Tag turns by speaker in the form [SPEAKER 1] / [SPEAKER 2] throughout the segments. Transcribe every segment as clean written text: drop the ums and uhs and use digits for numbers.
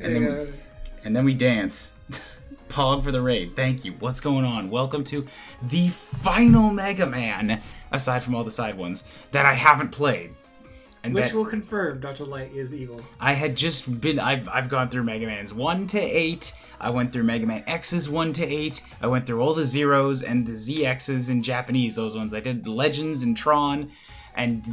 [SPEAKER 1] And then we dance. Pog for the raid. Thank you. What's going on? Welcome to the final Mega Man, aside from all the side ones, that I haven't played. And
[SPEAKER 2] which will confirm Dr. Light is evil.
[SPEAKER 1] I had just been... I've gone through Mega Man's 1 to 8. I went through Mega Man X's 1 to 8. I went through all the Zeros and the ZX's in Japanese, those ones. I did Legends and Tron, and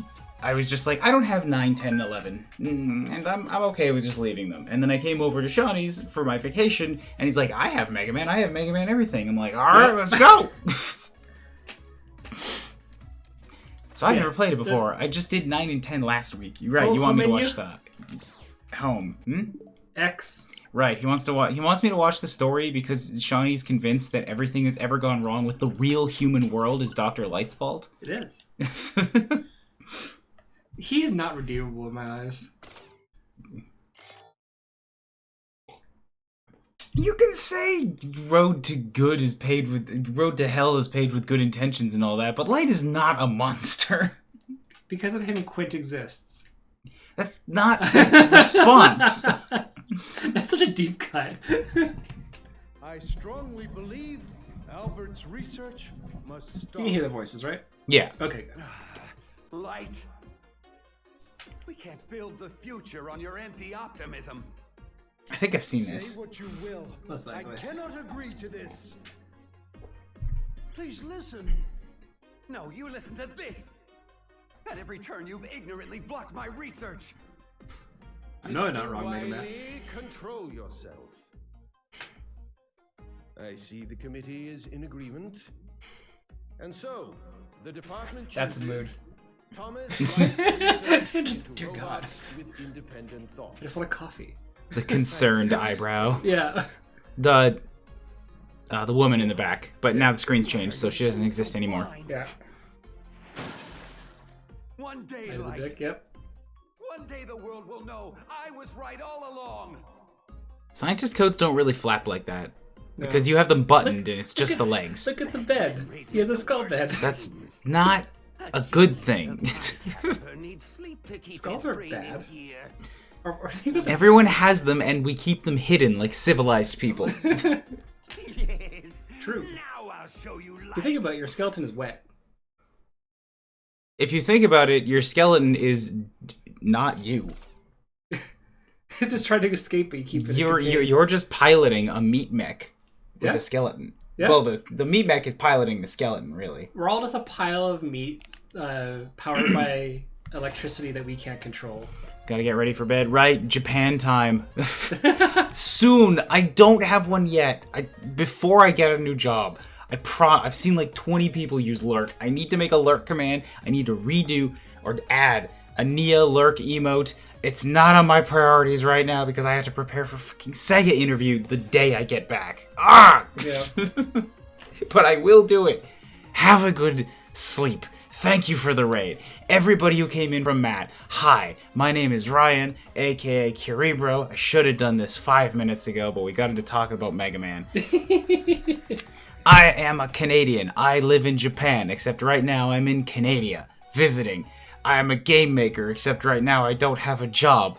[SPEAKER 1] I was just like, I don't have 9, 10, 11. And I'm okay with just leaving them. And then I came over to Shawnee's for my vacation, and he's like, I have Mega Man everything. I'm like, alright, let's go! So I've never played it before. I just did 9 and 10 last week. You're right, you want me to watch that. Home.
[SPEAKER 2] X.
[SPEAKER 1] Right, he wants me to watch the story because Shawnee's convinced that everything that's ever gone wrong with the real human world is Dr. Light's fault.
[SPEAKER 2] It is. He is not redeemable in my eyes.
[SPEAKER 1] You can say road to hell is paved with good intentions and all that, but Light is not a monster.
[SPEAKER 2] Because of him, Quint exists.
[SPEAKER 1] That's not a response.
[SPEAKER 2] That's such a deep cut.
[SPEAKER 3] I strongly believe Albert's research must stop.
[SPEAKER 2] You can hear the voices, right?
[SPEAKER 1] Yeah.
[SPEAKER 2] Okay, good.
[SPEAKER 4] Light. We can't build the future on your empty optimism.
[SPEAKER 1] I think I've seen this.
[SPEAKER 3] Say what you will.
[SPEAKER 2] Most likely.
[SPEAKER 3] I cannot agree to this. Please listen.
[SPEAKER 4] No, you listen to this. At every turn, you've ignorantly blocked my research.
[SPEAKER 2] I know I'm not wrong, Megaman.
[SPEAKER 3] Wiley, control yourself. I see the committee is in agreement. And so, the department chooses
[SPEAKER 2] That's a mood.
[SPEAKER 3] Thomas
[SPEAKER 2] Just, dear God.
[SPEAKER 3] With independent thought.
[SPEAKER 2] I just want a coffee.
[SPEAKER 1] The concerned eyebrow.
[SPEAKER 2] Yeah.
[SPEAKER 1] The woman in the back, but now the screen's changed, so she doesn't exist anymore.
[SPEAKER 2] Yeah.
[SPEAKER 4] One day,
[SPEAKER 2] There's the
[SPEAKER 4] Light.
[SPEAKER 2] dick, yep.
[SPEAKER 4] One day the world will know I was right all along.
[SPEAKER 1] Scientist coats don't really flap like that.
[SPEAKER 2] No.
[SPEAKER 1] Because you have them buttoned and it's just
[SPEAKER 2] at-
[SPEAKER 1] the legs.
[SPEAKER 2] Look at the bed. He has a skull bed.
[SPEAKER 1] That's not a good thing.
[SPEAKER 2] Skulls are bad. Or these are
[SPEAKER 1] Everyone has them and we keep them hidden like civilized people.
[SPEAKER 4] Yes.
[SPEAKER 2] True.
[SPEAKER 4] Now I'll show you
[SPEAKER 2] If
[SPEAKER 4] light.
[SPEAKER 2] you think about it, your skeleton is wet.
[SPEAKER 1] If you think about it, your skeleton is not you.
[SPEAKER 2] It's just trying to escape, but you keep it.
[SPEAKER 1] You're just piloting a meat mech with
[SPEAKER 2] Yeah.
[SPEAKER 1] a skeleton.
[SPEAKER 2] Yeah.
[SPEAKER 1] Well, the meat mech is piloting the skeleton, really.
[SPEAKER 2] We're all just a pile of meat powered by electricity that we can't control.
[SPEAKER 1] Gotta get ready for bed. Right, Japan time. Soon. I don't have one yet. Before I get a new job. I've seen like 20 people use lurk. I need to make a lurk command. I need to redo or add a Nia lurk emote. It's not on my priorities right now because I have to prepare for fucking Sega interview the day I get back. Ah!
[SPEAKER 2] Yeah.
[SPEAKER 1] But I will do it. Have a good sleep. Thank you for the raid. Everybody who came in from Matt, hi, my name is Ryan, aka Kiribro. I should have done this 5 minutes ago, but we got into talking about Mega Man. I am a Canadian. I live in Japan, except right now I'm in Canada, visiting. I am a game maker, except right now I don't have a job.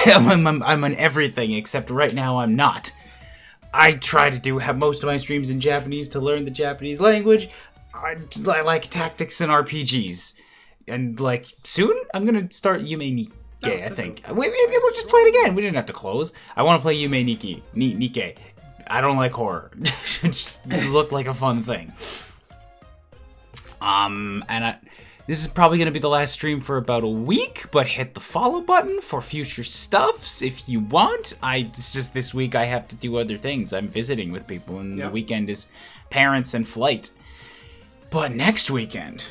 [SPEAKER 1] I'm an everything, except right now I'm not. I try to have most of my streams in Japanese to learn the Japanese language. I like tactics and RPGs. And, like, soon I'm gonna start Yume Nikki, I think. We'll just play it again. We didn't have to close. I want to play Yume Nikki. I don't like horror. It just looked like a fun thing. This is probably going to be the last stream for about a week, but hit the follow button for future stuffs if you want. It's just this week I have to do other things. I'm visiting with people, and the weekend is parents and flight. But next weekend,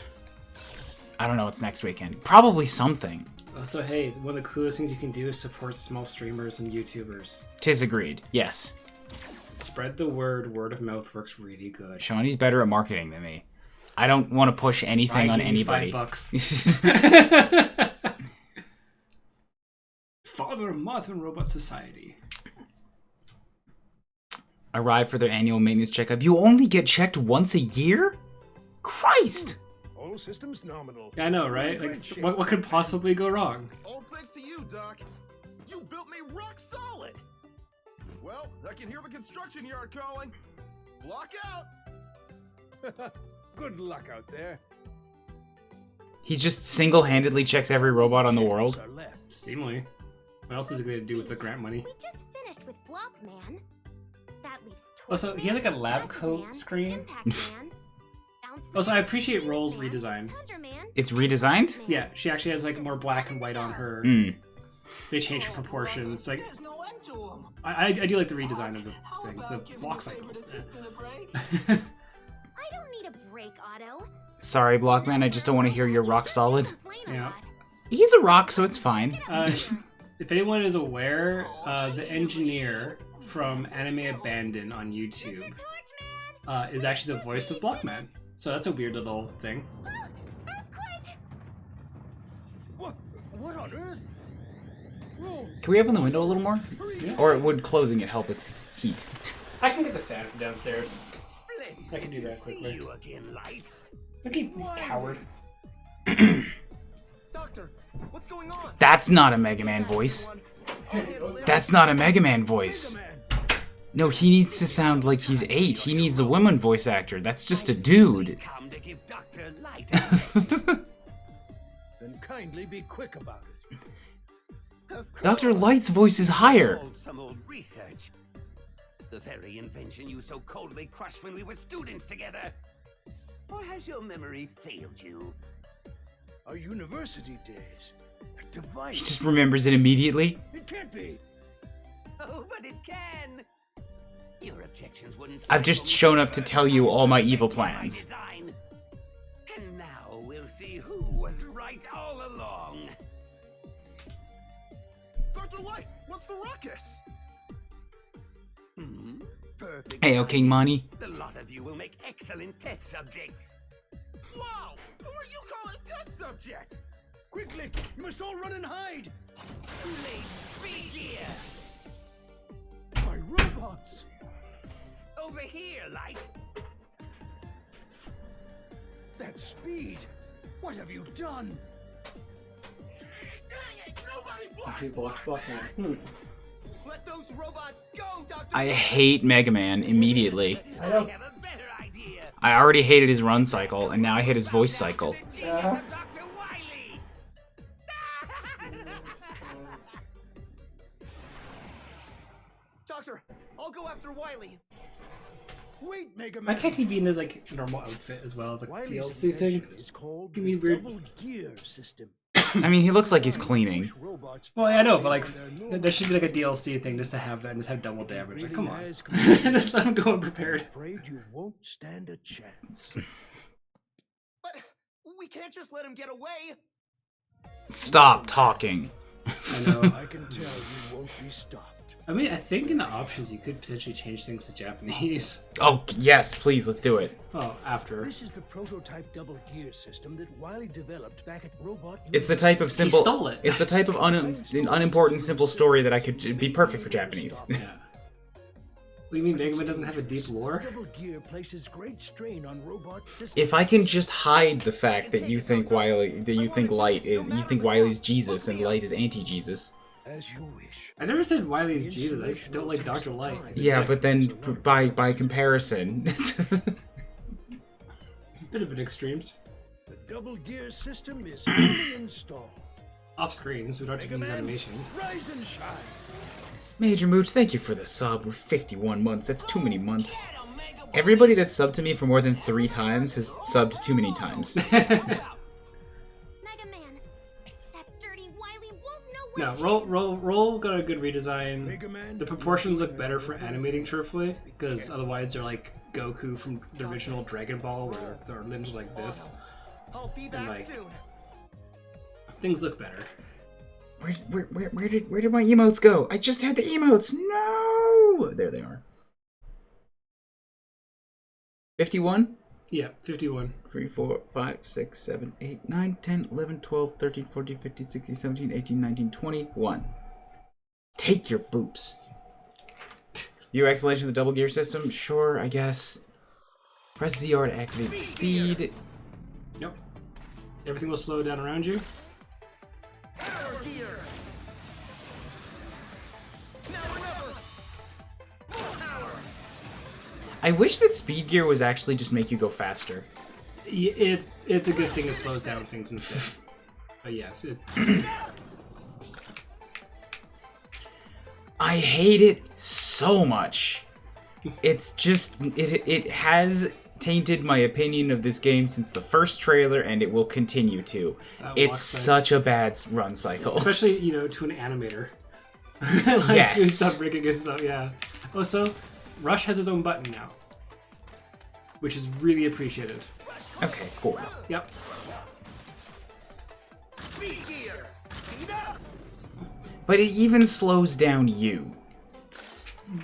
[SPEAKER 1] I don't know what's next weekend. Probably something.
[SPEAKER 2] Also, hey, one of the coolest things you can do is support small streamers and YouTubers.
[SPEAKER 1] 'Tis agreed. Yes.
[SPEAKER 2] Spread the word. Word of mouth works really good.
[SPEAKER 1] Shawnee's better at marketing than me. I don't want to push anything on anybody.
[SPEAKER 2] $5. Father of Modern Robot Society.
[SPEAKER 1] Arrive for their annual maintenance checkup. You only get checked once a year? Christ!
[SPEAKER 3] All systems nominal.
[SPEAKER 2] Yeah, I know, right? Like, what could possibly go wrong?
[SPEAKER 5] All thanks to you, Doc. You built me rock solid. Well, I can hear the construction yard calling. Block out!
[SPEAKER 6] Good luck out there.
[SPEAKER 1] He just single-handedly checks every robot on the world.
[SPEAKER 6] Are left.
[SPEAKER 2] Seemingly. What else is he going to do with the grant money?
[SPEAKER 7] We just finished with Blockman. That leaves
[SPEAKER 2] Also, he had like a lab
[SPEAKER 7] Acid
[SPEAKER 2] coat
[SPEAKER 7] Man,
[SPEAKER 2] screen.
[SPEAKER 7] Impact Man, Bounce
[SPEAKER 2] Also, I
[SPEAKER 7] Man,
[SPEAKER 2] appreciate
[SPEAKER 7] Freeze
[SPEAKER 2] Roll's
[SPEAKER 7] Man,
[SPEAKER 2] redesign.
[SPEAKER 7] Thunder Man,
[SPEAKER 1] It's redesigned?
[SPEAKER 2] Yeah, she actually has like more black and white on her.
[SPEAKER 1] Hmm.
[SPEAKER 2] They changed her proportions. Like,
[SPEAKER 8] There's no end to him.
[SPEAKER 2] I do like the redesign of the
[SPEAKER 8] How
[SPEAKER 2] things,
[SPEAKER 8] about
[SPEAKER 2] the
[SPEAKER 8] giving
[SPEAKER 2] block
[SPEAKER 8] your favorite
[SPEAKER 2] cycles.
[SPEAKER 8] assistant a break?
[SPEAKER 7] I don't need a break, Otto.
[SPEAKER 1] Sorry, Blockman, I just don't want to hear you're rock solid.
[SPEAKER 7] Complain a
[SPEAKER 2] Yeah.
[SPEAKER 7] lot.
[SPEAKER 1] He's a rock, so it's fine.
[SPEAKER 2] If anyone is aware, the engineer from Anime Abandon on YouTube
[SPEAKER 7] Torchman!
[SPEAKER 2] is actually the voice of Blockman. So that's a weird little thing.
[SPEAKER 7] Oh, earthquake!
[SPEAKER 6] What on earth? Roll.
[SPEAKER 1] Can we open the window a little more? Or would closing it help with heat?
[SPEAKER 2] I can get the fan from downstairs.
[SPEAKER 4] Splendid
[SPEAKER 2] I can do that
[SPEAKER 4] to see
[SPEAKER 2] quickly.
[SPEAKER 4] you again, Light.
[SPEAKER 2] Look at you, coward.
[SPEAKER 8] Doctor, what's going on?
[SPEAKER 1] That's not a Mega Man voice. That's not a Mega Man voice. No, he needs to sound like he's 8. He needs a woman voice actor. That's just a dude.
[SPEAKER 4] Come to give Dr. Light a
[SPEAKER 6] Then kindly be quick about it.
[SPEAKER 1] Dr. Light's voice is higher.
[SPEAKER 4] some old research. The very invention you so coldly crushed when we were students together. Or has your memory failed you?
[SPEAKER 6] Our university days. A
[SPEAKER 1] He
[SPEAKER 6] device.
[SPEAKER 1] just remembers it immediately.
[SPEAKER 6] It can't be.
[SPEAKER 4] Oh, but it can. Your objections wouldn't.
[SPEAKER 1] I've just shown up to tell you all my evil plans.
[SPEAKER 4] Design. And now we'll see who was right all along.
[SPEAKER 5] Dr. Light, what's the ruckus?
[SPEAKER 4] Perfect.
[SPEAKER 1] Hey, King Monty.
[SPEAKER 4] The lot of you will make excellent test subjects.
[SPEAKER 5] Wow! Who are you calling a test subject?
[SPEAKER 6] Quickly, you must all run and hide.
[SPEAKER 4] Too late. Speed here.
[SPEAKER 6] My robots.
[SPEAKER 4] Over here, Light.
[SPEAKER 6] That speed. What have you done?
[SPEAKER 5] Dang it! Nobody blocked!
[SPEAKER 2] Actually blocked Blockman.
[SPEAKER 8] Let those robots go, Doctor.
[SPEAKER 1] I hate Mega Man immediately.
[SPEAKER 4] I have a better idea.
[SPEAKER 1] I already hated his run cycle, and now I hate his voice cycle.
[SPEAKER 4] The genius of Dr. Wily.
[SPEAKER 8] Doctor, I'll go after Wily.
[SPEAKER 6] Wait, Mega
[SPEAKER 2] Why
[SPEAKER 6] Man.
[SPEAKER 2] can't he be in his like normal outfit as well as like
[SPEAKER 6] Wiley's
[SPEAKER 2] DLC thing?
[SPEAKER 6] invention is called
[SPEAKER 2] Give me
[SPEAKER 6] the
[SPEAKER 2] weird-
[SPEAKER 6] double gear system.
[SPEAKER 1] I mean, he looks like he's cleaning.
[SPEAKER 6] Robots
[SPEAKER 2] Well, I know, but like,
[SPEAKER 6] fly when they're
[SPEAKER 2] there should be like a DLC thing just to have that and just have double damage. Like,
[SPEAKER 6] really
[SPEAKER 2] come on,
[SPEAKER 6] has completed.
[SPEAKER 2] just let him go unprepared.
[SPEAKER 6] Afraid you won't stand a chance.
[SPEAKER 8] But we can't just let him get away.
[SPEAKER 1] Stop talking.
[SPEAKER 2] I know.
[SPEAKER 6] I can tell you won't be stopped.
[SPEAKER 2] I mean, I think in the options you could potentially change things to Japanese.
[SPEAKER 1] Oh, yes, please, let's do it.
[SPEAKER 2] Oh, after.
[SPEAKER 6] This is the prototype double gear system that Wily developed back at Robot.
[SPEAKER 1] It's the type of simple.
[SPEAKER 2] stole it.
[SPEAKER 1] It's the type of unimportant, simple story that I could be perfect for Japanese.
[SPEAKER 2] Yeah. What do you mean Megaman doesn't have a deep lore?
[SPEAKER 6] Double gear places great strain on robot systems.
[SPEAKER 1] If I can just hide the fact that you think Wily's Jesus and Light is anti-Jesus.
[SPEAKER 6] As you wish.
[SPEAKER 2] I never said Wily's Jesus. I just don't like Dr. Light.
[SPEAKER 1] Yeah, but then by comparison,
[SPEAKER 2] Bit of an extremes.
[SPEAKER 6] The double gear system is fully installed.
[SPEAKER 2] Off screen, so we don't have to use animation.
[SPEAKER 6] Rise and shine.
[SPEAKER 1] Major Mooch, thank you for the sub. We're 51 months. That's too many months. Everybody that's subbed to me for more than 3 times has subbed too many times.
[SPEAKER 7] Mega Man, that dirty Wily won't know what.
[SPEAKER 2] No, roll got a good redesign.
[SPEAKER 6] Megaman,
[SPEAKER 2] The proportions look better for animating truthfully, because otherwise they're like Goku from the original Dragon Ball, where their limbs are like this.
[SPEAKER 8] I'll be back
[SPEAKER 2] like-
[SPEAKER 8] soon.
[SPEAKER 2] Things look better.
[SPEAKER 1] Where did my emotes go? I just had the emotes. No, there they are. 51.
[SPEAKER 2] Yeah, 51.
[SPEAKER 1] 3, 4, 5, 6, 7, 8, 9, 10, 11, 12, 13, 14, 15, 16, 17, 18, 19, 21. Take your boops. Your explanation of the double gear system? Sure, I guess. Press ZR to activate speed.
[SPEAKER 2] Yep. Everything will slow down around you.
[SPEAKER 8] Power gear. Now or never.
[SPEAKER 1] I wish that speed gear was actually just make you go faster.
[SPEAKER 2] It's a good thing it slows down things instead. But yes,
[SPEAKER 1] I hate it so much. It's just it has tainted my opinion of this game since the first trailer, and it will continue to. It's such a bad run cycle.
[SPEAKER 2] Especially, to an animator. Like,
[SPEAKER 1] yes.
[SPEAKER 2] doing stuff, breaking good stuff, yeah. Also, Rush has his own button now, which is really appreciated.
[SPEAKER 1] Okay, cool.
[SPEAKER 2] Yep.
[SPEAKER 1] But it even slows down you.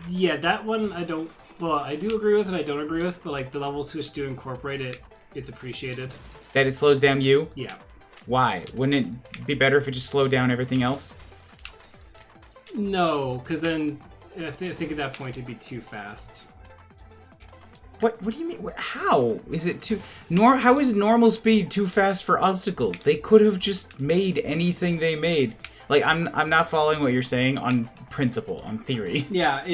[SPEAKER 2] Yeah, that one I don't... Well, I do agree with and I don't agree with, but like the level switch do incorporate it, it's appreciated.
[SPEAKER 1] That it slows down you?
[SPEAKER 2] Yeah.
[SPEAKER 1] Why? Wouldn't it be better if it just slowed down everything else?
[SPEAKER 2] No, because then I think at that point it'd be too fast.
[SPEAKER 1] What do you mean? How is it too... How is normal speed too fast for obstacles? They could have just made anything they made. Like, I'm not following what you're saying on principle, on theory.
[SPEAKER 2] Yeah,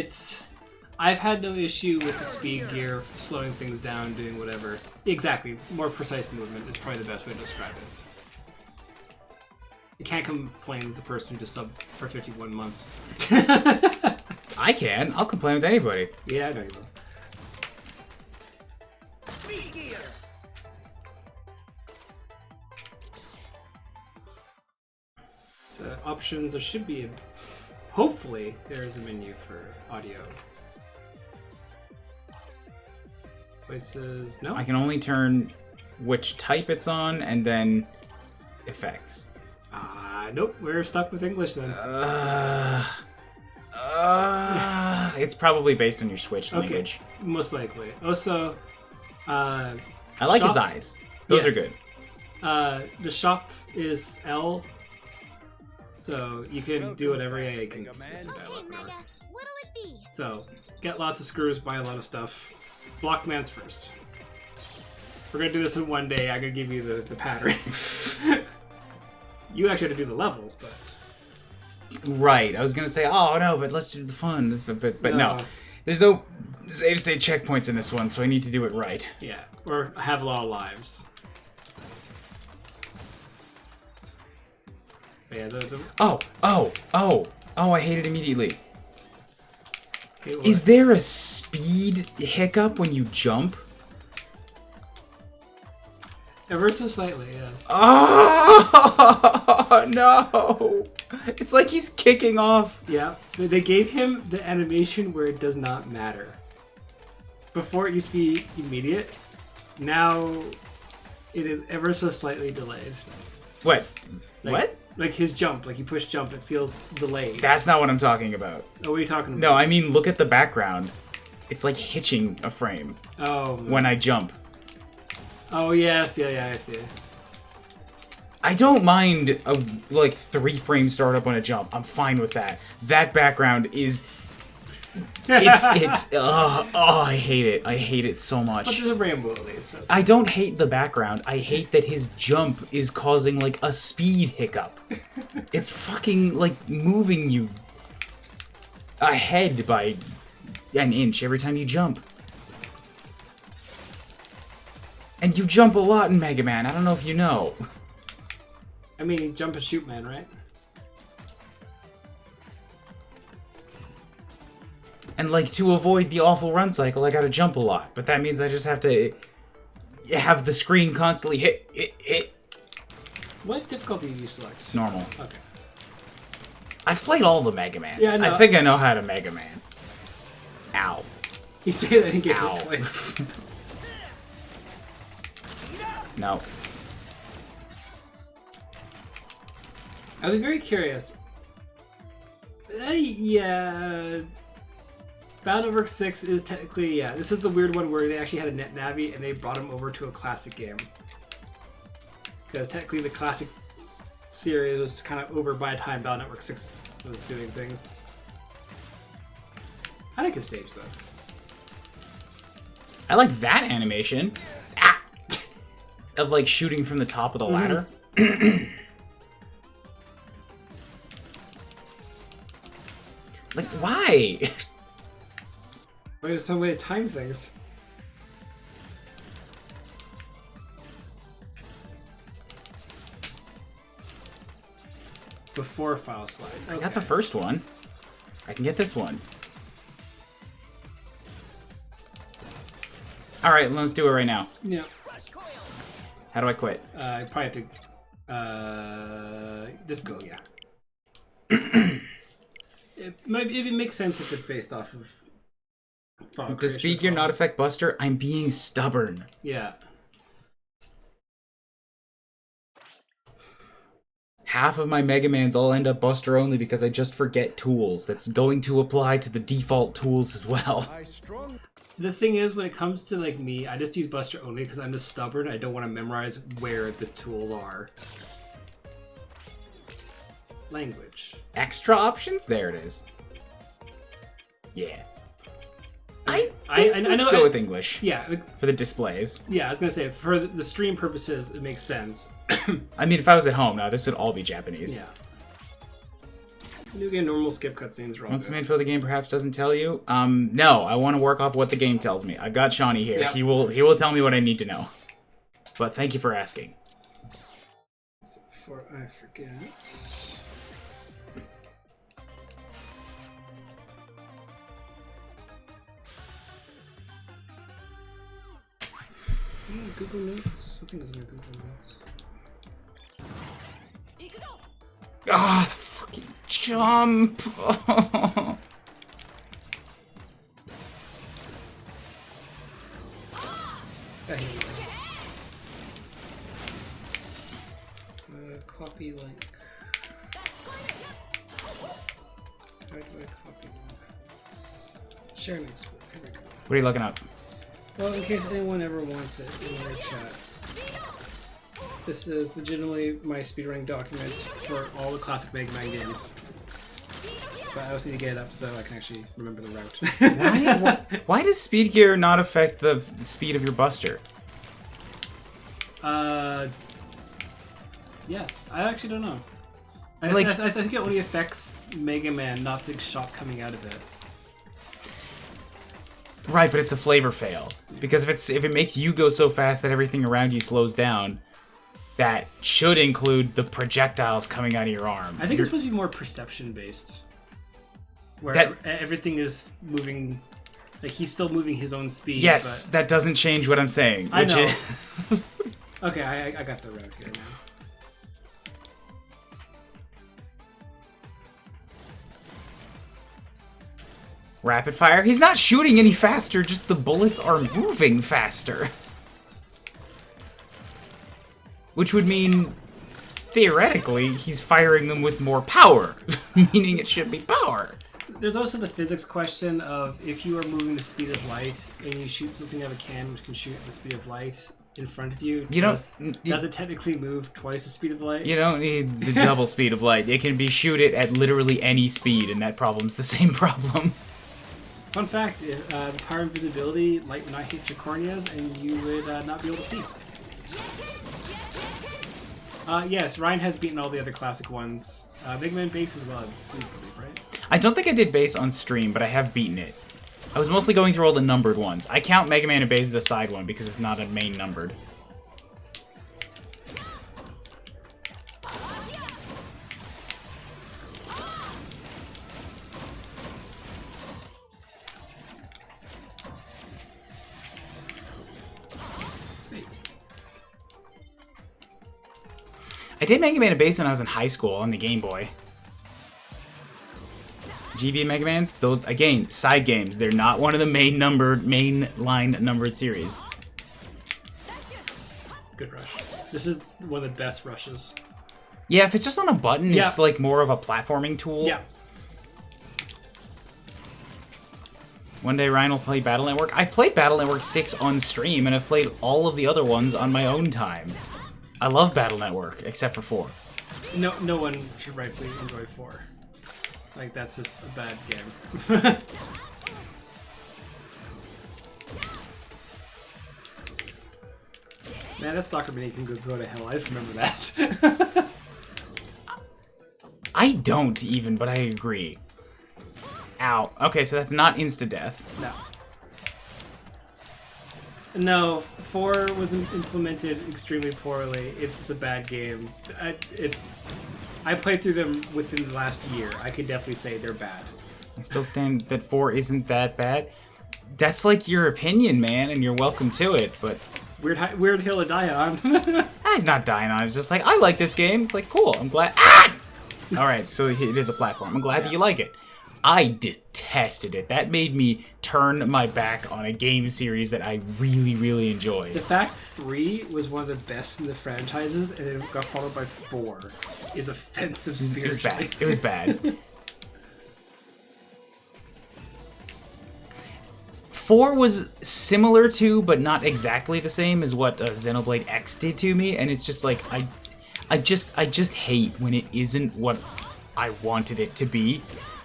[SPEAKER 2] I've had no issue with the speed gear, slowing things down, doing whatever. Exactly, more precise movement is probably the best way to describe it. You can't complain as the person who just subbed for 51 months.
[SPEAKER 1] I can. I'll complain with anybody.
[SPEAKER 2] Yeah, I know you will. So options, there should be hopefully there's a menu for audio. Voices, no?
[SPEAKER 1] I can only turn which type it's on and then effects.
[SPEAKER 2] Nope, we're stuck with English then.
[SPEAKER 1] It's probably based on your Switch language.
[SPEAKER 2] Okay, most likely. Also,
[SPEAKER 1] I like his eyes. Those are good.
[SPEAKER 2] The shop is L, so you can do whatever. Yeah, you can just
[SPEAKER 7] Okay, Mega, what'll it be?
[SPEAKER 2] So, get lots of screws, buy a lot of stuff. Blockman's first. We're gonna do this in one day. I'm gonna give you the pattern. You actually have to do the levels, but...
[SPEAKER 1] Right, I was gonna say, oh no, but let's do the fun. But no. There's no save state checkpoints in this one, so I need to do it right.
[SPEAKER 2] Yeah, or have a lot of lives. But yeah,
[SPEAKER 1] Oh, I hate it immediately.
[SPEAKER 2] Hey,
[SPEAKER 1] Is there a speed hiccup when you jump?
[SPEAKER 2] ever so slightly, yes.
[SPEAKER 1] Oh, no! It's like he's kicking off.
[SPEAKER 2] Yeah, they gave him the animation where it does not matter. Before it used to be immediate, now it is ever so slightly delayed.
[SPEAKER 1] What?
[SPEAKER 2] What? Like his jump, like you push jump, it feels delayed.
[SPEAKER 1] That's not what I'm talking about.
[SPEAKER 2] Oh, what are you talking about?
[SPEAKER 1] No, I mean, look at the background. It's like hitching a frame when I jump.
[SPEAKER 2] Oh, yes, yeah, I see.
[SPEAKER 1] I don't mind a 3-frame startup on a jump. I'm fine with that. That background is... I hate it. I hate it so much.
[SPEAKER 2] But there's a rainbow at least.
[SPEAKER 1] I don't hate the background. I hate that his jump is causing, a speed hiccup. It's fucking, moving you ahead by an inch every time you jump. And you jump a lot in Megaman. I don't know if you know.
[SPEAKER 2] I mean, you jump and shoot, man, right?
[SPEAKER 1] And, to avoid the awful run cycle, I gotta jump a lot. But that means I just have to have the screen constantly hit.
[SPEAKER 2] What difficulty do you select?
[SPEAKER 1] Normal.
[SPEAKER 2] Okay.
[SPEAKER 1] I've played all the Megamans.
[SPEAKER 2] Yeah, I know.
[SPEAKER 1] I think I know how to Mega Man. Ow.
[SPEAKER 2] You say that and get
[SPEAKER 1] Ow.
[SPEAKER 2] hit twice.
[SPEAKER 1] No.
[SPEAKER 2] I'd be very curious. Yeah. Battle Network 6 is technically, yeah, this is the weird one where they actually had a net navi and they brought him over to a classic game. Because technically the classic series was kind of over by the time Battle Network 6 was doing things. I like his stage though.
[SPEAKER 1] I like that animation. Ah! Of shooting from the top of the ladder. Why?
[SPEAKER 2] There's some way to time things. Before file slide. Okay.
[SPEAKER 1] I got the first one. I can get this one. Alright, let's do it right now.
[SPEAKER 2] Yeah.
[SPEAKER 1] How do I quit?
[SPEAKER 2] I probably have to just go, yeah. it makes sense if it's based off of file
[SPEAKER 1] Does
[SPEAKER 2] creation
[SPEAKER 1] speed
[SPEAKER 2] as
[SPEAKER 1] gear
[SPEAKER 2] well.
[SPEAKER 1] not affect Buster? I'm being stubborn.
[SPEAKER 2] Yeah.
[SPEAKER 1] Half of my Megamans all end up Buster only because I just forget tools. That's going to apply to the default tools as well.
[SPEAKER 2] The thing is, when it comes to like me, I just use Buster only because I'm just stubborn. I don't want to memorize where the tools are. Language.
[SPEAKER 1] Extra options? There it is. Yeah.
[SPEAKER 2] I
[SPEAKER 1] Let's
[SPEAKER 2] know.
[SPEAKER 1] go with English
[SPEAKER 2] Yeah,
[SPEAKER 1] for the displays.
[SPEAKER 2] yeah. I was gonna say for the stream purposes, it makes sense.
[SPEAKER 1] I mean, if I was at home now, this would all be Japanese.
[SPEAKER 2] Yeah. New game normal skip cutscenes are all
[SPEAKER 1] Once
[SPEAKER 2] good.
[SPEAKER 1] some info the game perhaps doesn't tell you. No, I want to work off what the game tells me. I've got Shawnee here.
[SPEAKER 2] Yep.
[SPEAKER 1] He will tell me what I need to know. But thank you for asking.
[SPEAKER 2] So before I forget. Google Notes? I think there's no Google Notes.
[SPEAKER 1] Ah, the fucking jump!
[SPEAKER 2] Ah, here we go. Copy link. How do I copy links? Share and export. Here we go.
[SPEAKER 1] What are you looking up?
[SPEAKER 2] Well, in case anyone ever wants it in their chat, this is legitimately my speedrunning document for all the classic Mega Man games. But I also need to get it up so I can actually remember the route.
[SPEAKER 1] Why does speed gear not affect the speed of your Buster?
[SPEAKER 2] Yes, I actually don't know.
[SPEAKER 1] Like-
[SPEAKER 2] I think it only affects Mega Man, not the shots coming out of it.
[SPEAKER 1] Right, but it's a flavor fail. Because if it makes you go so fast that everything around you slows down, that should include the projectiles coming out of your arm.
[SPEAKER 2] I think it's supposed to be more perception based, where
[SPEAKER 1] That-
[SPEAKER 2] everything is moving. Like he's still moving his own speed.
[SPEAKER 1] Yes,
[SPEAKER 2] but...
[SPEAKER 1] that doesn't change what I'm saying.
[SPEAKER 2] I
[SPEAKER 1] Which
[SPEAKER 2] know.
[SPEAKER 1] is
[SPEAKER 2] Okay, I got the route here now.
[SPEAKER 1] rapid fire. He's not shooting any faster, just the bullets are moving faster. Which would mean, theoretically, he's firing them with more power, meaning it should be power.
[SPEAKER 2] There's also the physics question of if you are moving the speed of light and you shoot something out of a can which can shoot at the speed of light in front of you, does it technically move twice the speed of light?
[SPEAKER 1] You don't need the double speed of light. It can be shoot it at literally any speed, and that problem's the same problem.
[SPEAKER 2] Fun fact, the power invisibility, light would not hit your corneas and you would not be able to see. Yes, Ryan has beaten all the other classic ones. Mega Man Base as well, I believe, right?
[SPEAKER 1] I don't think I did base on stream, but I have beaten it. I was mostly going through all the numbered ones. I count Mega Man and Base as a side one because it's not a main numbered. I did Mega Man and Base when I was in high school on the Game Boy. GB Mega Mans, those again, side games. They're not one of the main line numbered series.
[SPEAKER 2] Good rush. This is one of the best rushes.
[SPEAKER 1] Yeah, if it's just on a button,
[SPEAKER 2] Yeah.
[SPEAKER 1] it's like more of a platforming tool.
[SPEAKER 2] Yeah.
[SPEAKER 1] One day Ryan will play Battle Network. I've played Battle Network 6 on stream, and I've played all of the other ones on my own time. I love Battle Network, except for 4.
[SPEAKER 2] No one should rightfully enjoy 4. Like, that's just a bad game. Man, that soccer mini can go to hell. I just remember that.
[SPEAKER 1] I don't even, but I agree. Ow. Okay, so that's not insta-death.
[SPEAKER 2] No. No, 4 was implemented extremely poorly. It's a bad game. I played through them within the last year. I could definitely say they're bad.
[SPEAKER 1] I still stand that 4 isn't that bad. That's like your opinion, man, and you're welcome to it, but...
[SPEAKER 2] Weird hill to die on.
[SPEAKER 1] He's not dying on it. It's just like, I like this game. It's like, cool. I'm glad... Ah! Alright, so it is a platform. I'm glad that you like it. I detested it. That made me turn my back on a game series that I really, really enjoyed.
[SPEAKER 2] The fact 3 was one of the best in the franchises, and it got followed by 4, is offensive spiritually.
[SPEAKER 1] It was bad. It was bad. 4 was similar to, but not exactly the same as what Xenoblade X did to me, and it's just like, I just hate when it isn't what I wanted it to be.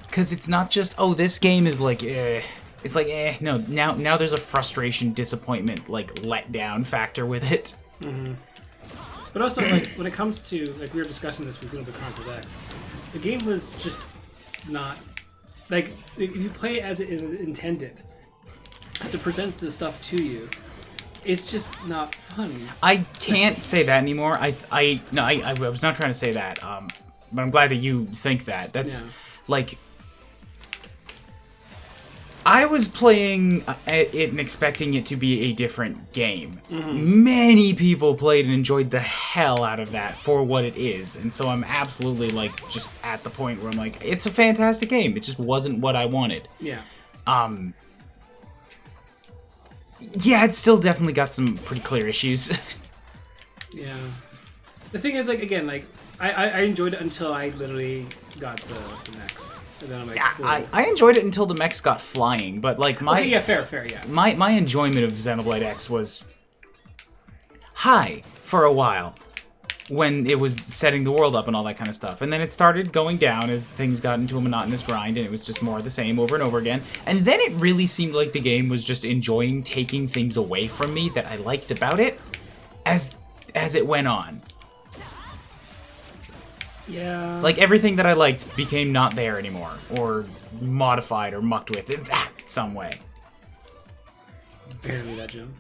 [SPEAKER 1] Because it's not just, oh, this game is like, eh. It's like, eh, no, now there's a frustration, disappointment, like, letdown factor with it.
[SPEAKER 2] Mm-hmm. But also, like, when it comes to, like, we were discussing this with Xenoblade Chronicles X, the game was just not, like, you play as it is intended, as it presents this stuff to you. It's just not fun.
[SPEAKER 1] I can't say that anymore. I was not trying to say that, but I'm glad that you think that. That's, like... I was playing it and expecting it to be a different game. Mm-hmm. Many people played and enjoyed the hell out of that for what it is, and so I'm absolutely, like, just at the point where I'm like, it's a fantastic game. It just wasn't what I wanted.
[SPEAKER 2] Yeah.
[SPEAKER 1] Yeah, it's still definitely got some pretty clear issues.
[SPEAKER 2] Yeah. The thing is, like, again, like, I enjoyed it until I literally got the mechs. And then I'm like, cool.
[SPEAKER 1] I enjoyed it until the mechs got flying, but, like, my...
[SPEAKER 2] Okay, yeah, fair, yeah.
[SPEAKER 1] My enjoyment of Xenoblade X was high for a while when it was setting the world up and all that kind of stuff. And then it started going down as things got into a monotonous grind, and it was just more of the same over and over again. And then it really seemed like the game was just enjoying taking things away from me that I liked about it as it went on.
[SPEAKER 2] Yeah.
[SPEAKER 1] Like, everything that I liked became not there anymore, or modified or mucked with in some way.
[SPEAKER 2] Barely that, Jim.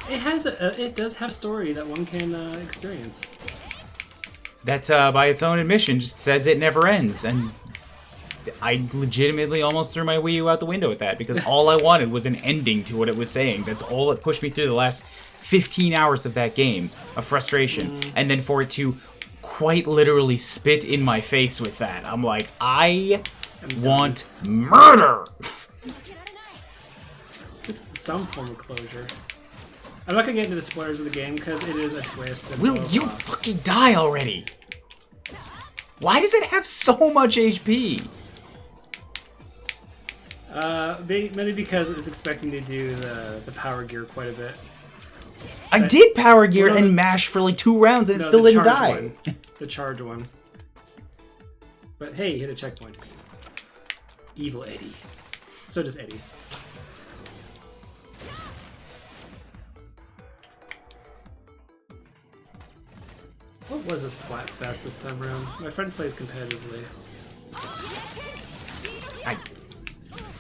[SPEAKER 2] It does have story that one can experience.
[SPEAKER 1] That, by its own admission, just says it never ends, and I legitimately almost threw my Wii U out the window with that, because all I wanted was an ending to what it was saying. That's all it pushed me through the last 15 hours of that game, of frustration. And then for it to quite literally spit in my face with that, I'm like, I want murder!
[SPEAKER 2] Just some form of closure. I'm not gonna get into the spoilers of the game, because it is a twist. And
[SPEAKER 1] Will you fucking die already? Why does it have so much HP?
[SPEAKER 2] Mainly because it's expecting to do the power gear quite a bit.
[SPEAKER 1] I did power gear and mash for like 2 rounds and it still didn't die.
[SPEAKER 2] The charge one. But hey, you hit a checkpoint at least. Evil Eddie. So does Eddie. What was a Splatfest this time around? My friend plays competitively.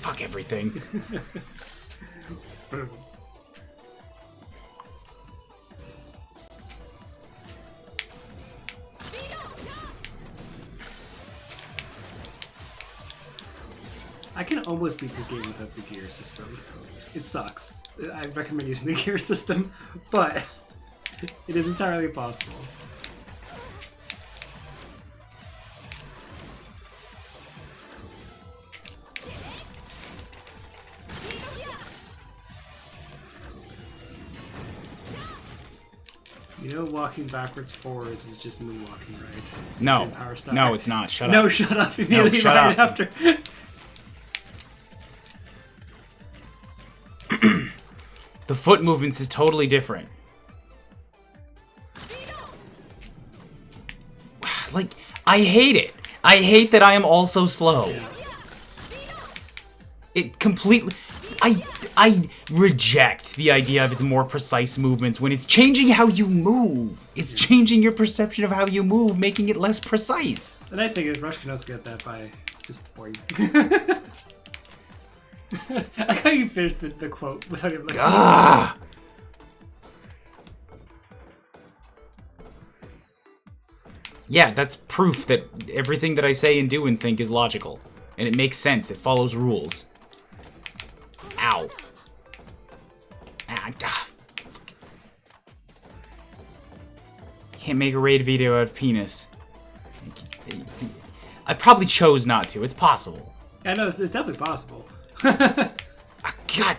[SPEAKER 1] Fuck everything.
[SPEAKER 2] I can almost beat this game without the gear system. It sucks. I recommend using the gear system, but it is entirely possible. You know, walking backwards forwards is just moonwalking, right? It's
[SPEAKER 1] no,
[SPEAKER 2] power style.
[SPEAKER 1] No, it's not. Shut up.
[SPEAKER 2] No, shut up immediately.
[SPEAKER 1] No, shut
[SPEAKER 2] right
[SPEAKER 1] up.
[SPEAKER 2] After.
[SPEAKER 1] The foot movements is totally different. Like, I hate it. I hate that I am also slow.
[SPEAKER 2] Yeah.
[SPEAKER 1] It completely... I I reject the idea of its more precise movements when it's changing how you move. It's changing your perception of how you move, making it less precise.
[SPEAKER 2] The nice thing is Rush can also get that by just boing. I like how you finished the quote without even looking.
[SPEAKER 1] Ah! Yeah, that's proof that everything that I say and do and think is logical. And it makes sense. It follows rules. Ow. Ah. Can't make a raid video out of penis. I probably chose not to. It's possible.
[SPEAKER 2] Yeah, no, it's definitely possible.
[SPEAKER 1] Ah, God.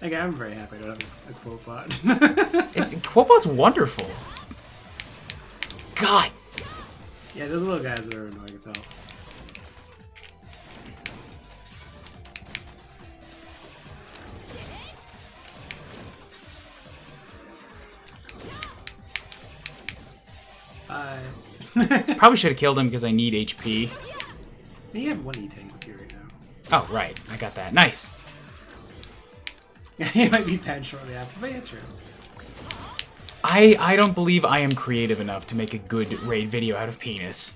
[SPEAKER 2] Okay, I'm very happy I don't have a quote bot.
[SPEAKER 1] Quotbot's wonderful. God.
[SPEAKER 2] Yeah, those little guys are annoying as hell.
[SPEAKER 1] Probably should have killed him because I need HP.
[SPEAKER 2] You have one E-Tank with you right now.
[SPEAKER 1] Oh, right. I got that. Nice.
[SPEAKER 2] He might be banned shortly after, but yeah, true.
[SPEAKER 1] I don't believe I am creative enough to make a good raid video out of penis.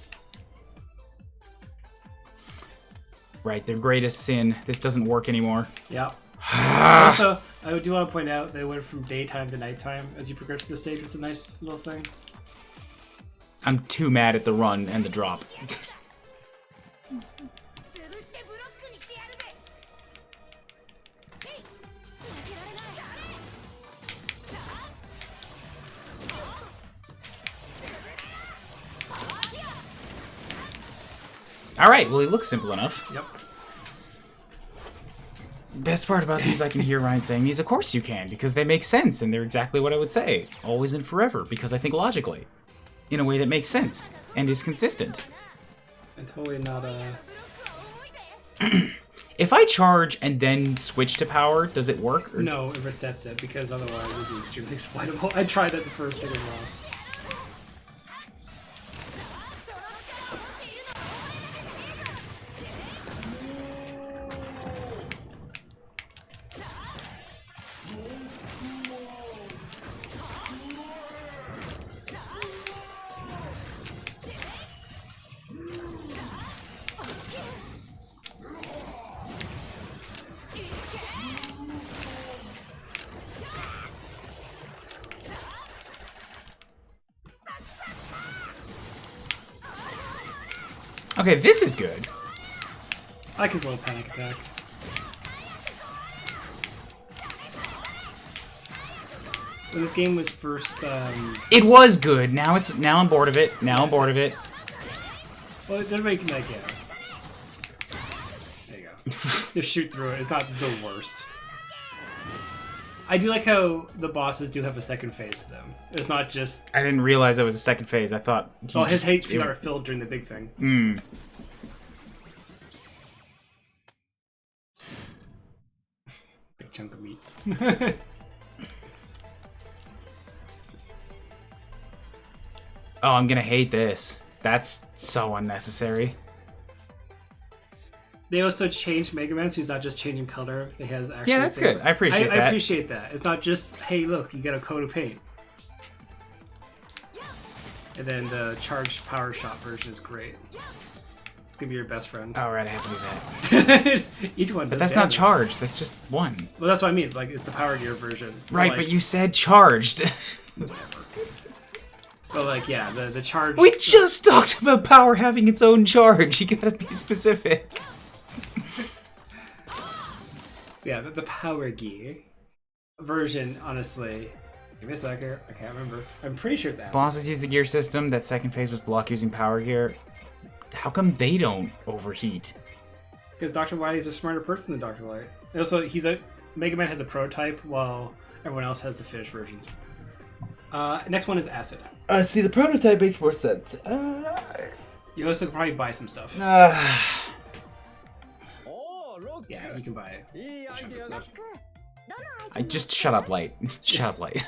[SPEAKER 1] Right, their greatest sin. This doesn't work anymore.
[SPEAKER 2] Yep. Also, I do want to point out they went from daytime to nighttime as you progress to the stage. It's a nice little thing.
[SPEAKER 1] I'm too mad at the run and the drop. Alright, well he looks simple enough.
[SPEAKER 2] Yep.
[SPEAKER 1] Best part about these, I can hear Ryan saying these, of course you can, because they make sense and they're exactly what I would say. Always and forever, because I think logically. In a way that makes sense and is consistent.
[SPEAKER 2] And totally not
[SPEAKER 1] If I charge and then switch to power, does it work? Or...
[SPEAKER 2] No, it resets it because otherwise it would be extremely exploitable. I tried that the first thing as well.
[SPEAKER 1] Okay, this is good.
[SPEAKER 2] I like his little panic attack. When this game was first,
[SPEAKER 1] It was good. Now I'm bored of it. Now I'm bored of it.
[SPEAKER 2] well, they're making that game. There you go. Just shoot through it. It's not the worst. I do like how the bosses do have a second phase to them. It's not just...
[SPEAKER 1] I didn't realize that was a second phase. I thought...
[SPEAKER 2] Oh, his HP got refilled during the big thing.
[SPEAKER 1] Hmm.
[SPEAKER 2] Big chunk of meat.
[SPEAKER 1] Oh, I'm gonna hate this. That's so unnecessary.
[SPEAKER 2] They also changed Megaman, so he's not just changing color. It has actually...
[SPEAKER 1] Yeah, that's good. I appreciate that.
[SPEAKER 2] I appreciate that. It's not just, hey, look, you got a coat of paint. And then the charged power shot version is great. It's gonna be your best friend.
[SPEAKER 1] All right, I have to do that.
[SPEAKER 2] Each one does
[SPEAKER 1] But that's not
[SPEAKER 2] damage.
[SPEAKER 1] charged. That's just one.
[SPEAKER 2] Well, that's what I mean. Like, it's the power gear version.
[SPEAKER 1] Right,
[SPEAKER 2] like,
[SPEAKER 1] but you said charged.
[SPEAKER 2] But like, yeah, the charge.
[SPEAKER 1] We just talked about power having its own charge. You gotta be specific.
[SPEAKER 2] Yeah, the power gear version, honestly. Give me a second. I can't remember. I'm pretty sure that's.
[SPEAKER 1] Bosses use the gear system. That second phase was block using power gear. How come they don't overheat?
[SPEAKER 2] Because Dr. Wily's a smarter person than Dr. Light. And also, Mega Man has a prototype, while everyone else has the finished versions. Next one is Acid.
[SPEAKER 1] See, the prototype makes more sense.
[SPEAKER 2] You also could probably buy some stuff. Yeah, you can buy a chunk of stuff.
[SPEAKER 1] I just shut up, Light. Shut up, Light.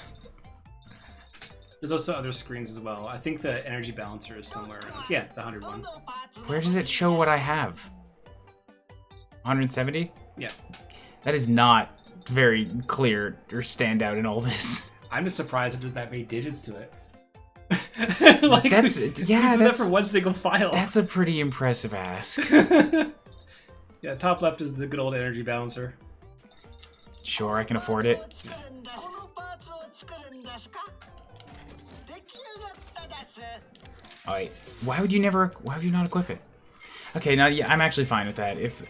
[SPEAKER 2] There's also other screens as well. I think the energy balancer is somewhere. Yeah, the 101.
[SPEAKER 1] Where does it show what I have? 170?
[SPEAKER 2] Yeah.
[SPEAKER 1] That is not very clear or stand out in all this.
[SPEAKER 2] I'm just surprised that there's that many digits to it. Like,
[SPEAKER 1] That's
[SPEAKER 2] who's
[SPEAKER 1] yeah.
[SPEAKER 2] doing
[SPEAKER 1] That's
[SPEAKER 2] that for one single file.
[SPEAKER 1] that's a pretty impressive ask.
[SPEAKER 2] Yeah, top left is the good old energy balancer.
[SPEAKER 1] Sure, I can afford it. Alright. Why would you not equip it? Okay, now yeah, I'm actually fine with that. If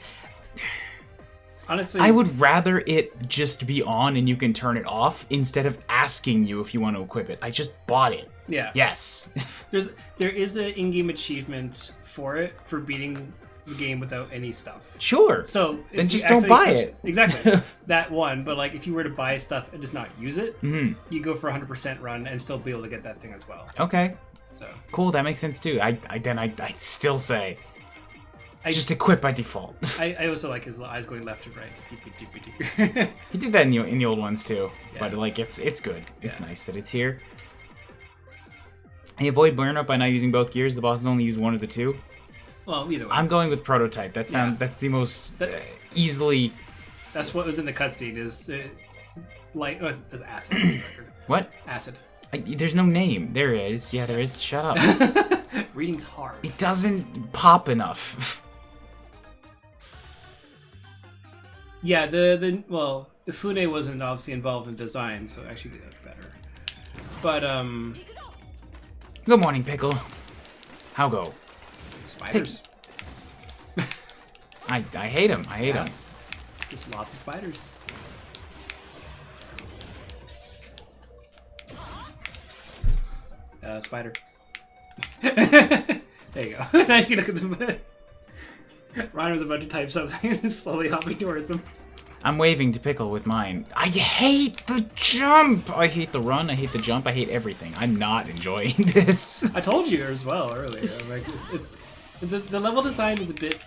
[SPEAKER 2] Honestly,
[SPEAKER 1] I would rather it just be on and you can turn it off instead of asking you if you want to equip it. I just bought it.
[SPEAKER 2] Yeah.
[SPEAKER 1] Yes.
[SPEAKER 2] There is an in-game achievement for it for beating the game without any stuff.
[SPEAKER 1] Sure.
[SPEAKER 2] So if
[SPEAKER 1] then
[SPEAKER 2] you
[SPEAKER 1] just don't
[SPEAKER 2] accidentally
[SPEAKER 1] buy
[SPEAKER 2] equip-
[SPEAKER 1] it.
[SPEAKER 2] Exactly. That one, but like if you were to buy stuff and just not use it, you go for 100% run and still be able to get that thing as well.
[SPEAKER 1] Okay.
[SPEAKER 2] So
[SPEAKER 1] Cool, that makes sense too. I still say
[SPEAKER 2] I
[SPEAKER 1] just equip by default.
[SPEAKER 2] I also like his little eyes going left and right.
[SPEAKER 1] He did that in the old ones too,
[SPEAKER 2] Yeah.
[SPEAKER 1] but like it's good. It's
[SPEAKER 2] Yeah.
[SPEAKER 1] nice that it's here. I avoid burnout by not using both gears. The bosses only use one of the two.
[SPEAKER 2] Well, either way.
[SPEAKER 1] I'm going with prototype. That's the most easily.
[SPEAKER 2] That's what was in the cutscene. Is like it was acid. on the record.
[SPEAKER 1] What?
[SPEAKER 2] Acid.
[SPEAKER 1] There's no name. There it is. Yeah, there is. Shut up.
[SPEAKER 2] Reading's hard.
[SPEAKER 1] It doesn't pop enough.
[SPEAKER 2] Yeah, the Fune wasn't obviously involved in design, so it actually did it better. But
[SPEAKER 1] Good morning, Pickle. How go?
[SPEAKER 2] spiders.
[SPEAKER 1] I hate him. I hate him.
[SPEAKER 2] Just lots of spiders. Spider. There you go. Now you can look at the Ryan was about to type something and is slowly hopping towards him.
[SPEAKER 1] I'm waving to Pickle with mine. I hate the jump. I hate the run. I hate the jump. I hate everything. I'm not enjoying this.
[SPEAKER 2] I told you as well earlier. I'm like, it's the level design is a bit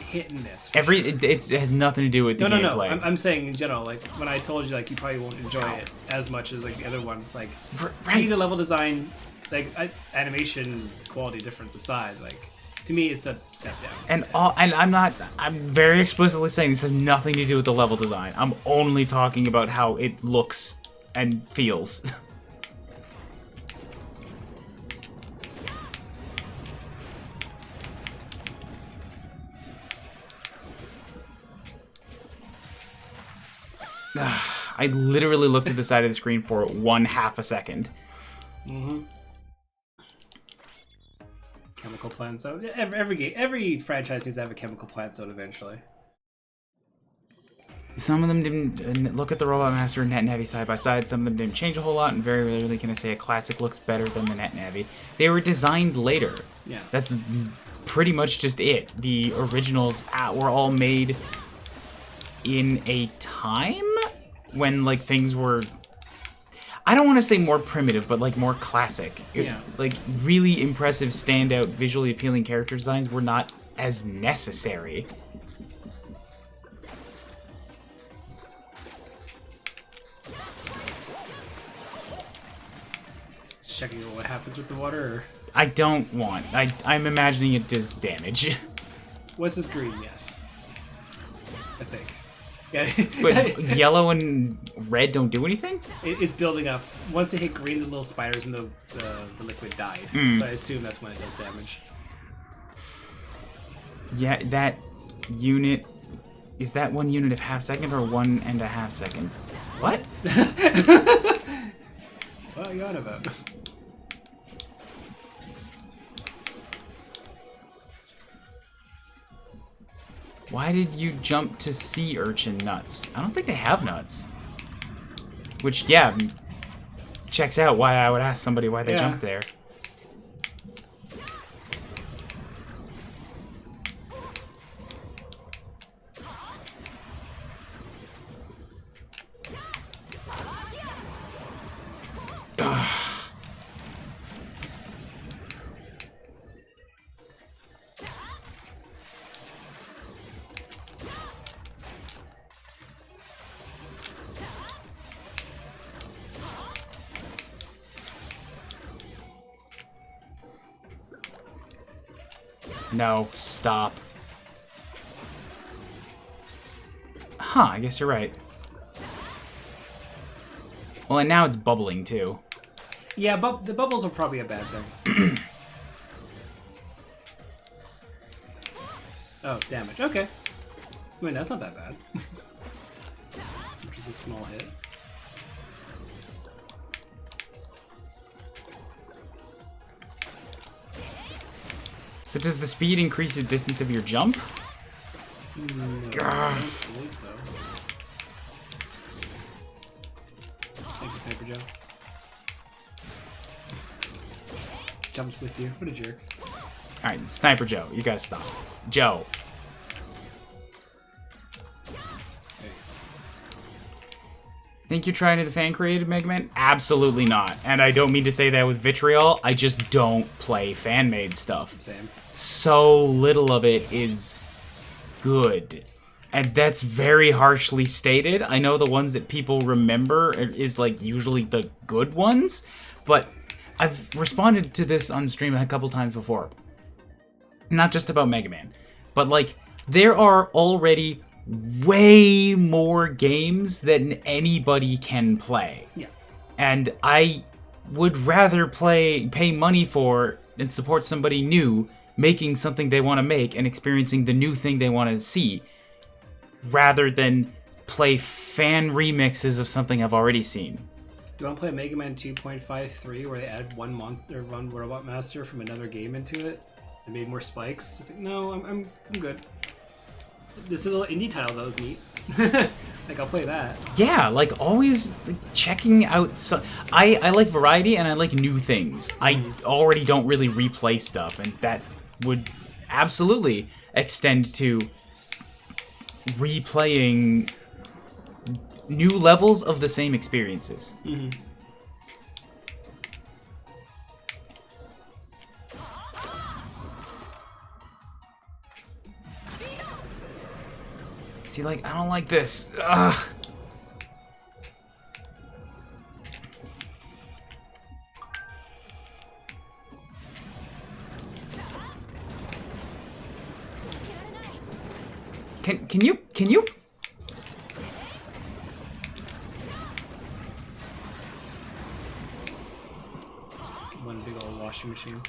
[SPEAKER 2] hit and miss.
[SPEAKER 1] It has nothing to do with the
[SPEAKER 2] No.
[SPEAKER 1] gameplay.
[SPEAKER 2] I'm saying in general, like when I told you, like you probably won't enjoy it as much as like the other ones. Like,
[SPEAKER 1] Right.
[SPEAKER 2] the level design, like animation quality difference aside, like to me it's a step down.
[SPEAKER 1] And I'm very explicitly saying this has nothing to do with the level design. I'm only talking about how it looks and feels. I literally looked at the side of the screen for 1/2 a second.
[SPEAKER 2] Chemical plant zone. Every franchise needs to have a chemical plant zone eventually.
[SPEAKER 1] Some of them didn't look at the Robot Master and Net Navi side by side. Some of them didn't change a whole lot, and very rarely can I say a classic looks better than the Net Navi. They were designed later.
[SPEAKER 2] Yeah.
[SPEAKER 1] That's pretty much just it. The originals were all made in a time when like things were, I don't want to say more primitive, but like more classic.
[SPEAKER 2] Yeah.
[SPEAKER 1] Like really impressive, standout, visually appealing character designs were not as necessary.
[SPEAKER 2] Just checking what happens with the water. Or...
[SPEAKER 1] I don't want. I'm imagining it does damage.
[SPEAKER 2] What's this green? Yes. I think. Yeah.
[SPEAKER 1] But yellow and red don't do anything?
[SPEAKER 2] It's building up. Once it hit green, the little spiders in the liquid died. So I assume that's when it does damage.
[SPEAKER 1] Yeah, that unit... Is that 1 unit of half second or 1.5 second? What?
[SPEAKER 2] What are you on about?
[SPEAKER 1] Why did you jump to sea urchin nuts? I don't think they have nuts. Which, yeah, checks out why I would ask somebody why they
[SPEAKER 2] Yeah.
[SPEAKER 1] jumped there. No, stop. Huh, I guess you're right. Well, and now it's bubbling, too.
[SPEAKER 2] Yeah, but the bubbles are probably a bad thing. Oh, damage. Okay. I mean, that's not that bad. Which is a small hit.
[SPEAKER 1] So does the speed increase the distance of your jump?
[SPEAKER 2] No, I don't believe so. Thank you, Sniper Joe. Jumps with you. What a jerk.
[SPEAKER 1] Alright, Sniper Joe, you gotta stop. Joe.
[SPEAKER 2] Hey.
[SPEAKER 1] Think you're trying to the fan-created Megaman? Absolutely not. And I don't mean to say that with vitriol, I just don't play fan-made stuff.
[SPEAKER 2] Same.
[SPEAKER 1] So little of it is good. And that's very harshly stated. I know the ones that people remember is like usually the good ones, but I've responded to this on stream a couple times before. Not just about Mega Man, but like there are already way more games than anybody can play.
[SPEAKER 2] Yeah.
[SPEAKER 1] And I would rather pay money for and support somebody new making something they want to make and experiencing the new thing they want to see, rather than play fan remixes of something I've already seen.
[SPEAKER 2] Do you want to play Mega Man 2.53 where they added one Robot Master from another game into it and made more spikes? It's like, no, I'm good. This little indie title though is neat. Like I'll play that.
[SPEAKER 1] Yeah, like always checking out. I like variety and I like new things. I already don't really replay stuff, and that would absolutely extend to replaying new levels of the same experiences.
[SPEAKER 2] Mm-hmm.
[SPEAKER 1] See, like, I don't like this. Ugh. Can you?
[SPEAKER 2] One big old washing machine.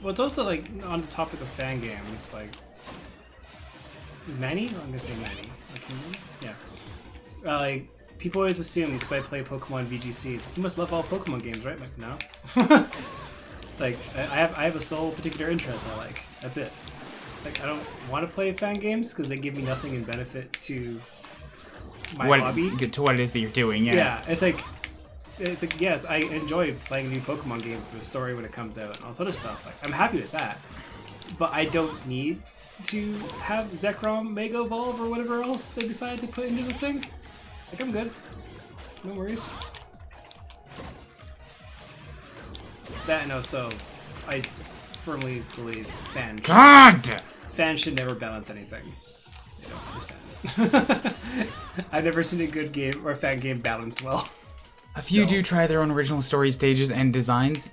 [SPEAKER 2] Well, it's also like on the topic of fan games, like many. I'm gonna say many. Yeah. Like people always assume because I play Pokemon VGCs, you must love all Pokemon games, right? I'm like, no. Like I have a sole particular interest I like. That's it. Like I don't want to play fan games because they give me nothing in benefit to my hobby.
[SPEAKER 1] To what it is that you're doing. Yeah.
[SPEAKER 2] Yeah. It's like yes, I enjoy playing a new Pokemon game for the story when it comes out and all this other stuff. Like I'm happy with that, but I don't need to have Zekrom Mega Evolve or whatever else they decided to put into the thing. Like I'm good, no worries. That and also, I firmly believe fans should never balance anything. They don't understand. I've never seen a good game or a fan game balanced well.
[SPEAKER 1] A few do try their own original story stages and designs.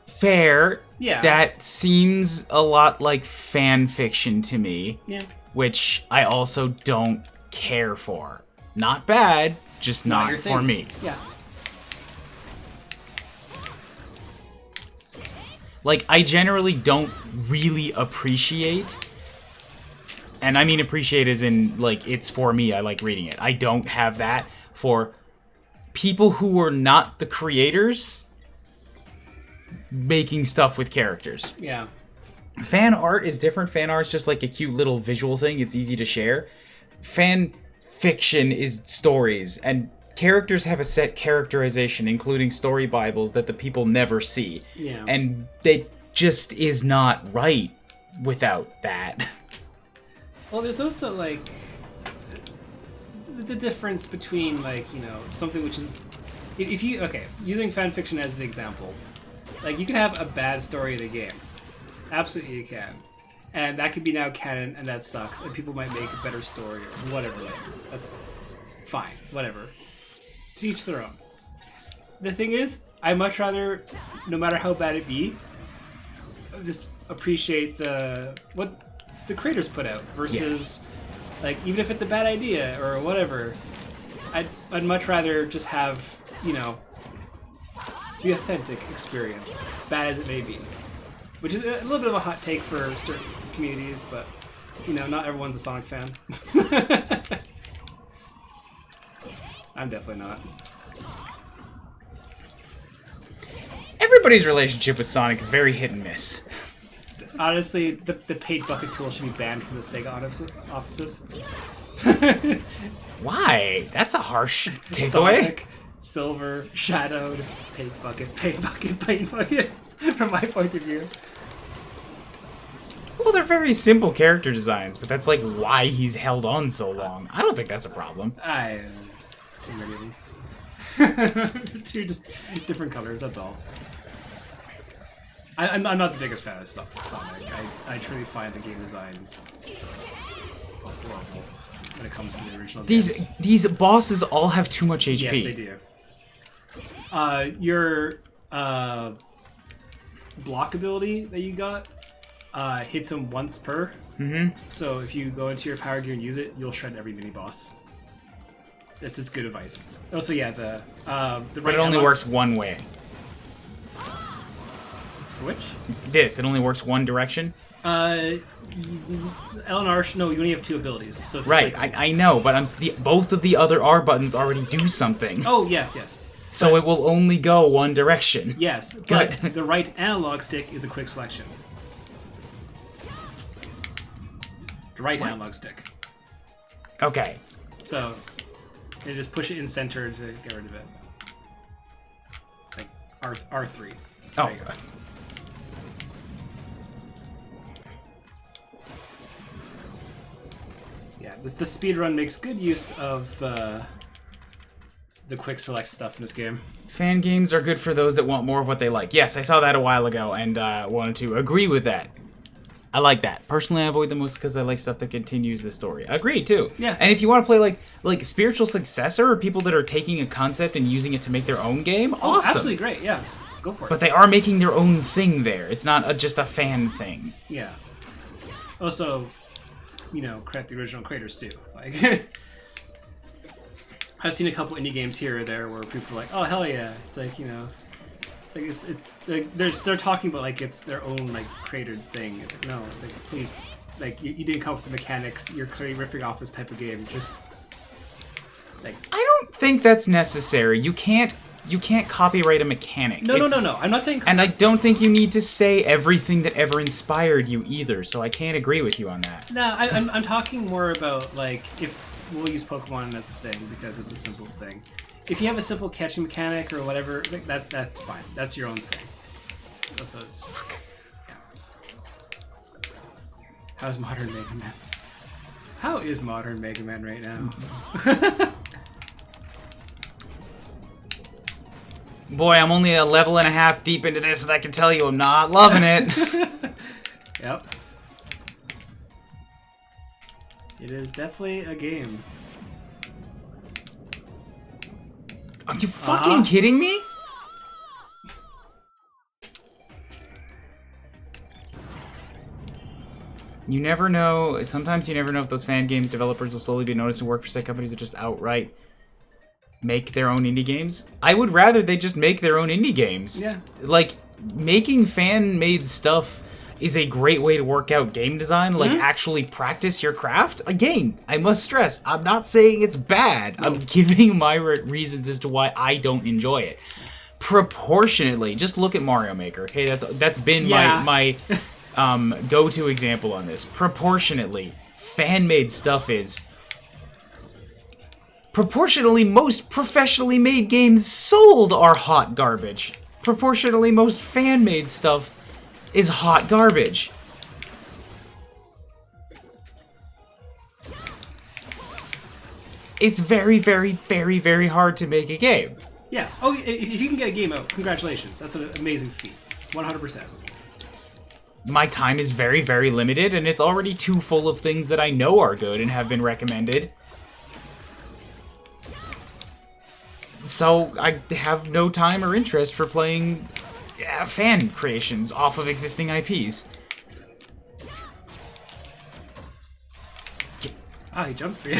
[SPEAKER 1] Fair.
[SPEAKER 2] Yeah.
[SPEAKER 1] That seems a lot like fan fiction to me.
[SPEAKER 2] Yeah.
[SPEAKER 1] Which I also don't care for. Not bad, just not
[SPEAKER 2] your
[SPEAKER 1] for
[SPEAKER 2] thing.
[SPEAKER 1] me.
[SPEAKER 2] Yeah.
[SPEAKER 1] Like, I generally don't really appreciate, and I mean appreciate as in, like, it's for me, I like reading it. I don't have that for people who are not the creators making stuff with characters.
[SPEAKER 2] Yeah.
[SPEAKER 1] Fan art is different. Fan art's just like a cute little visual thing. It's easy to share. Fan fiction is stories, and characters have a set characterization, including story bibles that the people never see.
[SPEAKER 2] Yeah.
[SPEAKER 1] And it just is not right without that.
[SPEAKER 2] Well, there's also like the difference between, like, you know, something which is... If you... Okay, using fanfiction as an example. Like, you can have a bad story in a game. Absolutely you can. And that could be now canon, and that sucks. And people might make a better story or whatever later. That's fine. Whatever. To each their own. The thing is, I much rather, no matter how bad it be, just appreciate what the creators put out versus...
[SPEAKER 1] Yes.
[SPEAKER 2] Like, even if it's a bad idea or whatever, I'd much rather just have, you know, the authentic experience, bad as it may be. Which is a little bit of a hot take for certain communities, but, you know, not everyone's a Sonic fan. I'm definitely not.
[SPEAKER 1] Everybody's relationship with Sonic is very hit and miss.
[SPEAKER 2] Honestly, the paid bucket tool should be banned from the Sega offices.
[SPEAKER 1] Why? That's a harsh takeaway.
[SPEAKER 2] Sonic, Silver, Shadow, just paid bucket, paid bucket, paid bucket, from my point of view.
[SPEAKER 1] Well, they're very simple character designs, but that's like why he's held on so long. I don't think that's a problem.
[SPEAKER 2] Too many of them. Two just different colors, that's all. I'm not the biggest fan of Sonic. I truly find the game design horrible when it comes to the original games.
[SPEAKER 1] These bosses all have too much HP.
[SPEAKER 2] Yes, they do. Your block ability that you got hits him once per.
[SPEAKER 1] Mm-hmm.
[SPEAKER 2] So if you go into your power gear and use it, you'll shred every mini boss. This is good advice. Also, yeah, the
[SPEAKER 1] But it only works one way.
[SPEAKER 2] Which?
[SPEAKER 1] It only works one direction?
[SPEAKER 2] L and R, no, you only have two abilities. So it's
[SPEAKER 1] right, I know, but both of the other R buttons already do something.
[SPEAKER 2] Oh, yes.
[SPEAKER 1] So it will only go one direction.
[SPEAKER 2] Yes, but the right analog stick is a quick selection. The right analog stick.
[SPEAKER 1] Okay.
[SPEAKER 2] So, you just push it in center to get rid of it. Like R3.
[SPEAKER 1] Oh.
[SPEAKER 2] Yeah, the speedrun makes good use of the quick select stuff in this game.
[SPEAKER 1] Fan games are good for those that want more of what they like. Yes, I saw that a while ago and wanted to agree with that. I like that. Personally, I avoid them most because I like stuff that continues the story. Agreed, too.
[SPEAKER 2] Yeah.
[SPEAKER 1] And if you want to play like spiritual successor or people that are taking a concept and using it to make their own game, awesome.
[SPEAKER 2] Absolutely great, yeah. Go for it.
[SPEAKER 1] But they are making their own thing there. It's not just a fan thing.
[SPEAKER 2] Yeah. Also, you know, credit the original creators too. Like, I've seen a couple indie games here or there where people are like, "Oh hell yeah!" It's like, you know, it's like they're talking about like it's their own like created thing. It's like, no, it's like, please, like you didn't come up with the mechanics. You're clearly ripping off this type of game. Just like
[SPEAKER 1] I don't think that's necessary. You can't copyright a mechanic.
[SPEAKER 2] No. I'm not saying.
[SPEAKER 1] And I don't think you need to say everything that ever inspired you either, so I can't agree with you on that.
[SPEAKER 2] No, I'm talking more about, like, if we'll use Pokemon as a thing, because it's a simple thing. If you have a simple catching mechanic or whatever, like that's fine. That's your own thing. Also, yeah. How's modern Mega Man? How is modern Mega Man right now?
[SPEAKER 1] Boy, I'm only a level and a half deep into this, and I can tell you I'm not loving it.
[SPEAKER 2] Yep. It is definitely a game.
[SPEAKER 1] Are you fucking kidding me? You never know. Sometimes you never know if those fan games developers will slowly be noticed and work for say companies that just outright make their own indie games. I would rather they just make their own indie games.
[SPEAKER 2] Yeah.
[SPEAKER 1] Like, making fan-made stuff is a great way to work out game design, like actually practice your craft. Again, I must stress, I'm not saying it's bad. I'm giving my reasons as to why I don't enjoy it. Proportionately, just look at Mario Maker, okay? That's been my go-to example on this. Proportionately, fan-made stuff is... Proportionally, most professionally made games sold are hot garbage. Proportionally, most fan-made stuff is hot garbage. it's very, very, very, very hard to make a game.
[SPEAKER 2] Yeah. Oh, if you can get a game out, congratulations. That's an amazing feat. 100%.
[SPEAKER 1] My time is very, very limited, and it's already too full of things that I know are good and have been recommended. So I have no time or interest for playing fan creations off of existing IPs.
[SPEAKER 2] Ah, he jumped for you.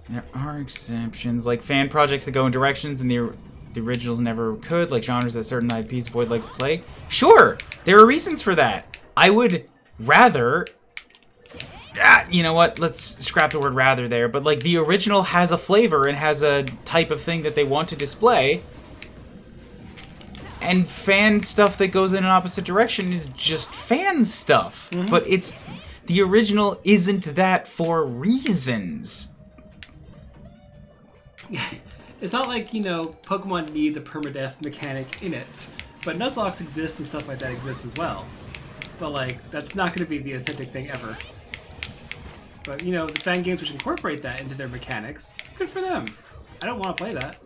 [SPEAKER 1] There are exceptions, like fan projects that go in directions and the originals never could, like genres that certain IPs avoid like the plague. Sure, there are reasons for that. I would rather... you know what, let's scrap the word rather there, but like the original has a flavor and has a type of thing that they want to display. And fan stuff that goes in an opposite direction is just fan stuff. Mm-hmm. But the original isn't that for reasons.
[SPEAKER 2] It's not like, Pokemon needs a permadeath mechanic in it. But Nuzlocke exists and stuff like that exists as well. But, like, that's not going to be the authentic thing ever. But, the fan games which incorporate that into their mechanics, good for them. I don't want to play that.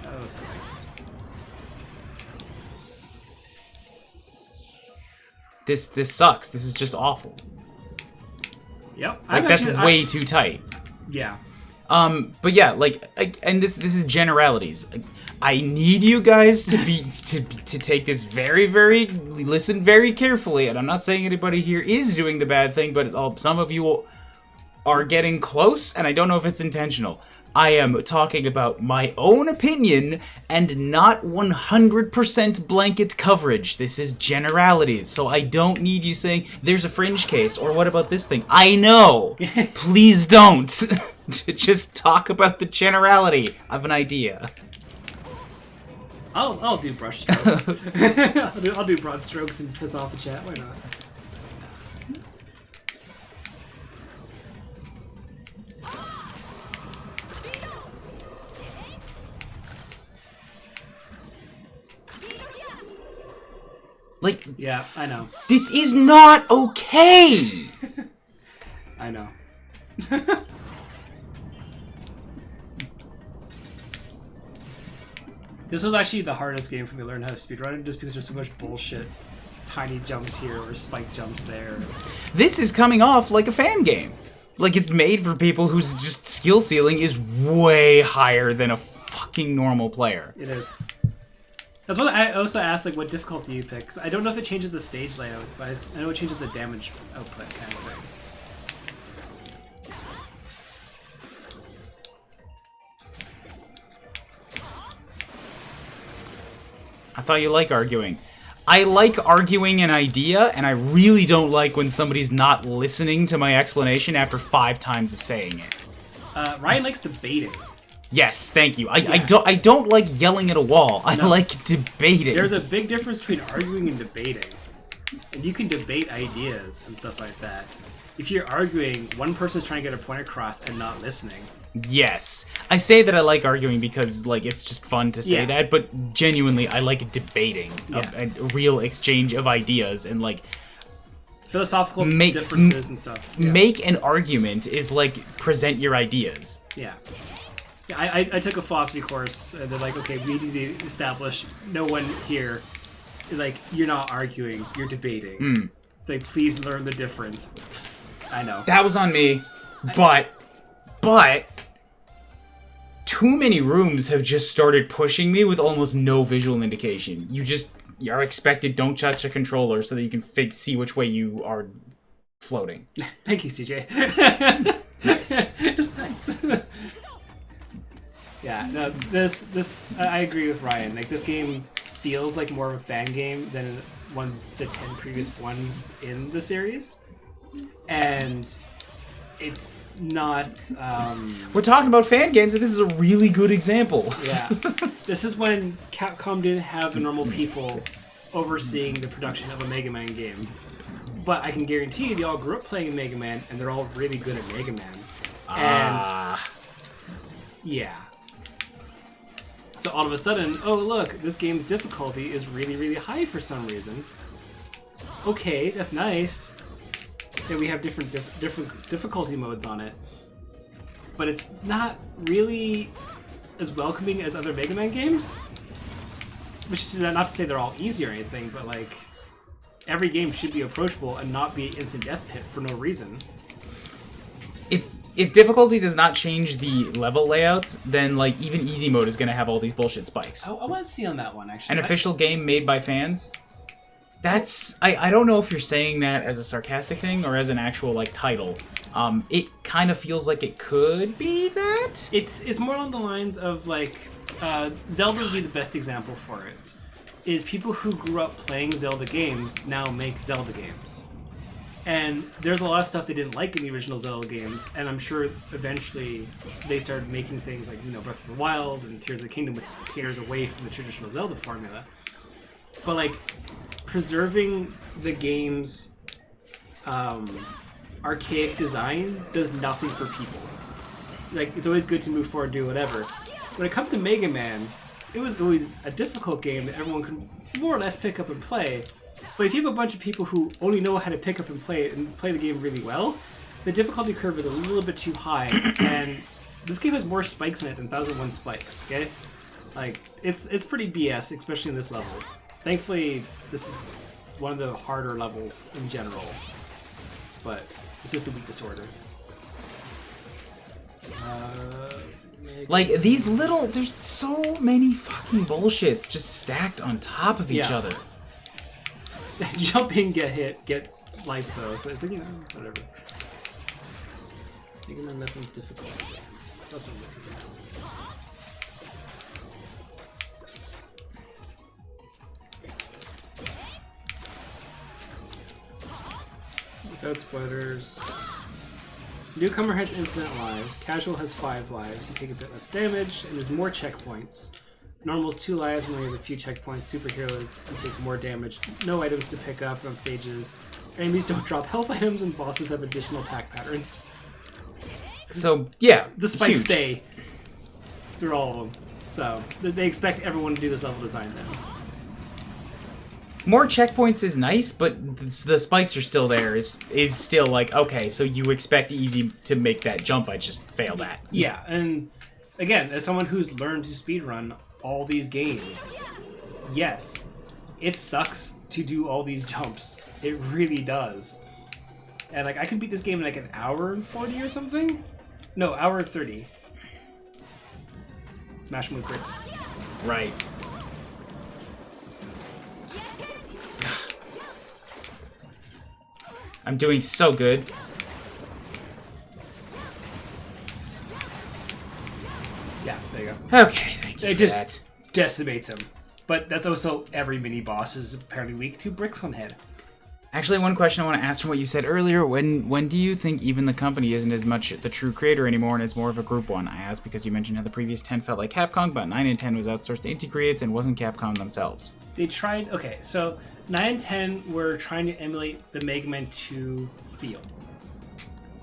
[SPEAKER 2] Oh, spikes.
[SPEAKER 1] This sucks. This is just awful.
[SPEAKER 2] Yep.
[SPEAKER 1] Like, that's way too tight.
[SPEAKER 2] Yeah.
[SPEAKER 1] But yeah, and this is generalities. I need you guys to take this listen very carefully, and I'm not saying anybody here is doing the bad thing, but some of you are getting close, and I don't know if it's intentional. I am talking about my own opinion and not 100% blanket coverage. This is generalities, so I don't need you saying, there's a fringe case, or what about this thing? I know! Please don't! Just talk about the generality of an idea.
[SPEAKER 2] I'll do brush strokes. I'll do broad strokes and piss off the chat, why not? Yeah, I know.
[SPEAKER 1] This is not okay!
[SPEAKER 2] I know. This was actually the hardest game for me to learn how to speedrun, just because there's so much bullshit. Tiny jumps here or spike jumps there.
[SPEAKER 1] This is coming off like a fan game. Like, it's made for people whose just skill ceiling is way higher than a fucking normal player.
[SPEAKER 2] It is. That's why I also asked, like, what difficulty you pick. 'Cause I don't know if it changes the stage layouts, but I know it changes the damage output kind of thing.
[SPEAKER 1] I thought you like arguing. I like arguing an idea, and I really don't like when somebody's not listening to my explanation after 5 times of saying it.
[SPEAKER 2] Ryan likes debating.
[SPEAKER 1] Yes, thank you. I don't like yelling at a wall. I like debating.
[SPEAKER 2] There's a big difference between arguing and debating. And you can debate ideas and stuff like that. If you're arguing, one person's trying to get a point across and not listening.
[SPEAKER 1] Yes. I say that I like arguing because, like, it's just fun to say that, but genuinely, I like debating. A real exchange of ideas and, like...
[SPEAKER 2] philosophical differences and stuff. Yeah.
[SPEAKER 1] Make an argument is, like, present your ideas.
[SPEAKER 2] Yeah. Yeah, I took a philosophy course, and they're like, okay, we need to establish no one here, like, you're not arguing, you're debating. It's like, please learn the difference. I know.
[SPEAKER 1] That was on me, but too many rooms have just started pushing me with almost no visual indication. You are expected, don't touch a controller so that you can see which way you are floating.
[SPEAKER 2] Thank you, CJ.
[SPEAKER 1] Nice.
[SPEAKER 2] It's nice. Yeah, no, this I agree with Ryan. Like, this game feels like more of a fan game than one of the 10 previous ones in the series, and it's not.
[SPEAKER 1] We're talking about fan games, and this is a really good example.
[SPEAKER 2] Yeah, this is when Capcom didn't have the normal people overseeing the production of a Mega Man game, but I can guarantee you they all grew up playing Mega Man, and they're all really good at Mega Man. And yeah. So all of a sudden, oh look, this game's difficulty is really, really high for some reason. Okay, that's nice. And we have different difficulty modes on it. But it's not really as welcoming as other Mega Man games. Which is not to say they're all easy or anything, but like every game should be approachable and not be an instant death pit for no reason.
[SPEAKER 1] If difficulty does not change the level layouts, then like even easy mode is gonna have all these bullshit spikes.
[SPEAKER 2] I want to see on that one actually.
[SPEAKER 1] An official game made by fans. That's I don't know if you're saying that as a sarcastic thing or as an actual like title. It kind of feels like it could be that.
[SPEAKER 2] It's more along the lines of like Zelda would be the best example for it. Is people who grew up playing Zelda games now make Zelda games. And there's a lot of stuff they didn't like in the original Zelda games, and I'm sure eventually they started making things like, Breath of the Wild and Tears of the Kingdom, which caters away from the traditional Zelda formula. But like preserving the game's archaic design does nothing for people. Like, it's always good to move forward and do whatever. When it comes to Mega Man, it was always a difficult game that everyone could more or less pick up and play. But if you have a bunch of people who only know how to pick up and play the game really well, the difficulty curve is a little bit too high, and this game has more spikes in it than 1001 Spikes, okay? Like, it's pretty BS, especially in this level. Thankfully, this is one of the harder levels in general, but it's just a weak disorder.
[SPEAKER 1] Like, these little... There's so many fucking bullshits just stacked on top of each other.
[SPEAKER 2] Jump in, get hit, get life though, so it's like, whatever. Mega Man nothing difficult. That's what I'm looking at. Without spoilers. Newcomer has infinite lives. Casual has 5 lives. You take a bit less damage, and there's more checkpoints. Normal's 2 lives, and only have a few checkpoints. Superheroes, you take more damage. No items to pick up on stages. Enemies don't drop health items, and bosses have additional attack patterns.
[SPEAKER 1] So, yeah.
[SPEAKER 2] The spikes
[SPEAKER 1] huge.
[SPEAKER 2] stay through all of them. So, they expect everyone to do this level design then.
[SPEAKER 1] More checkpoints is nice, but the spikes are still there. Is still like, okay, so you expect easy to make that jump I just failed at.
[SPEAKER 2] Yeah, and again, as someone who's learned to speedrun all these games, yes, it sucks to do all these jumps. It really does. And like, I could beat this game in like an hour and 40 or something? No, hour and 30. Smash them with bricks.
[SPEAKER 1] Right. I'm doing so good.
[SPEAKER 2] Yeah, there you go.
[SPEAKER 1] Okay, thank you
[SPEAKER 2] It
[SPEAKER 1] for
[SPEAKER 2] just
[SPEAKER 1] that.
[SPEAKER 2] decimates him. But that's also every mini boss is apparently weak to bricks on head.
[SPEAKER 1] Actually, one question I want to ask from what you said earlier, when do you think even the company isn't as much the true creator anymore and it's more of a group one? I asked because you mentioned how the previous 10 felt like Capcom, but 9 and 10 was outsourced to Indie Creates and wasn't Capcom themselves.
[SPEAKER 2] They tried, okay, so 9 and 10 were trying to emulate the Mega Man 2 feel.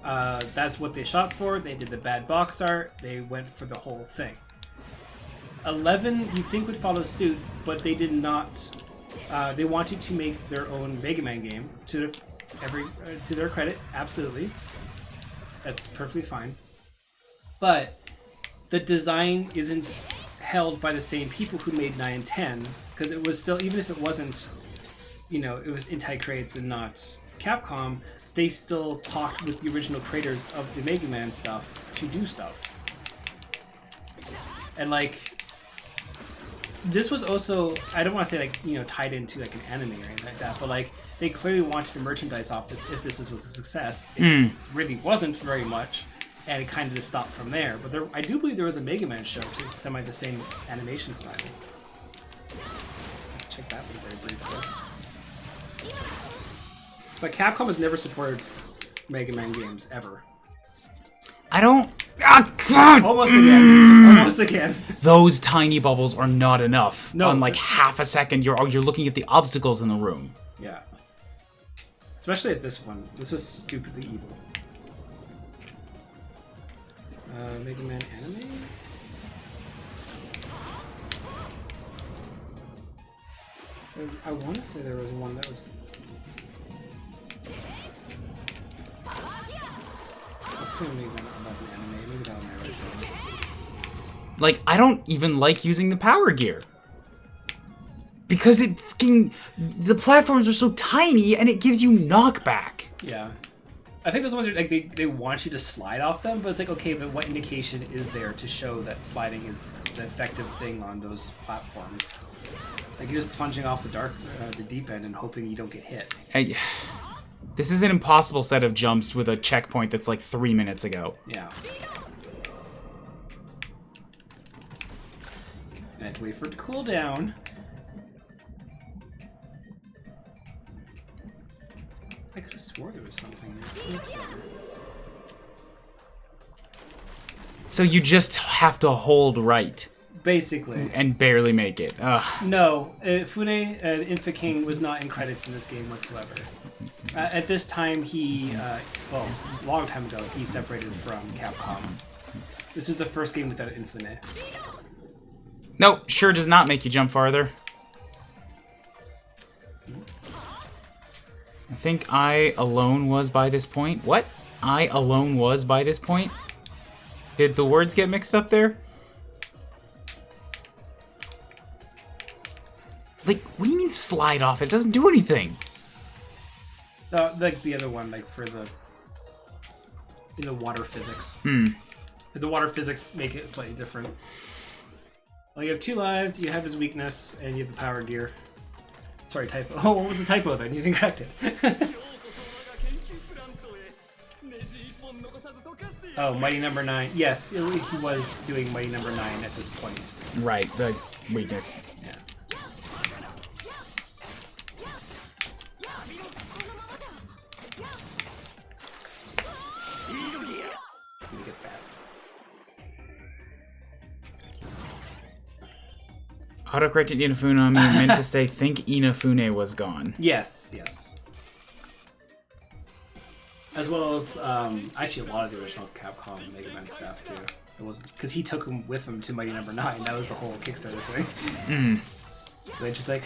[SPEAKER 2] That's what they shot for. They did the bad box art. They went for the whole thing. 11, you think would follow suit, but they did not. They wanted to make their own Mega Man game. To their credit, absolutely. That's perfectly fine. But the design isn't held by the same people who made 9 and 10, because it was still, even if it wasn't, it was Intai Creates and not Capcom, they still talked with the original creators of the Mega Man stuff to do stuff. And like, this was also, I don't want to say tied into like an anime or anything like that, but like they clearly wanted to merchandise off this if this was a success. It really wasn't very much, and it kind of just stopped from there. But I do believe there was a Mega Man show too, semi the same animation style. Check that one very briefly. But Capcom has never supported Mega Man games ever.
[SPEAKER 1] I don't... Ah, God!
[SPEAKER 2] Almost again. Almost again.
[SPEAKER 1] Those tiny bubbles are not enough.
[SPEAKER 2] No.
[SPEAKER 1] On like half a second, you're looking at the obstacles in the room.
[SPEAKER 2] Yeah. Especially at this one. This was stupidly evil. Mega Man anime? I want to say there was one that was... This is going to be about an anime. Maybe that one I write down.
[SPEAKER 1] Like, I don't even like using the power gear. Because it fucking... The platforms are so tiny, and it gives you knockback.
[SPEAKER 2] Yeah. I think those ones are, like, they want you to slide off them, but it's like, okay, but what indication is there to show that sliding is the effective thing on those platforms? Like, you're just plunging off the deep end and hoping you don't get hit.
[SPEAKER 1] This is an impossible set of jumps with a checkpoint that's like 3 minutes ago.
[SPEAKER 2] Yeah. I have to wait for it to cool down. I could have swore there was something there.
[SPEAKER 1] So you just have to hold right.
[SPEAKER 2] Basically.
[SPEAKER 1] And barely make it. Ugh.
[SPEAKER 2] No, Fune Infa King was not in credits in this game whatsoever. At this time, he, well, a long time ago, he separated from Capcom. This is the first game without Infune.
[SPEAKER 1] Nope, sure does not make you jump farther. I think I alone was by this point. What? I alone was by this point? Did the words get mixed up there? Like, what do you mean slide off? It doesn't do anything.
[SPEAKER 2] Like the other one, like for the... in the water physics. The water physics make it slightly different. Well, you have 2 lives, you have his weakness, and you have the power gear. Sorry, typo. Oh, what was the typo then? You didn't correct it. Oh, Mighty Number 9. Yes, he was doing Mighty Number 9 at this point.
[SPEAKER 1] Right, the weakness.
[SPEAKER 2] Yeah. He gets fast.
[SPEAKER 1] Autocorrected Inafune on me meant to say think Inafune was gone.
[SPEAKER 2] Yes, yes. As well as, actually a lot of the original Capcom Megaman stuff, too. It was because he took him with him to Mighty Number 9. That was the whole Kickstarter thing. They're just like,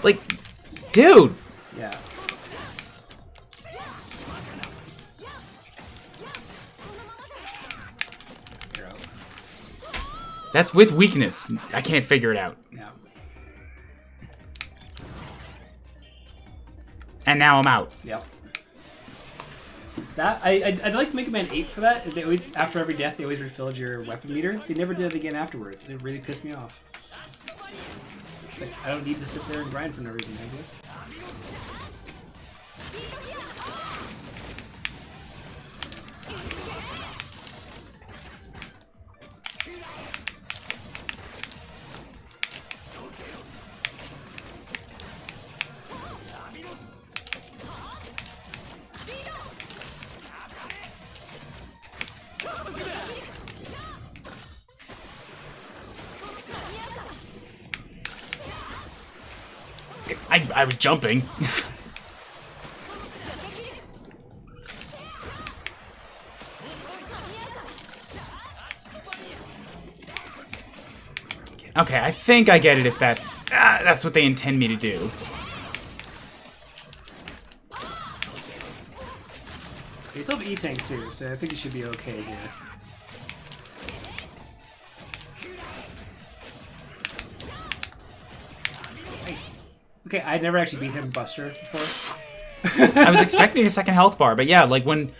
[SPEAKER 1] Like, dude!
[SPEAKER 2] Yeah. You're out.
[SPEAKER 1] That's with weakness. I can't figure it out.
[SPEAKER 2] Yeah.
[SPEAKER 1] And now I'm out.
[SPEAKER 2] Yep. That I like Mega Man 8 for that. They always, after every death, they always refilled your weapon meter. They never did it again afterwards. It really pissed me off. It's like, I don't need to sit there and grind for no reason, I do.
[SPEAKER 1] I was jumping. Okay, I think I get it if that's what they intend me to do.
[SPEAKER 2] You still have E-Tank too, so I think you should be okay here. Nice. Okay, I'd never actually beat him Buster before.
[SPEAKER 1] I was expecting a second health bar, but yeah, like when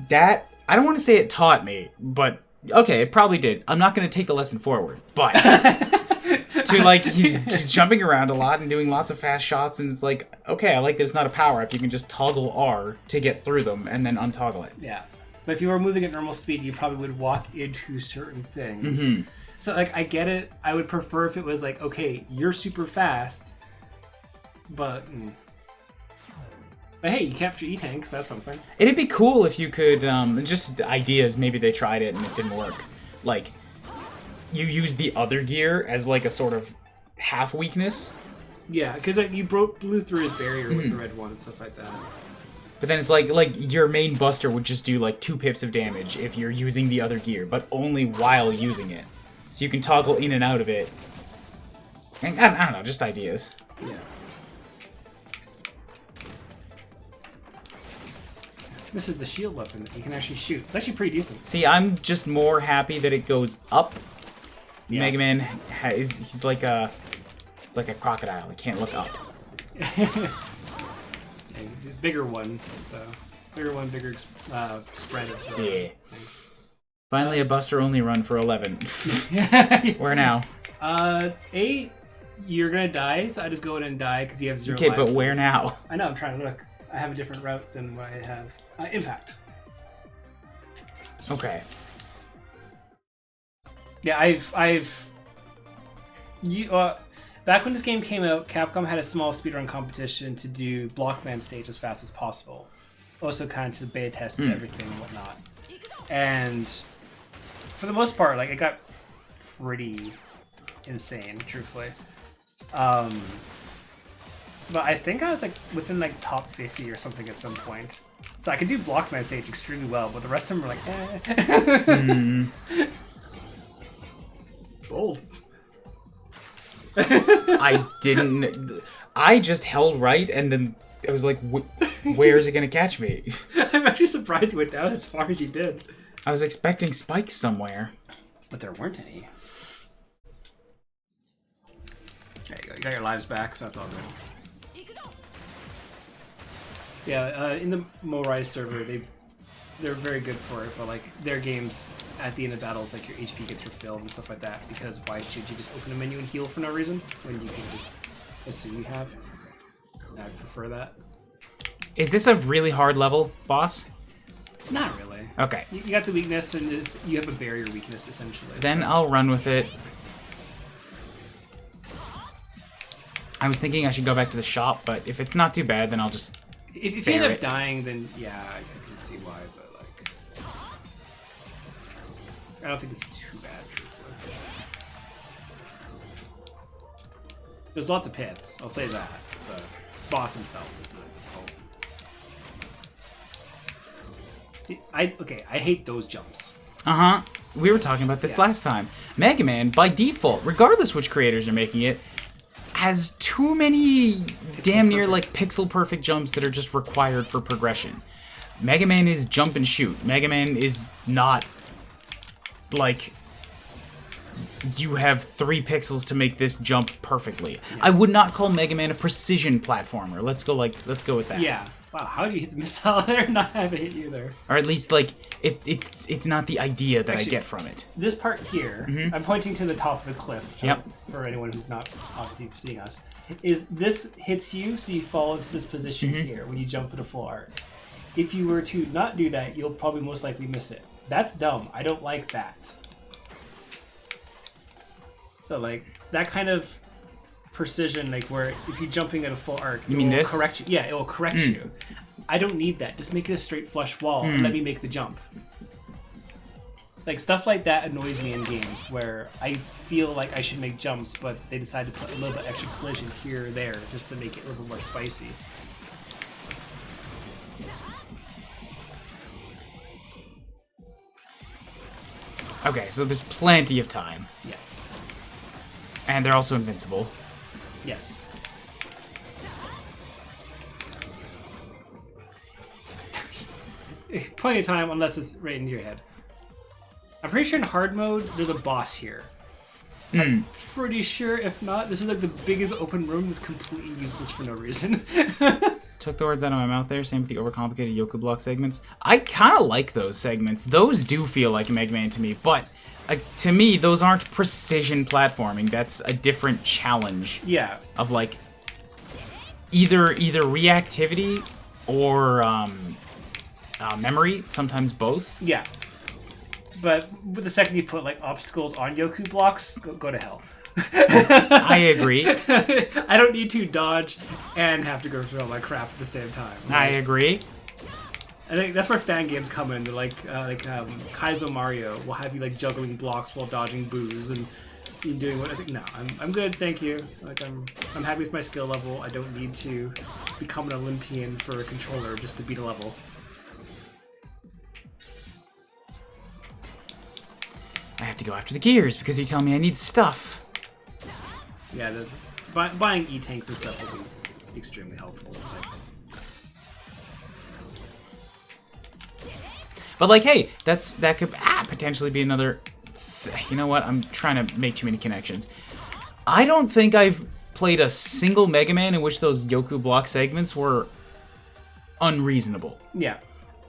[SPEAKER 1] that, I don't want to say it taught me, but okay, it probably did. I'm not going to take the lesson forward, but to like, he's jumping around a lot and doing lots of fast shots, and it's like, okay, I like that it's not a power-up. You can just toggle R to get through them and then untoggle it.
[SPEAKER 2] Yeah. But if you were moving at normal speed, you probably would walk into certain things.
[SPEAKER 1] Mm-hmm.
[SPEAKER 2] So, like, I get it. I would prefer if it was like, okay, you're super fast, but... But hey, you capture E-Tanks, that's something.
[SPEAKER 1] It'd be cool if you could, just ideas, maybe they tried it and it didn't work. Like, you use the other gear as like a sort of half weakness.
[SPEAKER 2] Yeah, because you blew through his barrier with the red one and stuff like that.
[SPEAKER 1] But then it's like your main buster would just do like 2 pips of damage if you're using the other gear, but only while using it. So you can toggle in and out of it. And I don't know, just ideas.
[SPEAKER 2] Yeah. This is the shield weapon that you can actually shoot. It's actually pretty decent.
[SPEAKER 1] See, I'm just more happy that it goes up.
[SPEAKER 2] Yeah.
[SPEAKER 1] Mega Man he's like a crocodile. He can't look up.
[SPEAKER 2] Bigger one, so bigger spread of the
[SPEAKER 1] Yeah. Finally, a buster only run for 11. Where now?
[SPEAKER 2] 8. You're gonna die, so I just go in and die because you have 0
[SPEAKER 1] Okay,
[SPEAKER 2] lives.
[SPEAKER 1] but where now?
[SPEAKER 2] I know. I'm trying to look. I have a different route than what I have. Impact.
[SPEAKER 1] Okay.
[SPEAKER 2] Yeah, back when this game came out, Capcom had a small speedrun competition to do Blockman stage as fast as possible. Also kind of to beta test everything and whatnot. And for the most part, like, it got pretty insane, truthfully. But I think I was like within like top 50 or something at some point. So I could do Blockman stage extremely well, but the rest of them were like, Bold.
[SPEAKER 1] I just held right, and then it was like, where is it gonna catch me?
[SPEAKER 2] I'm actually surprised you went down as far as you did.
[SPEAKER 1] I was expecting spikes somewhere.
[SPEAKER 2] But there weren't any. There you go. You got your lives back, so that's all good. Yeah, in the Morai server, they're very good for it, but like their games at the end of battles, like your HP gets refilled and stuff like that. Because why should you just open a menu and heal for no reason when you can just assume you have? I prefer that.
[SPEAKER 1] Is this a really hard level, boss?
[SPEAKER 2] Not really.
[SPEAKER 1] Okay.
[SPEAKER 2] You got the weakness, and you have a barrier weakness essentially.
[SPEAKER 1] Then I'll run with it. I was thinking I should go back to the shop, but if it's not too bad, then I'll just.
[SPEAKER 2] If you end up dying, then yeah, I can see why, but like, I don't think it's too bad. Truthfully. There's a lot to pits, I'll say that. The boss himself is not difficult. I hate those jumps.
[SPEAKER 1] Uh-huh. We were talking about this last time. Mega Man, by default, regardless which creators are making it, has too many damn near like pixel perfect jumps that are just required for progression. Mega Man is jump and shoot. Mega Man is not like you have 3 pixels to make this jump perfectly. Yeah. I would not call Mega Man a precision platformer. Let's go with that.
[SPEAKER 2] Yeah. Wow, how did you hit the missile there and not have it hit you there?
[SPEAKER 1] Or at least like it's not the idea that actually, I get from it.
[SPEAKER 2] This part here, I'm pointing to the top of the cliff.
[SPEAKER 1] Yep.
[SPEAKER 2] For anyone who's not obviously seeing us, is this hits you, so you fall into this position here when you jump into full art. If you were to not do that, you'll probably most likely miss it. That's dumb. I don't like that. So like that kind of precision, like where if you're jumping at a full arc, it will correct you. Yeah, it will correct you. I don't need that. Just make it a straight flush wall and let me make the jump. Like stuff like that annoys me in games where I feel like I should make jumps, but they decide to put a little bit extra collision here or there just to make it a little bit more spicy.
[SPEAKER 1] Okay, so there's plenty of time.
[SPEAKER 2] Yeah.
[SPEAKER 1] And they're also invincible.
[SPEAKER 2] Yes. Plenty of time, unless it's right into your head. I'm pretty sure in hard mode, there's a boss here. I'm pretty sure, if not, this is like the biggest open room that's completely useless for no reason.
[SPEAKER 1] Took the words out of my mouth there, same with the overcomplicated Yoku block segments. I kind of like those segments. Those do feel like Mega Man to me, but to me, those aren't precision platforming. That's a different challenge.
[SPEAKER 2] Yeah.
[SPEAKER 1] Of like, either reactivity or memory, sometimes both.
[SPEAKER 2] Yeah. But with the second you put like obstacles on Yoku blocks, go to hell.
[SPEAKER 1] I agree.
[SPEAKER 2] I don't need to dodge and have to go through all my crap at the same time. Right?
[SPEAKER 1] I agree.
[SPEAKER 2] I think that's where fan games come in. They're like Kaizo Mario will have you like juggling blocks while dodging boos, and you doing what I think. No, I'm good, thank you. Like I'm happy with my skill level. I don't need to become an Olympian for a controller just to beat a level.
[SPEAKER 1] I have to go after the gears because you tell me I need stuff.
[SPEAKER 2] Yeah, buying E-tanks and stuff will be extremely helpful.
[SPEAKER 1] But like, hey, that could potentially be another. You know what? I'm trying to make too many connections. I don't think I've played a single Mega Man in which those Yoku block segments were unreasonable.
[SPEAKER 2] Yeah.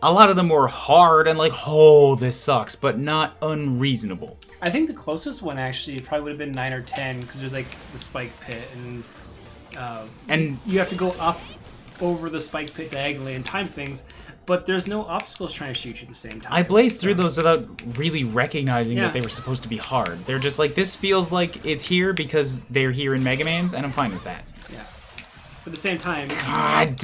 [SPEAKER 1] A lot of them were hard and like, oh, this sucks, but not unreasonable.
[SPEAKER 2] I think the closest one actually probably would have been 9 or 10 because there's like the spike pit and you have to go up over the spike pit diagonally and time things, but there's no obstacles trying to shoot you at the same time.
[SPEAKER 1] I blazed through those without really recognizing
[SPEAKER 2] Yeah.
[SPEAKER 1] that they were supposed to be hard. They're just like, this feels like it's here because they're here in Mega Man's, and I'm fine with that.
[SPEAKER 2] Yeah. But at the same time,
[SPEAKER 1] God.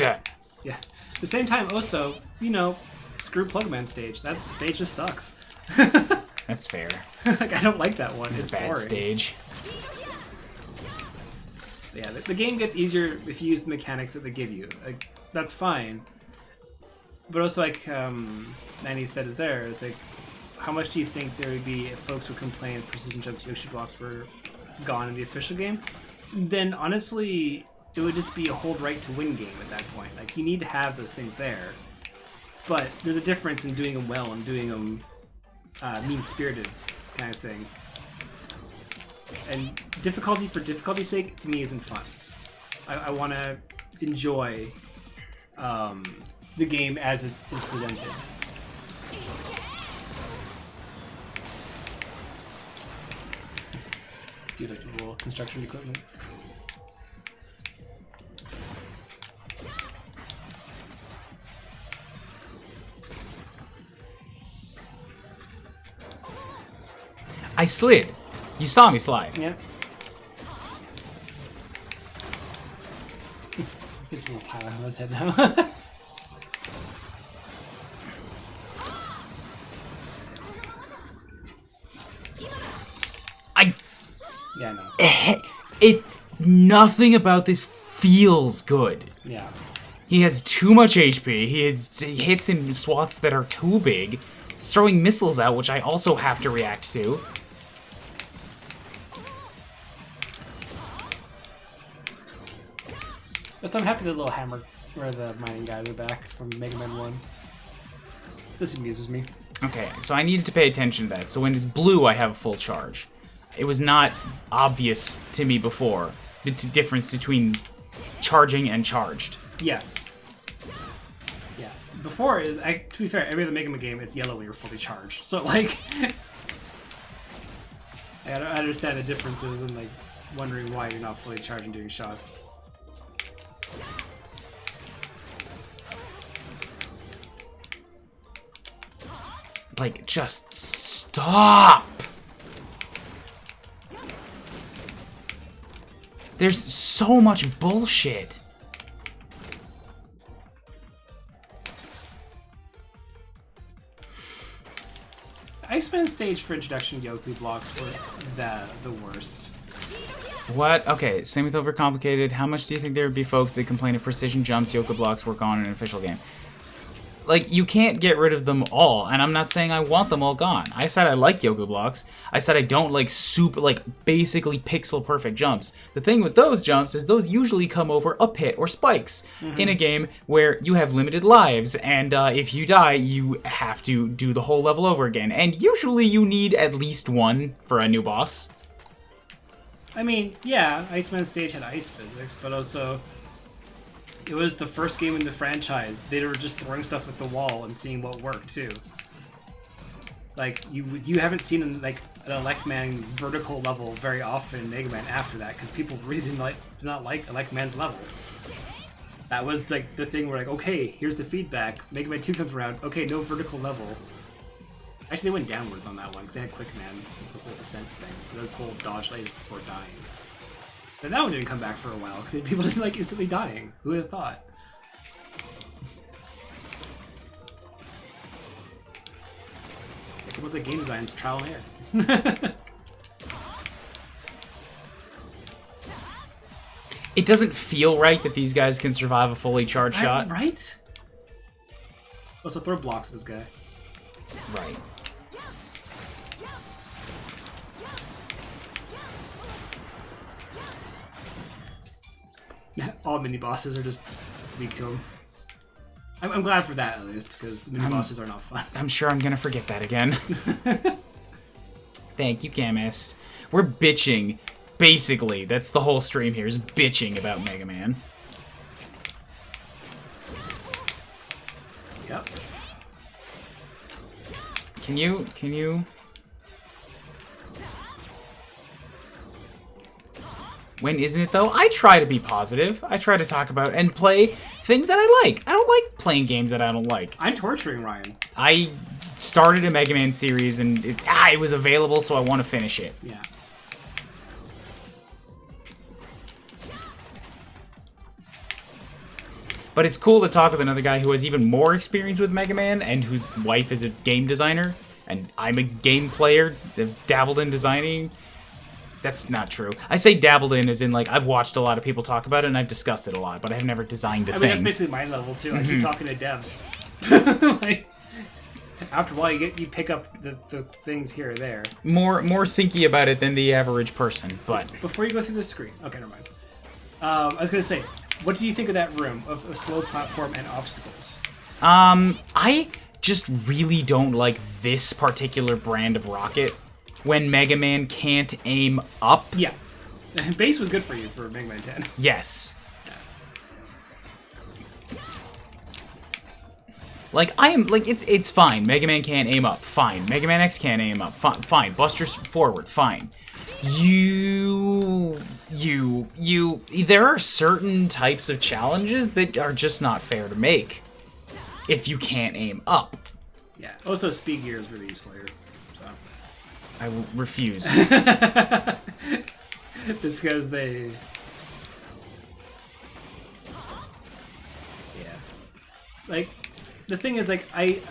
[SPEAKER 2] yeah. At the same time, also, you know, screw Plugman stage. That stage just sucks.
[SPEAKER 1] That's fair.
[SPEAKER 2] Like I don't like that one.
[SPEAKER 1] It's a bad
[SPEAKER 2] boring.
[SPEAKER 1] stage.
[SPEAKER 2] Yeah, the game gets easier if you use the mechanics that they give you. Like that's fine. But also, like Manny said, it's like, how much do you think there would be if folks would complain precision jumps Yoshi blocks were gone in the official game? Then honestly, it would just be a hold right to win game at that point. Like you need to have those things there. But there's a difference in doing them well and doing them mean-spirited kind of thing. And difficulty for difficulty's sake, to me, isn't fun. I want to enjoy the game as it is presented. Dude, that's the little construction equipment.
[SPEAKER 1] I slid. You saw me slide.
[SPEAKER 2] Yeah. His little pilot on his head now. Yeah, no.
[SPEAKER 1] Nothing about this feels good.
[SPEAKER 2] Yeah.
[SPEAKER 1] He has too much HP. He hits in swats that are too big. He's throwing missiles out, which I also have to react to.
[SPEAKER 2] So I'm happy the little hammer or the mining guys are back from Mega Man 1. This amuses me.
[SPEAKER 1] Okay, so I needed to pay attention to that. So when it's blue, I have a full charge. It was not obvious to me before, the difference between charging and charged.
[SPEAKER 2] Yes. Yeah. Before, to be fair, every other Mega Man game, it's yellow when you're fully charged. So, like, I understand the differences and, like, wondering why you're not fully charged and doing shots.
[SPEAKER 1] Like, just stop! There's so much bullshit.
[SPEAKER 2] Iceman stage for introduction Yoku blocks were the worst.
[SPEAKER 1] What? Okay, same with overcomplicated. How much do you think there would be folks that complain if precision jumps, Yoku blocks were gone in an official game? Like, you can't get rid of them all, and I'm not saying I want them all gone. I said I like Yoku blocks. I said I don't like super, like, basically pixel-perfect jumps. The thing with those jumps is those usually come over a pit or spikes in a game where you have limited lives, and if you die, you have to do the whole level over again. And usually you need at least one for a new boss.
[SPEAKER 2] I mean, yeah, Iceman stage had ice physics, but also it was the first game in the franchise. They were just throwing stuff at the wall and seeing what worked too. Like you haven't seen an Elecman vertical level very often in Mega Man after that because people really did not like Elecman's level. That was like the thing where like, okay, here's the feedback. Mega Man 2 comes around. Okay, no vertical level. Actually, they went downwards on that one because they had Quick Man, the whole percent thing. This whole dodge later before dying. But that one didn't come back for a while because people didn't like instantly dying. Who would have thought? It was like game design's trial and error.
[SPEAKER 1] It doesn't feel right that these guys can survive a fully charged shot.
[SPEAKER 2] Right? Also, throw blocks at this guy.
[SPEAKER 1] Right.
[SPEAKER 2] All mini bosses are just weak to him. I'm glad for that, at least, because the mini bosses are not fun.
[SPEAKER 1] I'm sure I'm gonna forget that again. Thank you, Chemist. We're bitching. Basically, that's the whole stream here, is bitching about Mega Man.
[SPEAKER 2] Yep.
[SPEAKER 1] Can you... When isn't it, though? I try to be positive. I try to talk about and play things that I like. I don't like playing games that I don't like.
[SPEAKER 2] I'm torturing Ryan.
[SPEAKER 1] I started a Mega Man series, and it was available, so I want to finish it.
[SPEAKER 2] Yeah.
[SPEAKER 1] But it's cool to talk with another guy who has even more experience with Mega Man, and whose wife is a game designer, and I'm a game player, dabbled in designing. That's not true. I say dabbled in as in, like, I've watched a lot of people talk about it, and I've discussed it a lot, but I've never designed a
[SPEAKER 2] I
[SPEAKER 1] thing.
[SPEAKER 2] mean, that's basically my level, too. I keep talking to devs. Like, after a while, you pick up the things here or there.
[SPEAKER 1] More thinky about it than the average person, but...
[SPEAKER 2] Before you go through the screen... Okay, never mind. I was going to say, what do you think of that room of a slow platform and obstacles?
[SPEAKER 1] I just really don't like this particular brand of rocket when Mega Man can't aim up.
[SPEAKER 2] Yeah. Base was good for you for Mega Man 10.
[SPEAKER 1] Yes. Like, it's fine. Mega Man can't aim up. Fine. Mega Man X can't aim up. Fine. Buster's forward. Fine. There are certain types of challenges that are just not fair to make if you can't aim up.
[SPEAKER 2] Yeah. Also, speed gear is really useful here. So.
[SPEAKER 1] I will refuse.
[SPEAKER 2] Just because they... Yeah. Like, the thing is, like, I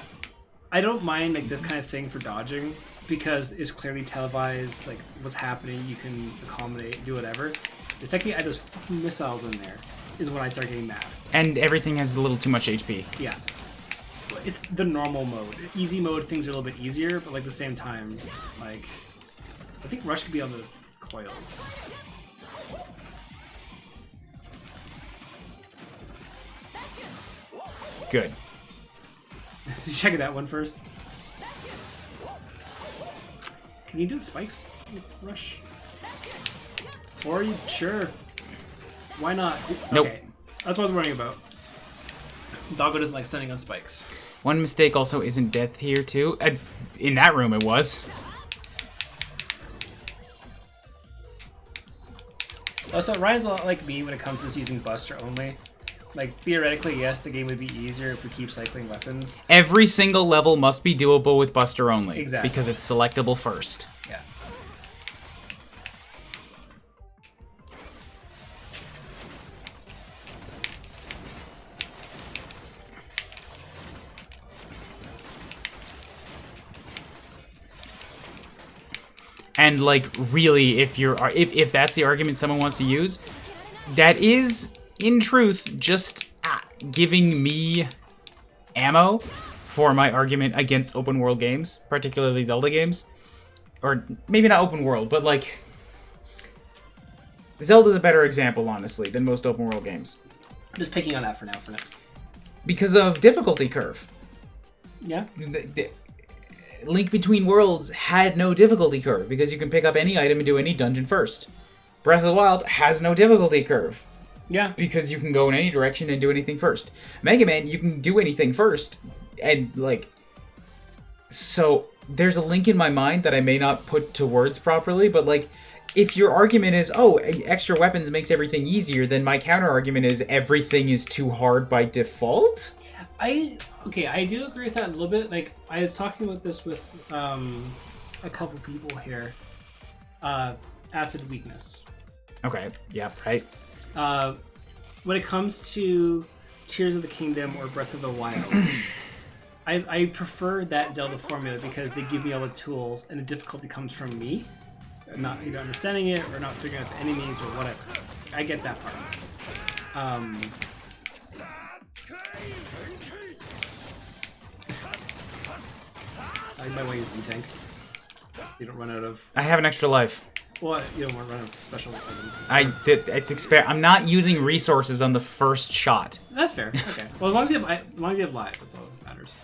[SPEAKER 2] don't mind, like, this kind of thing for dodging, because it's clearly televised, like, what's happening, you can accommodate, do whatever. The second you add those fucking missiles in there is when I start getting mad.
[SPEAKER 1] And everything has a little too much HP.
[SPEAKER 2] Yeah. It's the normal mode. Easy mode, things are a little bit easier, but, like, at the same time, like, I think Rush could be on the coils.
[SPEAKER 1] Good.
[SPEAKER 2] Check that one first. Can you do the spikes with Rush? Or are you sure? Why not?
[SPEAKER 1] Nope.
[SPEAKER 2] Okay. That's what I was worrying about. Doggo doesn't like standing on spikes.
[SPEAKER 1] One mistake also isn't death here, too. In that room, it was.
[SPEAKER 2] Also, Ryan's a lot like me when it comes to using Buster only. Like, theoretically, yes, the game would be easier if we keep cycling weapons.
[SPEAKER 1] Every single level must be doable with Buster only.
[SPEAKER 2] Exactly.
[SPEAKER 1] Because it's selectable first.
[SPEAKER 2] Yeah.
[SPEAKER 1] And, like, really, if that's the argument someone wants to use, that is, in truth, just giving me ammo for my argument against open world games, particularly Zelda games. Or maybe not open world, but, like, Zelda's a better example, honestly, than most open world games.
[SPEAKER 2] I'm just picking on that for now.
[SPEAKER 1] Because of difficulty curve.
[SPEAKER 2] Yeah.
[SPEAKER 1] The Link Between Worlds had no difficulty curve because you can pick up any item and do any dungeon first. Breath of the Wild has no difficulty curve.
[SPEAKER 2] Yeah.
[SPEAKER 1] Because you can go in any direction and do anything first. Mega Man, you can do anything first. And, like... So, there's a link in my mind that I may not put to words properly, but, like, if your argument is, oh, extra weapons makes everything easier, then my counter-argument is everything is too hard by default?
[SPEAKER 2] Okay, I do agree with that a little bit. Like, I was talking about this with a couple people here. Acid weakness.
[SPEAKER 1] Okay, yeah, right.
[SPEAKER 2] When it comes to Tears of the Kingdom or Breath of the Wild, I prefer that Zelda formula because they give me all the tools and the difficulty comes from me. Not either understanding it or not figuring out the enemies or whatever. I get that part. I might want to use B-Tank. You don't run out of...
[SPEAKER 1] I have an extra life.
[SPEAKER 2] Well, you don't want to run out of special items.
[SPEAKER 1] I'm not using resources on the first shot.
[SPEAKER 2] That's fair. Okay. Well, as long as you have life, that's all that matters.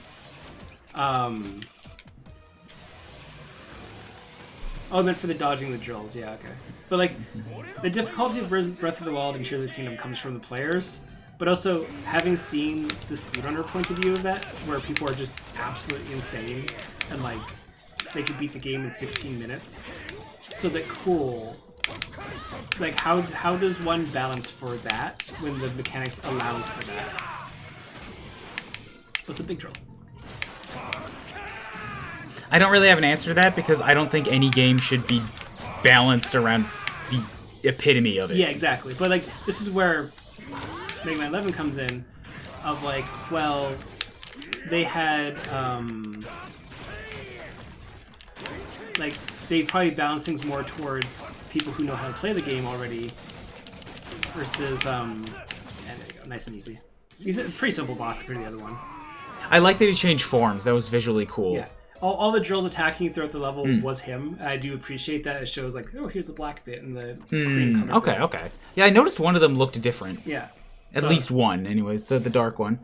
[SPEAKER 2] Oh, I meant for the dodging the drills. Yeah, okay. But like, the difficulty of Breath of the Wild and Tears of the Kingdom comes from the players, but also having seen the speedrunner point of view of that, where people are just absolutely insane and like they could beat the game in 16 minutes. So it's like, cool. Like, how does one balance for that when the mechanics allow for that? What's a big drill?
[SPEAKER 1] I don't really have an answer to that because I don't think any game should be balanced around the epitome of it.
[SPEAKER 2] Yeah, exactly. But like, this is where Mega Man 11 comes in, of like, well, they had like they probably balance things more towards people who know how to play the game already versus and there you go, nice and easy. He's a pretty simple boss compared to the other one.
[SPEAKER 1] I like that he changed forms. That was visually cool.
[SPEAKER 2] Yeah. All the drills attacking throughout the level was him. I do appreciate that. It shows like, oh, here's the black bit and the cream color bit.
[SPEAKER 1] Okay. Yeah, I noticed one of them looked different.
[SPEAKER 2] Yeah.
[SPEAKER 1] At least one, anyways, the dark one.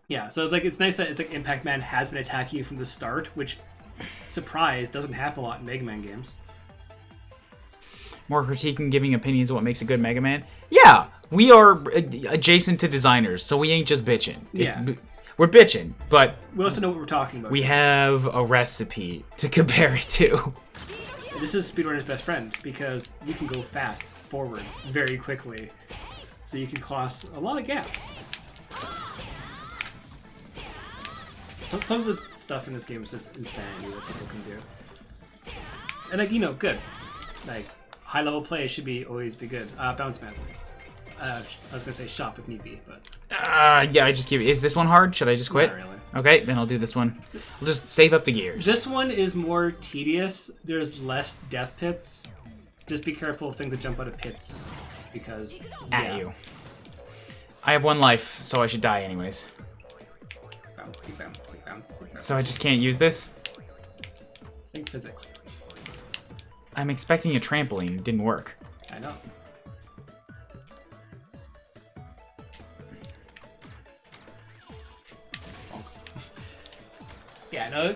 [SPEAKER 2] Yeah, so it's nice that it's like Impact Man has been attacking you from the start, which, surprise, doesn't happen a lot in Mega Man games.
[SPEAKER 1] More critiquing, giving opinions of what makes a good Mega Man. Yeah, we are adjacent to designers, so we ain't just bitching.
[SPEAKER 2] Yeah.
[SPEAKER 1] We're bitching, but
[SPEAKER 2] we also know what we're talking about.
[SPEAKER 1] We have a recipe to compare it to.
[SPEAKER 2] This is Speedrunner's best friend, because you can go fast forward very quickly. So you can cross a lot of gaps. Some of the stuff in this game is just insanity that people can do. And like, good. Like, high level play should always be good. Bounce Man's next. I was gonna say shop if need be, but...
[SPEAKER 1] yeah, I just give it. Is this one hard? Should I just quit?
[SPEAKER 2] Not really.
[SPEAKER 1] Okay, then I'll do this one. We'll just save up the gears.
[SPEAKER 2] This one is more tedious. There's less death pits. Just be careful of things that jump out of pits, because...
[SPEAKER 1] At you. I have one life, so I should die anyways.
[SPEAKER 2] Bouncy.
[SPEAKER 1] So I just can't use this?
[SPEAKER 2] Think physics.
[SPEAKER 1] I'm expecting a trampoline. It didn't work.
[SPEAKER 2] I know. Yeah, no,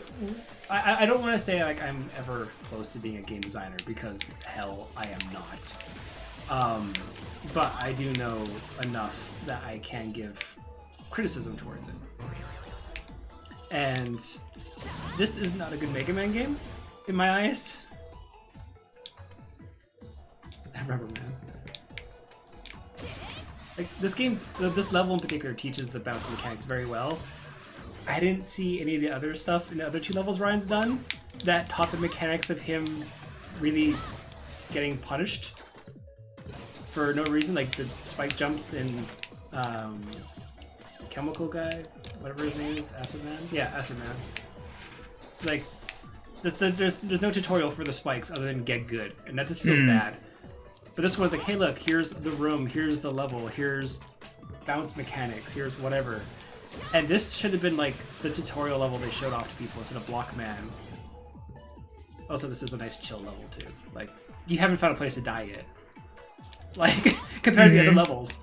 [SPEAKER 2] I don't want to say like I'm ever close to being a game designer, because hell, I am not. But I do know enough that I can give criticism towards it. And this is not a good Mega Man game, in my eyes. Rubber Man. Like, this game, this level in particular teaches the bouncing mechanics very well. I didn't see any of the other stuff in the other two levels Ryan's done that taught the mechanics of him really getting punished for no reason, like the spike jumps in Chemical Guy, whatever his name is, Acid Man? Yeah, Acid Man. Like, there's no tutorial for the spikes other than get good, and that just feels bad. But this one's like, hey look, here's the room, here's the level, here's bounce mechanics, here's whatever. And this should have been like the tutorial level they showed off to people instead of Block Man. Also, this is a nice chill level too. Like, you haven't found a place to die yet. Like, compared to the other levels.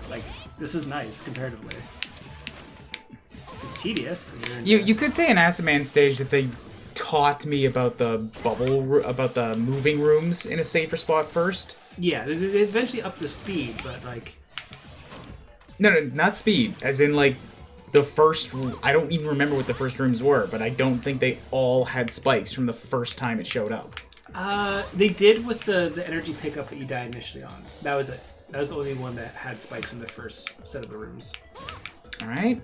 [SPEAKER 2] Like, this is nice comparatively. It's tedious.
[SPEAKER 1] You could say in Acid Man stage that they taught me about the about the moving rooms in a safer spot first.
[SPEAKER 2] Yeah, they eventually up the speed, but like...
[SPEAKER 1] No, not speed. As in, like, the first... I don't even remember what the first rooms were, but I don't think they all had spikes from the first time it showed up.
[SPEAKER 2] They did with the energy pickup that you died initially on. That was it. That was the only one that had spikes in the first set of the rooms.
[SPEAKER 1] Alright.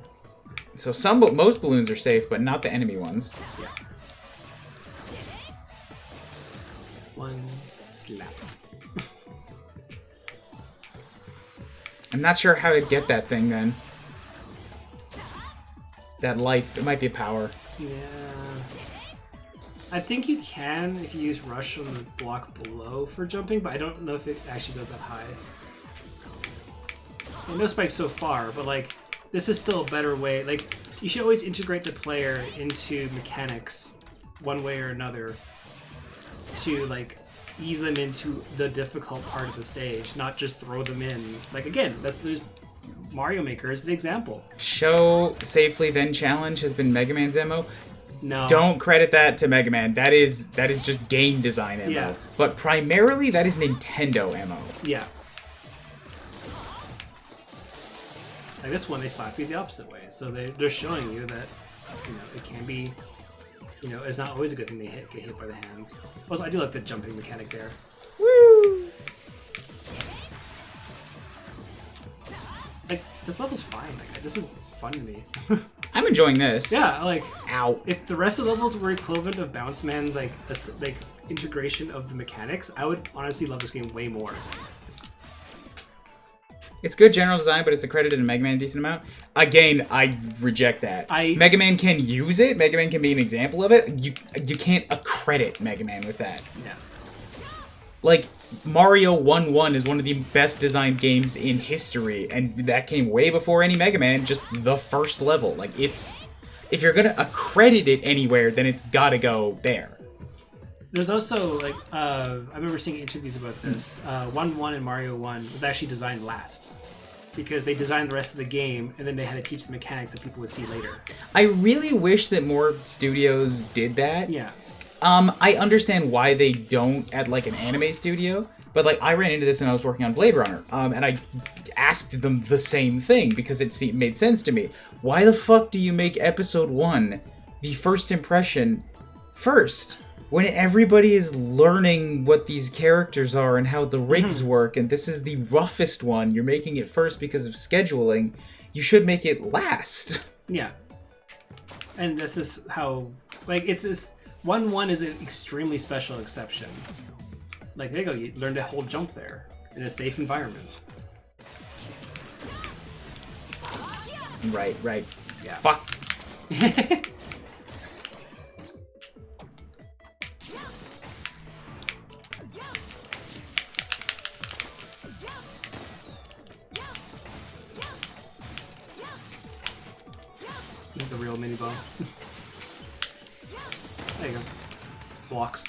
[SPEAKER 1] So most balloons are safe, but not the enemy ones.
[SPEAKER 2] Yeah. One slap.
[SPEAKER 1] I'm not sure how to get that thing then. That life. It might be a power.
[SPEAKER 2] Yeah. I think you can if you use rush on the block below for jumping, but I don't know if it actually goes that high. And no spikes so far, but like this is still a better way. Like you should always integrate the player into mechanics one way or another to like ease them into the difficult part of the stage, not just throw them in. Like again, there's Mario Maker is the example.
[SPEAKER 1] Show safely then challenge has been Mega Man's MO.
[SPEAKER 2] No.
[SPEAKER 1] Don't credit that to Mega Man. That is just game design MO.
[SPEAKER 2] Yeah.
[SPEAKER 1] But primarily that is Nintendo MO.
[SPEAKER 2] Yeah. Like this one, they slap you the opposite way. So they're showing you that, it can be, it's not always a good thing to get hit by the hands. Also, I do like the jumping mechanic there.
[SPEAKER 1] Woo!
[SPEAKER 2] Like, this level's fine. Like, this is fun to me.
[SPEAKER 1] I'm enjoying this.
[SPEAKER 2] Yeah, like,
[SPEAKER 1] Ow.
[SPEAKER 2] if the rest of the levels were equivalent of Bounce Man's, like integration of the mechanics, I would honestly love this game way more.
[SPEAKER 1] It's good general design, but it's accredited in Mega Man a decent amount. Again, I reject that. Mega Man can use it. Mega Man can be an example of it. You can't accredit Mega Man with that.
[SPEAKER 2] Yeah.
[SPEAKER 1] Like, Mario 1-1 is one of the best designed games in history, and that came way before any Mega Man, just the first level. Like, it's... If you're gonna accredit it anywhere, then it's gotta go there.
[SPEAKER 2] There's also, like, I remember seeing interviews about this. 1-1 and Mario 1 was actually designed last. Because they designed the rest of the game, and then they had to teach the mechanics that people would see later.
[SPEAKER 1] I really wish that more studios did that.
[SPEAKER 2] Yeah.
[SPEAKER 1] I understand why they don't at, like, an anime studio, but, like, I ran into this when I was working on Blade Runner, and I asked them the same thing, because it made sense to me. Why the fuck do you make Episode 1 the first impression first? When everybody is learning what these characters are and how the rigs work, and this is the roughest one, you're making it first because of scheduling, you should make it last.
[SPEAKER 2] Yeah. And this is how, like, it's this 1-1 is an extremely special exception. Like, there you go, you learn to hold jump there in a safe environment.
[SPEAKER 1] Right.
[SPEAKER 2] Yeah.
[SPEAKER 1] Fuck.
[SPEAKER 2] The real mini boss. There you go. Blocks.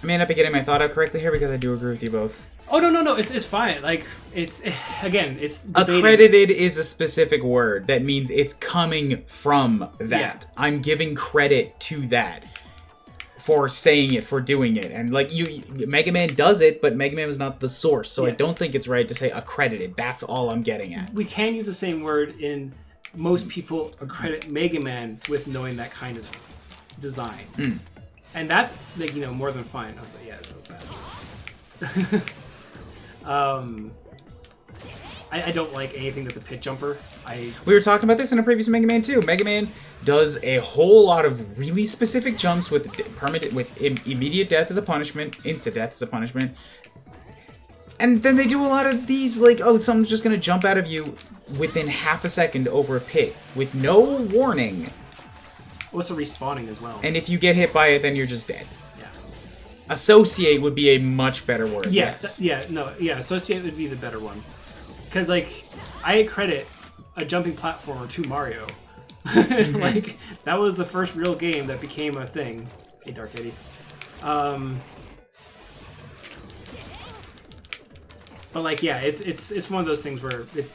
[SPEAKER 1] I may not be getting my thought out correctly here because I do agree with you both.
[SPEAKER 2] Oh no, it's fine. Like it's again, it's debating.
[SPEAKER 1] Accredited is a specific word that means it's coming from that.
[SPEAKER 2] Yeah.
[SPEAKER 1] I'm giving credit to that for saying it, for doing it, and like Mega Man does it, but Mega Man was not the source, so I don't think it's right to say accredited. That's all I'm getting at.
[SPEAKER 2] We can use the same word in. Most people accredit Mega Man with knowing that kind of design. And that's, like, more than fine. I was like, yeah, those bastards. I don't like anything that's a pit jumper.
[SPEAKER 1] We were talking about this in a previous Mega Man 2. Mega Man does a whole lot of really specific jumps with immediate death as a punishment, instant death as a punishment. And then they do a lot of these, like, oh, something's just gonna jump out of you within half a second over a pit with no warning.
[SPEAKER 2] Also respawning as well.
[SPEAKER 1] And if you get hit by it, then you're just dead.
[SPEAKER 2] Yeah.
[SPEAKER 1] Associate would be a much better word.
[SPEAKER 2] Yes. Associate would be the better one. Because, like, I credit a jumping platformer to Mario. Like, that was the first real game that became a thing. Hey, Dark Eddie. But, like, yeah, it's one of those things where it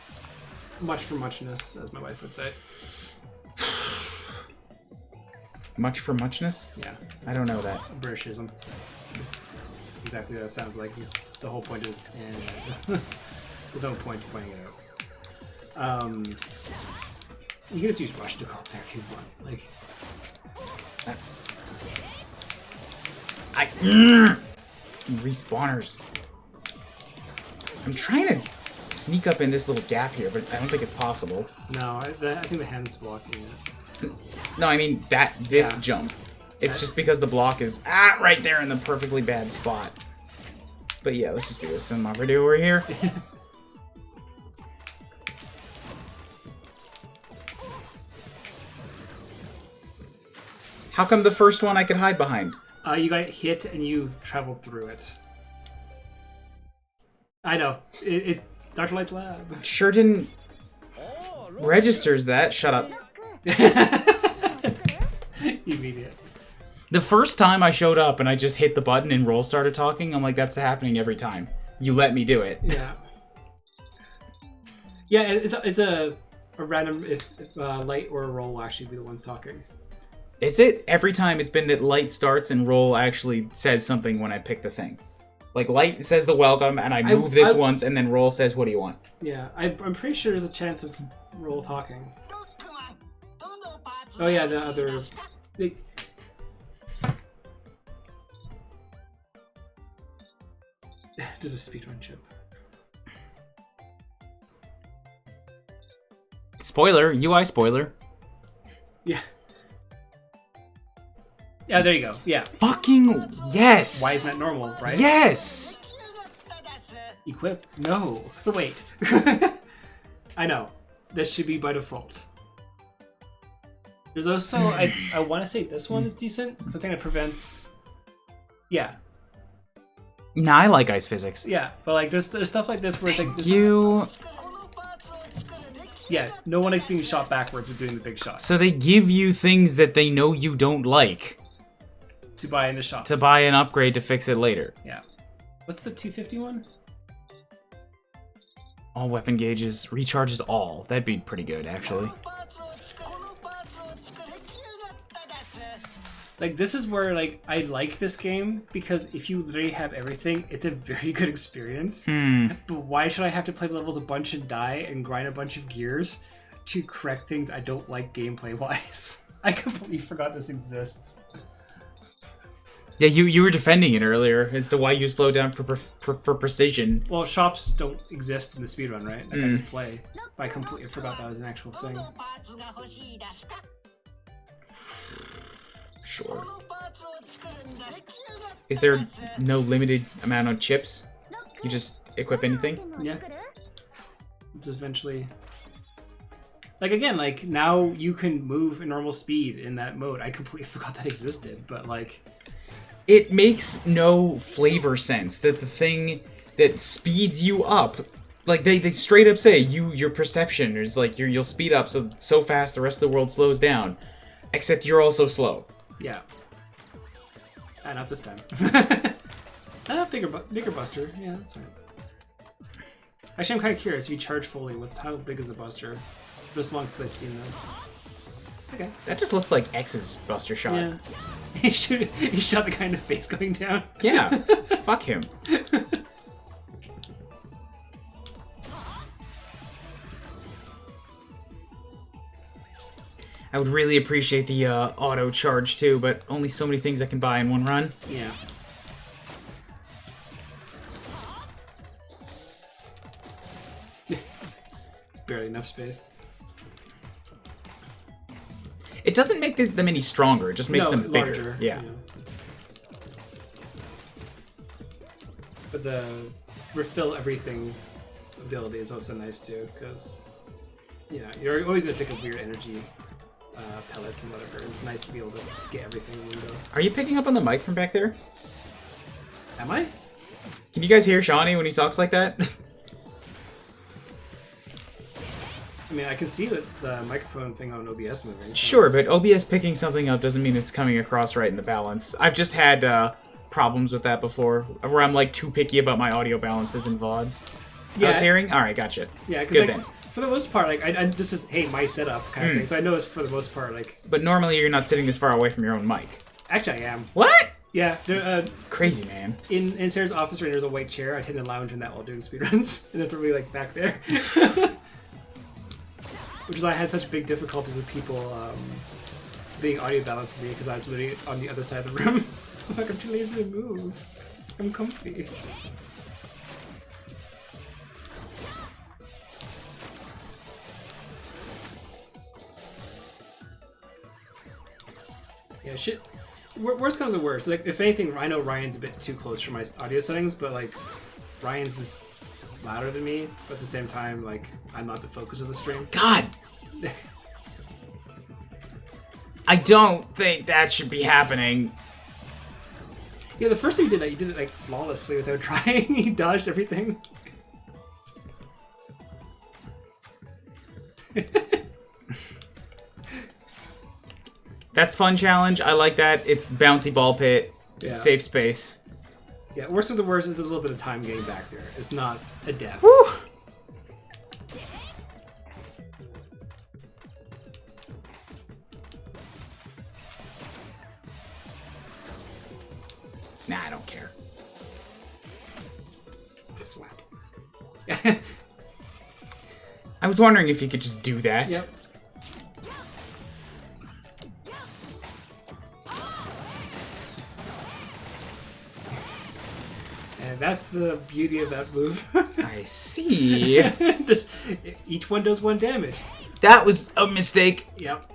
[SPEAKER 2] much for muchness, as my wife would say.
[SPEAKER 1] Much for muchness?
[SPEAKER 2] Yeah.
[SPEAKER 1] I don't know that.
[SPEAKER 2] Britishism. It's exactly what it sounds like. The whole point is, there's no point pointing it out. You can just use rush to go up there if you want. Like,
[SPEAKER 1] Respawners. I'm trying to sneak up in this little gap here, but I don't think it's possible.
[SPEAKER 2] no, I think the hand's blocking it.
[SPEAKER 1] No, I mean this jump. It's just because the block is right there in the perfectly bad spot. But yeah, let's just do this. Some over here. How come the first one I could hide behind?
[SPEAKER 2] You got hit and you traveled through it. I know. It Dr. Light's lab.
[SPEAKER 1] Sure didn't registers that. Shut up.
[SPEAKER 2] Immediate.
[SPEAKER 1] The first time I showed up and I just hit the button and Roll started talking, I'm like, that's happening every time. You let me do it.
[SPEAKER 2] Yeah. Yeah, it's a random if Light or Roll will actually be the ones talking.
[SPEAKER 1] Is it? Every time it's been that Light starts and Roll actually says something when I pick the thing. Like, Light says the welcome, and I move this once, and then Roll says, what do you want?
[SPEAKER 2] Yeah, I'm pretty sure there's a chance of Roll talking. Oh yeah, the other... There's a speedrun chip.
[SPEAKER 1] Spoiler, UI spoiler.
[SPEAKER 2] Yeah. Yeah, there you go. Yeah.
[SPEAKER 1] Fucking yes!
[SPEAKER 2] Why isn't that normal, right?
[SPEAKER 1] Yes!
[SPEAKER 2] Equip? No. Wait. I know. This should be by default. There's also, I want to say this one is decent, because I think it prevents... Yeah.
[SPEAKER 1] Nah, I like ice physics.
[SPEAKER 2] Yeah, but like there's stuff like this where it's like...
[SPEAKER 1] You...
[SPEAKER 2] Yeah, no one is being shot backwards with doing the big shot.
[SPEAKER 1] So they give you things that they know you don't like.
[SPEAKER 2] To buy in the shop.
[SPEAKER 1] To buy an upgrade to fix it later.
[SPEAKER 2] Yeah. What's the 250 one?
[SPEAKER 1] All weapon gauges, recharges all. That'd be pretty good, actually.
[SPEAKER 2] Like, this is where, like, I like this game, because if you literally have everything, it's a very good experience. But why should I have to play levels a bunch and die and grind a bunch of gears to correct things I don't like gameplay-wise? I completely forgot this exists.
[SPEAKER 1] Yeah, you were defending it earlier as to why you slow down for precision.
[SPEAKER 2] Well, shops don't exist in the speedrun, right? Like, I just play. But I completely forgot that was an actual thing.
[SPEAKER 1] Sure. Is there no limited amount of chips? You just equip anything?
[SPEAKER 2] Yeah. Just eventually... Like, again, like, now you can move at normal speed in that mode. I completely forgot that existed, but, like...
[SPEAKER 1] It makes no flavor sense that the thing that speeds you up... Like, they straight up say, your perception is, like, you'll speed up so fast the rest of the world slows down. Except you're also slow.
[SPEAKER 2] Yeah. Not this time. Bigger buster. Yeah, that's right. Actually, I'm kind of curious. If you charge fully, how big is the buster? Just as long as I've seen this. Okay.
[SPEAKER 1] That just looks like X's buster shot.
[SPEAKER 2] Yeah. he shot the guy in the face going down.
[SPEAKER 1] Yeah. Fuck him. I would really appreciate the auto charge too, but only so many things I can buy in one run.
[SPEAKER 2] Yeah. Barely enough space.
[SPEAKER 1] It doesn't make them any stronger, it just makes them bigger.
[SPEAKER 2] Larger,
[SPEAKER 1] Yeah.
[SPEAKER 2] But the refill everything ability is also nice too, because you're always gonna pick up weird energy pellets and whatever. It's nice to be able to get everything in the window.
[SPEAKER 1] Are you picking up on the mic from back there?
[SPEAKER 2] Am I?
[SPEAKER 1] Can you guys hear Shawnee when he talks like that?
[SPEAKER 2] I mean, I can see the microphone thing on OBS moving. So.
[SPEAKER 1] Sure, but OBS picking something up doesn't mean it's coming across right in the balance. I've just had problems with that before, where I'm like too picky about my audio balances in VODs.
[SPEAKER 2] Yeah.
[SPEAKER 1] I was hearing? Alright, gotcha.
[SPEAKER 2] Yeah,
[SPEAKER 1] Good
[SPEAKER 2] because for the most part, like, this is, hey, my setup kind of thing, so I know it's for the most part, like...
[SPEAKER 1] But normally you're not sitting this far away from your own mic.
[SPEAKER 2] Actually, I am.
[SPEAKER 1] What?
[SPEAKER 2] Yeah.
[SPEAKER 1] Crazy, man.
[SPEAKER 2] In Sarah's office right there's a white chair. I tend to lounge in that while doing speedruns, and it's really, like, back there. Which is why I had such big difficulties with people being audio balanced to me, because I was literally on the other side of the room. I'm like, I'm too lazy to move. I'm comfy. Yeah, shit. Worst comes to worst. Like, if anything, I know Ryan's a bit too close for my audio settings, but, like, Ryan's is louder than me, but at the same time, like, I'm not the focus of the stream.
[SPEAKER 1] God! I don't think that should be happening.
[SPEAKER 2] Yeah, the first time you did it like flawlessly without trying. He dodged everything.
[SPEAKER 1] That's fun challenge. I like that. It's bouncy ball pit.
[SPEAKER 2] Yeah.
[SPEAKER 1] Safe space.
[SPEAKER 2] Yeah, worst of the worst is a little bit of time getting back there. It's not a death.
[SPEAKER 1] Woo! Nah, I don't care.
[SPEAKER 2] Slap.
[SPEAKER 1] I was wondering if you could just do that.
[SPEAKER 2] Yep. And that's the beauty of that move.
[SPEAKER 1] I see.
[SPEAKER 2] Just, each one does 1 damage.
[SPEAKER 1] That was a mistake.
[SPEAKER 2] Yep.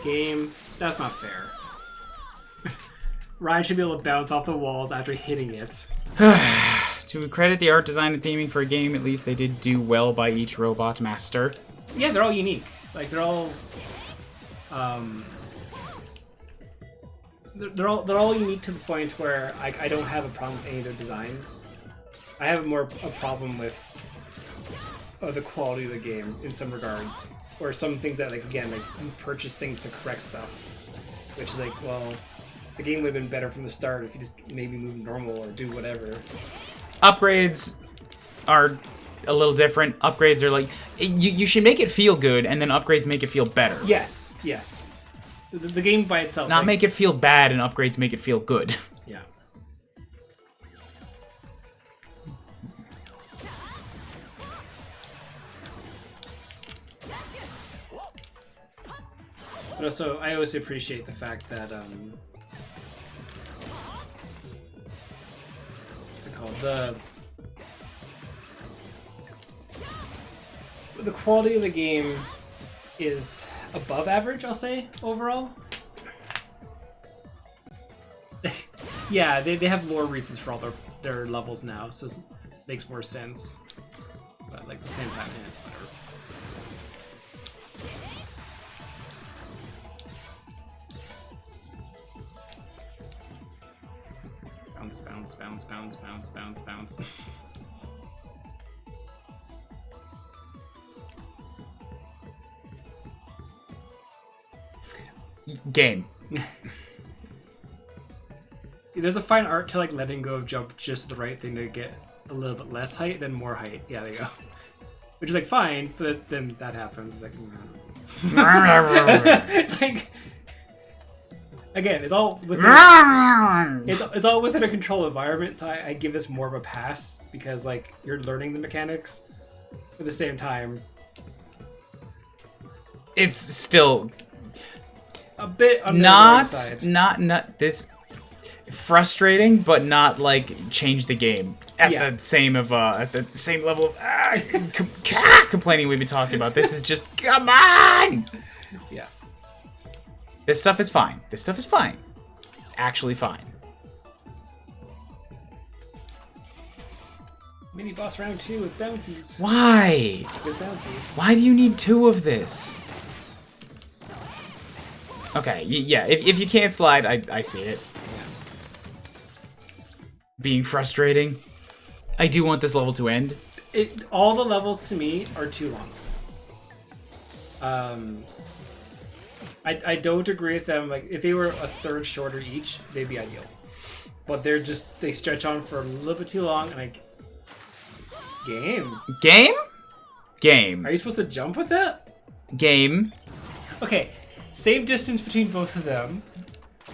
[SPEAKER 2] Game. That's not fair. Ryan should be able to bounce off the walls after hitting it.
[SPEAKER 1] To credit the art design and theming for a game, at least they did do well by each robot master.
[SPEAKER 2] Yeah, they're all unique. Like they're all, they're all unique to the point where I don't have a problem with any of their designs. I have more a problem with the quality of the game in some regards, or some things that like again like you purchase things to correct stuff, which is like well, the game would have been better from the start if you just maybe move normal or do whatever.
[SPEAKER 1] Upgrades are a little different. Upgrades are like you should make it feel good, and then upgrades make it feel better.
[SPEAKER 2] Yes, yes. The game by itself.
[SPEAKER 1] Not
[SPEAKER 2] like,
[SPEAKER 1] make it feel bad, and upgrades make it feel good.
[SPEAKER 2] Yeah. But also, I always appreciate the fact that what's it called? The quality of the game is above average, I'll say, overall. Yeah, they have lore reasons for all their levels now, so it makes more sense. But like at the same time, yeah, whatever. Bounce, bounce, bounce, bounce, bounce, bounce, bounce.
[SPEAKER 1] Game.
[SPEAKER 2] There's a fine art to like letting go of jump just the right thing to get a little bit less height, then more height. Yeah, there you go. Which is like fine, but then that happens. Like, like again, it's all within it's all within a controlled environment. So I give this more of a pass because like you're learning the mechanics. At the same time,
[SPEAKER 1] It's still
[SPEAKER 2] a bit on the
[SPEAKER 1] not
[SPEAKER 2] side.
[SPEAKER 1] not this frustrating, but not like change the game at
[SPEAKER 2] Yeah.
[SPEAKER 1] the same level of complaining we've been talking about. This is just come on.
[SPEAKER 2] Yeah.
[SPEAKER 1] This stuff is fine. This stuff is fine. It's actually fine.
[SPEAKER 2] Mini boss round 2 with bouncies.
[SPEAKER 1] Why?
[SPEAKER 2] With bouncies.
[SPEAKER 1] Why do you need 2 of this? Okay, yeah, if you can't slide, I see it. Being frustrating. I do want this level to end.
[SPEAKER 2] All the levels to me are too long. I don't agree with them. Like if they were a third shorter each, they'd be ideal. But they stretch on for a little bit too long, and game.
[SPEAKER 1] Game.
[SPEAKER 2] Are you supposed to jump with that?
[SPEAKER 1] Game.
[SPEAKER 2] Okay, same distance between both of them,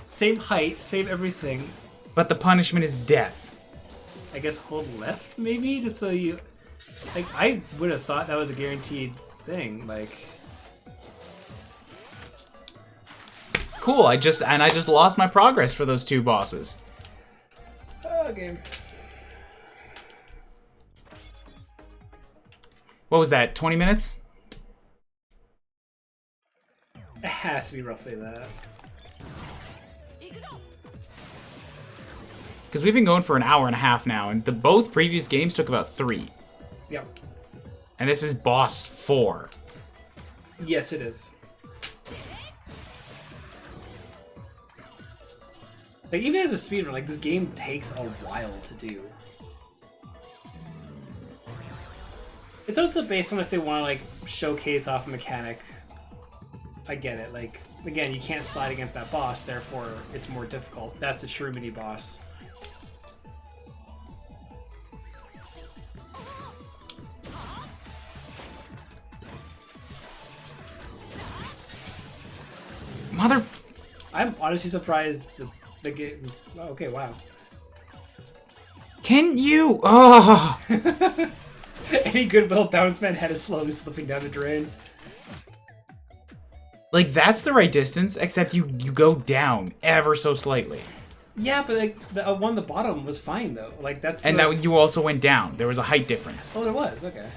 [SPEAKER 2] same height, same everything.
[SPEAKER 1] But the punishment is death.
[SPEAKER 2] I guess hold left maybe just so you. Like I would have thought that was a guaranteed thing. Like.
[SPEAKER 1] Cool, I just lost my progress for those 2 bosses.
[SPEAKER 2] Oh, game.
[SPEAKER 1] What was that, 20 minutes?
[SPEAKER 2] It has to be roughly that.
[SPEAKER 1] Because we've been going for an hour and a half now, and both previous games took about 3.
[SPEAKER 2] Yep.
[SPEAKER 1] And this is boss 4.
[SPEAKER 2] Yes, it is. Like, even as a speedrunner, like, this game takes a while to do. It's also based on if they want to, like, showcase off a mechanic. I get it. Like, again, you can't slide against that boss, therefore it's more difficult. That's the true mini-boss.
[SPEAKER 1] Mother...
[SPEAKER 2] I'm honestly surprised the game... Oh, okay, wow.
[SPEAKER 1] Can you... Oh!
[SPEAKER 2] Any goodwill bounce man head is slowly slipping down the drain.
[SPEAKER 1] Like, that's the right distance, except you go down ever so slightly.
[SPEAKER 2] Yeah, but like the one on the bottom was fine though. Like that's
[SPEAKER 1] And that you also went down. There was a height difference.
[SPEAKER 2] Oh, there was. Okay.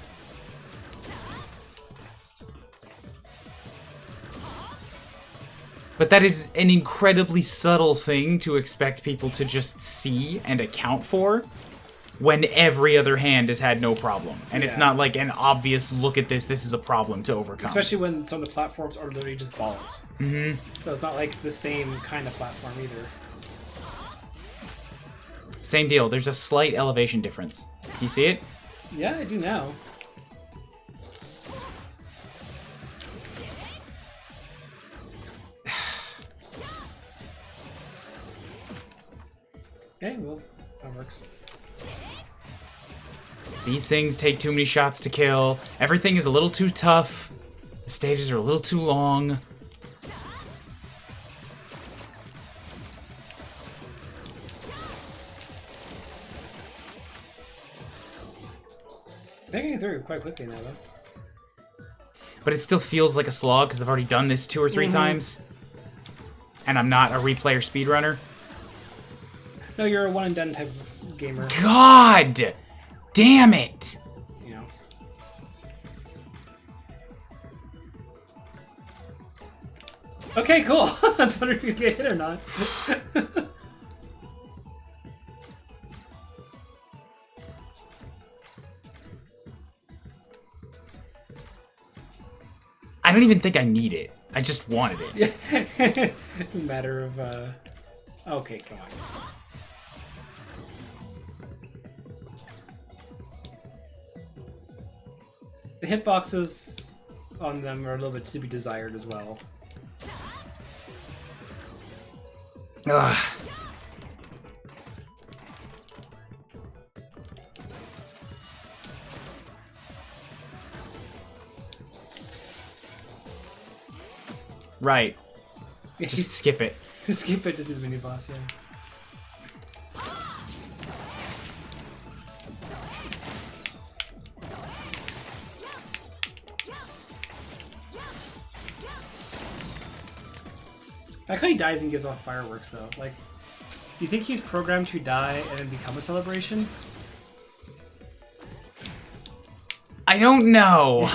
[SPEAKER 1] But that is an incredibly subtle thing to expect people to just see and account for when every other hand has had no problem. And it's not like an obvious, look at this is a problem to overcome.
[SPEAKER 2] Especially when some of the platforms are literally just balls.
[SPEAKER 1] Mm-hmm.
[SPEAKER 2] So it's not like the same kind of platform either.
[SPEAKER 1] Same deal. There's a slight elevation difference. You see it?
[SPEAKER 2] Yeah, I do now. Okay, well, that works.
[SPEAKER 1] These things take too many shots to kill. Everything is a little too tough. The stages are a little too long.
[SPEAKER 2] Making it through quite quickly now, though.
[SPEAKER 1] But it still feels like a slog because I've already done this 2 or 3 times. And I'm not a replayer speedrunner.
[SPEAKER 2] No, you're a one and done type of gamer.
[SPEAKER 1] God damn it!
[SPEAKER 2] You know. Okay, cool. That's wondering if you get hit or not.
[SPEAKER 1] I don't even think I need it. I just wanted it.
[SPEAKER 2] Yeah. Matter of, okay, come on. The hitboxes on them are a little bit to be desired as well.
[SPEAKER 1] Ugh. Right. Just skip it.
[SPEAKER 2] Just skip it to see the mini boss, yeah. I like how he dies and gives off fireworks, though. Like, do you think he's programmed to die and then become a celebration?
[SPEAKER 1] I don't know.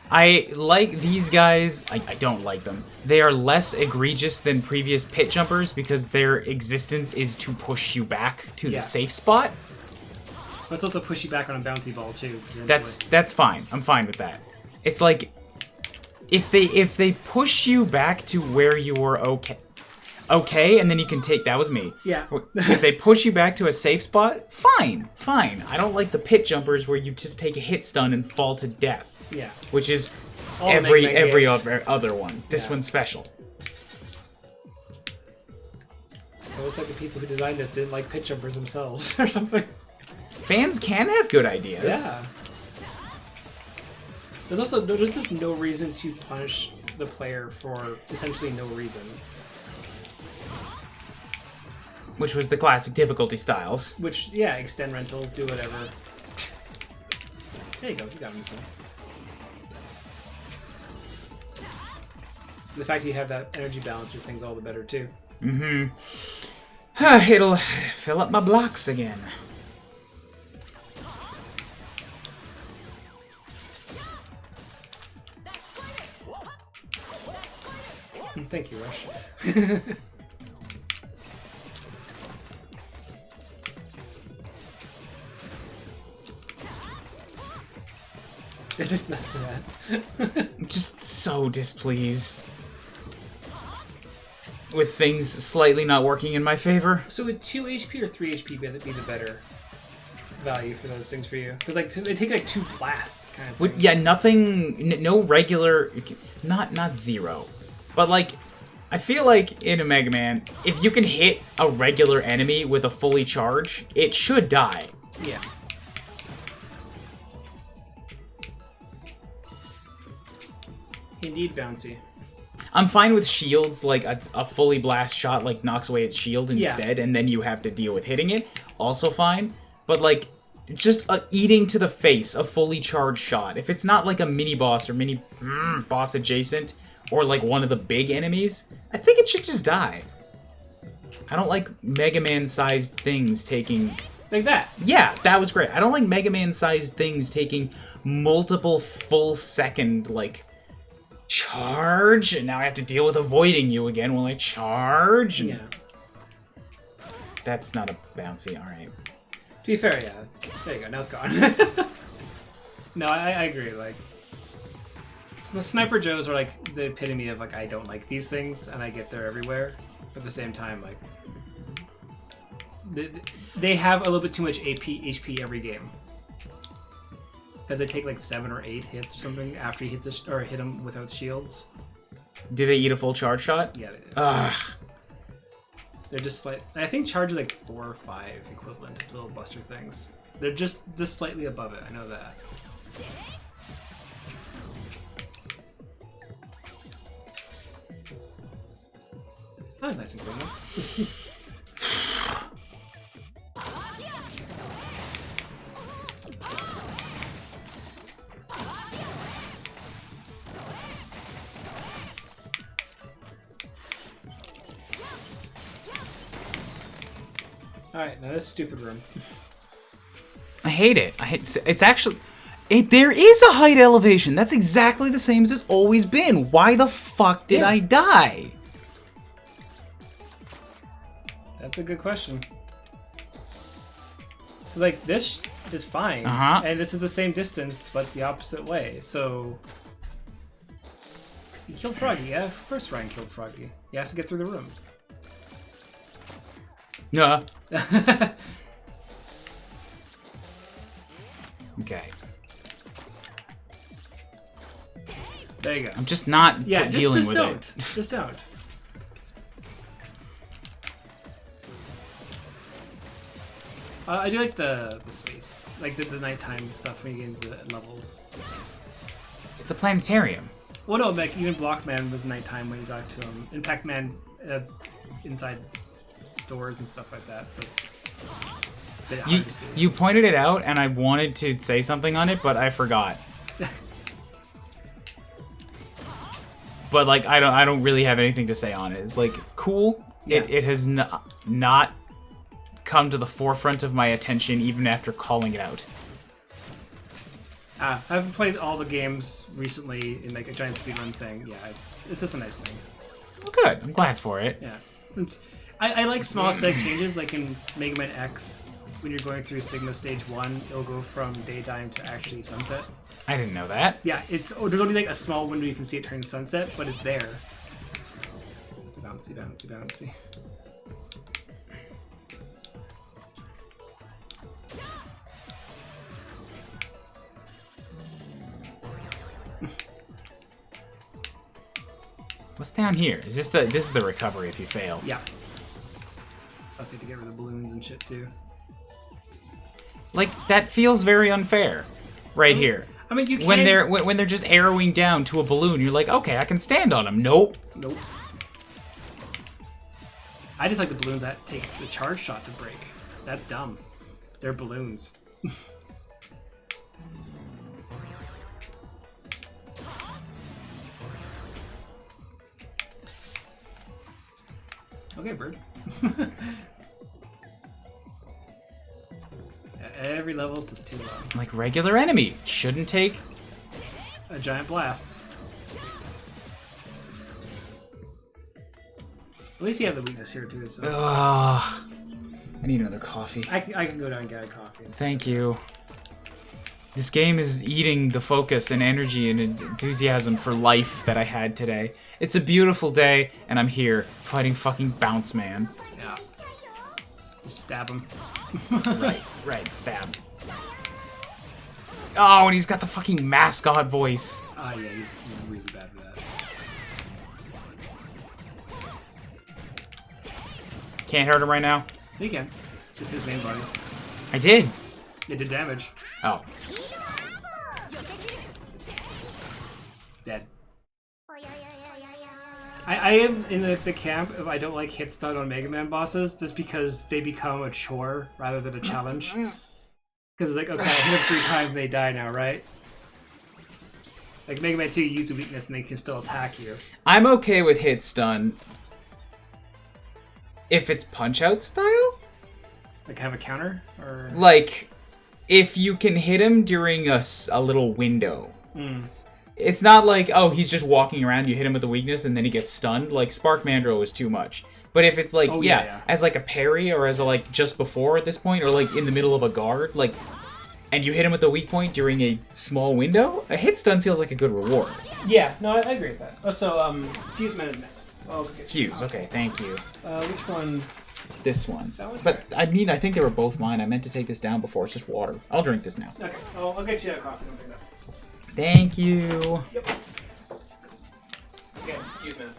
[SPEAKER 1] I like these guys. I don't like them. They are less egregious than previous pit jumpers because their existence is to push you back to the safe spot.
[SPEAKER 2] Let's also push you back on a bouncy ball, too.
[SPEAKER 1] That's fine. I'm fine with that. It's like... If they push you back to where you're okay, and then you can take... That was me.
[SPEAKER 2] Yeah.
[SPEAKER 1] If they push you back to a safe spot, fine. I don't like the pit jumpers where you just take a hit stun and fall to death.
[SPEAKER 2] Yeah.
[SPEAKER 1] Which is
[SPEAKER 2] All
[SPEAKER 1] every
[SPEAKER 2] games.
[SPEAKER 1] other one. This one's special.
[SPEAKER 2] It looks like the people who designed this didn't like pit jumpers themselves, or something.
[SPEAKER 1] Fans can have good ideas.
[SPEAKER 2] Yeah. There's just no reason to punish the player for essentially no reason.
[SPEAKER 1] Which was the classic difficulty styles.
[SPEAKER 2] Which, yeah, extend rentals, do whatever. There you go, you got him this one. The fact that you have that energy balance with things all the better, too.
[SPEAKER 1] Mm-hmm. It'll fill up my blocks again.
[SPEAKER 2] Thank you, Rush. It is not sad.
[SPEAKER 1] I'm just so displeased with things slightly not working in my favor.
[SPEAKER 2] So would 2 HP or 3 HP be the better value for those things for you? Because like they take like 2 blasts kind of thing.
[SPEAKER 1] Yeah, nothing, no regular, not zero, but like, I feel like in a Mega Man, if you can hit a regular enemy with a fully charge, it should die.
[SPEAKER 2] Yeah. Indeed, bouncy.
[SPEAKER 1] I'm fine with shields, like a fully blast shot like knocks away its shield instead, and then you have to deal with hitting it. Also fine, but like just eating to the face a fully charged shot. If it's not like a mini boss or mini boss adjacent or like one of the big enemies, I think it should just die. I don't like Mega Man sized things taking.
[SPEAKER 2] Like that.
[SPEAKER 1] Yeah, that was great. I don't like Mega Man sized things taking multiple full second like charge, and now I have to deal with avoiding you again while I charge. And
[SPEAKER 2] Yeah.
[SPEAKER 1] That's not a bouncy, alright.
[SPEAKER 2] To be fair, yeah. There you go. Now it's gone. No, I agree. Like, the Sniper Joes are like the epitome of like I don't like these things, and I get there everywhere. At the same time, like they have a little bit too much HP every game. Because they take like 7 or 8 hits or something after you hit hit them without shields.
[SPEAKER 1] Do they eat a full charge shot?
[SPEAKER 2] Yeah, they do.
[SPEAKER 1] Ugh.
[SPEAKER 2] They're just like, I think charge is like 4 or 5 equivalent to little buster things. They're just slightly above it. I know that. That was nice and cool, though. Alright, now this stupid room.
[SPEAKER 1] I hate it. It's actually... there is a height elevation. That's exactly the same as it's always been. Why the fuck did I die?
[SPEAKER 2] That's a good question. Like, this is fine. And this is the same distance, but the opposite way. So... You killed Froggy. Yeah, of course Ryan killed Froggy. He has to get through the room.
[SPEAKER 1] No. Okay.
[SPEAKER 2] There you go.
[SPEAKER 1] I'm just not dealing with it.
[SPEAKER 2] Just don't. I do like the space. Like the nighttime stuff when you get into the levels.
[SPEAKER 1] It's a planetarium.
[SPEAKER 2] Well, no, like even Blockman was nighttime when you got to him. And Pac-Man inside doors and stuff like that. So it's a bit hard to see.
[SPEAKER 1] You pointed it out, and I wanted to say something on it, but I forgot. But like, I don't really have anything to say on it. It's like cool.
[SPEAKER 2] Yeah.
[SPEAKER 1] It has not come to the forefront of my attention even after calling it out.
[SPEAKER 2] I haven't played all the games recently in like a giant speedrun thing. Yeah, it's just a nice thing.
[SPEAKER 1] Well, good. I'm glad for it.
[SPEAKER 2] Yeah. I like small aesthetic changes, like in Mega Man X, when you're going through Sigma Stage 1, it'll go from daytime to actually sunset.
[SPEAKER 1] I didn't know that.
[SPEAKER 2] Yeah, there's only like a small window you can see it turning sunset, but it's there. It's bouncy, bouncy, bouncy.
[SPEAKER 1] What's down here? Is this this is the recovery if you fail?
[SPEAKER 2] Yeah. Plus you have to get rid of the balloons and shit too.
[SPEAKER 1] Like that feels very unfair, right here.
[SPEAKER 2] I mean, you can
[SPEAKER 1] when they're just arrowing down to a balloon, you're like, okay, I can stand on them. Nope.
[SPEAKER 2] Nope. I just like the balloons that take the charge shot to break. That's dumb. They're balloons. Okay, bird. Every level is too low.
[SPEAKER 1] Like regular enemy shouldn't take
[SPEAKER 2] a giant blast. At least you have the weakness here too. So.
[SPEAKER 1] Ugh. I need another coffee.
[SPEAKER 2] I can go down and get a coffee.
[SPEAKER 1] Thank you. This game is eating the focus and energy and enthusiasm for life that I had today. It's a beautiful day, and I'm here fighting fucking Bounce Man.
[SPEAKER 2] Yeah. Just stab him.
[SPEAKER 1] Right, stab. Oh, and he's got the fucking mascot voice.
[SPEAKER 2] Ah, yeah, he's really bad for that.
[SPEAKER 1] Can't hurt him right now.
[SPEAKER 2] You can. Just his main body.
[SPEAKER 1] I did.
[SPEAKER 2] It did damage.
[SPEAKER 1] Oh.
[SPEAKER 2] Dead. I am in the camp of I don't like hit stun on Mega Man bosses just because they become a chore rather than a challenge. Because it's like, okay, I hit them 3 times and they die now, right? Like Mega Man 2, you use a weakness and they can still attack you.
[SPEAKER 1] I'm okay with hit stun if it's punch out style.
[SPEAKER 2] Like have a counter? Or
[SPEAKER 1] Like, if you can hit him during a little window. It's not like, oh, he's just walking around, you hit him with a weakness, and then he gets stunned. Like, Spark Mandrill is too much. But if it's like, as like a parry, or as a, like, just before at this point, or like in the middle of a guard, like, and you hit him with a weak point during a small window, a hit stun feels like a good reward.
[SPEAKER 2] Yeah, no, I agree with that. Oh, so, Fuse Man is next. Oh, okay.
[SPEAKER 1] Fuse, okay, thank you.
[SPEAKER 2] Which one?
[SPEAKER 1] This one.
[SPEAKER 2] That one?
[SPEAKER 1] But, I mean, I think they were both mine. I meant to take this down before. It's just water. I'll drink this now.
[SPEAKER 2] Okay, I'll get you that coffee. Don't pick it up.
[SPEAKER 1] Thank you.
[SPEAKER 2] Yep. Okay, Fuse Man.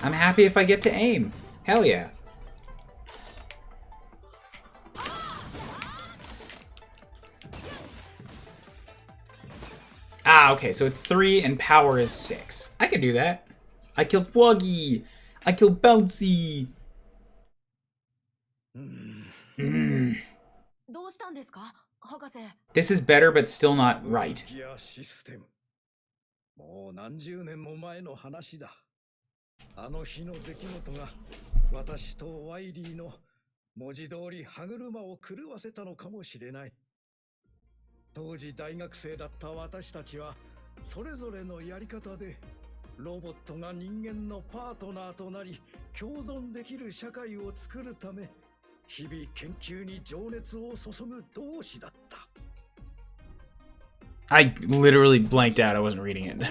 [SPEAKER 1] I'm happy if I get to aim. Hell yeah. Ah, okay, so it's 3 and power is 6. I can do that. I killed Floggy. I killed Bouncy. This is better, but still not right.
[SPEAKER 6] もう何十年も前の話だ。あの日の出来事が私とワイリーの文字通り歯車を狂わせたのかもしれない。当時大学生だった私たちはそれぞれのやり方でロボットが人間のパートナーとなり共存できる社会を作るため日々研究に情熱を注ぐ同志だった。
[SPEAKER 1] I literally blanked out. I wasn't reading it.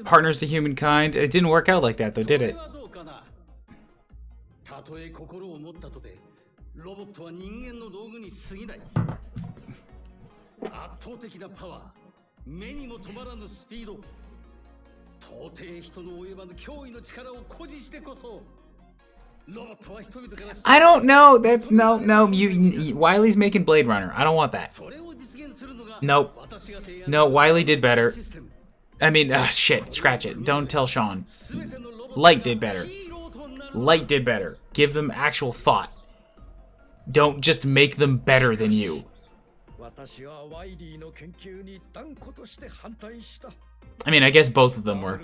[SPEAKER 1] Partners to humankind. It didn't work out like that, though, did it?
[SPEAKER 6] たとえ心を持ったとて、ロボットは人間の道具に過ぎない。圧倒的なパワー、目にも止まらぬスピード、到底人の及ばぬ驚異の力を誇示してこそ。
[SPEAKER 1] I don't know. That's no. Wiley's making Blade Runner. I don't want that. Nope. No, Wiley did better. I mean, shit. Scratch it. Don't tell Sean. Light did better. Light did better. Give them actual thought. Don't just make them better than you. I mean, I guess both of them were.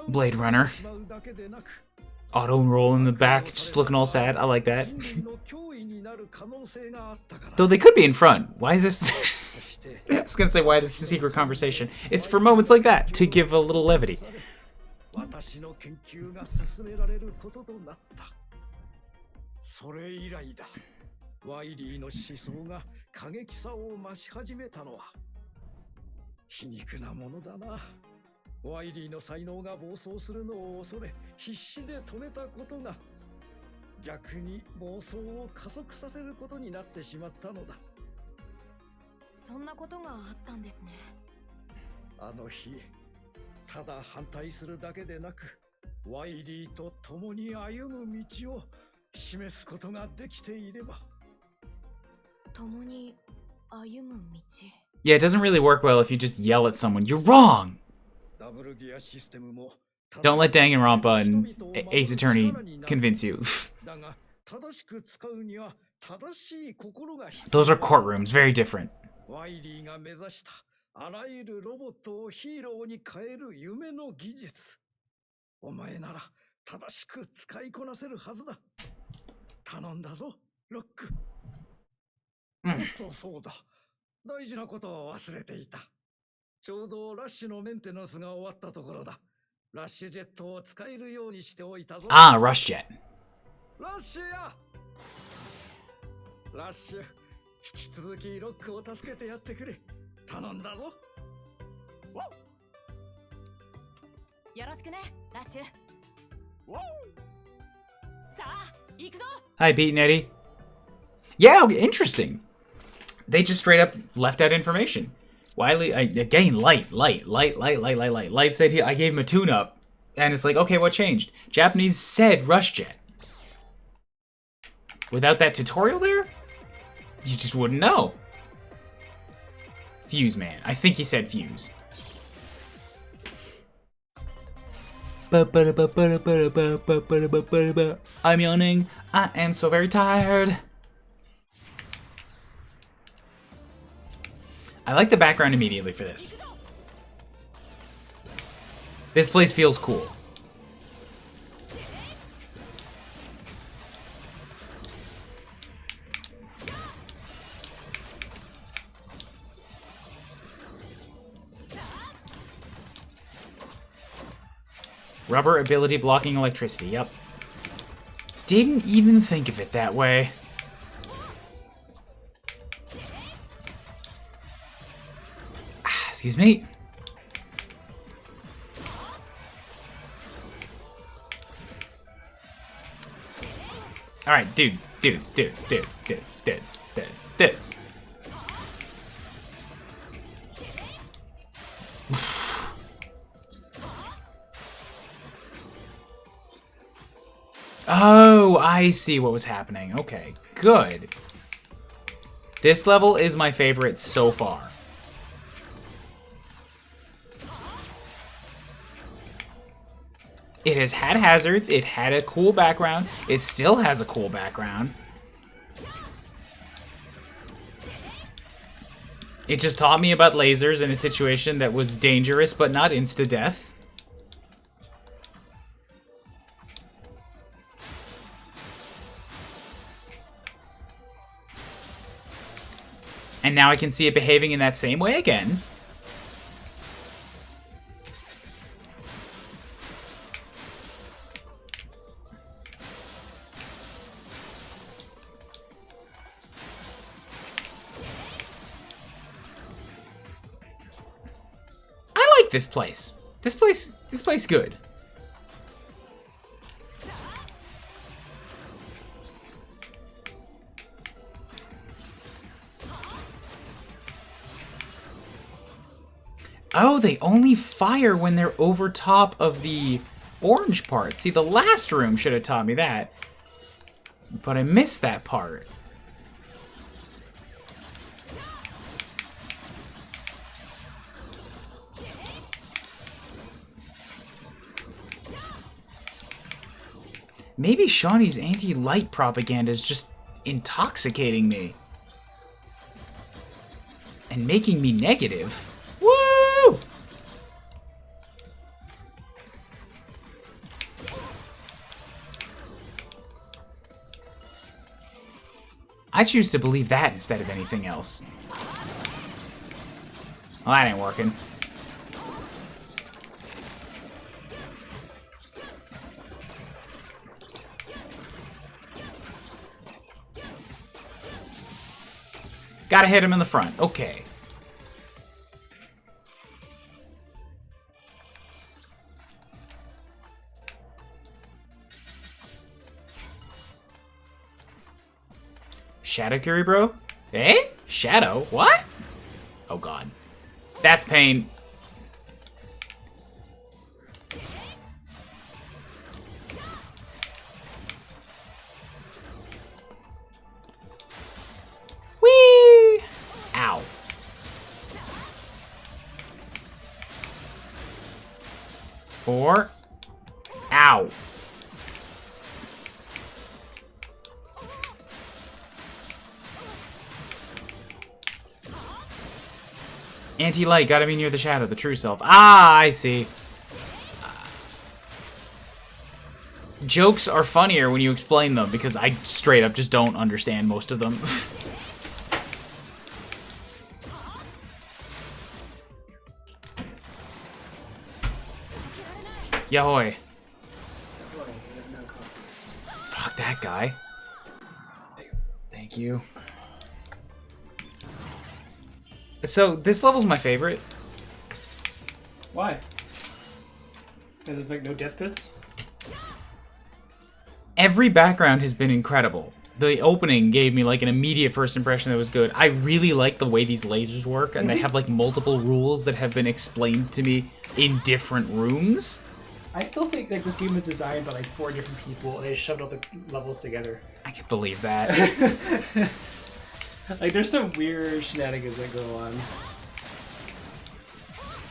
[SPEAKER 1] Blade Runner. Auto roll in the back, just looking all sad. I like that. Though they could be in front. Why is this? I was gonna say, why this is a secret conversation. It's for moments like that, to give a little levity.
[SPEAKER 6] ワイリーの才能が暴走するのを恐れ必死で止めたことが逆に暴走を加速させることになってしまったのだ。
[SPEAKER 7] そんなことがあったんですね。
[SPEAKER 6] あの日ただ反対するだけでなくワイリーと共に歩む道を示すことができていれば。
[SPEAKER 7] 共に歩む道。
[SPEAKER 1] Yeah, it doesn't really work well if you just yell at someone. You're wrong. Don't let Danganronpa and Ace Attorney convince you. Those are courtrooms, very different.
[SPEAKER 6] ちょうどラッシュのメンテナンスが終わったところだ。ラッシュジェットを使えるようにしておいたぞ。
[SPEAKER 1] Ah, Rush Jet.
[SPEAKER 6] ラッシュやラッシュ、引き続きロックを助けてやってくれ。頼んだぞ。
[SPEAKER 9] よろしくね、ラッシュ。さあ、行くぞ。
[SPEAKER 1] Hi, Pete and Eddie. Yeah, interesting. They just straight up left out information. Wiley, again, Light said I gave him a tune-up. And it's like, okay, what changed? Japanese said Rush Jet. Without that tutorial there, you just wouldn't know. Fuse Man. I think he said Fuse. I'm yawning. I am so very tired. I like the background immediately for this. This place feels cool. Rubber ability blocking electricity, yep. Didn't even think of it that way. Excuse me. Alright, dudes. Oh, I see what was happening. Okay, good. This level is my favorite so far. It has had hazards, it had a cool background, it still has a cool background. It just taught me about lasers in a situation that was dangerous but not insta-death. And now I can see it behaving in that same way again. I like this place. This place good. Oh, they only fire when they're over top of the orange part. See, the last room should have taught me that. But I missed that part. Maybe Shawnee's anti-light propaganda is just intoxicating me. And making me negative. Woo! I choose to believe that instead of anything else. Well, that ain't working. Gotta hit him in the front. Okay. Shadow Curie, bro? Eh? Shadow? What? Oh god. That's pain. Whee! Ow. Four. Ow. Anti-light, gotta be near the shadow, the true self. Ah, I see. Jokes are funnier when you explain them, because I straight up just don't understand most of them. Yahoy. Fuck that guy. Thank you. So, this level's my favorite.
[SPEAKER 2] Why? And there's like no death bits?
[SPEAKER 1] Every background has been incredible. The opening gave me like an immediate first impression that was good. I really like the way these lasers work, and they have like multiple rules that have been explained to me in different rooms.
[SPEAKER 2] I still think like this game was designed by like 4 different people and they shoved all the levels together.
[SPEAKER 1] I can believe that.
[SPEAKER 2] Like there's some weird shenanigans that go on.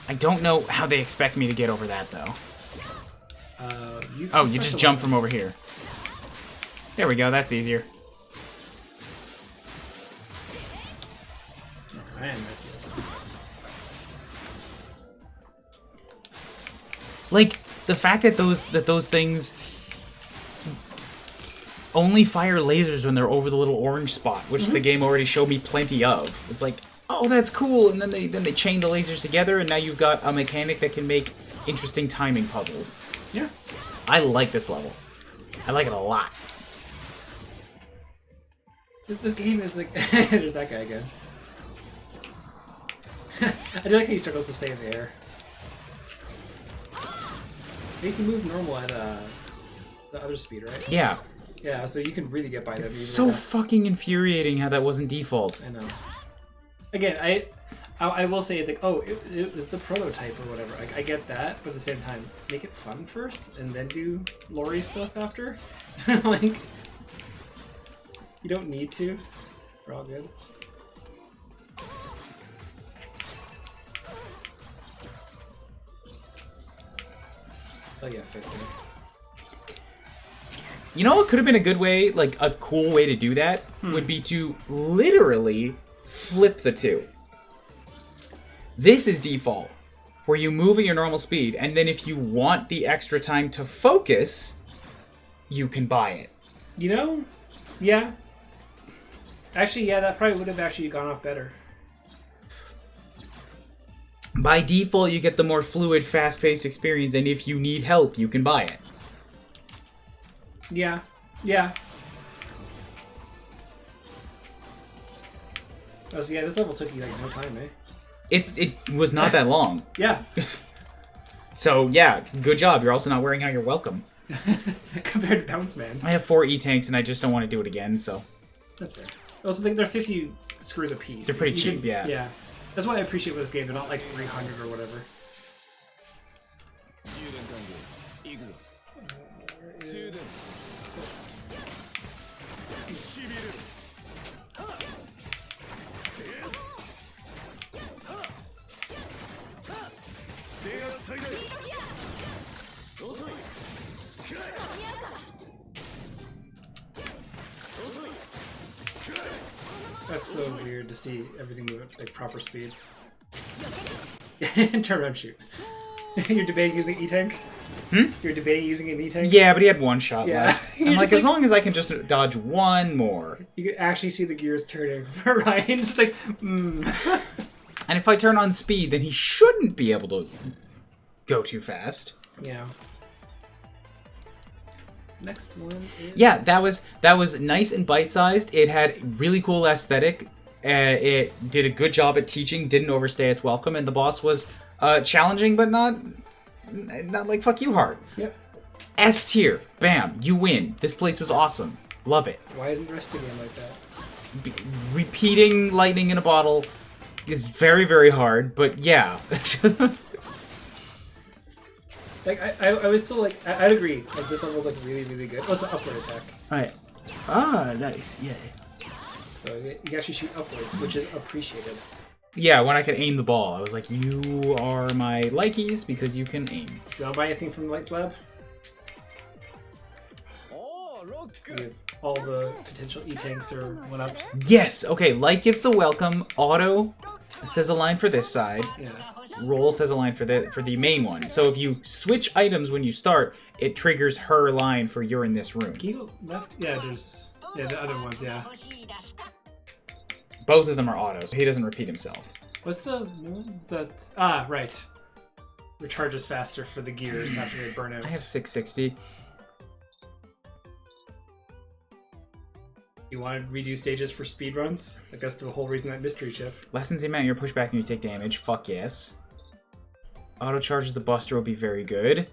[SPEAKER 1] I don't know how they expect me to get over that though.
[SPEAKER 2] Use
[SPEAKER 1] Oh,
[SPEAKER 2] some
[SPEAKER 1] you just
[SPEAKER 2] special
[SPEAKER 1] jump from
[SPEAKER 2] weapons.
[SPEAKER 1] over here. There we go, that's easier.
[SPEAKER 2] Man,
[SPEAKER 1] Like, the fact that those things only fire lasers when they're over the little orange spot, which the game already showed me plenty of. It's like, oh, that's cool, and then they chain the lasers together, and now you've got a mechanic that can make interesting timing puzzles.
[SPEAKER 2] yeah.
[SPEAKER 1] I like this level. I like it a lot.
[SPEAKER 2] This game is like there's that guy again. I do like how he struggles to stay in the air. You can move normal at the other speed, right?
[SPEAKER 1] Yeah.
[SPEAKER 2] Yeah, so you can really get by them.
[SPEAKER 1] It's
[SPEAKER 2] even
[SPEAKER 1] so
[SPEAKER 2] with that.
[SPEAKER 1] fucking infuriating how that wasn't default.
[SPEAKER 2] I know. Again, I will say it's like, oh, it was the prototype or whatever. I get that, but at the same time, make it fun first and then do lore stuff after. Like, you don't need to. We're all good. Oh yeah, fisting.
[SPEAKER 1] You know what could have been a good way, like a cool way to do that, would be to literally flip the two. This is default, where you move at your normal speed, and then if you want the extra time to focus, you can buy it.
[SPEAKER 2] You know, yeah. Actually, yeah, that probably would have actually gone off better.
[SPEAKER 1] By default, you get the more fluid, fast-paced experience, and if you need help, you can buy it.
[SPEAKER 2] Yeah, yeah. Oh, so yeah, this level took you like no time, eh?
[SPEAKER 1] It was not that long.
[SPEAKER 2] Yeah.
[SPEAKER 1] So, yeah, good job. You're also not wearing out your welcome.
[SPEAKER 2] Compared to Bounce Man.
[SPEAKER 1] I have 4 E-tanks, and I just don't want to do it again, so...
[SPEAKER 2] That's fair. Also, they're 50 screws a piece.
[SPEAKER 1] They're pretty
[SPEAKER 2] You
[SPEAKER 1] cheap,
[SPEAKER 2] can-
[SPEAKER 1] yeah.
[SPEAKER 2] Yeah. That's why I appreciate with this game. They're not like 300 or whatever. That's so weird to see everything move at like proper speeds. Turn around, and shoot. You're debating using E-Tank? You're debating using an E-Tank?
[SPEAKER 1] Yeah, but he had 1 shot
[SPEAKER 2] Yeah.
[SPEAKER 1] left.
[SPEAKER 2] You're
[SPEAKER 1] I'm like,
[SPEAKER 2] just
[SPEAKER 1] as long as I can just dodge 1 more.
[SPEAKER 2] You can actually see the gears turning for Ryan. It's like,
[SPEAKER 1] And if I turn on speed, then he shouldn't be able to go too fast.
[SPEAKER 2] Yeah. Next one is...
[SPEAKER 1] Yeah, that was nice and bite-sized. It had really cool aesthetic. It did a good job at teaching, didn't overstay its welcome, and the boss was challenging, but not like fuck you hard.
[SPEAKER 2] Yep.
[SPEAKER 1] S tier. Bam. You win. This place was awesome. Love it.
[SPEAKER 2] Why isn't the rest of the game like that?
[SPEAKER 1] Repeating lightning in a bottle is very, very hard, but yeah.
[SPEAKER 2] Like, I was still like, I'd agree. Like, this level's like really, really good. Oh, it's an upward attack.
[SPEAKER 1] Alright. Ah, nice. Yeah.
[SPEAKER 2] So you can actually shoot upwards, which is appreciated.
[SPEAKER 1] Yeah, when I could aim the ball, I was like, you are my likies because you can aim.
[SPEAKER 2] Do you want to buy anything from the Lights Lab?
[SPEAKER 3] Oh, look!
[SPEAKER 2] We have all the potential E-Tanks or 1-ups.
[SPEAKER 1] Yes! Okay, light gives the welcome. Auto says a line for this side.
[SPEAKER 2] Yeah.
[SPEAKER 1] Roll says a line for the main one. So if you switch items when you start, it triggers her line for you're in this room.
[SPEAKER 2] Can you go left? Yeah, there's... Yeah, the other ones, yeah.
[SPEAKER 1] Both of them are auto, so he doesn't repeat himself.
[SPEAKER 2] What's the new one? Ah, right. recharges faster for the gears after they burn out.
[SPEAKER 1] I have 660.
[SPEAKER 2] You want to redo stages for speedruns? Like, that's the whole reason that mystery chip.
[SPEAKER 1] Lessens the amount you're pushed back and you take damage. Fuck yes. Auto charges the Buster will be very good.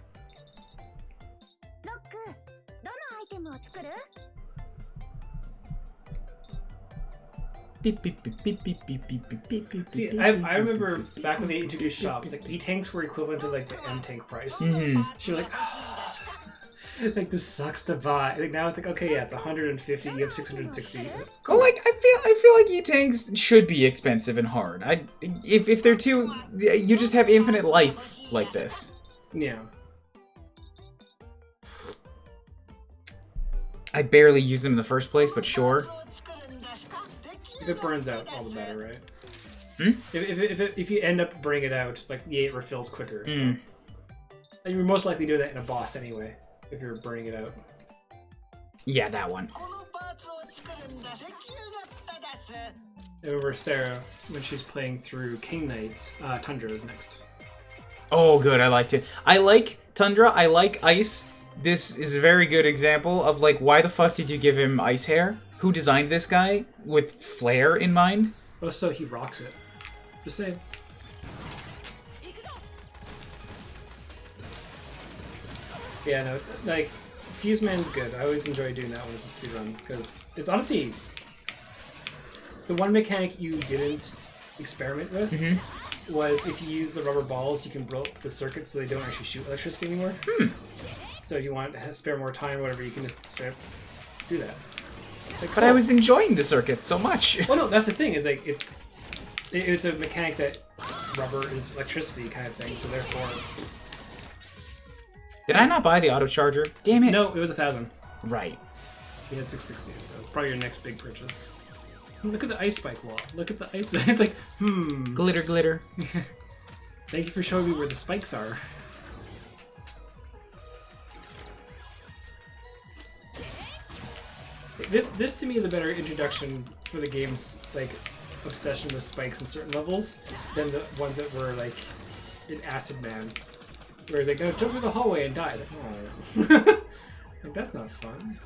[SPEAKER 7] ロック、どのアイテムを作る？
[SPEAKER 1] Beep, beep, beep, beep, beep, beep, beep, beep, beep, beep,
[SPEAKER 2] See,
[SPEAKER 1] beep,
[SPEAKER 2] I
[SPEAKER 1] beep,
[SPEAKER 2] remember back when they introduced shops, like E-tanks were equivalent to like the M-tank price.
[SPEAKER 1] Mm-hmm.
[SPEAKER 2] So you're like, oh, like this sucks to buy. Like now it's like, okay, yeah, it's 150. You have 660.
[SPEAKER 1] Well, like I feel like E-tanks should be expensive and hard. If they're too, you just have infinite life like this.
[SPEAKER 2] Yeah.
[SPEAKER 1] I barely use them in the first place, but sure.
[SPEAKER 2] If it burns out, all the better, right?
[SPEAKER 1] Hmm?
[SPEAKER 2] If you end up burning it out, like it refills quicker. So. And you're most likely doing that in a boss anyway, if you're burning it out.
[SPEAKER 1] Yeah, that one.
[SPEAKER 2] I remember Sarah, when she's playing through King Knight, Tundra is next.
[SPEAKER 1] Oh, good. I liked it. I like Tundra. I like Ice. This is a very good example of, like, why the fuck did you give him ice hair? Who designed this guy with flair in mind?
[SPEAKER 2] Oh, so he rocks it. Just saying. Yeah, no, like, Fuse Man's good. I always enjoy doing that one as a speedrun, because it's honestly the one mechanic you didn't experiment with was if you use the rubber balls, you can blow up the circuits so they don't actually shoot electricity anymore. So if you want to spare more time or whatever, you can just straight up do that. Like,
[SPEAKER 1] But I was enjoying the circuits so much.
[SPEAKER 2] Well, no, that's the thing. Is like it's a mechanic that rubber is electricity kind of thing. So therefore,
[SPEAKER 1] Did I not buy the auto charger? Damn it.
[SPEAKER 2] no, it was 1,000.
[SPEAKER 1] Right.
[SPEAKER 2] You had 660, so it's probably your next big purchase. Look at the ice spike wall. Look at the ice. It's like,
[SPEAKER 1] Glitter, glitter.
[SPEAKER 2] Thank you for showing me where the spikes are. This to me is a better introduction for the game's like obsession with spikes in certain levels than the ones that were like in Acid Man, where it's like, no, jump through the hallway and die. Like, oh. Like, that's not fun.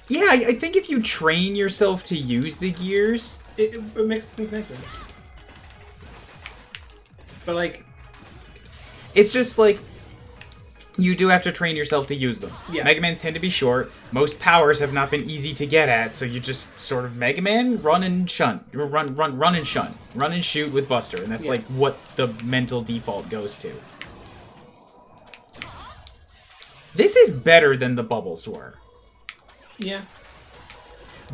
[SPEAKER 1] Yeah, I think if you train yourself to use the gears...
[SPEAKER 2] It makes things nicer. But like...
[SPEAKER 1] It's just like... You do have to train yourself to use them.
[SPEAKER 2] Yeah.
[SPEAKER 1] Mega Man tend to be short. Most powers have not been easy to get at, so you just sort of Mega Man, run and shun. Run and shun. Run and shoot with Buster, and that's like what the mental default goes to. This is better than the bubbles were.
[SPEAKER 2] Yeah.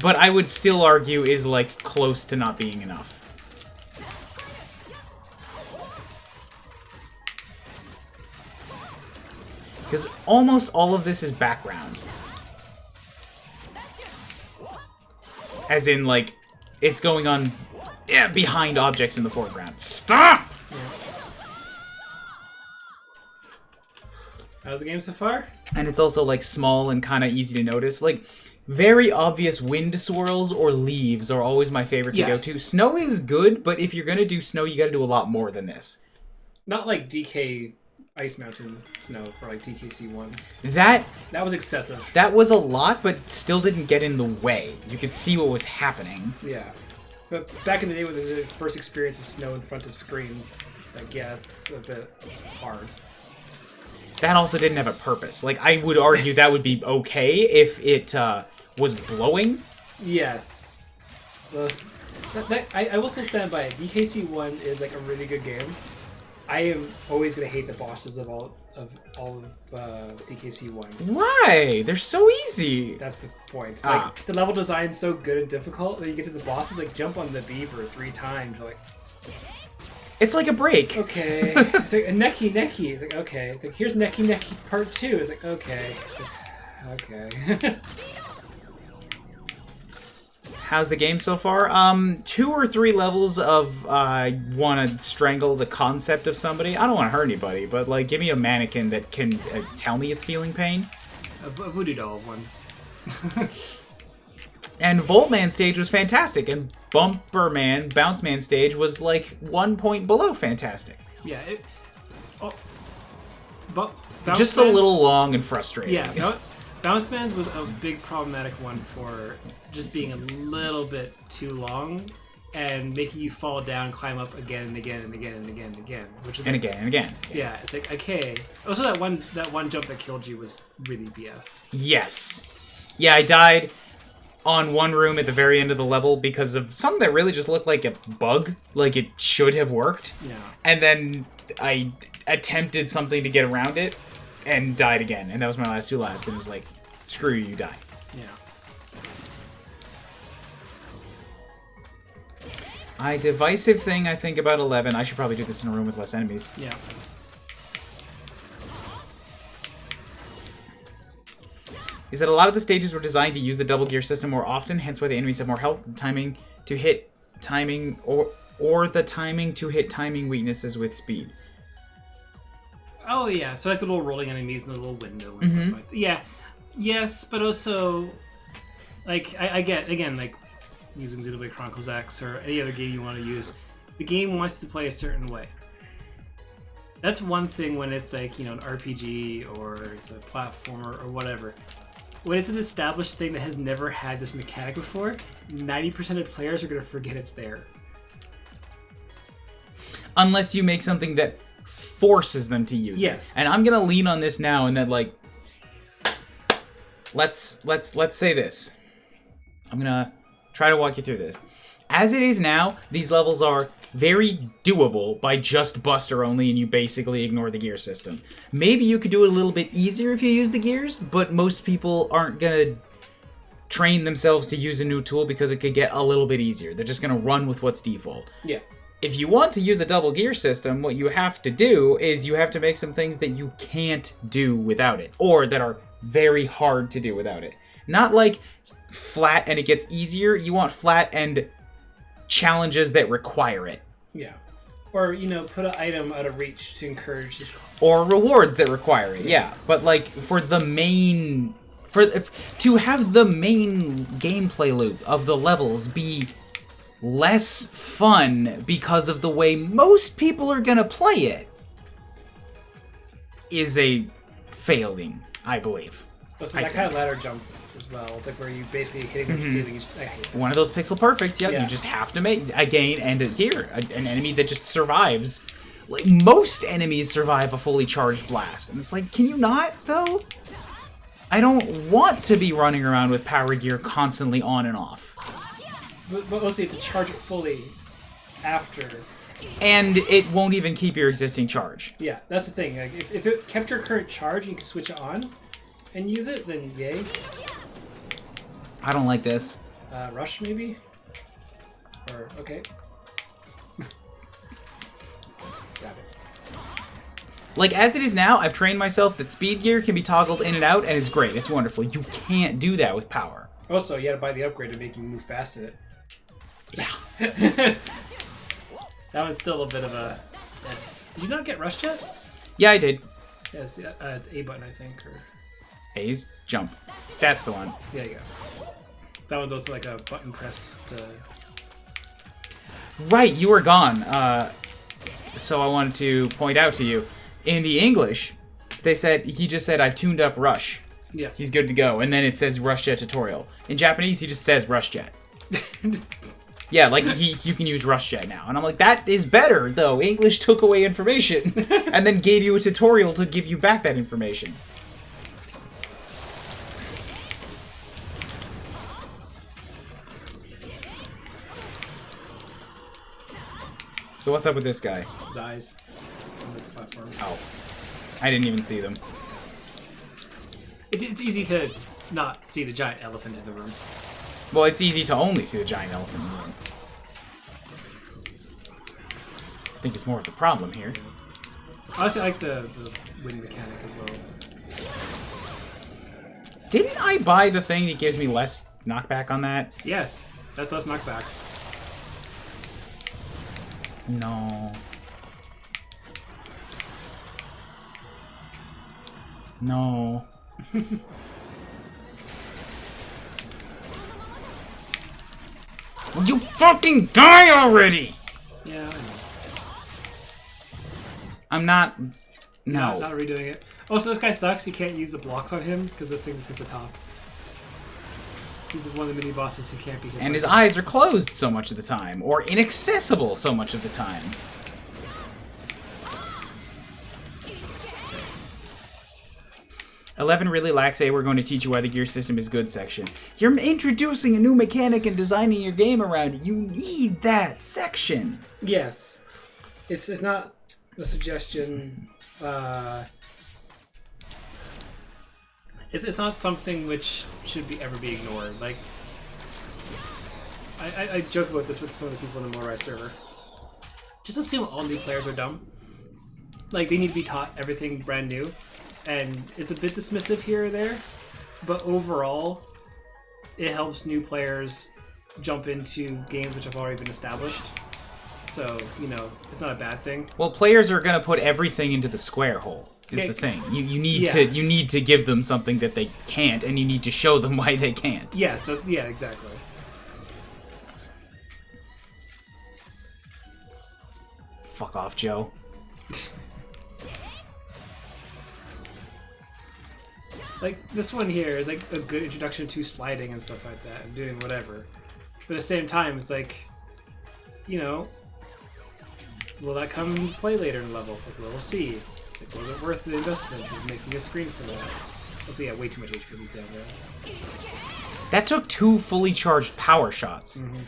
[SPEAKER 1] But I would still argue is like close to not being enough. Because almost all of this is background. As in, like, it's going on behind objects in the foreground. Stop!
[SPEAKER 2] Yeah. How's the game so far?
[SPEAKER 1] And it's also, like, small and kind of easy to notice. Like, very obvious wind swirls or leaves are always my favorite to go to. Snow is good, but if you're going to do snow, you got to do a lot more than this.
[SPEAKER 2] Not like DK Ice Mountain snow for like DKC1.
[SPEAKER 1] That
[SPEAKER 2] was excessive.
[SPEAKER 1] That was a lot, but still didn't get in the way. You could see what was happening.
[SPEAKER 2] Yeah. But back in the day when this was the first experience of snow in front of screen, like, yeah, it's a bit hard.
[SPEAKER 1] That also didn't have a purpose. Like, I would argue that would be okay if it was blowing.
[SPEAKER 2] Yes. Well, I will still stand by it. DKC1 is like a really good game. I am always going to hate the bosses of all of DKC1.
[SPEAKER 1] Why? They're so easy.
[SPEAKER 2] That's the point. Like, the level design's so good and difficult that you get to the bosses, like, jump on the beaver 3 times. You're like...
[SPEAKER 1] It's like a break.
[SPEAKER 2] Okay. It's like a necky. It's like, okay. It's like, here's necky part 2. It's like, okay. It's like, okay.
[SPEAKER 1] How's the game so far? 2 or 3 levels of want to strangle the concept of somebody. I don't want to hurt anybody, but like, give me a mannequin that can tell me it's feeling pain.
[SPEAKER 2] A voodoo doll one.
[SPEAKER 1] And Voltman stage was fantastic, and Bounce Man stage was like 1 point below fantastic.
[SPEAKER 2] Yeah.
[SPEAKER 1] Just a little long and frustrating.
[SPEAKER 2] Yeah, Bounce Man's was a big problematic one for just being a little bit too long and making you fall down, climb up again and again and again and again and again, which is
[SPEAKER 1] again and again.
[SPEAKER 2] Yeah, it's like okay. Also, that one jump that killed you was really BS.
[SPEAKER 1] Yes. Yeah, I died on one room at the very end of the level because of something that really just looked like a bug, like it should have worked.
[SPEAKER 2] Yeah.
[SPEAKER 1] And then I attempted something to get around it and died again, and that was my last 2 lives, and it was like, screw you, die.
[SPEAKER 2] Yeah.
[SPEAKER 1] Divisive thing I think about 11. I should probably do this in a room with less enemies.
[SPEAKER 2] Yeah.
[SPEAKER 1] Is that a lot of the stages were designed to use the double gear system more often, hence why the enemies have more health, timing to hit timing, or the timing to hit timing weaknesses with speed.
[SPEAKER 2] Oh yeah, so like the little rolling enemies in the little window and stuff like that. Yeah, yes, but also, like I get again like using Xenoblade Chronicles X or any other game you want to use, the game wants to play a certain way. That's one thing when it's like an RPG or it's a platformer or whatever. When it's an established thing that has never had this mechanic before, 90% of players are going to forget it's there.
[SPEAKER 1] Unless you make something that forces them to use it. And I'm gonna lean on this now and then like let's say this. I'm gonna try to walk you through this. As it is now, these levels are very doable by just Buster only and you basically ignore the gear system. Maybe you could do it a little bit easier if you use the gears, but most people aren't gonna train themselves to use a new tool because it could get a little bit easier. They're just gonna run with what's default.
[SPEAKER 2] Yeah.
[SPEAKER 1] If you want to use a double gear system, what you have to do is you have to make some things that you can't do without it, or that are very hard to do without it. Not like flat and it gets easier. You want flat and challenges that require it.
[SPEAKER 2] Yeah. Or, put an item out of reach to encourage...
[SPEAKER 1] Or rewards that require it, yeah. But, like, for the main... to have the main gameplay loop of the levels be less fun because of the way most people are gonna play it is a failing, I believe.
[SPEAKER 2] So that kind of ladder jump as well, like where you basically hitting the ceiling. I hate that.
[SPEAKER 1] One of those pixel perfects, yeah. You just have to make again and here an enemy that just survives. Like most enemies survive a fully charged blast, and it's like, can you not though? I don't want to be running around with power gear constantly on and off.
[SPEAKER 2] But mostly you have to charge it fully after.
[SPEAKER 1] And it won't even keep your existing charge.
[SPEAKER 2] Yeah, that's the thing. Like, if it kept your current charge and you could switch it on and use it, then yay.
[SPEAKER 1] I don't like this.
[SPEAKER 2] Rush, maybe? Or, okay. Got it.
[SPEAKER 1] Like, as it is now, I've trained myself that speed gear can be toggled in and out, and it's great. It's wonderful. You can't do that with power.
[SPEAKER 2] Also, you gotta buy the upgrade to make you move fast in it.
[SPEAKER 1] Yeah.
[SPEAKER 2] That one's still a bit of a... Did you not get rushed yet?
[SPEAKER 1] Yeah, I did.
[SPEAKER 2] Yes, it's A button, I think, or...
[SPEAKER 1] A's jump. That's the one.
[SPEAKER 2] Yeah, you go. That one's also like a button press to...
[SPEAKER 1] Right, you were gone. So I wanted to point out to you, in the English, he just said, I've tuned up Rush.
[SPEAKER 2] Yeah.
[SPEAKER 1] He's good to go. And then it says Rush Jet tutorial. In Japanese, he just says Rush Jet. Yeah, like you can use Rush Jet now. And I'm like, that is better, though. English took away information and then gave you a tutorial to give you back that information. So what's up with this guy?
[SPEAKER 2] His eyes on this platform.
[SPEAKER 1] Oh. I didn't even see them.
[SPEAKER 2] It's easy to not see the giant elephant in the room.
[SPEAKER 1] Well, it's easy to only see the giant elephant in the room. I think it's more of the problem here.
[SPEAKER 2] Honestly, I like the wind mechanic as well.
[SPEAKER 1] Didn't I buy the thing that gives me less knockback on that?
[SPEAKER 2] Yes, that's less knockback.
[SPEAKER 1] No. No. You fucking die already!
[SPEAKER 2] Yeah, I know.
[SPEAKER 1] I'm not... No.
[SPEAKER 2] Not redoing it. Oh, so this guy sucks. You can't use the blocks on him because the thing's at the top. He's one of the mini bosses who can't be hit.
[SPEAKER 1] And his eyes are closed so much of the time, or inaccessible so much of the time. "11 really lacks a 'we're going to teach you why the gear system is good' section." You're introducing a new mechanic and designing your game around it. You need that section.
[SPEAKER 2] Yes. It's not a suggestion. It's not something which should ever be ignored. Like, I joke about this with some of the people in the Morai server. Just assume all new players are dumb. Like, they need to be taught everything brand new. And it's a bit dismissive here or there, but overall, it helps new players jump into games which have already been established. So, you know, it's not a bad thing.
[SPEAKER 1] Well, players are going to put everything into the square hole. Is the thing. You need to give them something that they can't, and you need to show them why they can't.
[SPEAKER 2] Yes, yeah, exactly.
[SPEAKER 1] Fuck off, Joe.
[SPEAKER 2] Like, this one here is like a good introduction to sliding and stuff like that, and doing whatever. But at the same time, it's like, you know, will that come into play later in the level? Like, we'll see. Like, was it worth the investment of making a screen for that? Also, yeah, way too much HP these damn guys.
[SPEAKER 1] That took 2 fully charged power shots.
[SPEAKER 2] Mm-hmm.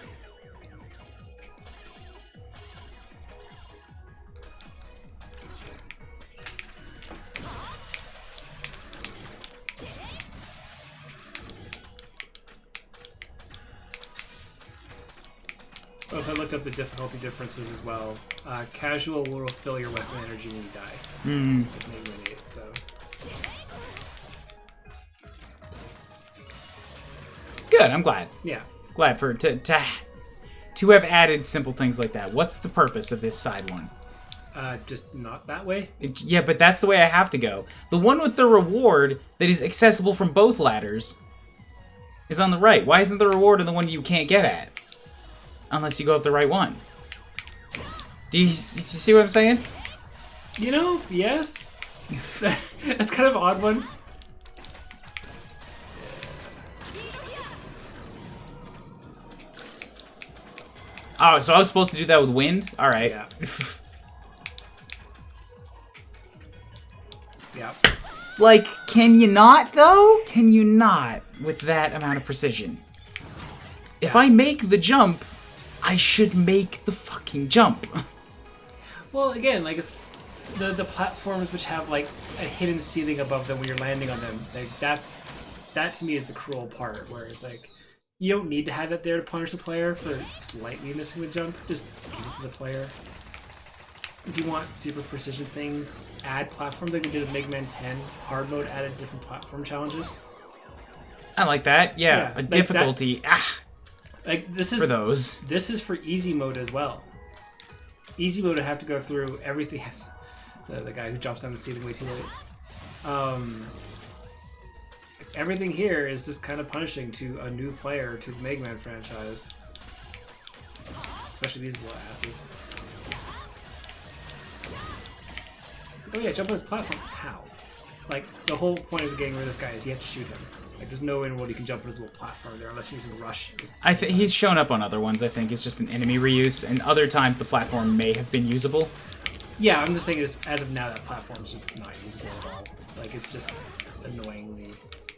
[SPEAKER 2] Also, I looked up the difficulty differences as well. Casual will refill your weapon energy when you die. Like Megaman 8, so...
[SPEAKER 1] Good, I'm glad.
[SPEAKER 2] Yeah.
[SPEAKER 1] Glad for to have added simple things like that. What's the purpose of this side one?
[SPEAKER 2] Just not that way?
[SPEAKER 1] Yeah, but that's the way I have to go. The one with the reward that is accessible from both ladders is on the right. Why isn't the reward on the one you can't get at? Unless you go up the right one. Do you see what I'm saying?
[SPEAKER 2] You know, yes. That's kind of an odd one.
[SPEAKER 1] Oh, so I was supposed to do that with wind? Alright.
[SPEAKER 2] Yeah. Yeah.
[SPEAKER 1] Like, can you not, though? Can you not with that amount of precision? If I make the jump, I should make the fucking jump.
[SPEAKER 2] Well, again, like, it's the platforms which have, like, a hidden ceiling above them when you're landing on them. Like, that to me is the cruel part, where it's like, you don't need to have it there to punish the player for slightly missing the jump. Just give it to the player. If you want super precision things, add platforms like we did with Megaman 10. Hard mode added different platform challenges.
[SPEAKER 1] I like that. Yeah, a
[SPEAKER 2] like
[SPEAKER 1] difficulty.
[SPEAKER 2] Like, this is
[SPEAKER 1] for those.
[SPEAKER 2] This is for easy mode as well. Easy mode would have to go through everything. Yes, the guy who jumps down the ceiling way too late. Everything here is just kind of punishing to a new player to the Mega Man franchise. Especially these little asses. Oh yeah, jump on this platform. How? Like, the whole point of the game where this guy is, you have to shoot him. Like, there's no way in the world you can jump on his little platform there unless you're using Rush.
[SPEAKER 1] He's shown up on other ones, I think. It's just an enemy reuse, and other times the platform may have been usable.
[SPEAKER 2] Yeah, I'm just saying as of now that platform's just not usable at all. Like, it's just annoyingly...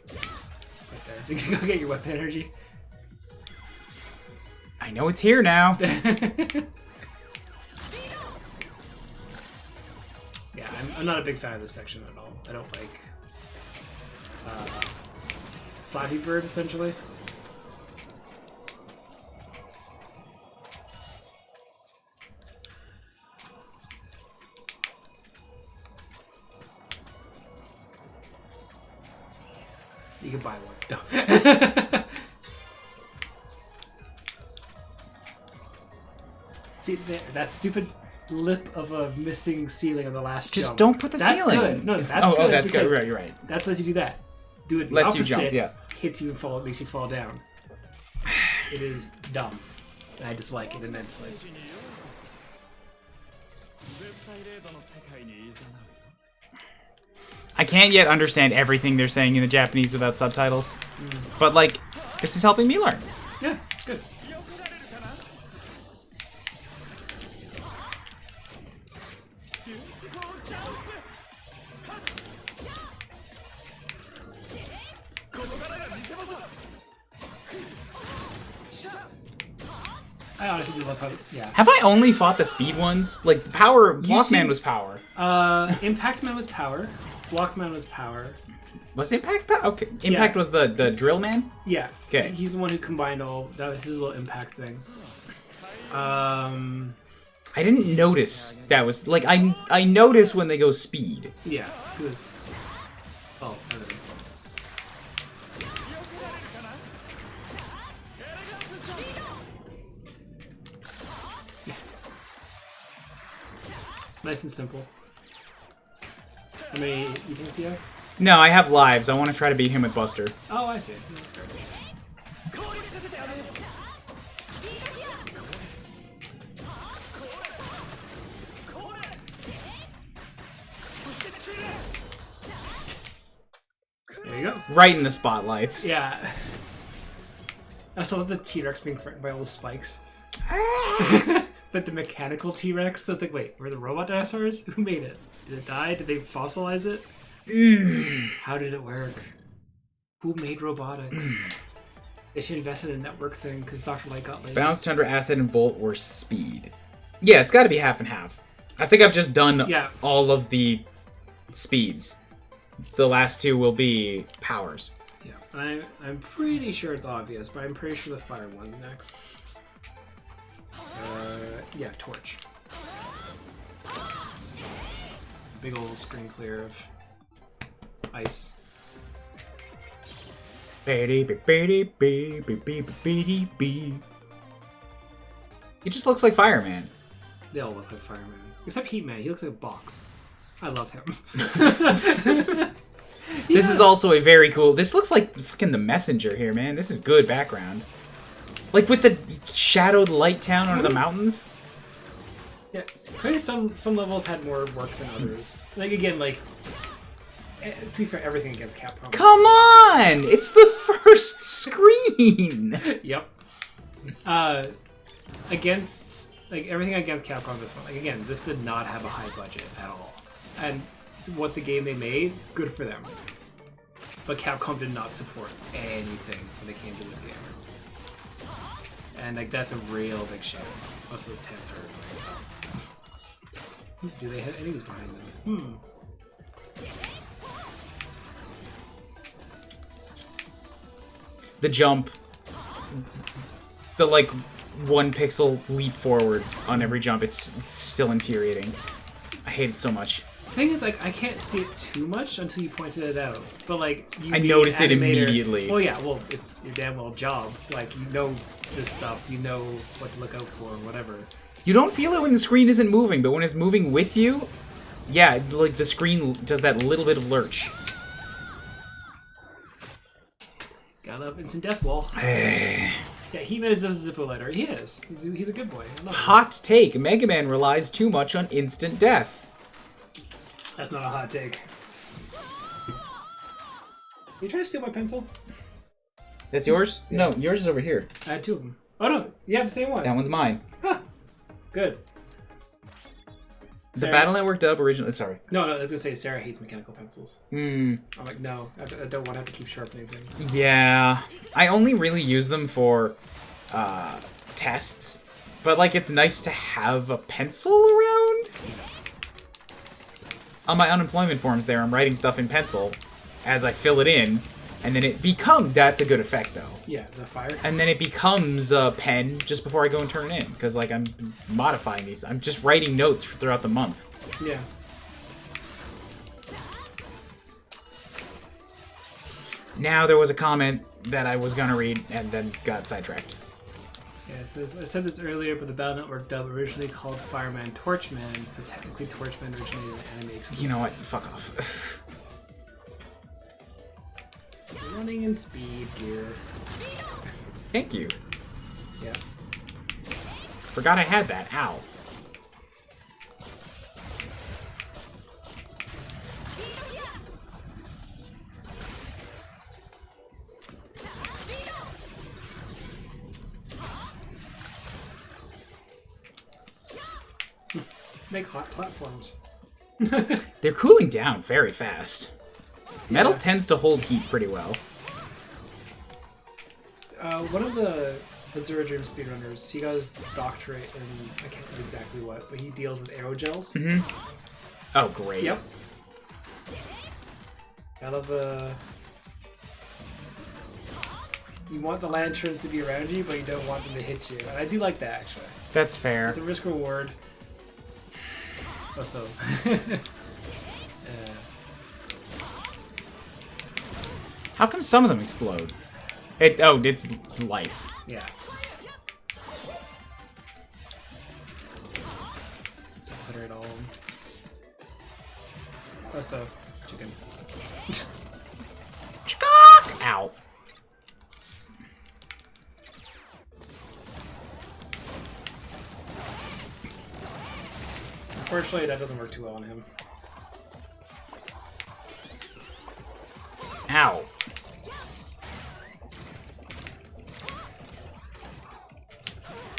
[SPEAKER 2] Right there. You can go get your weapon energy.
[SPEAKER 1] I know it's here now.
[SPEAKER 2] Yeah, I'm not a big fan of this section at all. I don't like Flappy Bird, essentially. You can buy one. No. See, there, that stupid lip of a missing ceiling on the last
[SPEAKER 1] Just
[SPEAKER 2] jump.
[SPEAKER 1] don't put the
[SPEAKER 2] That's
[SPEAKER 1] ceiling.
[SPEAKER 2] Good. No, that's good.
[SPEAKER 1] Oh, that's good.
[SPEAKER 2] because
[SPEAKER 1] Right, you're right.
[SPEAKER 2] That's lets you do that. Do it the
[SPEAKER 1] Lets you
[SPEAKER 2] opposite,
[SPEAKER 1] jump, yeah.
[SPEAKER 2] hits you and fall, makes you fall down. It is dumb. And I dislike it immensely.
[SPEAKER 1] I can't yet understand everything they're saying in the Japanese without subtitles. But, like, this is helping me learn.
[SPEAKER 2] Yeah, good. I honestly do love how, yeah.
[SPEAKER 1] Have I only fought the speed ones? Like, the power, Walkman
[SPEAKER 2] seem-
[SPEAKER 1] was power.
[SPEAKER 2] Impact Man was power. Walkman was power.
[SPEAKER 1] Was Impact power? Okay. Impact was the drill man?
[SPEAKER 2] Yeah.
[SPEAKER 1] Okay.
[SPEAKER 2] He's the one who combined all, that was his little impact thing.
[SPEAKER 1] I didn't notice that was, like, I notice when they go speed.
[SPEAKER 2] Yeah. Because, oh, I don't know. It's nice and simple. How many you think you have?
[SPEAKER 1] No, I have lives. I want to try to beat him with Buster.
[SPEAKER 2] Oh, I see. That's fair. There you go.
[SPEAKER 1] Right in the spotlights.
[SPEAKER 2] Yeah. I still love the T-Rex being threatened by all the spikes. But the mechanical T-Rex, so it's like, wait, were the robot dinosaurs? Who made it? Did it die? Did they fossilize it? How did it work? Who made robotics? They should invest in a network thing because Dr. Light got laid.
[SPEAKER 1] Bounce, Tundra, Acid, and Volt, or Speed. Yeah, it's got to be half and half. I think I've just done all of the speeds. The last two will be powers.
[SPEAKER 2] Yeah, I'm pretty sure it's obvious, but I'm pretty sure the fire one's next. Yeah, Torch. Big old screen clear of ice.
[SPEAKER 1] He just looks like Fireman.
[SPEAKER 2] They all look like Fireman. Except Heatman, he looks like a box. I love him.
[SPEAKER 1] This is also a very cool... This looks like fucking The Messenger here, man. This is good background. Like with the shadowed light town under the mountains.
[SPEAKER 2] Yeah, clearly some levels had more work than others. Like again, like to be fair, everything against Capcom.
[SPEAKER 1] Come on! It's the first screen!
[SPEAKER 2] Yep. Against like everything against Capcom this one. Like again, this did not have a high budget at all. And what the game they made, good for them. But Capcom did not support anything when they came to this game. And like that's a real big shame. Most of the tents are do they have enemies behind them?
[SPEAKER 1] The jump. The like 1 pixel leap forward on every jump. It's still infuriating. I hate it so much.
[SPEAKER 2] The thing is, like, I can't see it too much until you pointed it out. But like, you
[SPEAKER 1] I
[SPEAKER 2] being
[SPEAKER 1] noticed
[SPEAKER 2] an
[SPEAKER 1] it
[SPEAKER 2] animator-
[SPEAKER 1] immediately.
[SPEAKER 2] Well, yeah, well, it's your damn well job. Like, you know this stuff, you know what to look out for, whatever.
[SPEAKER 1] You don't feel it when the screen isn't moving, but when it's moving with you, yeah, like the screen does that little bit of lurch.
[SPEAKER 2] Got up instant death wall. Yeah, He-Man is a Zippo letter. He is. He's a good boy. I love him.
[SPEAKER 1] Hot take: Megaman relies too much on instant death.
[SPEAKER 2] That's not a hot take. You trying to steal my pencil?
[SPEAKER 1] That's yours? No, yours is over here.
[SPEAKER 2] I had 2 of them. Oh no, you have the same one.
[SPEAKER 1] That one's mine.
[SPEAKER 2] Huh. Good.
[SPEAKER 1] The
[SPEAKER 2] Sarah-
[SPEAKER 1] Battle Network dub originally. Sorry.
[SPEAKER 2] No, I was gonna say Sarah hates mechanical pencils.
[SPEAKER 1] Hmm.
[SPEAKER 2] I'm like, no, I don't want to have to keep sharpening things.
[SPEAKER 1] Yeah. I only really use them for tests. But like, it's nice to have a pencil around. On my unemployment forms there, I'm writing stuff in pencil as I fill it in, and then it becomes... That's a good effect, though.
[SPEAKER 2] Yeah, the fire.
[SPEAKER 1] And then it becomes a pen just before I go and turn it in, because, like, I'm modifying these. I'm just writing notes throughout the month.
[SPEAKER 2] Yeah.
[SPEAKER 1] Now, there was a comment that I was going to read, and then got sidetracked.
[SPEAKER 2] Yeah, so I said this earlier, but the Battle Network dub originally called Fireman Torchman, so technically Torchman originated in anime exclusive.
[SPEAKER 1] You know what? Fuck off.
[SPEAKER 2] Running in speed gear.
[SPEAKER 1] Thank you.
[SPEAKER 2] Yeah.
[SPEAKER 1] Forgot I had that. Ow.
[SPEAKER 2] Make hot platforms.
[SPEAKER 1] They're cooling down very fast. Metal tends to hold heat pretty well.
[SPEAKER 2] One of the Zero Dream speedrunners, he got his doctorate in, I can't remember exactly what, but he deals with aerogels.
[SPEAKER 1] Mm-hmm. Oh, great.
[SPEAKER 2] Yep. I love the... You want the lanterns to be around you, but you don't want them to hit you. And I do like that, actually.
[SPEAKER 1] That's fair.
[SPEAKER 2] It's a risk reward. Also.
[SPEAKER 1] How come some of them explode? It's life.
[SPEAKER 2] Yeah. Let's obliterate all of them. Also, chicken.
[SPEAKER 1] Ow.
[SPEAKER 2] Unfortunately, that doesn't work too well on him.
[SPEAKER 1] Ow.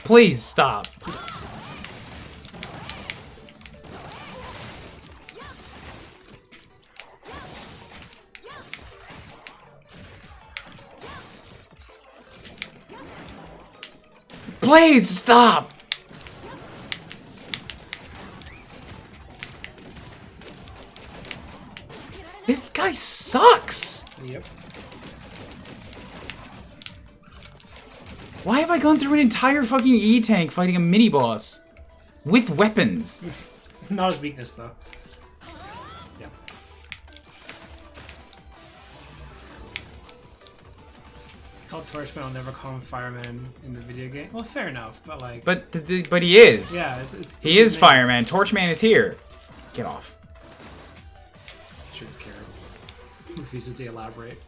[SPEAKER 1] Please stop. Please stop. This guy sucks.
[SPEAKER 2] Yep.
[SPEAKER 1] Why have I gone through an entire fucking E-tank fighting a mini-boss? With weapons.
[SPEAKER 2] Not his weakness, though. Yep. It's called Torchman, I'll never call him Fireman in the video game. Well, fair enough, but like...
[SPEAKER 1] But he is.
[SPEAKER 2] Yeah,
[SPEAKER 1] he is Fireman. Torchman is here. Get off.
[SPEAKER 2] Shoots carrots. Refuses to elaborate.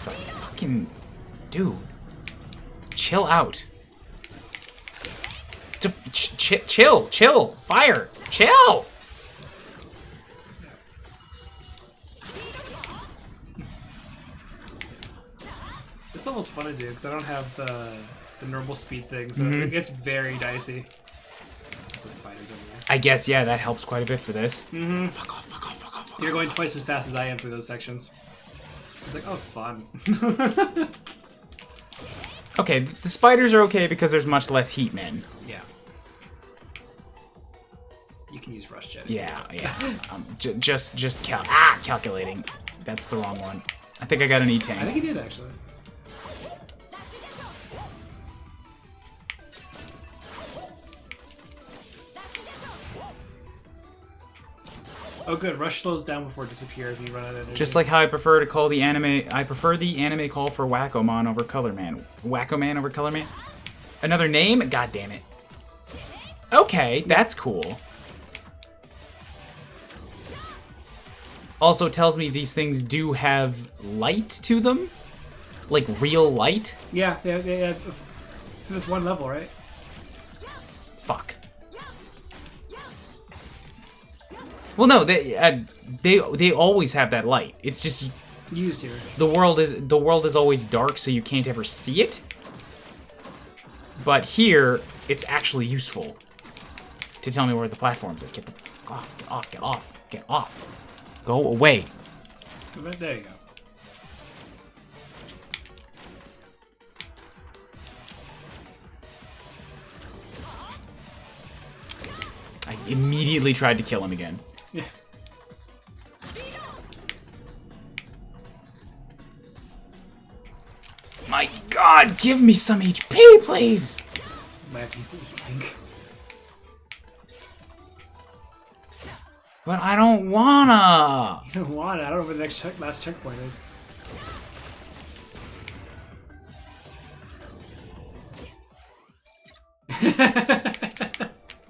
[SPEAKER 1] The fucking dude. Chill out. Chill. Fire. Chill.
[SPEAKER 2] This level's fun to do because I don't have the normal speed thing, so it gets very dicey. So spiders over there.
[SPEAKER 1] I guess, yeah, that helps quite a bit for this.
[SPEAKER 2] Mm-hmm.
[SPEAKER 1] Fuck off.
[SPEAKER 2] You're going twice as fast as I am through those sections. It's like, oh, fun.
[SPEAKER 1] Okay, the spiders are okay because there's much less heat men.
[SPEAKER 2] Yeah. You can use rush jet.
[SPEAKER 1] Yeah. Calculating. That's the wrong one. I think I got an E-tank.
[SPEAKER 2] I think he did, actually. Oh, good. Rush slows down before it disappears when you run out of energy.
[SPEAKER 1] Just like how I prefer to call the anime. I prefer the anime call for Wacko-Man over Colorman. Wacko-Man over Colorman? Another name? God damn it. Okay, that's cool. Also tells me these things do have light to them? Like real light?
[SPEAKER 2] Yeah, they have for this one level, right?
[SPEAKER 1] Fuck. Well, no, they always have that light. It's just
[SPEAKER 2] used here.
[SPEAKER 1] The world is always dark, so you can't ever see it. But here, it's actually useful to tell me where the platforms are. Get the off, get off. Go away.
[SPEAKER 2] There you go.
[SPEAKER 1] I immediately tried to kill him again.
[SPEAKER 2] Yeah.
[SPEAKER 1] My God, give me some HP, please.
[SPEAKER 2] Might have to use the E-tank.
[SPEAKER 1] But I don't wanna.
[SPEAKER 2] You don't want it. I don't know where the last checkpoint is.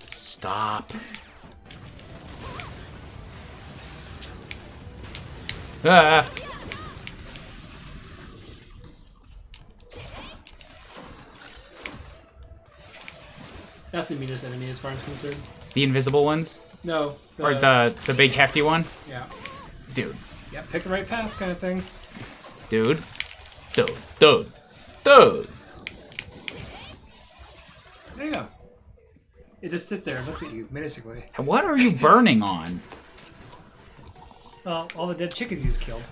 [SPEAKER 1] Stop. Ah.
[SPEAKER 2] That's the meanest enemy as far as I'm concerned.
[SPEAKER 1] The invisible ones?
[SPEAKER 2] No.
[SPEAKER 1] Or the big hefty one?
[SPEAKER 2] Yeah.
[SPEAKER 1] Dude.
[SPEAKER 2] Yeah, pick the right path kind of thing.
[SPEAKER 1] Dude. Dude. Dude. Dude.
[SPEAKER 2] There you go. It just sits there and looks at you menacingly.
[SPEAKER 1] What are you burning on?
[SPEAKER 2] Well, all the dead chickens he's killed.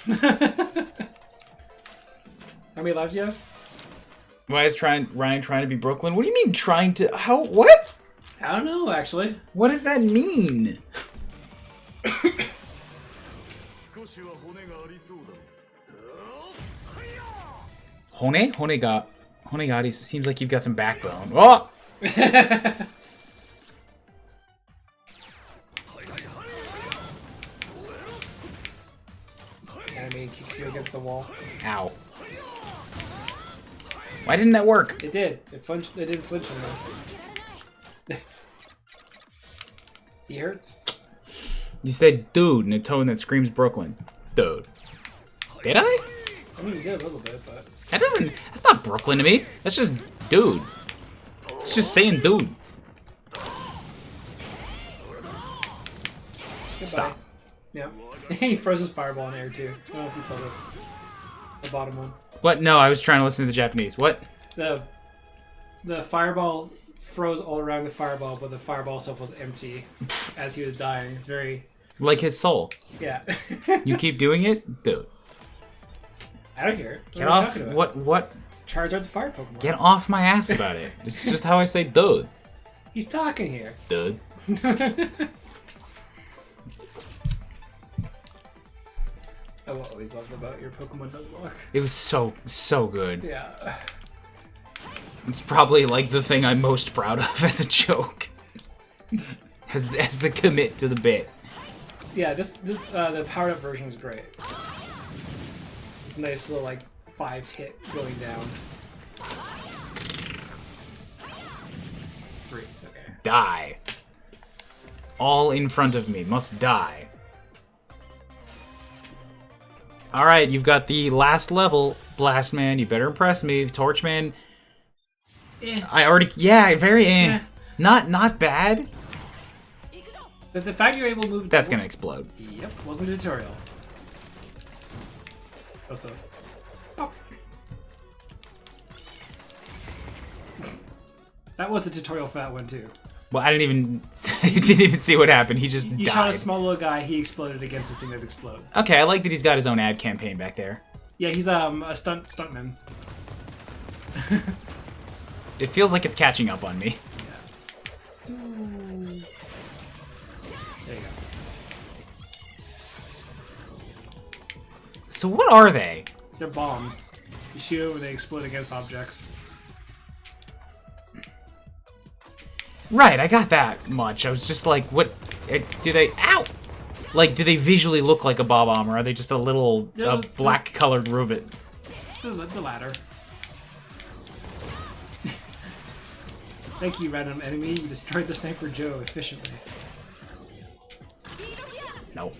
[SPEAKER 2] How many lives do you have?
[SPEAKER 1] Why is Ryan trying to be Brooklyn? What do you mean trying to... How... What?
[SPEAKER 2] I don't know, actually.
[SPEAKER 1] What does that mean? Honegari seems like you've got some backbone. Oh!
[SPEAKER 2] Enemy kicks you against the wall.
[SPEAKER 1] Ow. Why didn't that work?
[SPEAKER 2] It did. It didn't flinch him though. He hurts.
[SPEAKER 1] You said dude in a tone that screams Brooklyn. Dude. Did I?
[SPEAKER 2] I mean, you did a little bit, but...
[SPEAKER 1] That's not Brooklyn to me. That's just dude. It's just saying dude. Stop.
[SPEAKER 2] Yeah. He froze his fireball in air too. I don't know if you saw the bottom one.
[SPEAKER 1] What? No, I was trying to listen to the Japanese. What?
[SPEAKER 2] The fireball froze all around the fireball, but the fireball itself was empty as he was dying. It's very...
[SPEAKER 1] Like his soul.
[SPEAKER 2] Yeah.
[SPEAKER 1] You keep doing it? Dude.
[SPEAKER 2] I don't hear it.
[SPEAKER 1] Get off. What?
[SPEAKER 2] Charizard's a fire Pokemon.
[SPEAKER 1] Get off my ass about it. It's just how I say dude.
[SPEAKER 2] He's talking here.
[SPEAKER 1] Dude.
[SPEAKER 2] I will always love about your Pokemon Nuzlocke.
[SPEAKER 1] It was so good.
[SPEAKER 2] Yeah.
[SPEAKER 1] It's probably like the thing I'm most proud of as a joke. as the commit to the bit.
[SPEAKER 2] Yeah, the powered up version is great. It's a nice little like 5-hit going down. 3. Okay.
[SPEAKER 1] Die. All in front of me must die. Alright, you've got the last level, Blastman. You better impress me. Torchman. I already... Yeah, very eh. Not bad.
[SPEAKER 2] But the fact you're able to move...
[SPEAKER 1] That's gonna explode.
[SPEAKER 2] Yep, welcome to the tutorial. Also... Oh. That was the tutorial for that one too.
[SPEAKER 1] Well, I didn't even see what happened. He just
[SPEAKER 2] You
[SPEAKER 1] died.
[SPEAKER 2] shot a small little guy, he exploded against the thing that explodes.
[SPEAKER 1] Okay, I like that he's got his own ad campaign back there.
[SPEAKER 2] Yeah, he's a stuntman.
[SPEAKER 1] It feels like it's catching up on me.
[SPEAKER 2] There you go.
[SPEAKER 1] So what are they?
[SPEAKER 2] They're bombs. You shoot them and they explode against objects.
[SPEAKER 1] Right, I got that much. I was just like, what? Do they... Ow! Like, do they visually look like a Bob-omb, or are they just a little black-colored Rubit?
[SPEAKER 2] The latter. Thank you, random enemy. You destroyed the Sniper Joe efficiently.
[SPEAKER 1] No.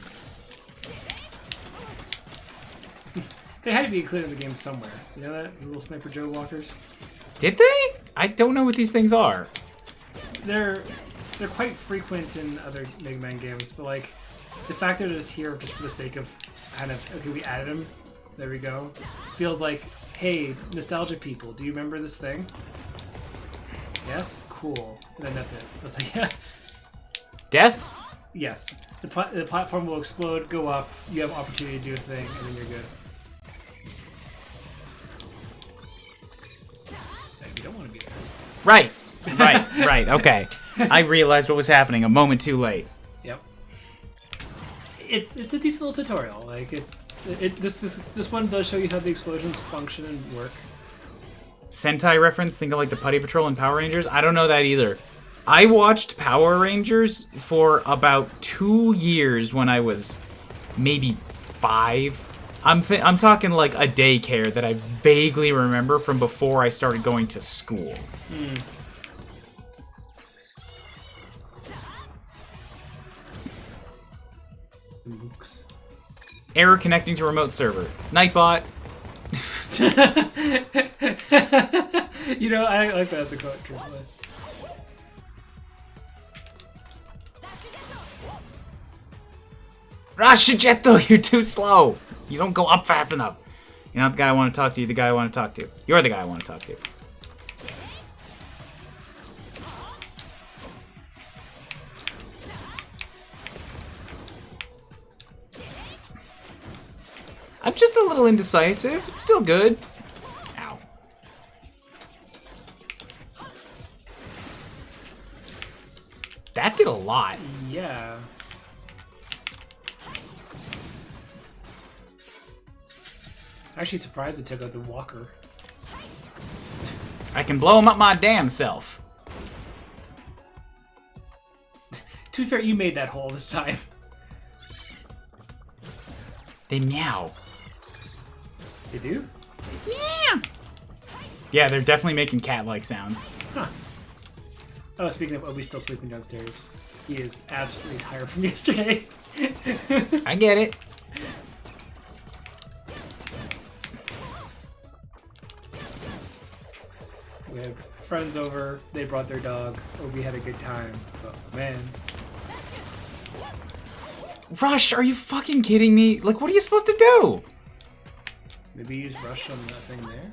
[SPEAKER 2] They had to be included in the game somewhere. You know that? The little Sniper Joe walkers?
[SPEAKER 1] Did they? I don't know what these things are.
[SPEAKER 2] They're quite frequent in other Mega Man games, but like the fact that it's here just for the sake of kind of okay, we added them. There we go. Feels like, hey, nostalgia people, do you remember this thing? Yes, cool. And then that's it. I was like, yeah.
[SPEAKER 1] Death?
[SPEAKER 2] Yes. The platform will explode, go up. You have opportunity to do a thing, and then you're good. You don't want to be there.
[SPEAKER 1] Right. Right. Okay. I realized what was happening a moment too late.
[SPEAKER 2] Yep. It's a decent little tutorial. Like this one does show you how the explosions function and work.
[SPEAKER 1] Sentai reference, think of like the Putty Patrol and Power Rangers? I don't know that either. I watched Power Rangers for about 2 years when I was maybe 5. I'm talking like a daycare that I vaguely remember from before I started going to school.
[SPEAKER 2] Mm. Mooks.
[SPEAKER 1] Error connecting to remote server. Nightbot.
[SPEAKER 2] You know, I like that as a quote.
[SPEAKER 1] Rashijetto, you're too slow. You don't go up fast enough. You're not the guy I want to talk to. You're the guy I want to talk to. You're the guy I want to talk to. I'm just a little indecisive. It's still good. Ow. That did a lot.
[SPEAKER 2] Yeah. Actually surprised it took out the walker.
[SPEAKER 1] I can blow him up my damn self.
[SPEAKER 2] To be fair, you made that hole this time.
[SPEAKER 1] They meow.
[SPEAKER 2] They do?
[SPEAKER 1] Meow. Yeah, they're definitely making cat-like sounds.
[SPEAKER 2] Huh. Oh, speaking of Obi still sleeping downstairs. He is absolutely tired from yesterday.
[SPEAKER 1] I get it.
[SPEAKER 2] We had friends over, they brought their dog. Obi had a good time. But man.
[SPEAKER 1] Rush, are you fucking kidding me? Like, what are you supposed to do?
[SPEAKER 2] Maybe use rush on that thing there?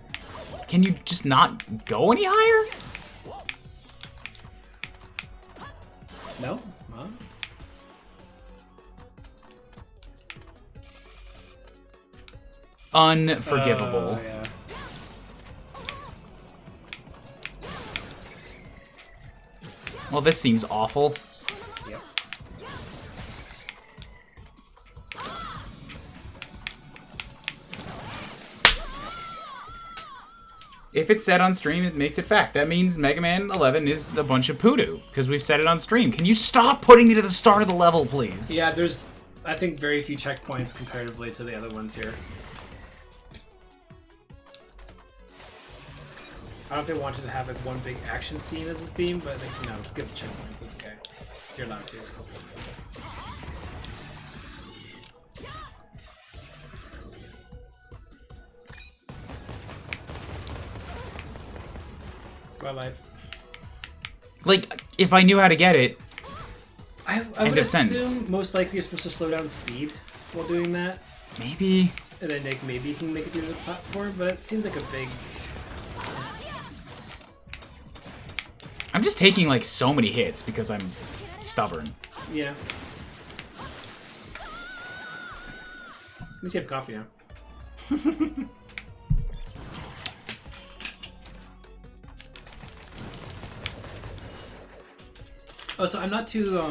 [SPEAKER 1] Can you just not go any higher?
[SPEAKER 2] No? Huh?
[SPEAKER 1] Unforgivable.
[SPEAKER 2] Oh, yeah.
[SPEAKER 1] Well, this seems awful.
[SPEAKER 2] Yep.
[SPEAKER 1] If it's said on stream, it makes it fact. That means Mega Man 11 is a bunch of poodoo, because we've said it on stream. Can you stop putting me to the start of the level, please?
[SPEAKER 2] Yeah, there's, I think, very few checkpoints comparatively to the other ones here. I don't know if they wanted to have like one big action scene as a theme, but like, you know, give the checkpoints, it's okay. You're allowed to. Wildlife.
[SPEAKER 1] Like, if I knew how to get it,
[SPEAKER 2] I
[SPEAKER 1] End
[SPEAKER 2] would
[SPEAKER 1] of
[SPEAKER 2] assume
[SPEAKER 1] sentence.
[SPEAKER 2] most likely you're supposed to slow down speed while doing that,
[SPEAKER 1] maybe...
[SPEAKER 2] and then like, maybe you can make it through the platform, but it seems like a big...
[SPEAKER 1] I'm just taking, like, so many hits because I'm stubborn.
[SPEAKER 2] Yeah. At least you have coffee now. Oh, so I'm not too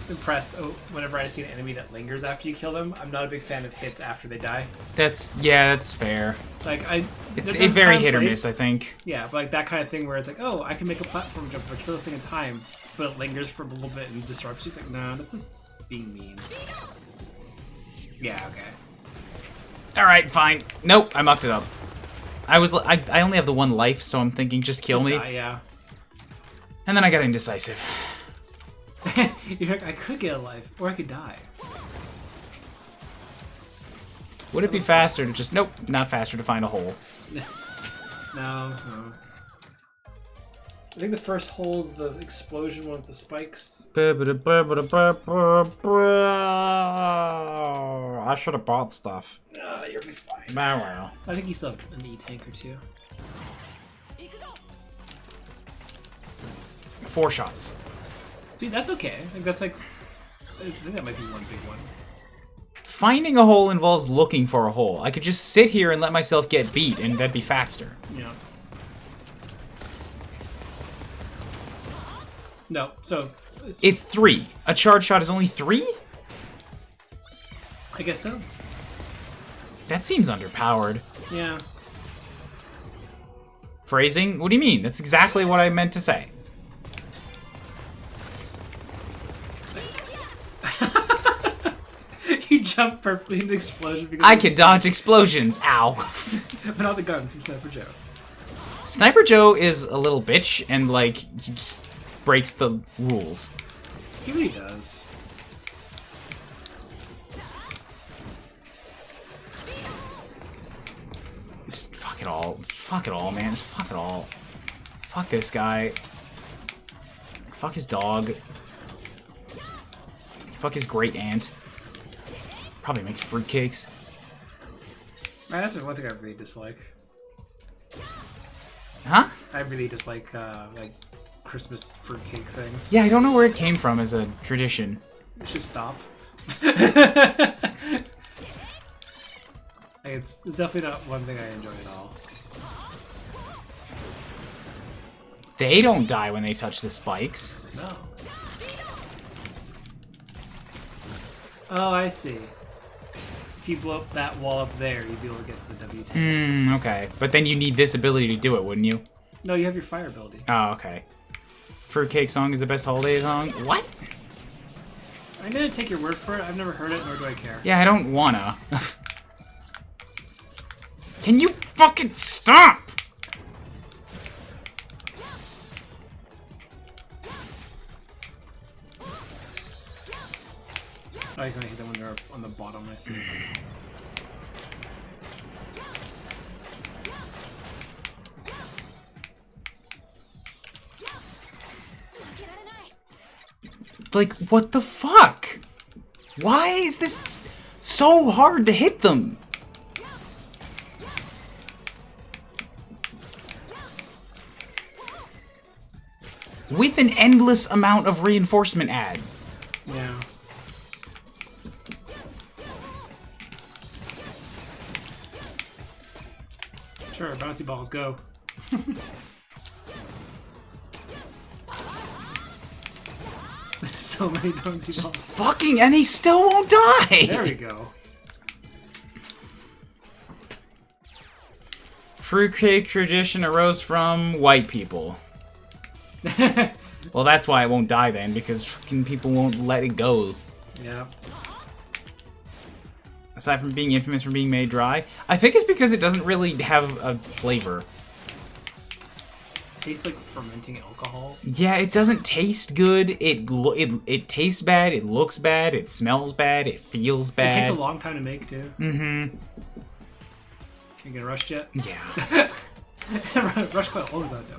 [SPEAKER 2] impressed whenever I see an enemy that lingers after you kill them. I'm not a big fan of hits after they die.
[SPEAKER 1] That's fair.
[SPEAKER 2] Like
[SPEAKER 1] It's
[SPEAKER 2] there's
[SPEAKER 1] very
[SPEAKER 2] time
[SPEAKER 1] hit or
[SPEAKER 2] place-
[SPEAKER 1] miss, I think.
[SPEAKER 2] Yeah, but like that kind of thing where it's like, oh, I can make a platform jump if I kill this thing in time, but it lingers for a little bit and disrupts you. It's like, no, that's just being mean. Yeah, okay.
[SPEAKER 1] Alright, fine. Nope, I mucked it up. I only have the one life, so I'm thinking just kill me.
[SPEAKER 2] Die, yeah.
[SPEAKER 1] And then I got indecisive.
[SPEAKER 2] You're like, I could get a life, or I could die.
[SPEAKER 1] Would it be faster to just... Nope, not faster to find a hole.
[SPEAKER 2] No. I think the first hole is the explosion one with the spikes.
[SPEAKER 1] I should have bought stuff.
[SPEAKER 2] You'll be fine.
[SPEAKER 1] Well.
[SPEAKER 2] I think you still have an E-tank or two.
[SPEAKER 1] 4 shots.
[SPEAKER 2] Dude, that's okay. I think that's like... I think that might be one big one.
[SPEAKER 1] Finding a hole involves looking for a hole. I could just sit here and let myself get beat, and that'd be faster.
[SPEAKER 2] Yeah. No, so...
[SPEAKER 1] It's 3. A charge shot is only 3?
[SPEAKER 2] I guess so.
[SPEAKER 1] That seems underpowered.
[SPEAKER 2] Yeah.
[SPEAKER 1] Phrasing? What do you mean? That's exactly what I meant to say.
[SPEAKER 2] You jump perfectly in the explosion because
[SPEAKER 1] I
[SPEAKER 2] of
[SPEAKER 1] can
[SPEAKER 2] the
[SPEAKER 1] dodge explosions. Ow.
[SPEAKER 2] speed. But not the gun from Sniper Joe.
[SPEAKER 1] Sniper Joe is a little bitch, and, like, he just breaks the rules.
[SPEAKER 2] He really does.
[SPEAKER 1] Just fuck it all. Just fuck it all, man. Just fuck it all. Fuck this guy. Fuck his dog. Fuck his great aunt. Probably makes fruitcakes.
[SPEAKER 2] Man, that's one thing I really dislike.
[SPEAKER 1] Huh?
[SPEAKER 2] I really dislike Christmas fruitcake things.
[SPEAKER 1] Yeah, I don't know where it came from as a tradition.
[SPEAKER 2] It should stop. It's definitely not one thing I enjoy at all.
[SPEAKER 1] They don't die when they touch the spikes.
[SPEAKER 2] No. Oh, I see. If you blow up that wall up there, you'd be able to get the W10.
[SPEAKER 1] Okay. But then you need this ability to do it, wouldn't you?
[SPEAKER 2] No, you have your fire ability.
[SPEAKER 1] Oh, okay. Fruitcake song is the best holiday song? What?
[SPEAKER 2] I'm gonna take your word for it. I've never heard it, nor do I care.
[SPEAKER 1] Yeah, I don't wanna. Can you fucking stop?
[SPEAKER 2] Oh, you're gonna hit them when they're on the bottom, I see.
[SPEAKER 1] Like, what the fuck? Why is this so hard to hit them? With an endless amount of reinforcement ads.
[SPEAKER 2] Yeah. Sure, bouncy balls, go. So many bouncy
[SPEAKER 1] Just
[SPEAKER 2] balls.
[SPEAKER 1] fucking, and they still won't die!
[SPEAKER 2] There we go.
[SPEAKER 1] Fruitcake tradition arose from white people. Well, that's why it won't die then, because fucking people won't let it go.
[SPEAKER 2] Yeah.
[SPEAKER 1] Aside from being infamous for being made dry, I think it's because it doesn't really have a flavor.
[SPEAKER 2] Tastes like fermenting alcohol.
[SPEAKER 1] Yeah, it doesn't taste good. It tastes bad. It looks bad. It smells bad. It feels bad.
[SPEAKER 2] It takes a long time to make too.
[SPEAKER 1] Mm-hmm.
[SPEAKER 2] You get rushed yet?
[SPEAKER 1] Yeah.
[SPEAKER 2] Rush quite old about though.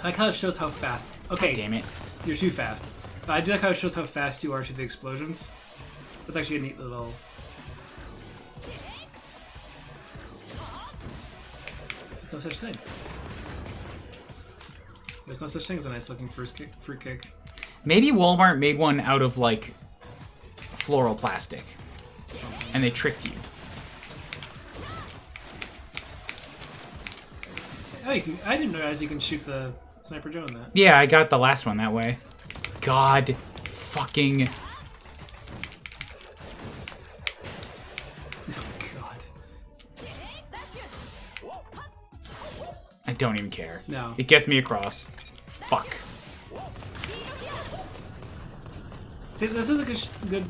[SPEAKER 2] I like how it shows how fast. Okay,
[SPEAKER 1] Damn it.
[SPEAKER 2] you're too fast. But I do like how it shows how fast you are to the explosions. That's actually a neat little. No such thing. There's no such thing as a nice looking fruit cake.
[SPEAKER 1] Maybe Walmart made one out of, like, floral plastic. And they tricked you.
[SPEAKER 2] Oh, you can. I didn't realize you can shoot the Sniper Joe in that.
[SPEAKER 1] Yeah, I got the last one that way. God fucking... I don't even care.
[SPEAKER 2] No.
[SPEAKER 1] It gets me across. Fuck.
[SPEAKER 2] See, this is a good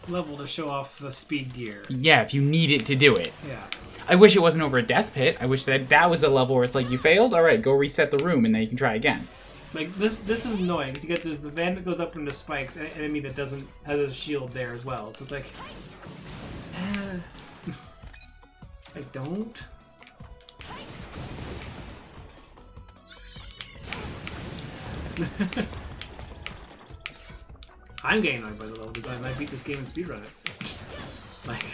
[SPEAKER 2] level to show off the speed gear.
[SPEAKER 1] Yeah, if you need it to do it.
[SPEAKER 2] Yeah.
[SPEAKER 1] I wish it wasn't over a death pit. I wish that was a level where it's like, you failed? Alright, go reset the room and then you can try again.
[SPEAKER 2] Like, this is annoying, because you get the van that goes up into spikes, and an enemy that has a shield there as well. So it's like... I don't... I'm getting annoyed by the level design. I beat this game and speedrun it. Like...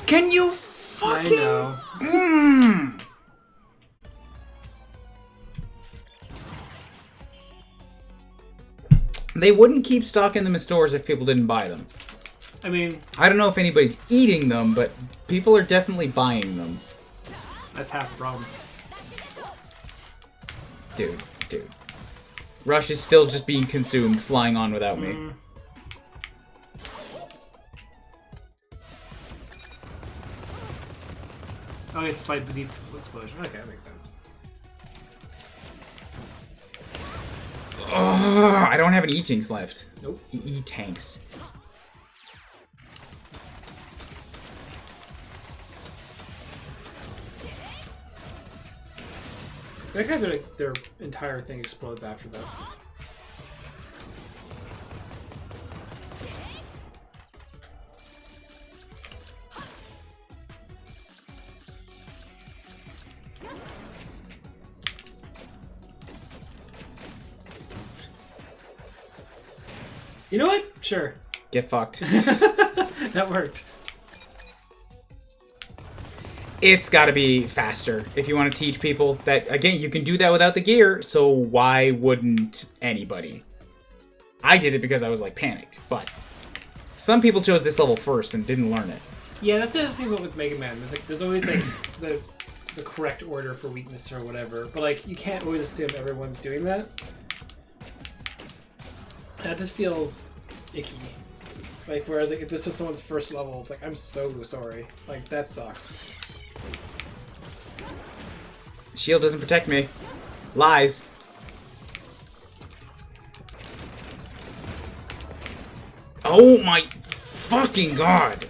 [SPEAKER 1] Can you fucking...
[SPEAKER 2] I know.
[SPEAKER 1] They wouldn't keep stocking them in stores if people didn't buy them.
[SPEAKER 2] I mean...
[SPEAKER 1] I don't know if anybody's eating them, but people are definitely buying them.
[SPEAKER 2] That's half the problem.
[SPEAKER 1] Dude. Rush is still just being consumed, flying on without me.
[SPEAKER 2] Oh, you have to slide beneath the explosion. Okay, that makes sense.
[SPEAKER 1] Ugh, I don't have any E-tanks left.
[SPEAKER 2] Nope.
[SPEAKER 1] E-tanks.
[SPEAKER 2] That kind of their entire thing explodes after that. You know what? Sure.
[SPEAKER 1] Get fucked.
[SPEAKER 2] That worked.
[SPEAKER 1] It's got to be faster if you want to teach people that, again, you can do that without the gear, so why wouldn't anybody? I did it because I was, like, panicked, but some people chose this level first and didn't learn it.
[SPEAKER 2] Yeah, that's the other thing with Megaman. There's always, like, the correct order for weakness or whatever, but, like, you can't always assume everyone's doing that. That just feels icky. Like, whereas, like, if this was someone's first level, it's like, I'm so sorry. Like, that sucks.
[SPEAKER 1] Shield doesn't protect me. Lies. Oh my fucking god.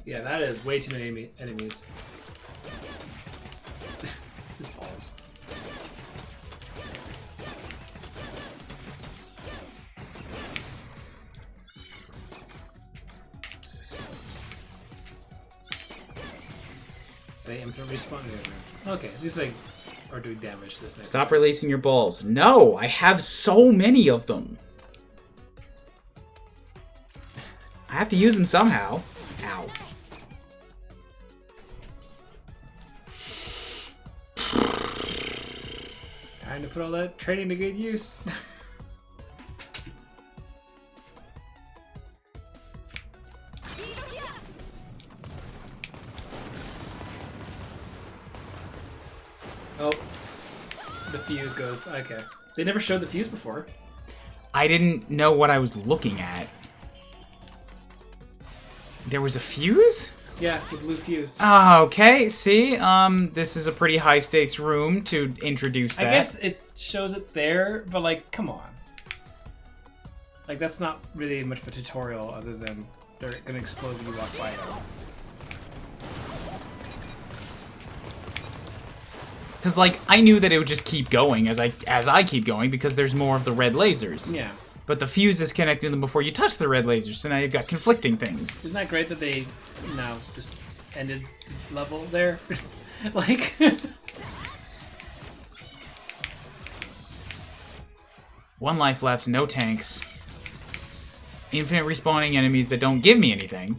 [SPEAKER 2] Yeah, that is way too many enemies. His balls. They infinite respawn. Okay, at least they are doing damage this next
[SPEAKER 1] Stop releasing your balls. No, I have so many of them. I have to use them somehow. Ow.
[SPEAKER 2] Time to put all that training to good use. Oh, the fuse goes. Okay. They never showed the fuse before.
[SPEAKER 1] I didn't know what I was looking at. There was a fuse?
[SPEAKER 2] Yeah, the blue fuse.
[SPEAKER 1] Okay, see? This is a pretty high stakes room to introduce that.
[SPEAKER 2] I guess it shows it there, but like, come on. Like, that's not really much of a tutorial other than they're gonna explode when you walk by them.
[SPEAKER 1] Because, like, I knew that it would just keep going as I keep going because there's more of the red lasers.
[SPEAKER 2] Yeah.
[SPEAKER 1] But the fuse is connecting them before you touch the red lasers, so now you've got conflicting things.
[SPEAKER 2] Isn't that great that they now just ended level there? Like...
[SPEAKER 1] One life left, no tanks. Infinite respawning enemies that don't give me anything.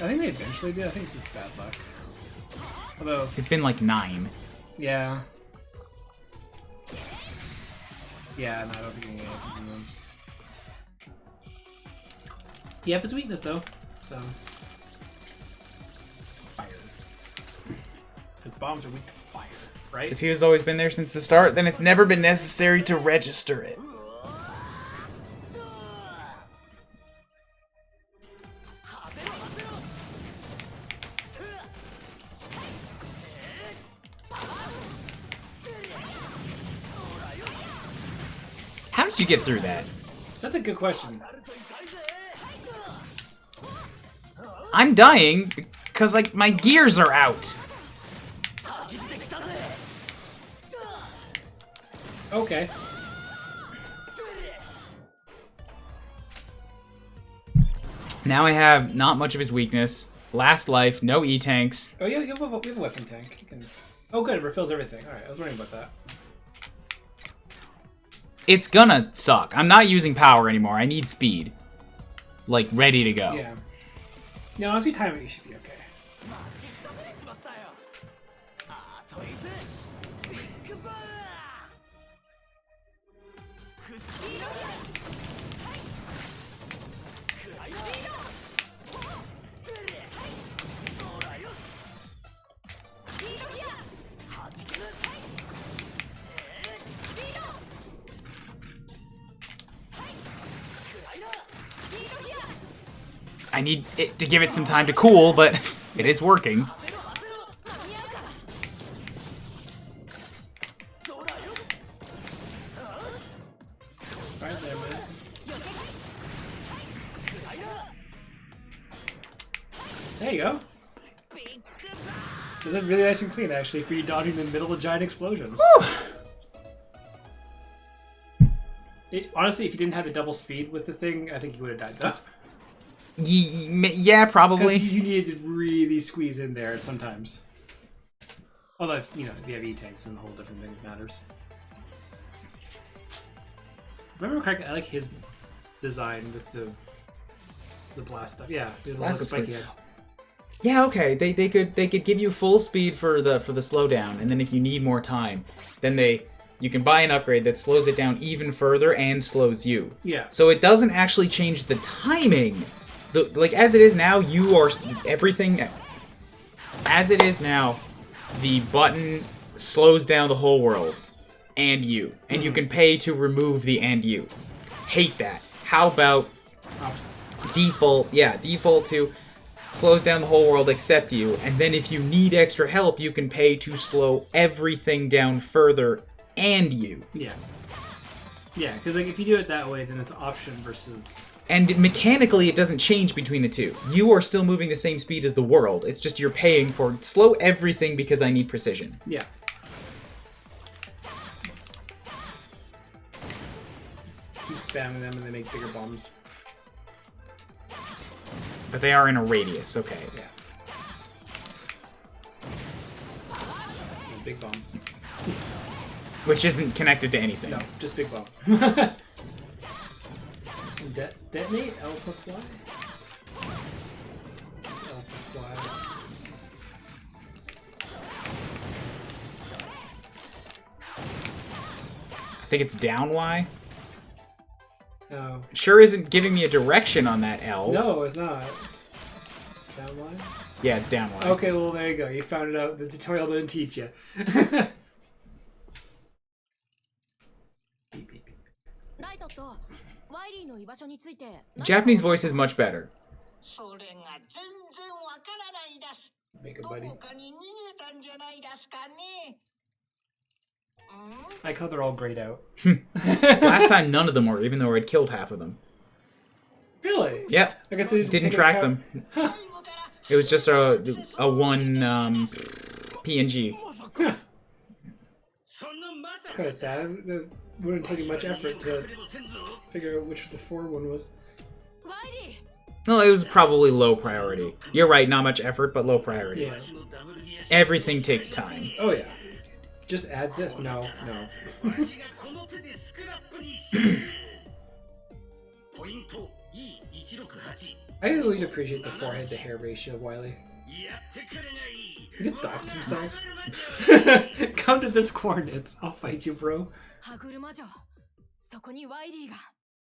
[SPEAKER 2] I think they eventually do. I think this is bad luck. Although...
[SPEAKER 1] It's been like 9.
[SPEAKER 2] Yeah. Yeah, no, I don't think I'm gonna get anything from them. He have his weakness though, so. Fire. His bombs are weak to fire, right?
[SPEAKER 1] If he has always been there since the start, then it's never been necessary to register it. How did you get through that?
[SPEAKER 2] That's a good question.
[SPEAKER 1] I'm dying because, like, my gears are out.
[SPEAKER 2] Okay.
[SPEAKER 1] Now I have not much of his weakness. Last life, no E-tanks.
[SPEAKER 2] Oh, yeah, we have a weapon tank. You can... Oh, good, it refills everything. Alright, I was wondering about that.
[SPEAKER 1] It's gonna suck. I'm not using power anymore. I need speed. Like, ready to go.
[SPEAKER 2] Yeah. No, honestly, timing you should be okay.
[SPEAKER 1] I need it to give it some time to cool, but it is working.
[SPEAKER 2] Right there, man. There you go. It looked really nice and clean, actually, for you dodging in the middle of giant explosions. Honestly, if you didn't have the double speed with the thing, I think you would have died, though.
[SPEAKER 1] Yeah, probably.
[SPEAKER 2] Because you needed to really squeeze in there sometimes. Although, you know, if you have E-tanks, then the whole different thing matters. Remember correctly, I like his design with the blast stuff. Yeah, the
[SPEAKER 1] Blast looks
[SPEAKER 2] spiky
[SPEAKER 1] good.
[SPEAKER 2] head.
[SPEAKER 1] Yeah, okay. They could give you full speed for the slowdown, and then if you need more time, then you can buy an upgrade that slows it down even further and slows you.
[SPEAKER 2] Yeah.
[SPEAKER 1] So it doesn't actually change the timing. Like as it is now, you are everything. As it is now, the button slows down the whole world and you, and you can pay to remove the and you. Hate that. How about
[SPEAKER 2] Opposite.
[SPEAKER 1] default? Yeah, default to slows down the whole world except you, and then if you need extra help, you can pay to slow everything down further and you.
[SPEAKER 2] Yeah. Yeah, because like if you do it that way, then it's option versus.
[SPEAKER 1] And mechanically, it doesn't change between the two. You are still moving the same speed as the world. It's just you're paying for slow everything because I need precision.
[SPEAKER 2] Yeah. Just keep spamming them and they make bigger bombs.
[SPEAKER 1] But they are in a radius, okay.
[SPEAKER 2] Yeah. Big bomb.
[SPEAKER 1] Which isn't connected to anything.
[SPEAKER 2] No, just big bomb. Detonate L plus Y. L plus Y.
[SPEAKER 1] I think it's down Y.
[SPEAKER 2] Oh.
[SPEAKER 1] Sure isn't giving me a direction on that L.
[SPEAKER 2] No, it's not. Down Y?
[SPEAKER 1] Yeah, it's down Y.
[SPEAKER 2] Okay, well there you go. You found it out. The tutorial didn't teach you.
[SPEAKER 1] Japanese voice is much better.
[SPEAKER 2] Make a buddy. I like how they're all grayed out.
[SPEAKER 1] Last time, none of them were, even though I'd killed half of them.
[SPEAKER 2] Really?
[SPEAKER 1] Yep.
[SPEAKER 2] I guess they
[SPEAKER 1] Didn't track them. It was just a one PNG.
[SPEAKER 2] Huh. It's kind of sad. It wouldn't take much effort to figure out which the 4 one was.
[SPEAKER 1] Well, it was probably low priority. You're right, not much effort, but low priority.
[SPEAKER 2] Yeah.
[SPEAKER 1] Everything takes time.
[SPEAKER 2] Oh yeah. Just add this. No, no. I always appreciate the forehead to hair ratio of Wily. He just doxed himself. Come to this coordinates. I'll fight you, bro.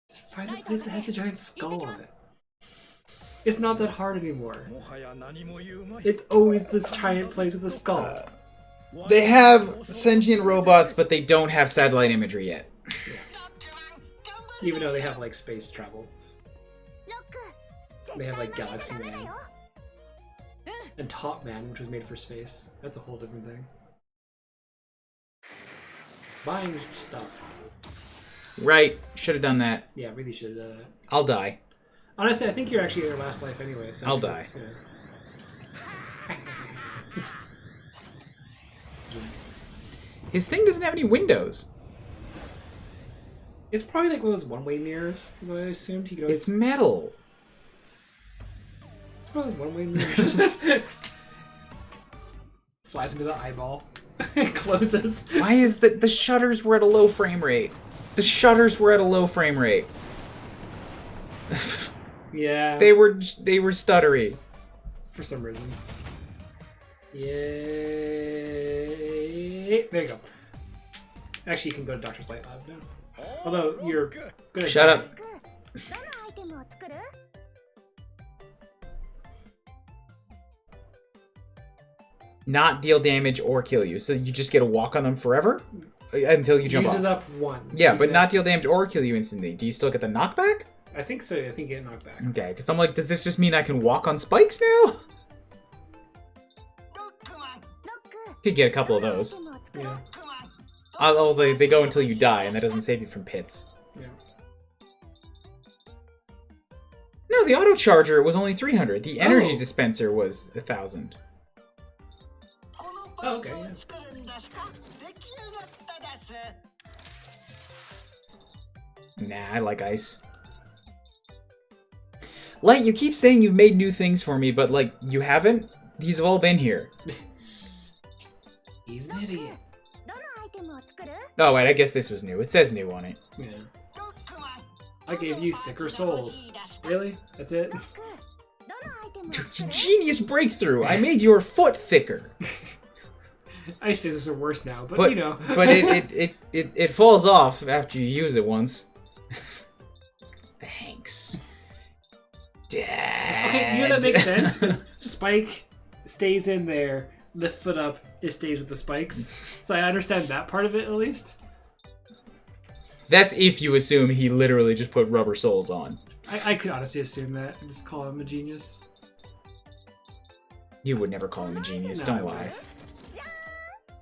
[SPEAKER 2] Just find a place that has a giant skull on it. It's not that hard anymore. It's always this giant place with a skull.
[SPEAKER 1] They have sentient robots, but they don't have satellite imagery yet.
[SPEAKER 2] Even though they have like space travel. They have like Galaxy Man. And Top Man, which was made for space. That's a whole different thing. Buying stuff.
[SPEAKER 1] Right, should have done that.
[SPEAKER 2] Yeah, really should have done that.
[SPEAKER 1] I'll die.
[SPEAKER 2] Honestly, I think you're actually in your last life anyway. So
[SPEAKER 1] I'll die.
[SPEAKER 2] Yeah.
[SPEAKER 1] His thing doesn't have any windows.
[SPEAKER 2] It's probably like one of those one-way mirrors, is what I assumed. He could always...
[SPEAKER 1] It's metal.
[SPEAKER 2] It's one of those one-way mirrors. Flies into the eyeball. It closes.
[SPEAKER 1] Why is the shutters were at a low frame rate? The shutters were at a low frame rate.
[SPEAKER 2] Yeah.
[SPEAKER 1] They were stuttery.
[SPEAKER 2] For some reason. Yay. There you go. Actually, you can go to Doctor's Light Lab now. Although, you're gonna
[SPEAKER 1] Shut
[SPEAKER 2] die.
[SPEAKER 1] up. Not deal damage or kill you. So you just get to walk on them forever? Until you jump
[SPEAKER 2] Uses
[SPEAKER 1] off.
[SPEAKER 2] up 1.
[SPEAKER 1] Yeah,
[SPEAKER 2] Uses
[SPEAKER 1] but
[SPEAKER 2] up-
[SPEAKER 1] not deal damage or kill you instantly. Do you still get the knockback?
[SPEAKER 2] I think so. I think you get knocked back.
[SPEAKER 1] Okay, because I'm like, does this just mean I can walk on spikes now? Could get a couple of those.
[SPEAKER 2] Yeah.
[SPEAKER 1] Although they go until you die, and that doesn't save you from pits.
[SPEAKER 2] Yeah.
[SPEAKER 1] No, the auto charger was only 300. The energy
[SPEAKER 2] Oh.
[SPEAKER 1] dispenser was 1,000.
[SPEAKER 2] Oh, okay, yeah.
[SPEAKER 1] Nah, I like ice. Light, you keep saying you've made new things for me, but, like, you haven't? These have all been here.
[SPEAKER 2] He's an idiot.
[SPEAKER 1] Oh, wait, I guess this was new. It says new on it.
[SPEAKER 2] Yeah. I gave you thicker soles. Really? That's it?
[SPEAKER 7] どのアイテムを作る
[SPEAKER 1] Genius breakthrough! I made your foot thicker.
[SPEAKER 2] Ice physics are worse now, but,
[SPEAKER 1] But
[SPEAKER 2] you know.
[SPEAKER 1] but it falls off after you use it once. Thanks. Dad.
[SPEAKER 2] Okay, you know that makes sense because Spike stays in there, lift foot up, it stays with the spikes. So I understand that part of it at least.
[SPEAKER 1] That's if you assume he literally just put rubber soles on.
[SPEAKER 2] I could honestly assume that and just call him a genius.
[SPEAKER 1] You would never call him a genius,
[SPEAKER 2] No, I
[SPEAKER 1] don't lie.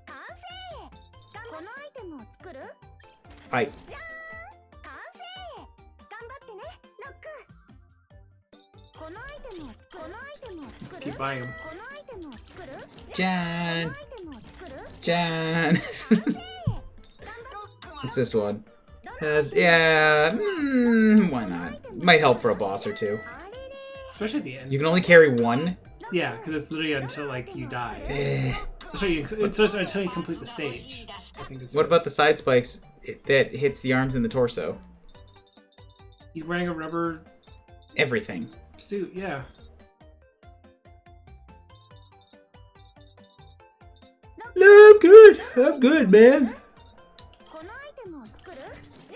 [SPEAKER 7] 完成このアイテムを作る
[SPEAKER 1] I
[SPEAKER 7] 完成頑張ってねロックこのアイテムを作るこのアイテムを作る
[SPEAKER 2] Keep buying him.
[SPEAKER 7] このアイテムを作る
[SPEAKER 1] Jan.
[SPEAKER 7] このアイテムを作る
[SPEAKER 1] Jan.
[SPEAKER 7] 完成
[SPEAKER 1] What's this one? Yeah, why not? Might help for a boss or two.
[SPEAKER 7] あれれ
[SPEAKER 2] Especially at the end.
[SPEAKER 1] You can only carry one?
[SPEAKER 2] Yeah, because it's literally until like you die.
[SPEAKER 1] Eh.
[SPEAKER 2] It's just until you complete the stage. I think it's
[SPEAKER 1] What about the side spikes that hits the arms and the torso?
[SPEAKER 2] He's wearing a rubber
[SPEAKER 1] Everything.
[SPEAKER 2] suit, yeah.
[SPEAKER 1] No, I'm good. I'm good, man.
[SPEAKER 7] このアイテムを作る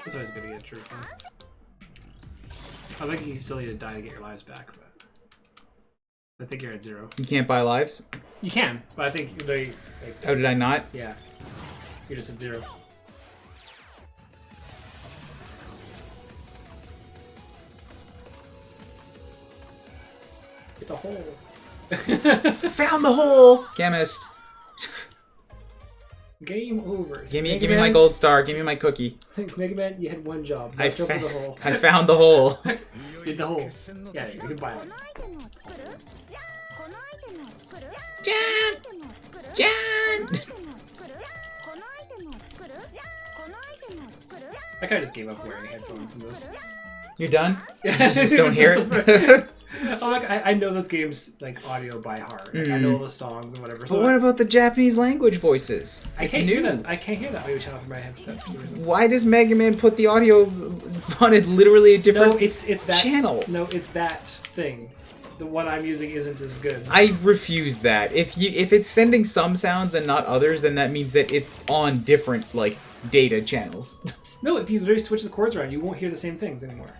[SPEAKER 2] It's always good to get a true thing. I think you still need to die to get your lives back, but I think you're at 0.
[SPEAKER 1] You can't buy lives?
[SPEAKER 2] You can, but I think you're like,
[SPEAKER 1] Oh, did I not?
[SPEAKER 2] yeah, you're just at 0. It's a hole.
[SPEAKER 1] Found the hole! Chemist.
[SPEAKER 2] Game over.
[SPEAKER 1] Give me
[SPEAKER 2] Megaman,
[SPEAKER 1] my gold star. Give me my cookie.
[SPEAKER 2] Megaman, you had one job.
[SPEAKER 1] I,
[SPEAKER 2] Jump in the hole.
[SPEAKER 1] I found the hole.
[SPEAKER 2] Did the hole. Yeah, you can buy
[SPEAKER 7] こ
[SPEAKER 2] it.
[SPEAKER 7] のアイテムを作るこのアイテムを作る
[SPEAKER 1] Jan!
[SPEAKER 7] このアイテムを作る
[SPEAKER 1] Jan!
[SPEAKER 7] このアイテムを作るこのアイテムを作る
[SPEAKER 2] I kind of just gave up wearing headphones in this.
[SPEAKER 1] You're done? You just don't hear it?
[SPEAKER 2] I'm like, I know this game's like audio by heart. Like, I know all the songs and whatever. So
[SPEAKER 1] But what about the Japanese language voices?
[SPEAKER 2] I
[SPEAKER 1] It's
[SPEAKER 2] can't
[SPEAKER 1] new.
[SPEAKER 2] hear that. I can't hear that audio channel through my headset for some reason.
[SPEAKER 1] Why does Mega Man put the audio on it literally a different
[SPEAKER 2] No, it's that
[SPEAKER 1] channel?
[SPEAKER 2] No, it's that thing. The one I'm using isn't as good.
[SPEAKER 1] I refuse that. If it's sending some sounds and not others, then that means that it's on different like data channels.
[SPEAKER 2] No, if you literally switch the chords around, you won't hear the same things anymore.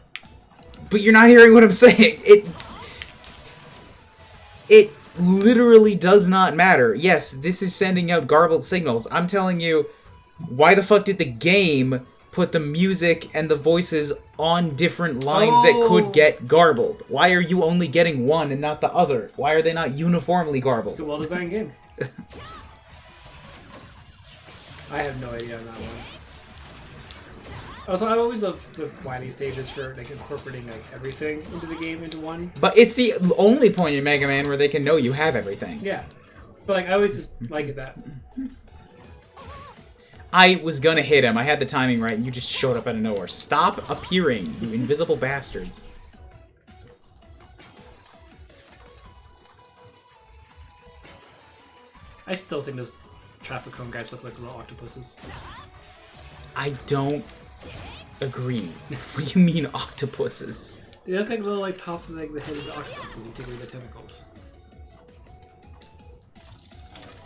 [SPEAKER 1] But you're not hearing what I'm saying. It literally does not matter. Yes, this is sending out garbled signals. I'm telling you, why the fuck did the game put the music and the voices on different lines that
[SPEAKER 2] Oh.
[SPEAKER 1] could get garbled? Why are you only getting one and not the other? Why are they not uniformly garbled?
[SPEAKER 2] It's a well-designed game. I have no idea on that one. Also, I always love the Wily stages for like incorporating like everything into the game into one.
[SPEAKER 1] But it's the only point in Mega Man where they can know you have everything.
[SPEAKER 2] Yeah, but like I always just like it that.
[SPEAKER 1] I was gonna hit him. I had the timing right, and you just showed up out of nowhere. Stop appearing, you invisible bastards.
[SPEAKER 2] I still think those traffic cone guys look like little octopuses.
[SPEAKER 1] I don't agree. What do you mean octopuses?
[SPEAKER 2] They look like little like top of like the head of the octopuses. You take away the tentacles.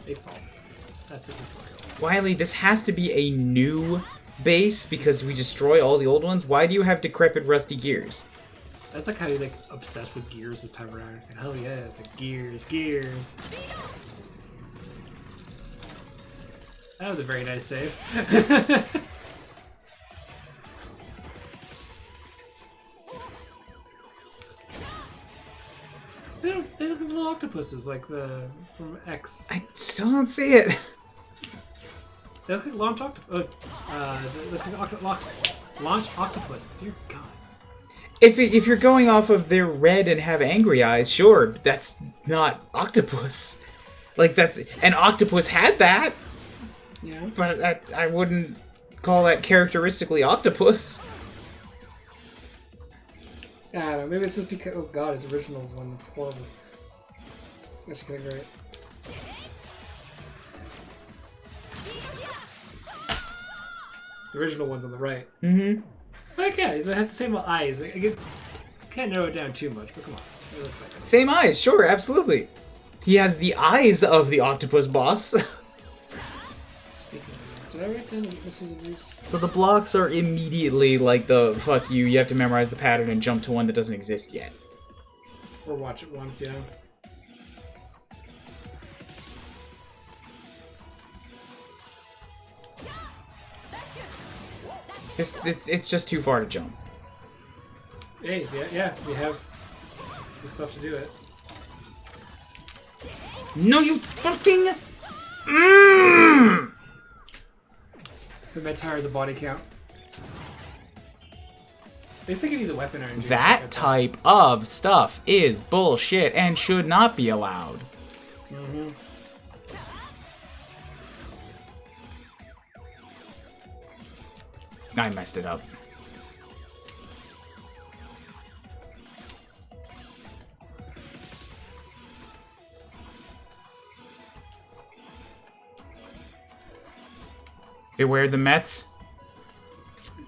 [SPEAKER 2] They fall. That's the tutorial.
[SPEAKER 1] Wiley, this has to be a new base because we destroy all the old ones. Why do you have decrepit rusty gears?
[SPEAKER 2] That's like how he's like obsessed with gears this time around. It's like, hell yeah, it's like gears. That was a very nice save. They look like little octopuses, like the from X.
[SPEAKER 1] I still don't see it.
[SPEAKER 2] They look like launch octopus. They look like launch octopus. Dear God.
[SPEAKER 1] If you're going off of they're red and have angry eyes, sure, but that's not octopus. Like that's an octopus had that,
[SPEAKER 2] Yeah.
[SPEAKER 1] but I wouldn't call that characteristically octopus.
[SPEAKER 2] I don't know. Maybe it's just because oh God, his original one is horrible. It's actually kind of great. The original one's on the right.
[SPEAKER 1] Mm-hmm.
[SPEAKER 2] Like, yeah, it has the same eyes. Can't narrow it down too much, but come on. It looks like it.
[SPEAKER 1] Same eyes, sure, absolutely. He has the eyes of the octopus boss.
[SPEAKER 2] Speaking of that, did I write down this is at least...
[SPEAKER 1] So the blocks are immediately like the fuck you have to memorize the pattern and jump to one that doesn't exist yet.
[SPEAKER 2] Or watch it once, yeah.
[SPEAKER 1] It's just too far to jump.
[SPEAKER 2] Hey, yeah, we have the stuff to do it.
[SPEAKER 1] No, you fucking...
[SPEAKER 2] The Metar is a body count. At least they give you the weapon energy.
[SPEAKER 1] That type of stuff is bullshit and should not be allowed.
[SPEAKER 2] Mm-hmm.
[SPEAKER 1] I messed it up. Beware the Mets.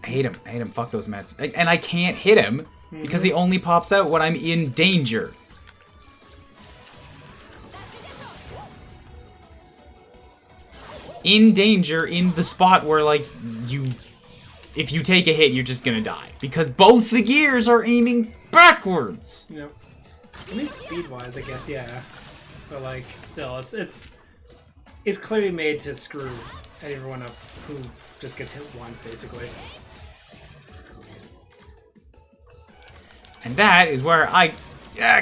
[SPEAKER 1] I hate him. Fuck those Mets. And I can't hit him because he only pops out when I'm in danger. In danger, in the spot where, like, if you take a hit, you're just gonna die. Because both the gears are aiming backwards!
[SPEAKER 2] Yep. I mean, speed-wise, I guess, yeah. But, like, still, it's clearly made to screw everyone up who just gets hit once, basically.
[SPEAKER 1] And that is where I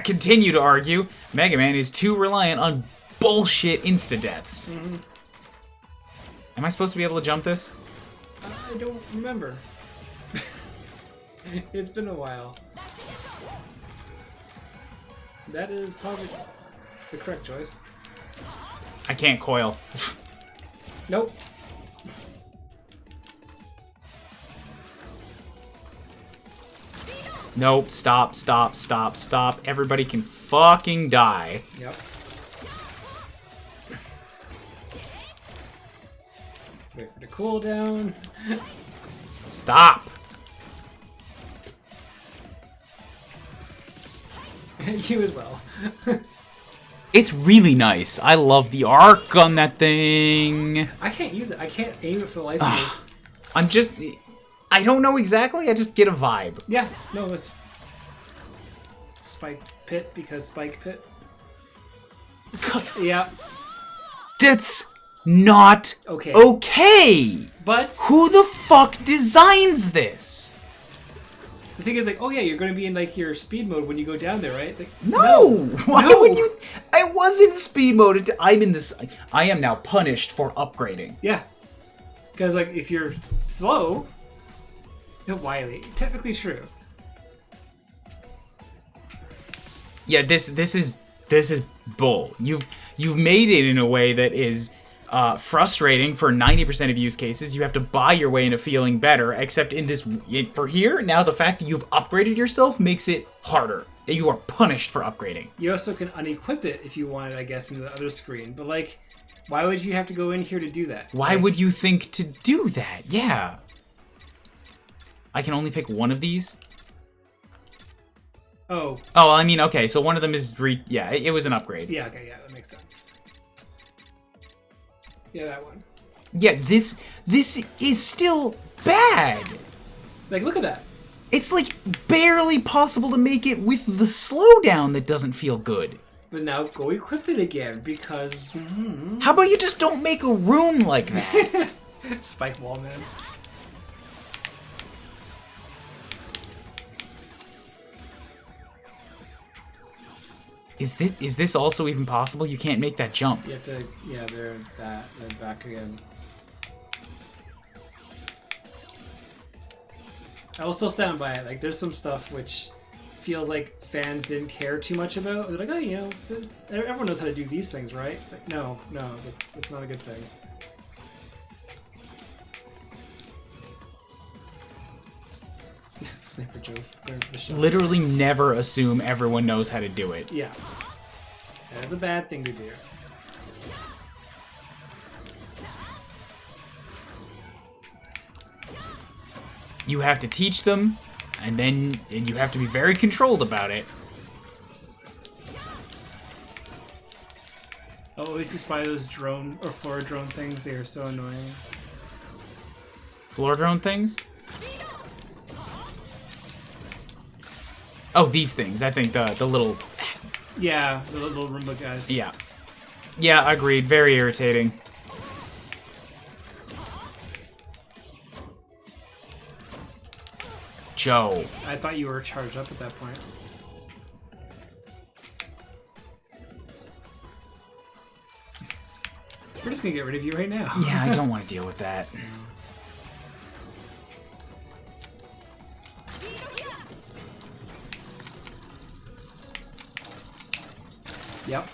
[SPEAKER 1] continue to argue Megaman is too reliant on bullshit insta-deaths.
[SPEAKER 2] Mm-hmm.
[SPEAKER 1] Am I supposed to be able to jump this?
[SPEAKER 2] I don't remember. It's been a while. That is probably the correct choice.
[SPEAKER 1] I can't coil.
[SPEAKER 2] Nope.
[SPEAKER 1] Nope, stop. Everybody can fucking die.
[SPEAKER 2] Yep. Wait for the cooldown.
[SPEAKER 1] Stop!
[SPEAKER 2] You as well.
[SPEAKER 1] It's really nice. I love the arc on that thing.
[SPEAKER 2] I can't use it. I can't aim it for the life of me.
[SPEAKER 1] I don't know exactly, I just get a vibe.
[SPEAKER 2] Yeah, no, it's Spike Pit because Spike Pit. Yeah.
[SPEAKER 1] That's not
[SPEAKER 2] Okay.
[SPEAKER 1] okay.
[SPEAKER 2] But
[SPEAKER 1] Who the fuck designs this?
[SPEAKER 2] the thing is, like, oh yeah, you're going to be in like your speed mode when you go down there, right? It's like,
[SPEAKER 1] No! Why
[SPEAKER 2] No.
[SPEAKER 1] would you? I was in speed mode. I'm in this. I am now punished for upgrading.
[SPEAKER 2] Yeah. Because like if you're slow, wily. Technically true.
[SPEAKER 1] Yeah, this is bull. You've made it in a way that is frustrating for 90% of use cases. You have to buy your way into feeling better. Except in this, for here now, the fact that you've upgraded yourself makes it harder. You are punished for upgrading.
[SPEAKER 2] You also can unequip it if you wanted, I guess, into the other screen. But like, why would you have to go in here to do that?
[SPEAKER 1] Why would you think to do that? Yeah. I can only pick one of these.
[SPEAKER 2] Oh.
[SPEAKER 1] Oh, I mean, okay, so one of them is yeah, it was an upgrade.
[SPEAKER 2] Yeah. Okay. Yeah, that makes sense. Yeah, that one.
[SPEAKER 1] Yeah, this is still bad.
[SPEAKER 2] Like, look at that.
[SPEAKER 1] It's like barely possible to make it with the slowdown that doesn't feel good.
[SPEAKER 2] But now go equip it again because
[SPEAKER 1] How about you just don't make a room like that?
[SPEAKER 2] Spike Wall Man.
[SPEAKER 1] Is this also even possible? You can't make that jump.
[SPEAKER 2] You have to, yeah, they're back again. I will still stand by it. Like, there's some stuff which feels like fans didn't care too much about. They're like, oh, you know, everyone knows how to do these things, right? It's like, no, that's not a good thing. Sniper Joe going for the shot.
[SPEAKER 1] Literally never assume everyone knows how to do it.
[SPEAKER 2] Yeah. That's a bad thing to do.
[SPEAKER 1] You have to teach them, and then you have to be very controlled about it.
[SPEAKER 2] I'll always spy those drone or floor drone things. They are so annoying.
[SPEAKER 1] Floor drone things? Oh, these things. I think the little...
[SPEAKER 2] Yeah, the little Roomba guys.
[SPEAKER 1] Yeah. Yeah, agreed. Very irritating. Joe.
[SPEAKER 2] I thought you were charged up at that point. We're just gonna get rid of you right now.
[SPEAKER 1] Yeah, I don't want to deal with that.
[SPEAKER 2] Yep.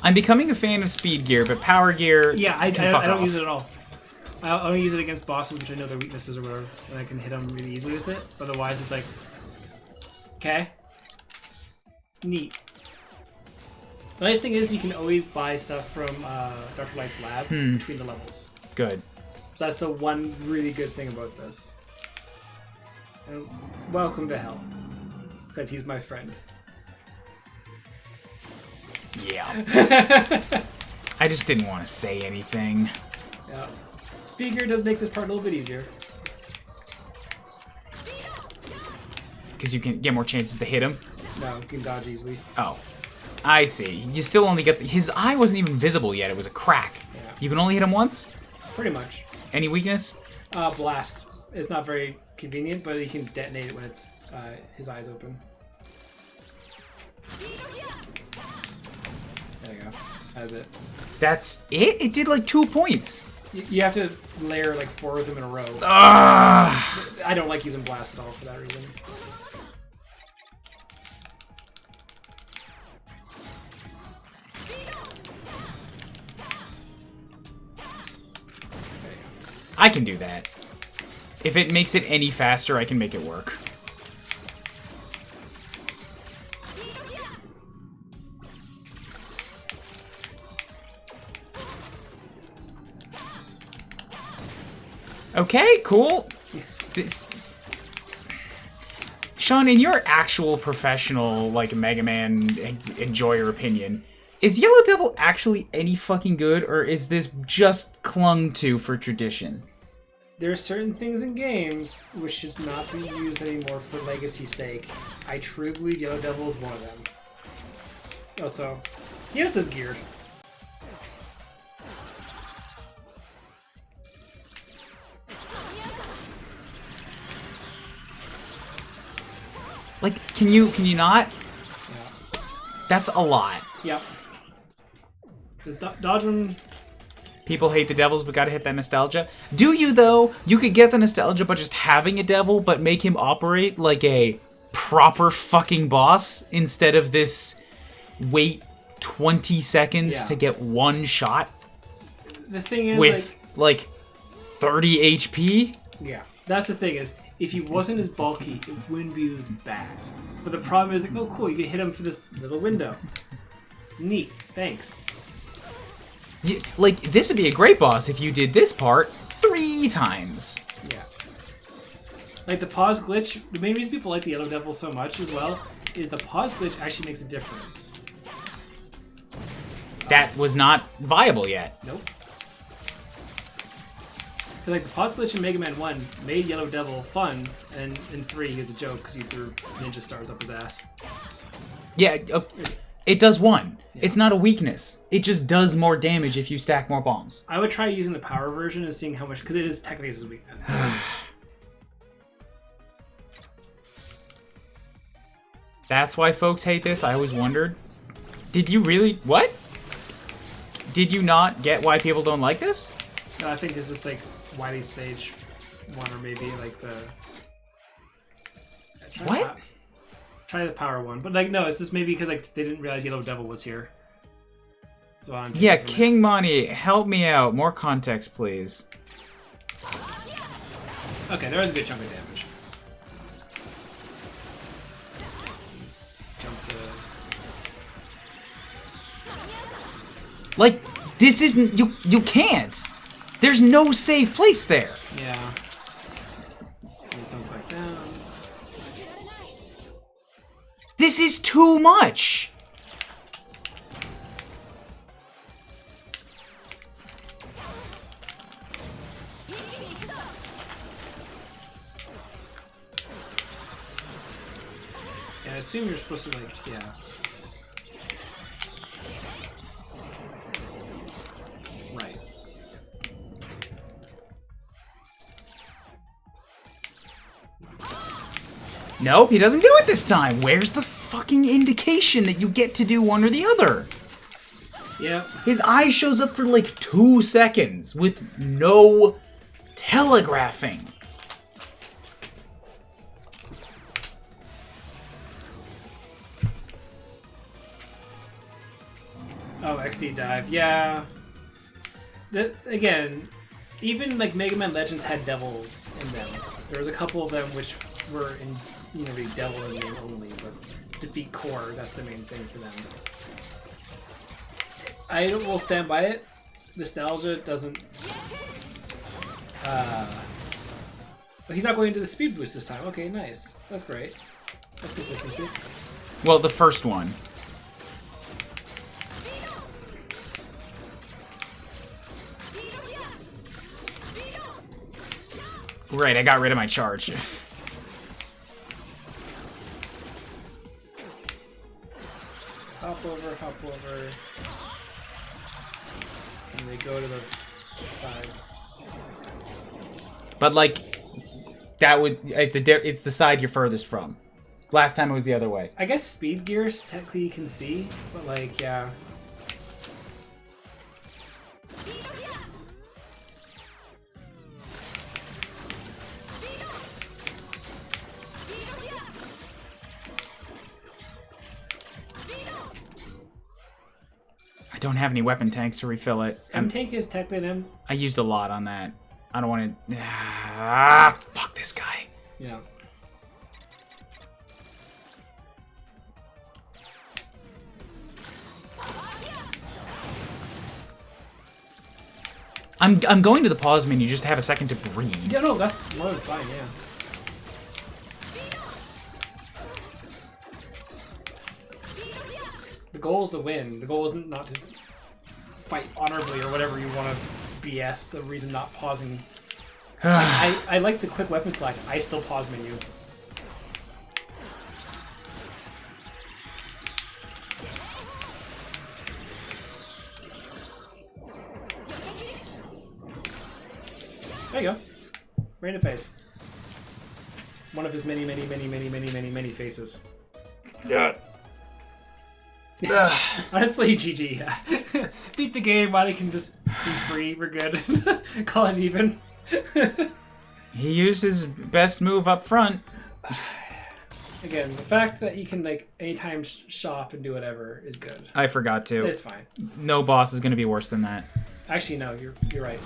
[SPEAKER 1] I'm becoming a fan of speed gear, but power gear.
[SPEAKER 2] Yeah, I
[SPEAKER 1] can fuck
[SPEAKER 2] don't
[SPEAKER 1] off.
[SPEAKER 2] use it at all. I only use it against bosses, which I know their weaknesses or whatever, and I can hit them really easily with it. Otherwise, it's like, okay, neat. The nice thing is you can always buy stuff from Dr. Light's lab between the levels.
[SPEAKER 1] Good.
[SPEAKER 2] So that's the one really good thing about this. And welcome to hell, because he's my friend.
[SPEAKER 1] Yeah. I just didn't want to say anything.
[SPEAKER 2] Yeah. Speaker does make this part a little bit easier.
[SPEAKER 1] Because you can get more chances to hit him.
[SPEAKER 2] No, you can dodge easily.
[SPEAKER 1] Oh. I see. You still only get... his eye wasn't even visible yet. It was a crack.
[SPEAKER 2] Yeah.
[SPEAKER 1] You can only hit him once?
[SPEAKER 2] Pretty much.
[SPEAKER 1] Any weakness?
[SPEAKER 2] Blast. It's not very convenient, but he can detonate it when it's his eyes open. There you go. That's it.
[SPEAKER 1] That's it? It did like 2 points.
[SPEAKER 2] You have to layer like 4 of them in a row.
[SPEAKER 1] Ah!
[SPEAKER 2] I don't like using blast at all for that reason. There you go.
[SPEAKER 1] I can do that. If it makes it any faster, I can make it work. Okay, cool. This... Sean, in your actual professional, like, Mega Man enjoyer opinion, is Yellow Devil actually any fucking good, or is this just clung to for tradition?
[SPEAKER 2] There are certain things in games which should not be used anymore for legacy's sake. I truly believe Yellow Devil is one of them. Also, yes, is geared.
[SPEAKER 1] Like, can you not?
[SPEAKER 2] Yeah.
[SPEAKER 1] That's a lot.
[SPEAKER 2] Yep. Does dodging...
[SPEAKER 1] People hate the devils, but gotta hit that nostalgia. Do you, though? You could get the nostalgia by just having a devil, but make him operate like a proper fucking boss instead of this wait 20 seconds to get one shot
[SPEAKER 2] The thing is,
[SPEAKER 1] with, like 30 HP?
[SPEAKER 2] yeah, that's the thing is, if he wasn't as bulky, it wouldn't be as bad. But the problem is, like, oh cool, you can hit him for this little window. Neat, thanks.
[SPEAKER 1] Like, this would be a great boss if you did this part 3 times.
[SPEAKER 2] Yeah. Like the pause glitch, the main reason people like the Yellow Devil so much as well is the pause glitch actually makes a difference.
[SPEAKER 1] That was not viable yet.
[SPEAKER 2] Nope. Like the pause glitch in Mega Man 1 made Yellow Devil fun, and in 3 he was a joke because you threw ninja stars up his ass.
[SPEAKER 1] Yeah, it does one. Yeah. It's not a weakness. It just does more damage if you stack more bombs.
[SPEAKER 2] I would try using the power version and seeing how much, because it is technically his weakness.
[SPEAKER 1] That's why folks hate this. I always wondered. Did you really? What? Did you not get why people don't like this?
[SPEAKER 2] No, I think this is like Wily Stage 1 or maybe like the...
[SPEAKER 1] What?
[SPEAKER 2] Try the power one. But like, no, it's just maybe because like they didn't realize Yellow Devil was here. So I'm
[SPEAKER 1] yeah, King Money, help me out. More context, please.
[SPEAKER 2] Okay, there was a good chunk of damage. Jump to...
[SPEAKER 1] Like, this isn't... You can't! There's no safe place there.
[SPEAKER 2] Yeah. Don't back down.
[SPEAKER 1] This is too much.
[SPEAKER 2] Yeah, I assume you're supposed to, like, yeah. Right.
[SPEAKER 1] Nope, he doesn't do it this time. Where's the fucking indication that you get to do one or the other?
[SPEAKER 2] Yep.
[SPEAKER 1] His eye shows up for like 2 seconds with no telegraphing.
[SPEAKER 2] Oh, XD dive. Yeah. Again, even like Mega Man Legends had devils in them. There was a couple of them which were in, you know, really devil in name only, but defeat core, that's the main thing for them. I will stand by it. Nostalgia doesn't. But he's not going into the speed boost this time. Okay, nice. That's great. That's consistency.
[SPEAKER 1] Well, the first one. Right, I got rid of my charge.
[SPEAKER 2] Hop over. And they go to the side.
[SPEAKER 1] But like, that would it's the side you're furthest from. Last time it was the other way.
[SPEAKER 2] I guess speed gears technically you can see, but like, yeah.
[SPEAKER 1] I don't have any weapon tanks to refill it.
[SPEAKER 2] M-Tank is technically an M.
[SPEAKER 1] I used a lot on that. I don't want to... Ah, fuck this guy.
[SPEAKER 2] Yeah.
[SPEAKER 1] I'm going to the pause menu just to have a second to breathe.
[SPEAKER 2] Yeah, no, that's more than fine, yeah. The goal is to win. The goal isn't not to fight honorably or whatever you want to BS. The reason not pausing. I like the quick weapon select. I still pause menu. There you go. Random face. One of his many faces.
[SPEAKER 1] Yeah.
[SPEAKER 2] Honestly, GG. Yeah. Beat the game. Why can just be free. We're good. Call it even.
[SPEAKER 1] He used his best move up front.
[SPEAKER 2] Again, the fact that you can like anytime shop and do whatever is good.
[SPEAKER 1] I forgot to.
[SPEAKER 2] It's fine.
[SPEAKER 1] No boss is going to be worse than that.
[SPEAKER 2] Actually, no. You're right.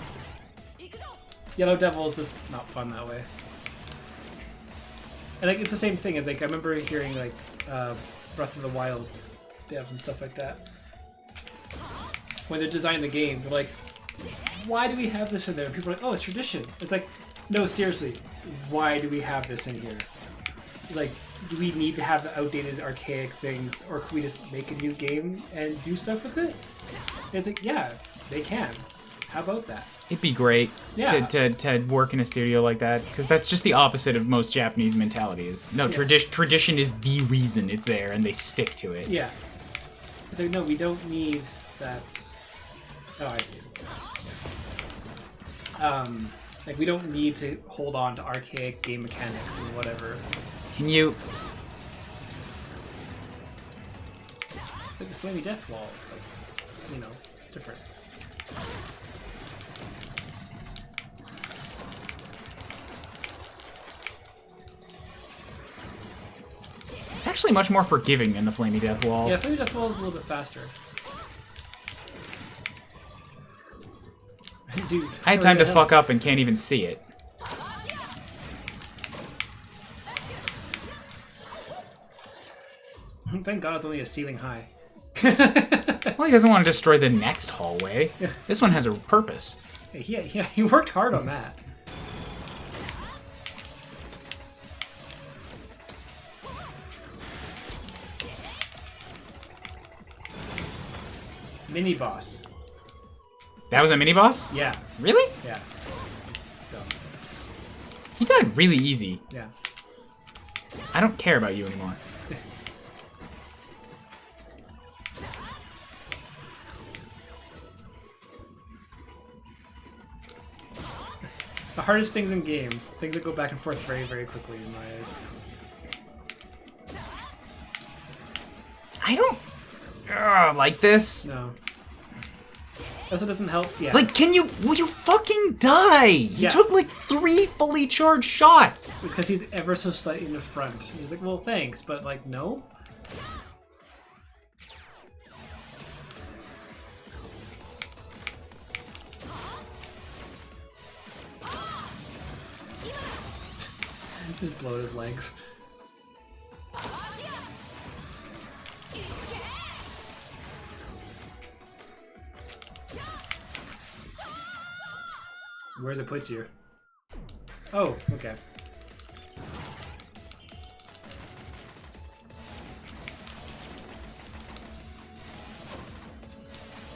[SPEAKER 2] Yellow Devil is just not fun that way. And like it's the same thing as like I remember hearing like Breath of the Wild devs and stuff like that. When they're designing the game, they're like, why do we have this in there? And people are like, oh, it's tradition. It's like, no, seriously, why do we have this in here? It's like, do we need to have the outdated, archaic things, or can we just make a new game and do stuff with it? And it's like, yeah, they can. How about that?
[SPEAKER 1] It'd be great
[SPEAKER 2] Yeah.
[SPEAKER 1] to work in a studio like that, because that's just the opposite of most Japanese mentalities. No, tradition is the reason it's there, and they stick to it.
[SPEAKER 2] Yeah. It's like, no, we don't need that. Oh, I see. Like, we don't need to hold on to archaic game mechanics and whatever.
[SPEAKER 1] Can you...
[SPEAKER 2] It's like the Flamey Death Wall. Like, you know, different.
[SPEAKER 1] It's actually much more forgiving than the Flamey Death Wall.
[SPEAKER 2] Yeah, Flamey Death Wall is a little bit faster. Dude,
[SPEAKER 1] I had time to fuck up and can't even see it.
[SPEAKER 2] Thank God it's only a ceiling high.
[SPEAKER 1] Well, he doesn't want to destroy the next hallway. This one has a purpose.
[SPEAKER 2] He worked hard on that. Mini boss.
[SPEAKER 1] That was a mini boss?
[SPEAKER 2] Yeah.
[SPEAKER 1] Really?
[SPEAKER 2] Yeah. It's dumb.
[SPEAKER 1] He died really easy.
[SPEAKER 2] Yeah.
[SPEAKER 1] I don't care about you anymore.
[SPEAKER 2] The hardest things in games, things that go back and forth very, very quickly in my eyes.
[SPEAKER 1] I don't like this.
[SPEAKER 2] No. Also doesn't help. Yeah.
[SPEAKER 1] Like, will you fucking die? He
[SPEAKER 2] Yeah.
[SPEAKER 1] took like 3 fully charged shots.
[SPEAKER 2] It's because he's ever so slightly in the front. He's like, well, thanks, but like, no. Just blow his legs. Where's it put you? Oh, okay.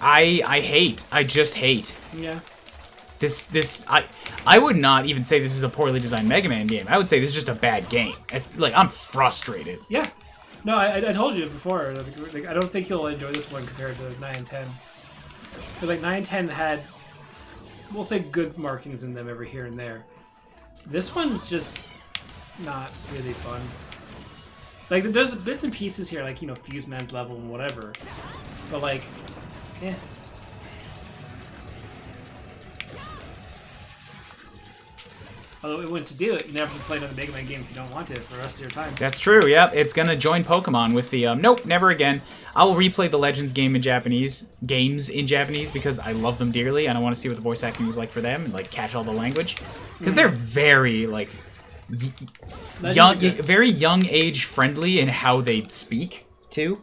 [SPEAKER 1] I just hate.
[SPEAKER 2] Yeah.
[SPEAKER 1] I would not even say this is a poorly designed Mega Man game. I would say this is just a bad game. I'm frustrated.
[SPEAKER 2] Yeah. No, I told you before. Like, I don't think you'll enjoy this one compared to 9 and 10. But like 9 and 10 had, we'll say, good markings in them every here and there. This one's just not really fun. Like, there's bits and pieces here, like, you know, Fuse Man's level and whatever. But like, eh. Although it wants to do it, you never have to play another Mega Man game if you don't want to for the rest of your time.
[SPEAKER 1] That's true, yep. It's gonna join Pokemon with the, nope, never again. I will replay the Legends games in Japanese, because I love them dearly, and I want to see what the voice acting was like for them, and, like, catch all the language. Because they're very, like, very young age friendly in how they speak, too.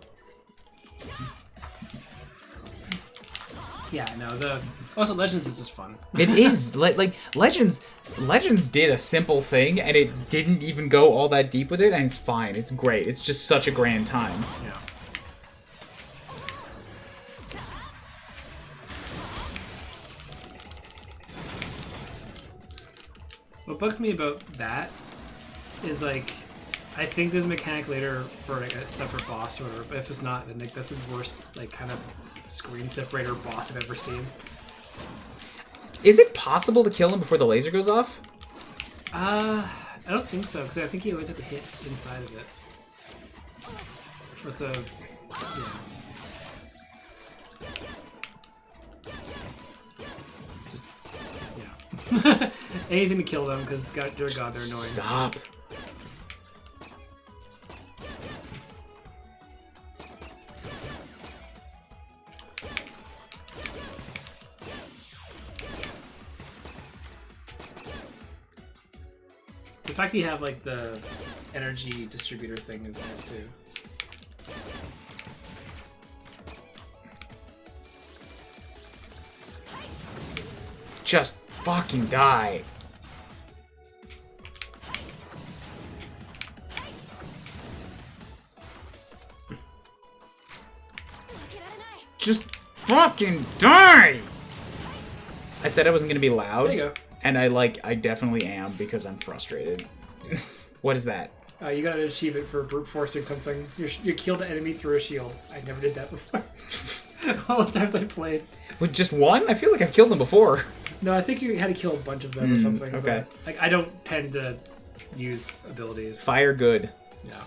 [SPEAKER 2] Yeah, no, also Legends is just fun.
[SPEAKER 1] It is like Legends did a simple thing and it didn't even go all that deep with it, and it's fine. It's great. It's just such a grand time.
[SPEAKER 2] Yeah. What bugs me about that is, like, I think there's a mechanic later for like a separate boss or whatever, but if it's not, then like that's the worst like kind of screen separator boss I've ever seen.
[SPEAKER 1] Is it possible to kill him before the laser goes off?
[SPEAKER 2] I don't think so, because I think you always have to hit inside of it. What's the... yeah. Just... yeah. Anything to kill them, because dear God, they're annoying.
[SPEAKER 1] Stop.
[SPEAKER 2] The fact that you have like the energy distributor thing is nice too.
[SPEAKER 1] Just fucking die. Just fucking die! I said I wasn't gonna be loud.
[SPEAKER 2] There you go.
[SPEAKER 1] And I definitely am because I'm frustrated. What is that?
[SPEAKER 2] You got an achievement for brute forcing something. You killed an enemy through a shield. I never did that before. All the times I played.
[SPEAKER 1] With just one? I feel like I've killed them before.
[SPEAKER 2] No, I think you had to kill a bunch of them or something.
[SPEAKER 1] Okay.
[SPEAKER 2] But, like, I don't tend to use abilities.
[SPEAKER 1] Fire good.
[SPEAKER 2] No.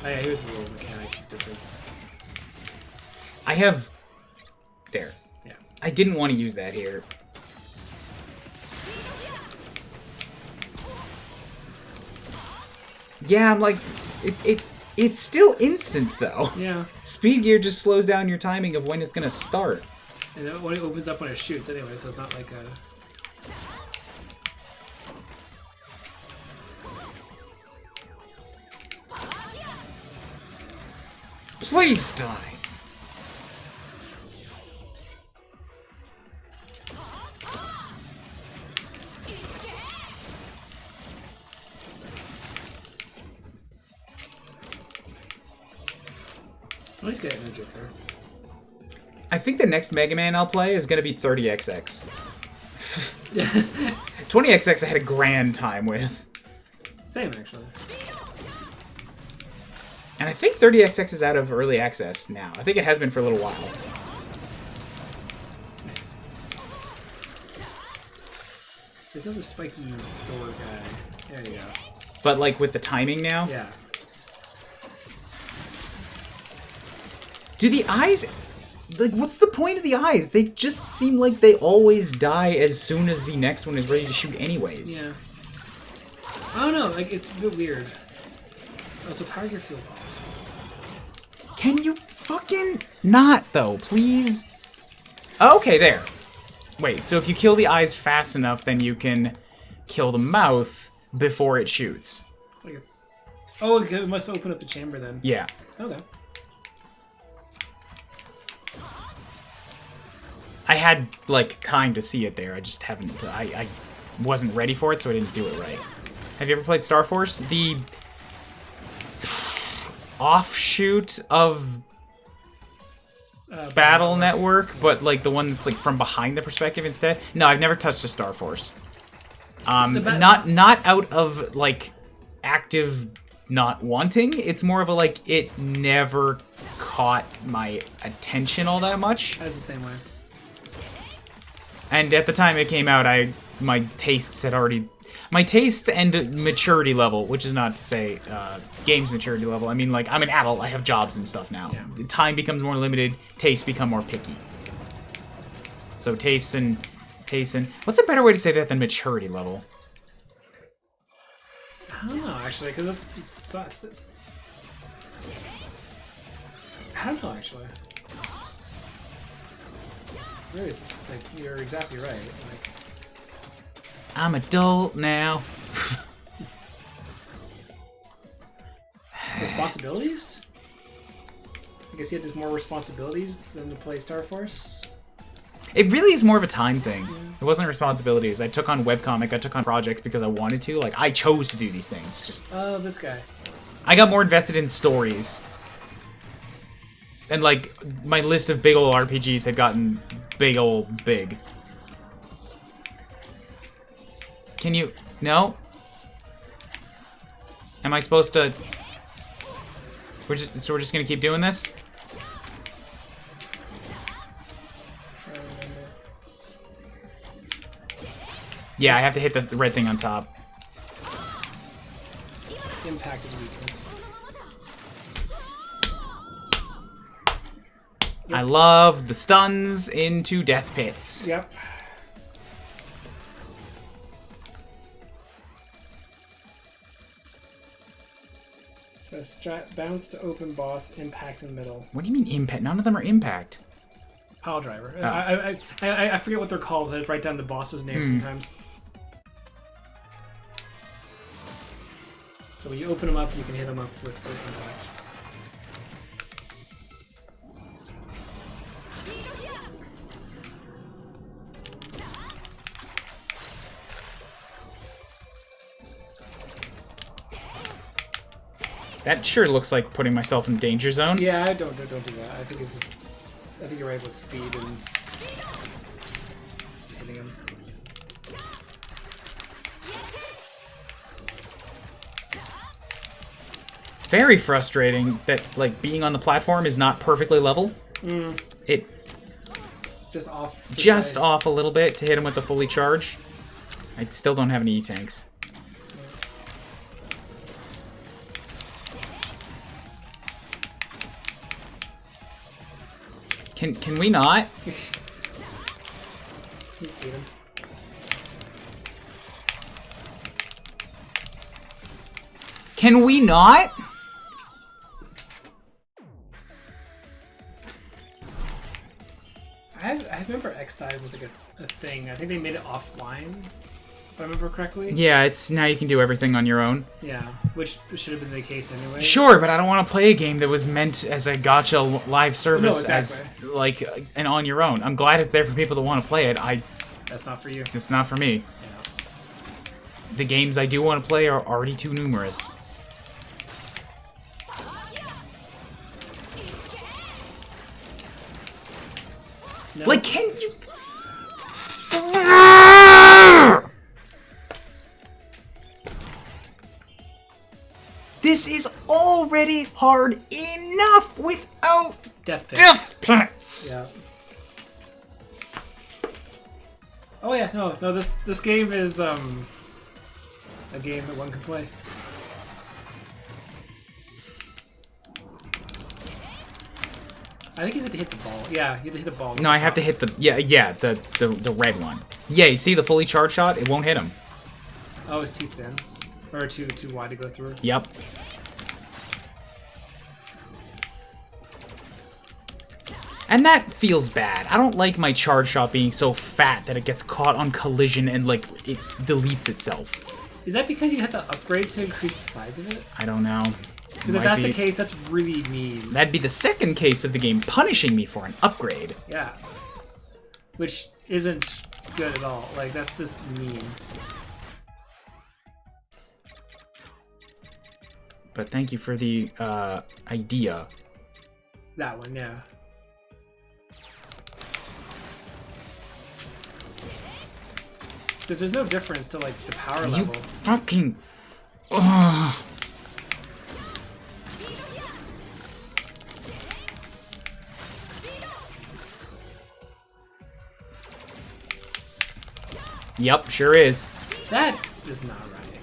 [SPEAKER 2] Oh, yeah, here's the little mechanic difference.
[SPEAKER 1] I have... There.
[SPEAKER 2] Yeah.
[SPEAKER 1] I didn't want to use that here. Yeah, I'm like... It's still instant, though.
[SPEAKER 2] Yeah.
[SPEAKER 1] Speed gear just slows down your timing of when it's gonna start.
[SPEAKER 2] And it only opens up when it shoots anyway, so it's not like a...
[SPEAKER 1] Please die!
[SPEAKER 2] Let's get no Joker.
[SPEAKER 1] I think the next Mega Man I'll play is gonna be 30XX. 20XX I had a grand time with.
[SPEAKER 2] Same, actually.
[SPEAKER 1] And I think 30XX is out of early access now. I think it has been for a little while.
[SPEAKER 2] There's another spiky door guy. There you go.
[SPEAKER 1] But like with the timing now?
[SPEAKER 2] Yeah.
[SPEAKER 1] Do the eyes... Like, what's the point of the eyes? They just seem like they always die as soon as the next one is ready to shoot anyways.
[SPEAKER 2] Yeah. I don't know, like, it's a bit weird. Also, Power Gear feels off.
[SPEAKER 1] Can you fucking not, though, please? Okay, there. Wait, so if you kill the eyes fast enough, then you can kill the mouth before it shoots.
[SPEAKER 2] Oh, it must open up the chamber then.
[SPEAKER 1] Yeah.
[SPEAKER 2] Okay.
[SPEAKER 1] I had, like, time to see it there. I just haven't... I wasn't ready for it, so I didn't do it right. Have you ever played Star Force? The offshoot of Battle Network, but, like, the one that's, like, from behind the perspective instead? No, I've never touched a Star Force. Not out of, like, active not wanting. It's more of a, like, it never caught my attention all that much.
[SPEAKER 2] That's the same way.
[SPEAKER 1] And at the time it came out, my tastes had already... My taste and maturity level, which is not to say games maturity level. I mean, like, I'm an adult. I have jobs and stuff now. Yeah. Time becomes more limited. Tastes become more picky. So tastes and... What's a better way to say that than maturity level?
[SPEAKER 2] I don't know, actually, because it's I don't know, actually. Really, it's, like, you're exactly right. Like,
[SPEAKER 1] I'm adult now.
[SPEAKER 2] responsibilities? I guess he had more responsibilities than to play Star Force.
[SPEAKER 1] It really is more of a time thing. Yeah. It wasn't responsibilities. I took on webcomic, I took on projects because I wanted to. Like, I chose to do these things. Just
[SPEAKER 2] oh, this guy.
[SPEAKER 1] I got more invested in stories. And, like, my list of big old RPGs had gotten big. Can you... No? Am I supposed to... we're just gonna keep doing this? Yeah, I have to hit the red thing on top.
[SPEAKER 2] Impact is weakness. Yep.
[SPEAKER 1] I love the stuns into death pits.
[SPEAKER 2] Yep. So bounce to open boss, impact in the middle.
[SPEAKER 1] What do you mean impact? None of them are impact.
[SPEAKER 2] Pile driver.
[SPEAKER 1] Oh.
[SPEAKER 2] I forget what they're called. I write down the boss's name sometimes. So when you open them up, you can hit them up with impact.
[SPEAKER 1] That sure looks like putting myself in danger zone.
[SPEAKER 2] Yeah, don't do that. I think it's just, I think you're right with speed and just hitting him.
[SPEAKER 1] Very frustrating that, like, being on the platform is not perfectly level. It
[SPEAKER 2] just off.
[SPEAKER 1] Just off a little bit to hit him with the fully charge. I still don't have any E-tanks. Can we not? Can we not?
[SPEAKER 2] I remember X-Dive was like a thing. I think they made it offline, if I remember correctly.
[SPEAKER 1] Yeah, it's now you can do everything on your own.
[SPEAKER 2] Yeah, which should have been the case anyway.
[SPEAKER 1] Sure, but I don't want to play a game that was meant as a gacha live service as like and on your own. I'm glad it's there for people that want to play it.
[SPEAKER 2] That's not for you.
[SPEAKER 1] It's not for me.
[SPEAKER 2] Yeah.
[SPEAKER 1] The games I do want to play are already too numerous. This is already hard enough without
[SPEAKER 2] Death Pit.
[SPEAKER 1] death pits.
[SPEAKER 2] Yeah. Oh yeah, no. This game is a game that one can play. I think you have to hit the ball. Yeah, you have to hit the ball.
[SPEAKER 1] No, I have to hit the the red one. Yeah, you see the fully charged shot? It won't hit him.
[SPEAKER 2] Oh, it's too thin, or too wide to go through.
[SPEAKER 1] Yep. And that feels bad. I don't like my charge shot being so fat that it gets caught on collision and like it deletes itself.
[SPEAKER 2] Is that because you had to upgrade to increase the size of it?
[SPEAKER 1] I don't know.
[SPEAKER 2] Because if that's the case, that's really mean.
[SPEAKER 1] That'd be the second case of the game punishing me for an upgrade.
[SPEAKER 2] Yeah. Which isn't good at all. Like, that's just mean.
[SPEAKER 1] But thank you for the idea.
[SPEAKER 2] That one, yeah. There's no difference to, like, the power
[SPEAKER 1] You
[SPEAKER 2] level.
[SPEAKER 1] fucking... Ugh. Yep, sure is.
[SPEAKER 2] That's just not right.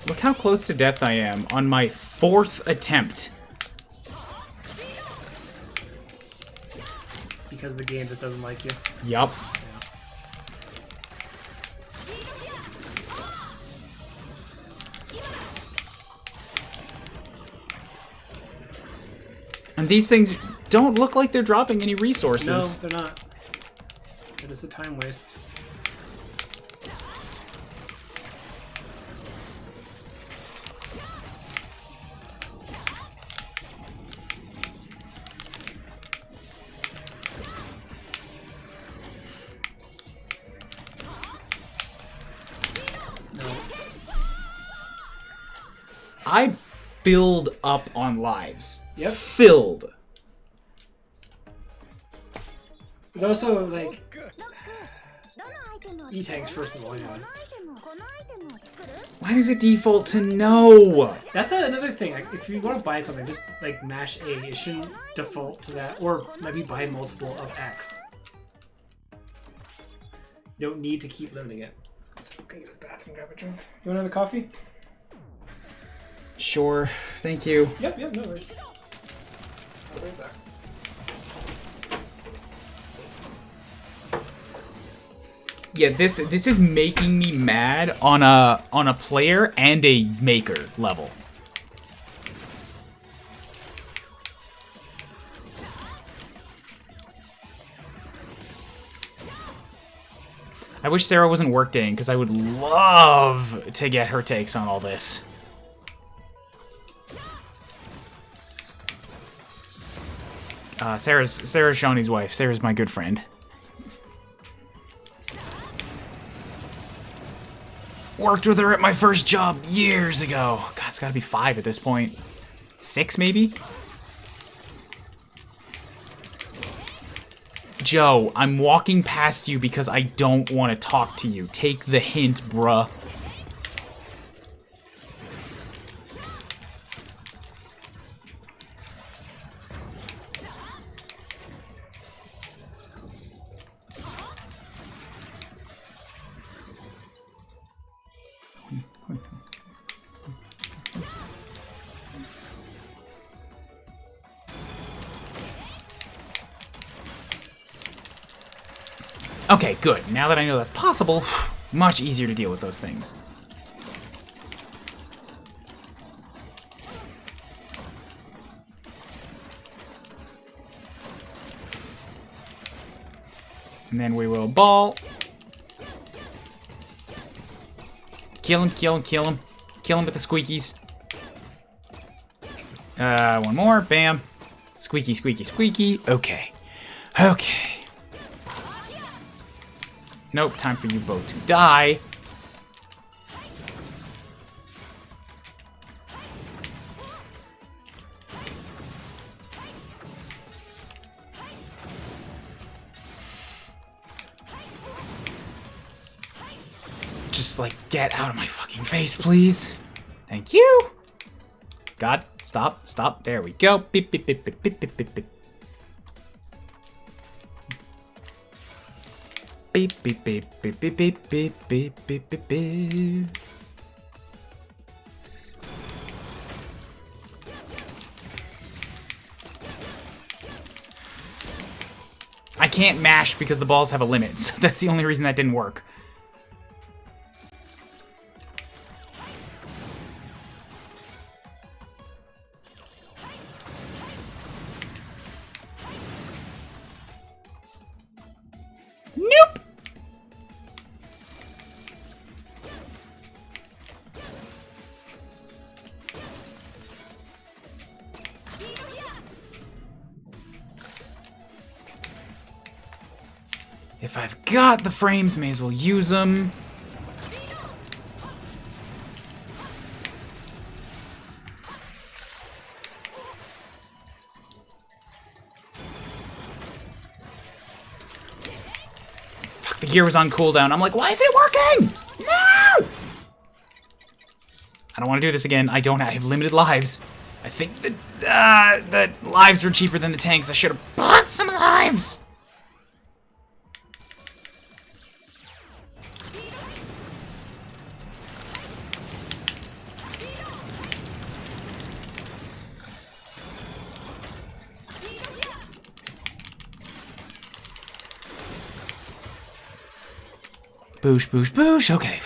[SPEAKER 1] Look how close to death I am on my 4th attempt.
[SPEAKER 2] Because the game just doesn't like you.
[SPEAKER 1] Yup. And these things don't look like they're dropping any resources.
[SPEAKER 2] No, they're not. It is a time waste. No.
[SPEAKER 1] I filled up on lives.
[SPEAKER 2] Yep.
[SPEAKER 1] Filled.
[SPEAKER 2] It's also like
[SPEAKER 7] どのアイテムを
[SPEAKER 2] E-tanks first of all, yeah.
[SPEAKER 7] このアイテムを作る
[SPEAKER 1] Why does it default to no?
[SPEAKER 2] That's another thing. Like, if you want to buy something, just like mash A. It shouldn't default to that, or maybe buy multiple of X. You don't need to keep limiting it. Okay, get the bathroom, grab a drink. You want another coffee?
[SPEAKER 1] Sure. Thank you.
[SPEAKER 2] Yep, no worries. I'll bring it back.
[SPEAKER 1] Yeah, this is making me mad on a player and a maker level. I wish Sarah wasn't workdaying because I would love to get her takes on all this. Sarah's Shawnee's wife. Sarah's my good friend. Worked with her at my first job years ago. God, it's gotta be 5 at this point. 6, maybe? Joe, I'm walking past you because I don't want to talk to you. Take the hint, bruh. Okay, good. Now that I know that's possible, much easier to deal with those things. And then we will ball. Kill him, kill him, kill him. Kill him with the squeakies. One more. Bam. Squeaky, squeaky, squeaky. Okay. Okay. Nope, time for you both to die. just, like, get out of my fucking face, please. Thank you. God, stop, stop. There we go. Beep, beep, beep, beep, beep, beep, beep, beep. Beep, beep, beep, beep, beep, beep, beep, beep, beep, beep, beep. I can't mash because the balls have a limit, so that's the only reason that didn't work. Nope! If I've got the frames, may as well use them. Fuck, the gear was on cooldown. I'm like, why is it working? No! I don't want to do this again. I have limited lives. I think that lives were cheaper than the tanks. I should have bought some lives. Boosh, boosh, boosh. Okay.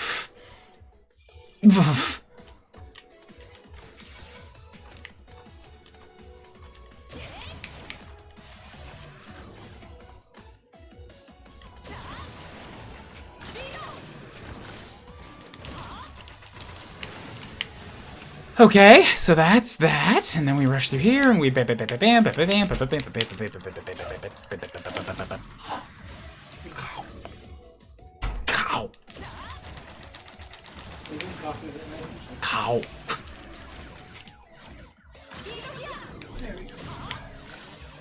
[SPEAKER 1] Okay, so that's that, and then we rush through here, and we bam, bam, bam, bam, bam, bam, bam, bam, bam, bam, bam. Cow. Cow.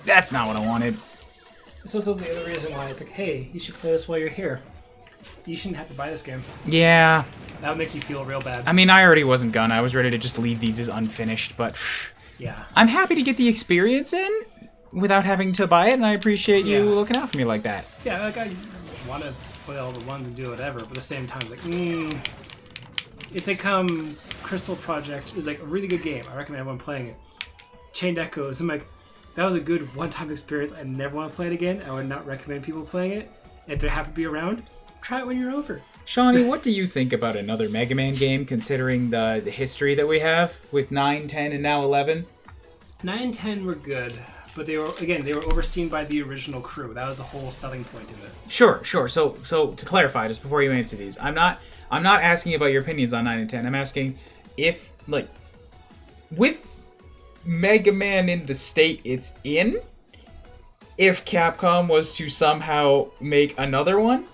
[SPEAKER 1] That's not what I wanted.
[SPEAKER 2] This was the other reason why it's like, hey, you should play this while you're here. You shouldn't have to buy this game.
[SPEAKER 1] Yeah.
[SPEAKER 2] That would make you feel real bad.
[SPEAKER 1] I mean, I already wasn't gonna. I was ready to just leave these as unfinished, but
[SPEAKER 2] yeah.
[SPEAKER 1] I'm happy to get the experience in without having to buy it, and I appreciate you looking out for me like that.
[SPEAKER 2] Yeah, like I want to play all the ones and do whatever, but at the same time, it's like, it's like Crystal Project is like a really good game. I recommend everyone playing it. Chained Echoes, I'm like, that was a good one-time experience. I never want to play it again. I would not recommend people playing it. If they happen to be around, try it when you're over.
[SPEAKER 1] Shawnee, what do you think about another Mega Man game, considering the history that we have with 9, 10, and now 11?
[SPEAKER 2] 9 and 10 were good, but they were overseen by the original crew. That was the whole selling point of it.
[SPEAKER 1] Sure. So to clarify, just before you answer these, I'm not asking about your opinions on 9 and 10. I'm asking if, like, with Mega Man in the state it's in, if Capcom was to somehow make another one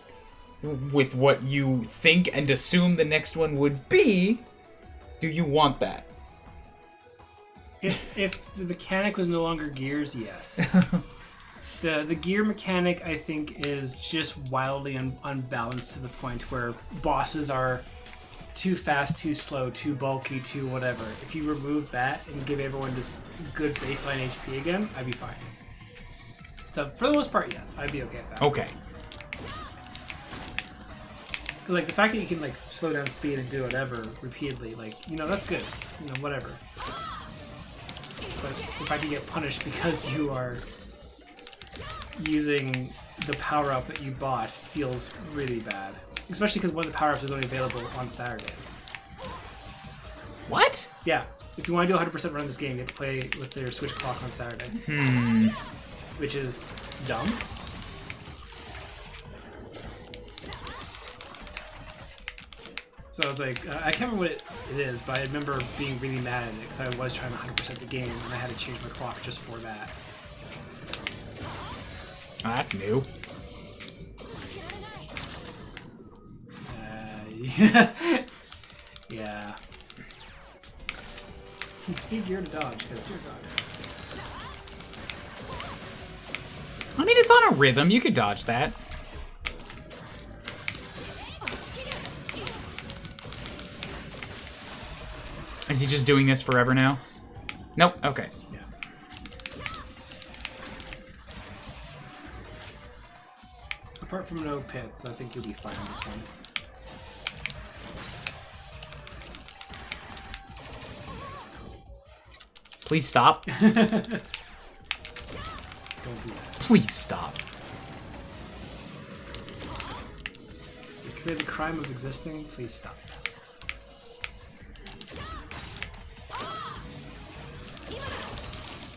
[SPEAKER 1] with what you think and assume the next one would be, do you want that?
[SPEAKER 2] If the mechanic was no longer gears, yes. The gear mechanic, I think, is just wildly unbalanced to the point where bosses are too fast, too slow, too bulky, too whatever. If you remove that and give everyone just good baseline HP again, I'd be fine. So for the most part, yes, I'd be okay with that.
[SPEAKER 1] Okay.
[SPEAKER 2] Like the fact that you can like slow down speed and do whatever repeatedly, like, that's good. Whatever. But the fact you get punished because you are using the power-up that you bought feels really bad. Especially because one of the power-ups is only available on Saturdays.
[SPEAKER 1] What?
[SPEAKER 2] Yeah. If you want to do 100% run this game, you have to play with their Switch clock on Saturday. Which is dumb. So I was like, I can't remember what it is, but I remember being really mad at it because I was trying to 100% the game and I had to change my clock just for that.
[SPEAKER 1] Oh, that's new.
[SPEAKER 2] Yeah. And speed gear to dodge, because dear God.
[SPEAKER 1] I mean, it's on a rhythm. You could dodge that. Is he just doing this forever now? Nope. Okay.
[SPEAKER 2] Apart from no pits, I think you'll be fine on this one.
[SPEAKER 1] Please stop.
[SPEAKER 2] Don't do that.
[SPEAKER 1] Please stop.
[SPEAKER 2] You committed the crime of existing, please stop.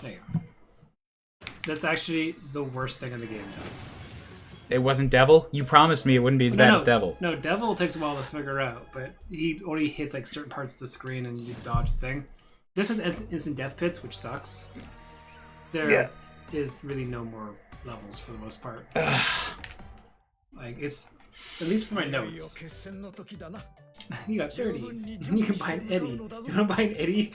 [SPEAKER 2] There you go. That's actually the worst thing in the game now.
[SPEAKER 1] It wasn't Devil? You promised me it wouldn't be as bad as Devil.
[SPEAKER 2] No, Devil takes a while to figure out, but he only hits like certain parts of the screen and you dodge the thing. This is instant death pits, which sucks. There is really no more levels for the most part. Like, it's, at least for my notes. You got 30. You can buy an Eddie. You wanna buy an Eddie?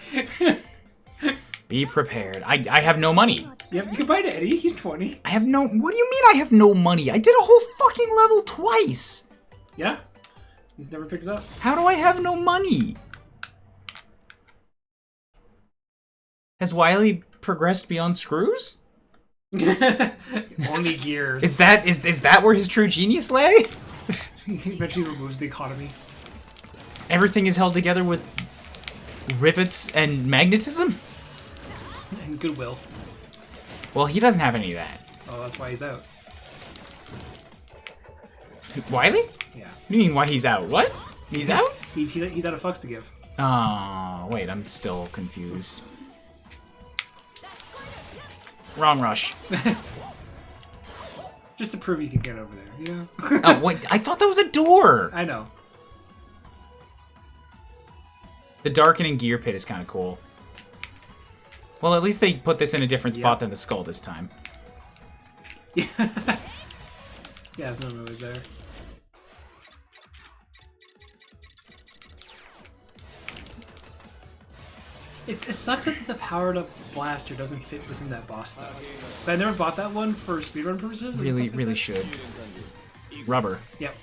[SPEAKER 1] Be prepared. I have no money.
[SPEAKER 2] Yep, you can buy an Eddie. He's 20.
[SPEAKER 1] I have no... What do you mean I have no money? I did a whole fucking level twice.
[SPEAKER 2] Yeah? He's never picked it up.
[SPEAKER 1] How do I have no money? Has Wily progressed beyond screws?
[SPEAKER 2] Only gears.
[SPEAKER 1] Is that where his true genius lay?
[SPEAKER 2] He eventually removes the economy.
[SPEAKER 1] Everything is held together with rivets and magnetism?
[SPEAKER 2] And goodwill.
[SPEAKER 1] Well, he doesn't have any of that.
[SPEAKER 2] Oh, that's why he's out.
[SPEAKER 1] Wily?
[SPEAKER 2] Yeah.
[SPEAKER 1] What do you mean why he's out? What? He's out?
[SPEAKER 2] He's out of fucks to give.
[SPEAKER 1] Oh, wait, I'm still confused. Wrong rush.
[SPEAKER 2] Just to prove you can get over there, you know?
[SPEAKER 1] Oh, wait, I thought that was a door!
[SPEAKER 2] I know.
[SPEAKER 1] The darkening gear pit is kind of cool. Well, at least they put this in a different spot than the skull this time.
[SPEAKER 2] Yeah, it's not always there. It sucks that the powered up blaster doesn't fit within that boss though. But I never bought that one for speedrun purposes.
[SPEAKER 1] Really should. Rubber.
[SPEAKER 2] Yep.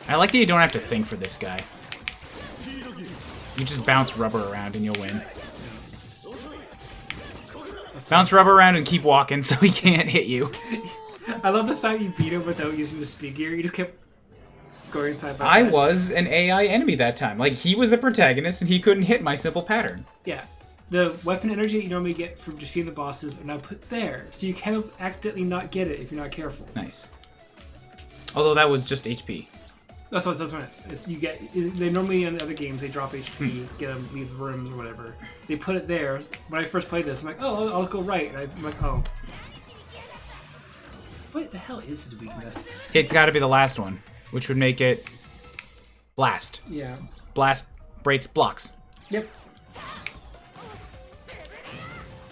[SPEAKER 1] I like that you don't have to think for this guy. You just bounce rubber around and you'll win. Bounce rubber around and keep walking so he can't hit you.
[SPEAKER 2] I love the fact you beat him without using the speed gear. You just kept going side by
[SPEAKER 1] I
[SPEAKER 2] side.
[SPEAKER 1] was an AI enemy that time. Like, he was the protagonist and he couldn't hit my simple pattern.
[SPEAKER 2] Yeah. The weapon energy that you normally get from defeating the bosses are now put there. So you kind of accidentally not get it if you're not careful.
[SPEAKER 1] Nice. Although that was just HP.
[SPEAKER 2] That's what it's, you get. They normally in other games they drop HP, get them leave rooms or whatever. They put it there. When I first played this, I'm like, oh, I'll go right. And I'm like, oh, what the hell is his weakness?
[SPEAKER 1] It's got to be the last one, which would make it blast.
[SPEAKER 2] Yeah.
[SPEAKER 1] Blast breaks blocks.
[SPEAKER 2] Yep.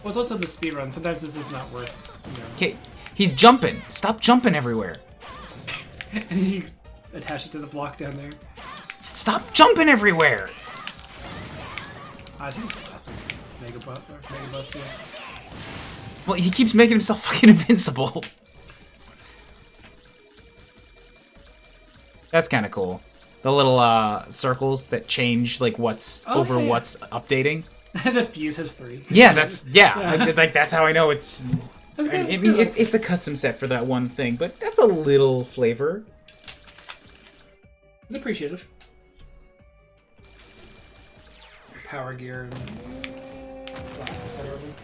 [SPEAKER 2] Well, it's also the speed run. Sometimes this is not worth. You know.
[SPEAKER 1] Okay, he's jumping. Stop jumping everywhere.
[SPEAKER 2] And you attach it to the block down there.
[SPEAKER 1] Stop jumping everywhere.
[SPEAKER 2] I think it's awesome. Mega Buster.
[SPEAKER 1] Well, he keeps making himself fucking invincible. That's kind of cool. The little circles that change like what's what's updating.
[SPEAKER 2] The fuse has 3.
[SPEAKER 1] Yeah, that's like that's how I know it's. I mean, it's a custom set for that one thing, but that's a little flavor.
[SPEAKER 2] It's appreciative. Power gear and blast the center of them.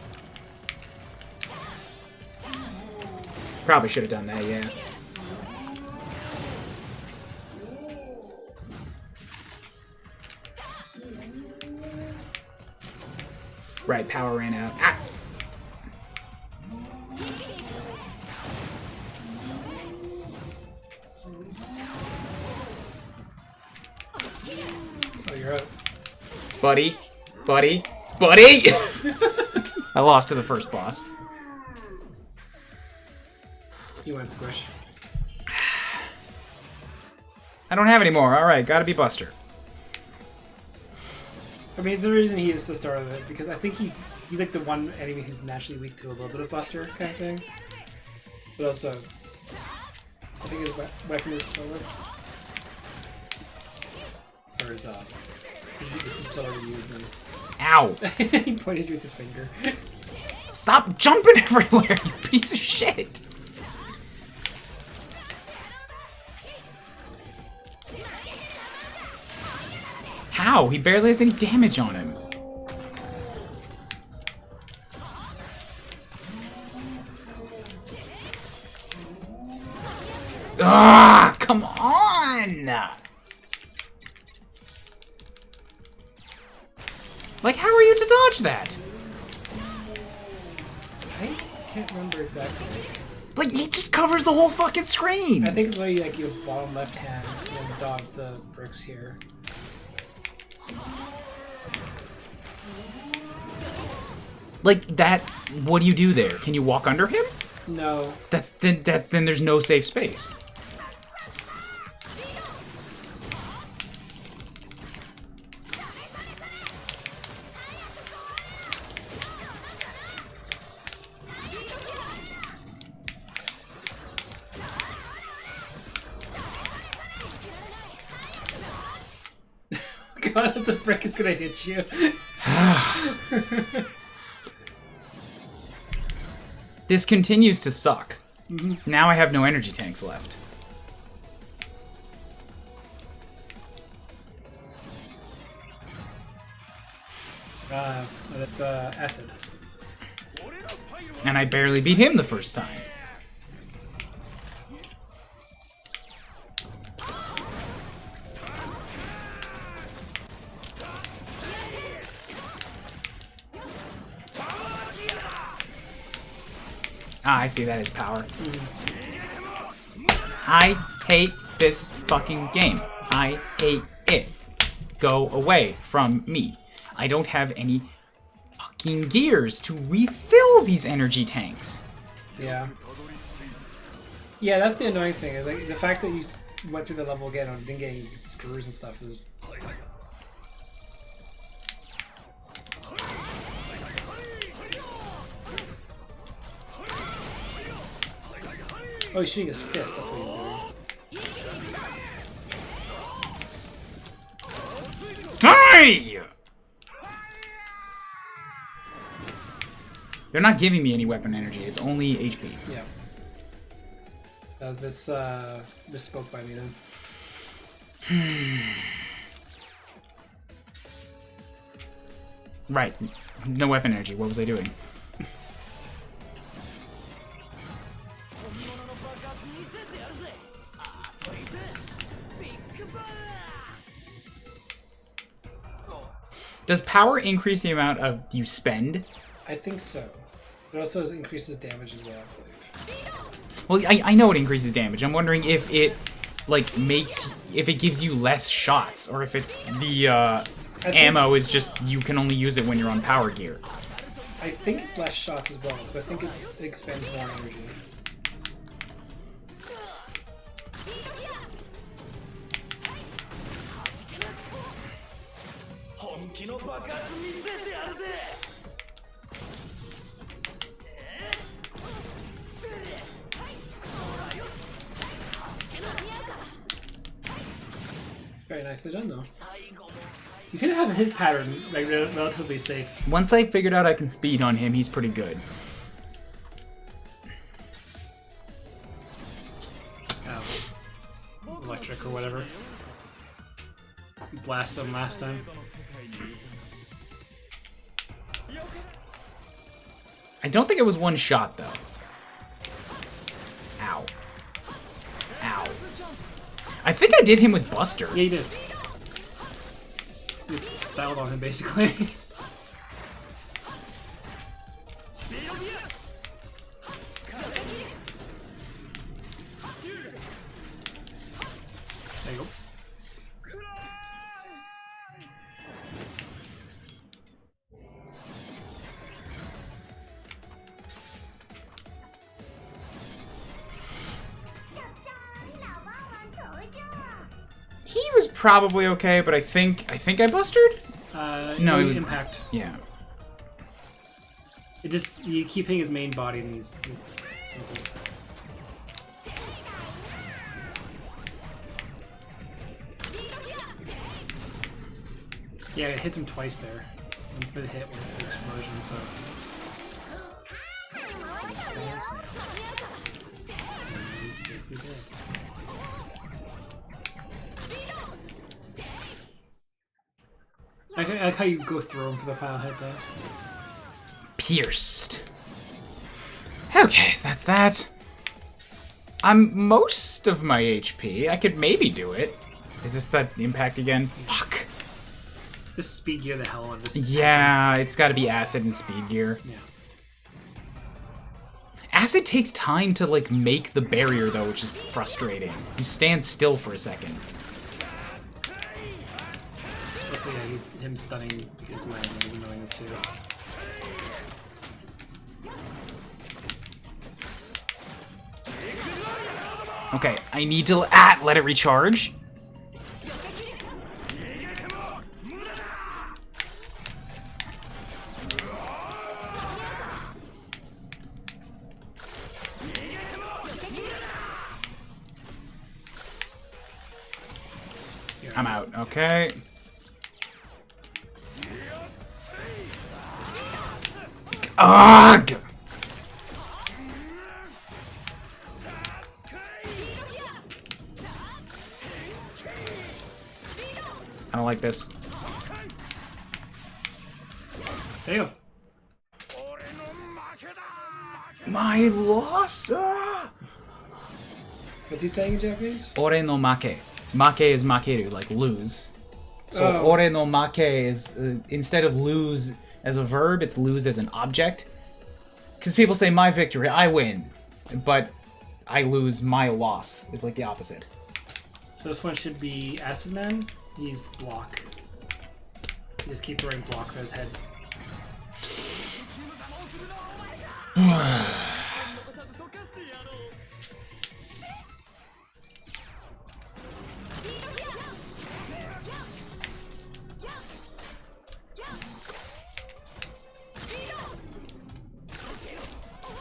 [SPEAKER 1] Probably should have done that, yeah. Right, power ran out. Ah!
[SPEAKER 2] Oh, you're up.
[SPEAKER 1] Buddy. I lost to the first boss.
[SPEAKER 2] You went squish.
[SPEAKER 1] I don't have any more. Alright, gotta be Buster.
[SPEAKER 2] I mean, the reason he is the start of it because I think he's like the one enemy who's naturally weak to a little bit of Buster kind of thing. But also, I think his weapon is slower. Or is this is slower to use than...
[SPEAKER 1] Ow!
[SPEAKER 2] He pointed you with the finger.
[SPEAKER 1] Stop jumping everywhere, you piece of shit! How? He barely has any damage on him. Ah, come on! Like, how are you to dodge that?
[SPEAKER 2] I can't remember exactly.
[SPEAKER 1] Like, he just covers the whole fucking screen!
[SPEAKER 2] I think it's where you like your bottom left hand and then dodge the bricks here.
[SPEAKER 1] Like, that, what do you do there? Can you walk under him?
[SPEAKER 2] No.
[SPEAKER 1] Then there's no safe space.
[SPEAKER 2] God, the brick is gonna hit you.
[SPEAKER 1] This continues to suck. Now I have no energy tanks left.
[SPEAKER 2] That's acid.
[SPEAKER 1] And I barely beat him the first time. Ah, I see that as power. I hate this fucking game. I hate it. Go away from me. I don't have any fucking gears to refill these energy tanks.
[SPEAKER 2] Yeah. Yeah, that's the annoying thing. Is like the fact that you went through the level again and didn't get any screws and stuff is. Oh, he's shooting his fist. That's what he's doing.
[SPEAKER 1] Die! They're not giving me any weapon energy. It's only HP.
[SPEAKER 2] Yeah. That was misspoke by me then.
[SPEAKER 1] Right. No weapon energy. What was I doing? Does power increase the amount of you spend?
[SPEAKER 2] I think so. It also increases damage as well, I believe.
[SPEAKER 1] Well, I know it increases damage. I'm wondering if it, like, if it gives you less shots, or if the ammo is just, you can only use it when you're on power gear.
[SPEAKER 2] I think it's less shots as well, because I think it expends more energy. Very nicely done, though. You seem to have his pattern like relatively safe.
[SPEAKER 1] Once I figured out I can speed on him, he's pretty good.
[SPEAKER 2] Electric or whatever. Blast them last time.
[SPEAKER 1] I don't think it was one shot, though. Ow. Ow. I think I did him with Buster.
[SPEAKER 2] Yeah, you did. You styled on him, basically. There you go.
[SPEAKER 1] He was probably okay, but I think I busted? No, it was
[SPEAKER 2] impact.
[SPEAKER 1] Yeah.
[SPEAKER 2] It just you keep hitting his main body and he's simple. Yeah, it hits him twice there. One for the hit, one for the explosion, so... He's basically dead. I like how you go through him for the final hit, though.
[SPEAKER 1] Pierced. Okay, so that's that. I'm most of my HP. I could maybe do it. Is this that impact again? Fuck.
[SPEAKER 2] Just speed gear the hell out of this.
[SPEAKER 1] Yeah, it's gotta be acid and speed gear.
[SPEAKER 2] Yeah.
[SPEAKER 1] Acid takes time to, like, make the barrier, though, which is frustrating. You stand still for a second.
[SPEAKER 2] Also, yeah, him stunning his landing is annoying too.
[SPEAKER 1] Okay, I need to let it recharge. I'm out. Okay. Ugh! I don't like this.
[SPEAKER 2] There you go.
[SPEAKER 1] My loss! Ah!
[SPEAKER 2] What's he saying in Japanese?
[SPEAKER 1] Ore no make. Make is makeru, like lose. So
[SPEAKER 2] Oh.
[SPEAKER 1] ore no make is, instead of lose as a verb, it's lose as an object. Because people say my victory, I win. But I lose, my loss is like the opposite.
[SPEAKER 2] So this one should be Acid Man. He's block. You just keep throwing blocks at his head.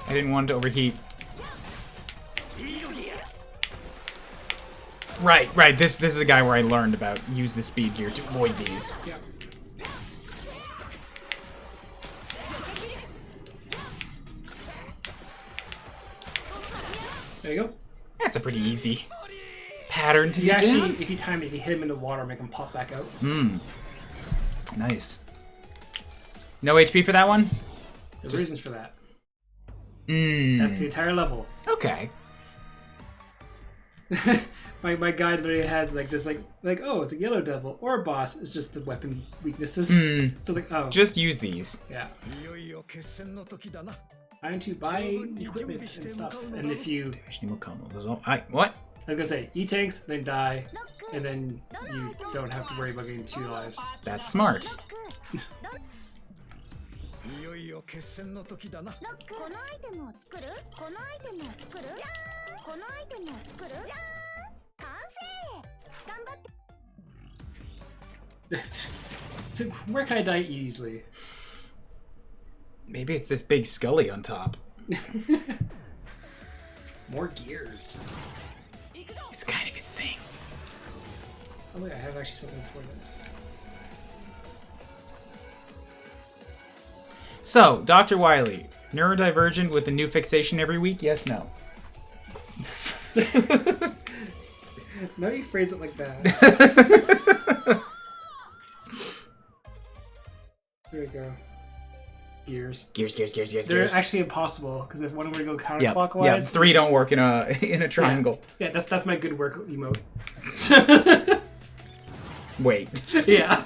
[SPEAKER 1] I didn't want it to overheat. Right. This is the guy where I learned about use the speed gear to avoid these.
[SPEAKER 2] Yeah. There you go.
[SPEAKER 1] That's a pretty easy pattern to
[SPEAKER 2] You
[SPEAKER 1] get
[SPEAKER 2] actually,
[SPEAKER 1] down.
[SPEAKER 2] if you time it, you hit him in the water, make him pop back out.
[SPEAKER 1] Nice. No HP for that one?
[SPEAKER 2] There's reasons for that.
[SPEAKER 1] Mmm.
[SPEAKER 2] That's the entire level.
[SPEAKER 1] Okay.
[SPEAKER 2] My guide literally has like just like oh, it's a yellow devil or a boss. It's just the weapon weaknesses. So it's like oh,
[SPEAKER 1] Just use these.
[SPEAKER 2] yeah.
[SPEAKER 6] いよいよ決戦の時だな。
[SPEAKER 2] Trying to buy equipment and stuff, and if you,
[SPEAKER 1] What?
[SPEAKER 2] I was gonna say, eat tanks, then die, and then you don't have to worry about getting 2 lives.
[SPEAKER 1] That's smart.
[SPEAKER 6] いよいよ決戦の時だな。
[SPEAKER 7] ロック、このアイテムを作る、このアイテムを作る、じゃーん、このアイテムを作る、じゃーん、完成。頑張って。
[SPEAKER 2] Where can I die easily?
[SPEAKER 1] Maybe it's this big Scully on top.
[SPEAKER 2] More gears.
[SPEAKER 1] It's kind of his thing.
[SPEAKER 2] Oh wait, I have actually something for this.
[SPEAKER 1] So, Dr. Wiley, neurodivergent with a new fixation every week? Yes, no.
[SPEAKER 2] No, you phrase it like that. There we go. Gears.
[SPEAKER 1] Gears.
[SPEAKER 2] They're actually impossible because if one were to go
[SPEAKER 1] Yep.
[SPEAKER 2] counterclockwise,
[SPEAKER 1] Yep. 3 don't work in a triangle.
[SPEAKER 2] Yeah, that's my good work emote.
[SPEAKER 1] Wait.
[SPEAKER 2] Yeah.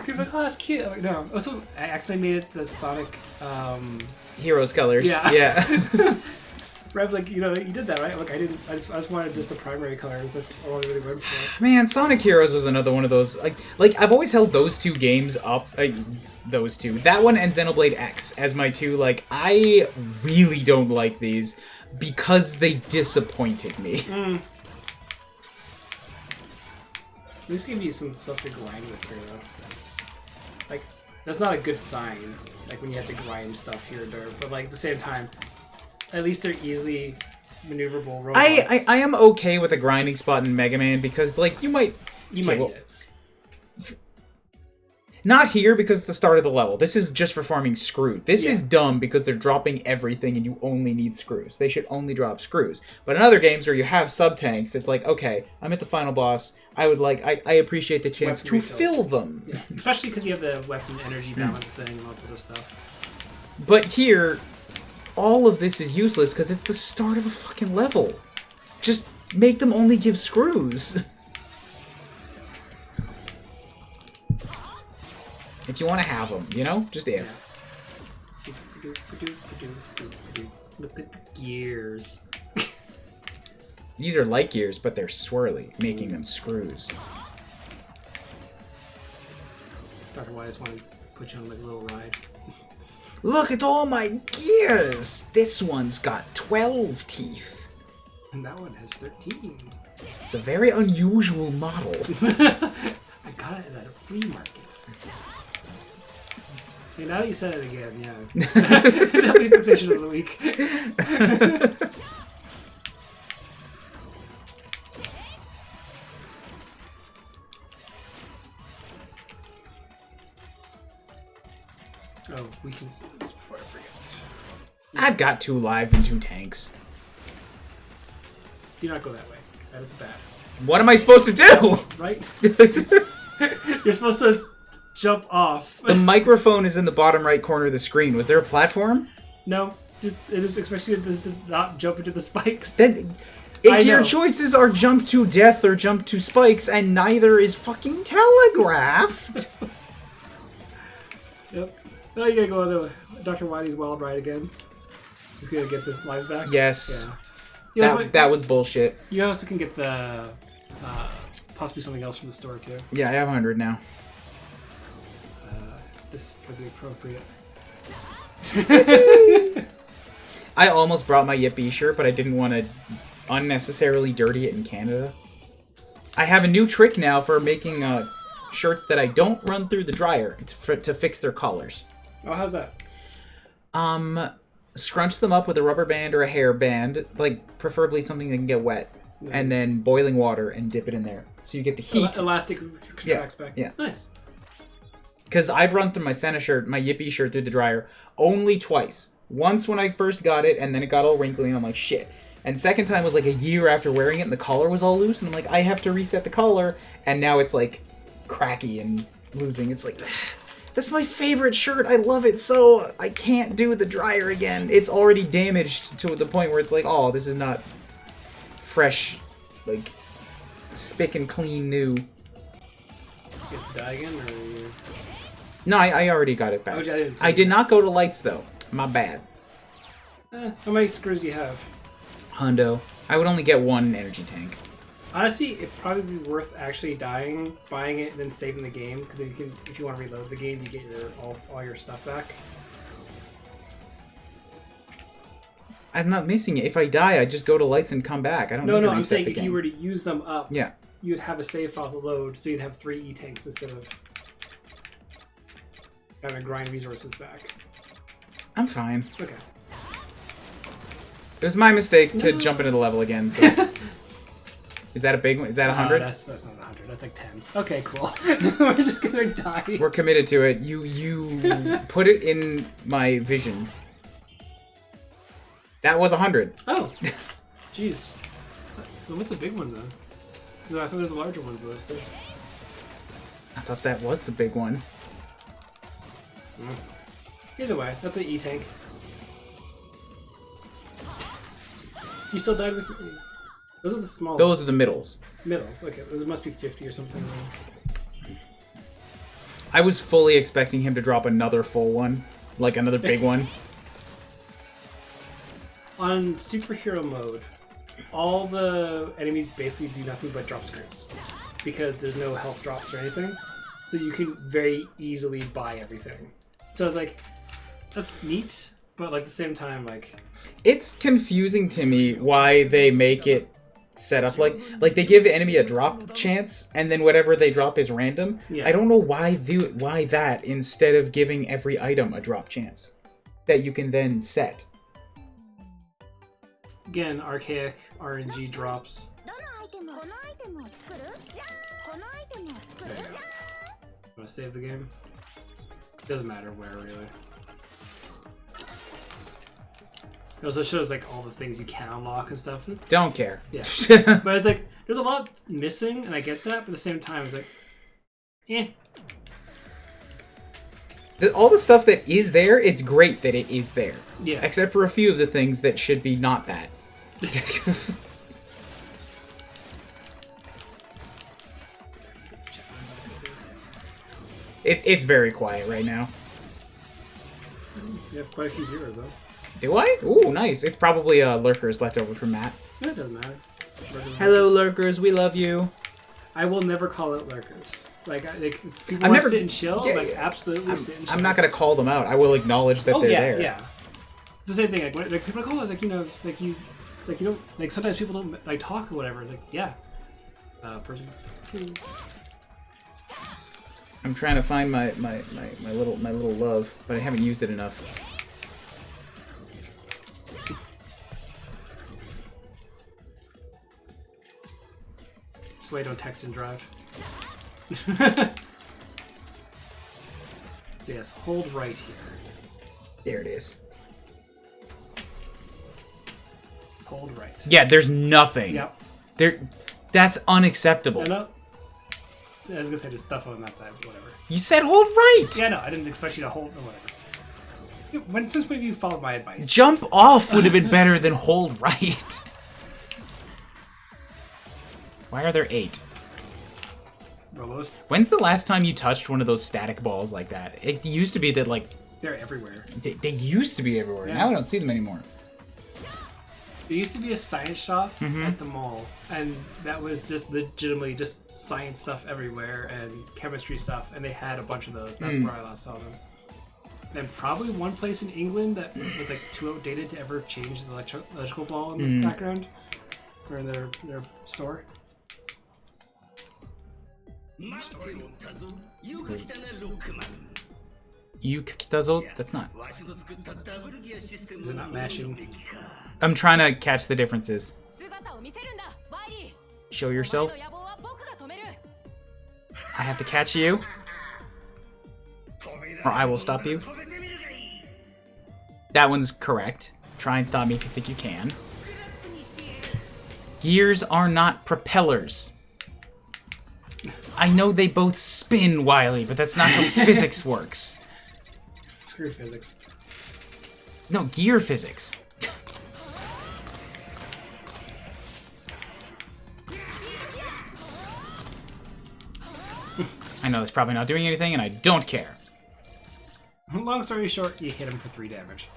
[SPEAKER 2] People are like, oh, that's cute. I'm like, no. Also, I accidentally made it the Sonic.
[SPEAKER 1] Heroes colors.
[SPEAKER 2] Yeah.
[SPEAKER 1] Yeah.
[SPEAKER 2] Rev's like, you did that, right? Look, I didn't. I just wanted just the primary colors. That's all I really went for.
[SPEAKER 1] Man, Sonic Heroes was another one of those. Like I've always held those 2 games up. Those 2. That one and Xenoblade X as my 2. Like, I really don't like these because they disappointed me.
[SPEAKER 2] At least give you some stuff to grind with here, though. Like, that's not a good sign. Like when you have to grind stuff here and there. But like at the same time, at least they're easily maneuverable robots.
[SPEAKER 1] I am okay with a grinding spot in Mega Man because, like, you might
[SPEAKER 2] You might
[SPEAKER 1] well,
[SPEAKER 2] need it.
[SPEAKER 1] Not here because it's the start of the level. This is just for farming screw. This is dumb because they're dropping everything and you only need screws. They should only drop screws. But in other games where you have sub-tanks, it's like, okay, I'm at the final boss. I appreciate the chance to fill them.
[SPEAKER 2] Yeah. Especially because you have the weapon energy balance thing and all sort of stuff.
[SPEAKER 1] But here, all of this is useless because it's the start of a fucking level. Just make them only give screws. If you want to have them, you know? Just if.
[SPEAKER 2] Look at the gears.
[SPEAKER 1] These are light gears, but they're swirly, making them screws.
[SPEAKER 2] Dr. Wise wanted to put you on like a little ride.
[SPEAKER 1] Look at all my gears! This one's got 12 teeth.
[SPEAKER 2] And that one has 13.
[SPEAKER 1] It's a very unusual model.
[SPEAKER 2] I got it at a flea market. Okay, now that you said it again, yeah. Definitely fixation of the week. Oh, weaknesses before I forget.
[SPEAKER 1] I've got 2 lives and 2 tanks.
[SPEAKER 2] Do not go that way. That is bad.
[SPEAKER 1] What am I supposed to do?
[SPEAKER 2] Right? You're supposed to jump off.
[SPEAKER 1] The microphone is in the bottom right corner of the screen. Was there a platform?
[SPEAKER 2] No. It is expected to not jump into the spikes.
[SPEAKER 1] Then, if your choices are jump to death or jump to spikes, and neither is fucking telegraphed.
[SPEAKER 2] Yep. Now you gotta go on the Dr. Wiley's wild ride again. He's gonna get this life back.
[SPEAKER 1] Yes.
[SPEAKER 2] Yeah.
[SPEAKER 1] That was bullshit.
[SPEAKER 2] You also can get the possibly something else from the store too.
[SPEAKER 1] Yeah, I have 100 now.
[SPEAKER 2] Just for the appropriate.
[SPEAKER 1] I almost brought my Yippee shirt, but I didn't want to unnecessarily dirty it in Canada. I have a new trick now for making shirts that I don't run through the dryer to fix their collars.
[SPEAKER 2] Oh, how's that?
[SPEAKER 1] Scrunch them up with a rubber band or a hair band, like preferably something that can get wet, and then boiling water and dip it in there, so you get the heat.
[SPEAKER 2] Elastic contracts back.
[SPEAKER 1] Yeah.
[SPEAKER 2] Nice.
[SPEAKER 1] Because I've run through my Santa shirt, my Yippee shirt through the dryer only twice. Once when I first got it, and then it got all wrinkly, and I'm like, shit. And second time was like a year after wearing it, and the collar was all loose, and I'm like, I have to reset the collar, and now it's like cracky and losing. It's like, that's my favorite shirt. I love it so I can't do the dryer again. It's already damaged to the point where it's like, oh, this is not fresh, like spick and clean new.
[SPEAKER 2] You have to die again, or you...
[SPEAKER 1] No, I already got it back.
[SPEAKER 2] Oh,
[SPEAKER 1] I did not go to lights though. My bad.
[SPEAKER 2] How many screws do you have?
[SPEAKER 1] Hundo. I would only get 1 energy tank.
[SPEAKER 2] Honestly, it'd probably be worth actually dying, buying it, and then saving the game. Because if you want to reload the game, you get all your stuff back.
[SPEAKER 1] I'm not missing it. If I die, I just go to lights and come back. I don't need to reset
[SPEAKER 2] I'm saying
[SPEAKER 1] the
[SPEAKER 2] if
[SPEAKER 1] game.
[SPEAKER 2] you were to use them up,
[SPEAKER 1] Yeah.
[SPEAKER 2] you'd have a save file to load, so you'd have 3 E-tanks instead of having to grind resources back.
[SPEAKER 1] I'm fine.
[SPEAKER 2] Okay.
[SPEAKER 1] It was my mistake to jump into the level again, so... Is that a big one? Is that 100?
[SPEAKER 2] That's not 100. That's like 10. Okay, cool. We're just gonna die.
[SPEAKER 1] We're committed to it. You put it in my vision. That was 100.
[SPEAKER 2] Oh. Jeez. What's the big one, though? No, I thought there was the larger ones, though. So.
[SPEAKER 1] I thought that was the big one.
[SPEAKER 2] Either way, that's an E-tank. You still died with me. Those are the small
[SPEAKER 1] Those
[SPEAKER 2] ones.
[SPEAKER 1] are the middles.
[SPEAKER 2] Middles, okay. Those must be 50 or something.
[SPEAKER 1] I was fully expecting him to drop another full one. Like another big one.
[SPEAKER 2] On superhero mode, all the enemies basically do nothing but drop screens. Because there's no health drops or anything. So you can very easily buy everything. So it's like, that's neat, but like at the same time, like...
[SPEAKER 1] It's confusing to me why they make it set up like they give the enemy a drop chance, and then whatever they drop is random.
[SPEAKER 2] Yeah.
[SPEAKER 1] I don't know why that instead of giving every item a drop chance that you can then set.
[SPEAKER 2] Again, archaic RNG drops.
[SPEAKER 7] There you go.
[SPEAKER 2] Want to save the game? Doesn't matter where, really. It also shows like all the things you can unlock and stuff. And
[SPEAKER 1] Don't care.
[SPEAKER 2] yeah. But it's like, there's a lot missing, and I get that, but at the same time, it's like, eh.
[SPEAKER 1] All the stuff that is there, it's great that it is there.
[SPEAKER 2] Yeah.
[SPEAKER 1] Except for a few of the things that should be not that. It's very quiet right now.
[SPEAKER 2] You have quite a few heroes, though.
[SPEAKER 1] Do I? Ooh, nice. It's probably lurkers left over from Matt.
[SPEAKER 2] Yeah, it doesn't matter.
[SPEAKER 1] Hello, lurkers. We love you.
[SPEAKER 2] I will never call it lurkers. Like if people
[SPEAKER 1] I've
[SPEAKER 2] want
[SPEAKER 1] never-
[SPEAKER 2] to sit and chill,
[SPEAKER 1] yeah,
[SPEAKER 2] like absolutely sit and chill.
[SPEAKER 1] I'm not gonna call them out. I will acknowledge that
[SPEAKER 2] Oh
[SPEAKER 1] they're
[SPEAKER 2] yeah,
[SPEAKER 1] there.
[SPEAKER 2] yeah. It's the same thing. Like, when, like people are like, oh, like you know, like sometimes people don't like talk or whatever. It's like, yeah, person.
[SPEAKER 1] I'm trying to find my little love, but I haven't used it enough.
[SPEAKER 2] That's why I don't text and drive. So yes, hold right here.
[SPEAKER 1] There it is.
[SPEAKER 2] Hold right.
[SPEAKER 1] Yeah, there's nothing.
[SPEAKER 2] Yep.
[SPEAKER 1] There. That's unacceptable.
[SPEAKER 2] I know. I was gonna say there's stuff on that side, but whatever.
[SPEAKER 1] You said hold right.
[SPEAKER 2] Yeah, no, I didn't expect you to hold. No, whatever. When since when have you followed my advice?
[SPEAKER 1] Jump off would have been better than hold right. Why are there 8?
[SPEAKER 2] Robos.
[SPEAKER 1] When's the last time you touched one of those static balls like that? It used to be that, like...
[SPEAKER 2] They're everywhere.
[SPEAKER 1] They used to be everywhere.
[SPEAKER 2] Yeah.
[SPEAKER 1] Now I don't see them anymore.
[SPEAKER 2] There used to be a science shop at the mall, and that was just legitimately just science stuff everywhere and chemistry stuff, and they had a bunch of those. That's where I last saw them. And probably one place in England that was like too outdated to ever change the electrical ball in the background, or in their store.
[SPEAKER 1] Yukitazo? That's not...
[SPEAKER 2] Is it not matching?
[SPEAKER 1] I'm trying to catch the differences.
[SPEAKER 9] 姿を見せるんだワイリ
[SPEAKER 1] Show
[SPEAKER 9] ー
[SPEAKER 1] yourself.
[SPEAKER 9] お前の野望は僕が止める
[SPEAKER 1] I have to catch you. Or I will stop you. That one's correct. Try and stop me if you think you can. Gears are not propellers. I know they both spin, Wily, but that's not how physics works.
[SPEAKER 2] Screw physics.
[SPEAKER 1] No, gear physics. I know it's probably not doing anything, and I don't care.
[SPEAKER 2] Long story short, you hit him for 3 damage.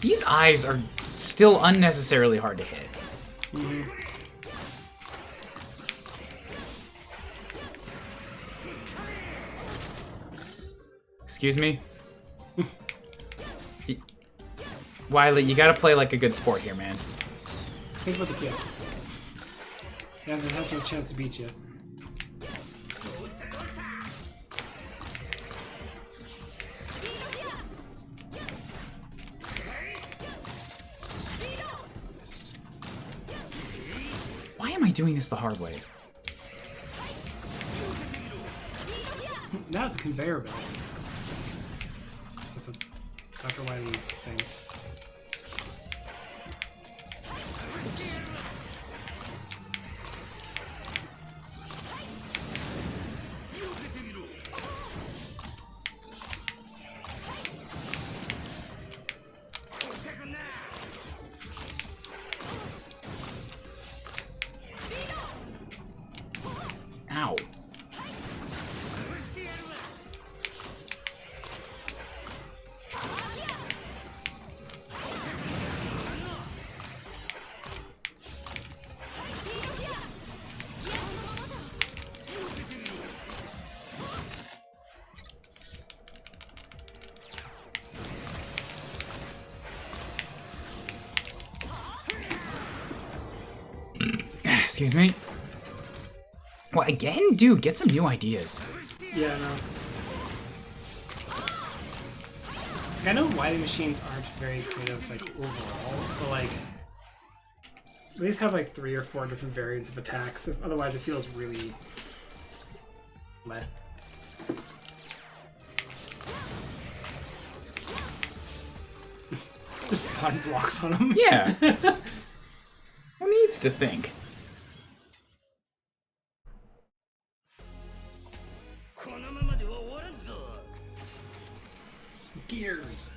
[SPEAKER 1] These eyes are still unnecessarily hard to hit. Excuse me? Wiley, you gotta play like a good sport here, man.
[SPEAKER 2] Think about the kids. They haven't had a chance to beat you.
[SPEAKER 1] Why am I doing this the hard way?
[SPEAKER 2] Now it's a conveyor belt. With a Dr. Wily thing.
[SPEAKER 1] Oops. Ow. Excuse me. Well, again, dude, get some new ideas.
[SPEAKER 2] Yeah, no. Like, I know Wily machines aren't very creative, like, overall, but, like, at least have, like, 3 or 4 different variants of attacks. Otherwise, it feels really meh. Just spawn blocks on him.
[SPEAKER 1] Yeah. Who needs to think?
[SPEAKER 2] Gears.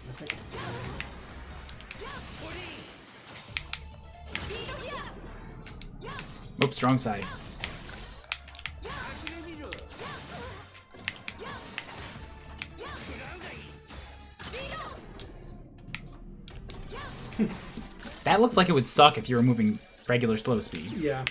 [SPEAKER 2] A second.
[SPEAKER 1] Oops, wrong side. That looks like it would suck if you were moving regular slow speed.
[SPEAKER 2] Yeah.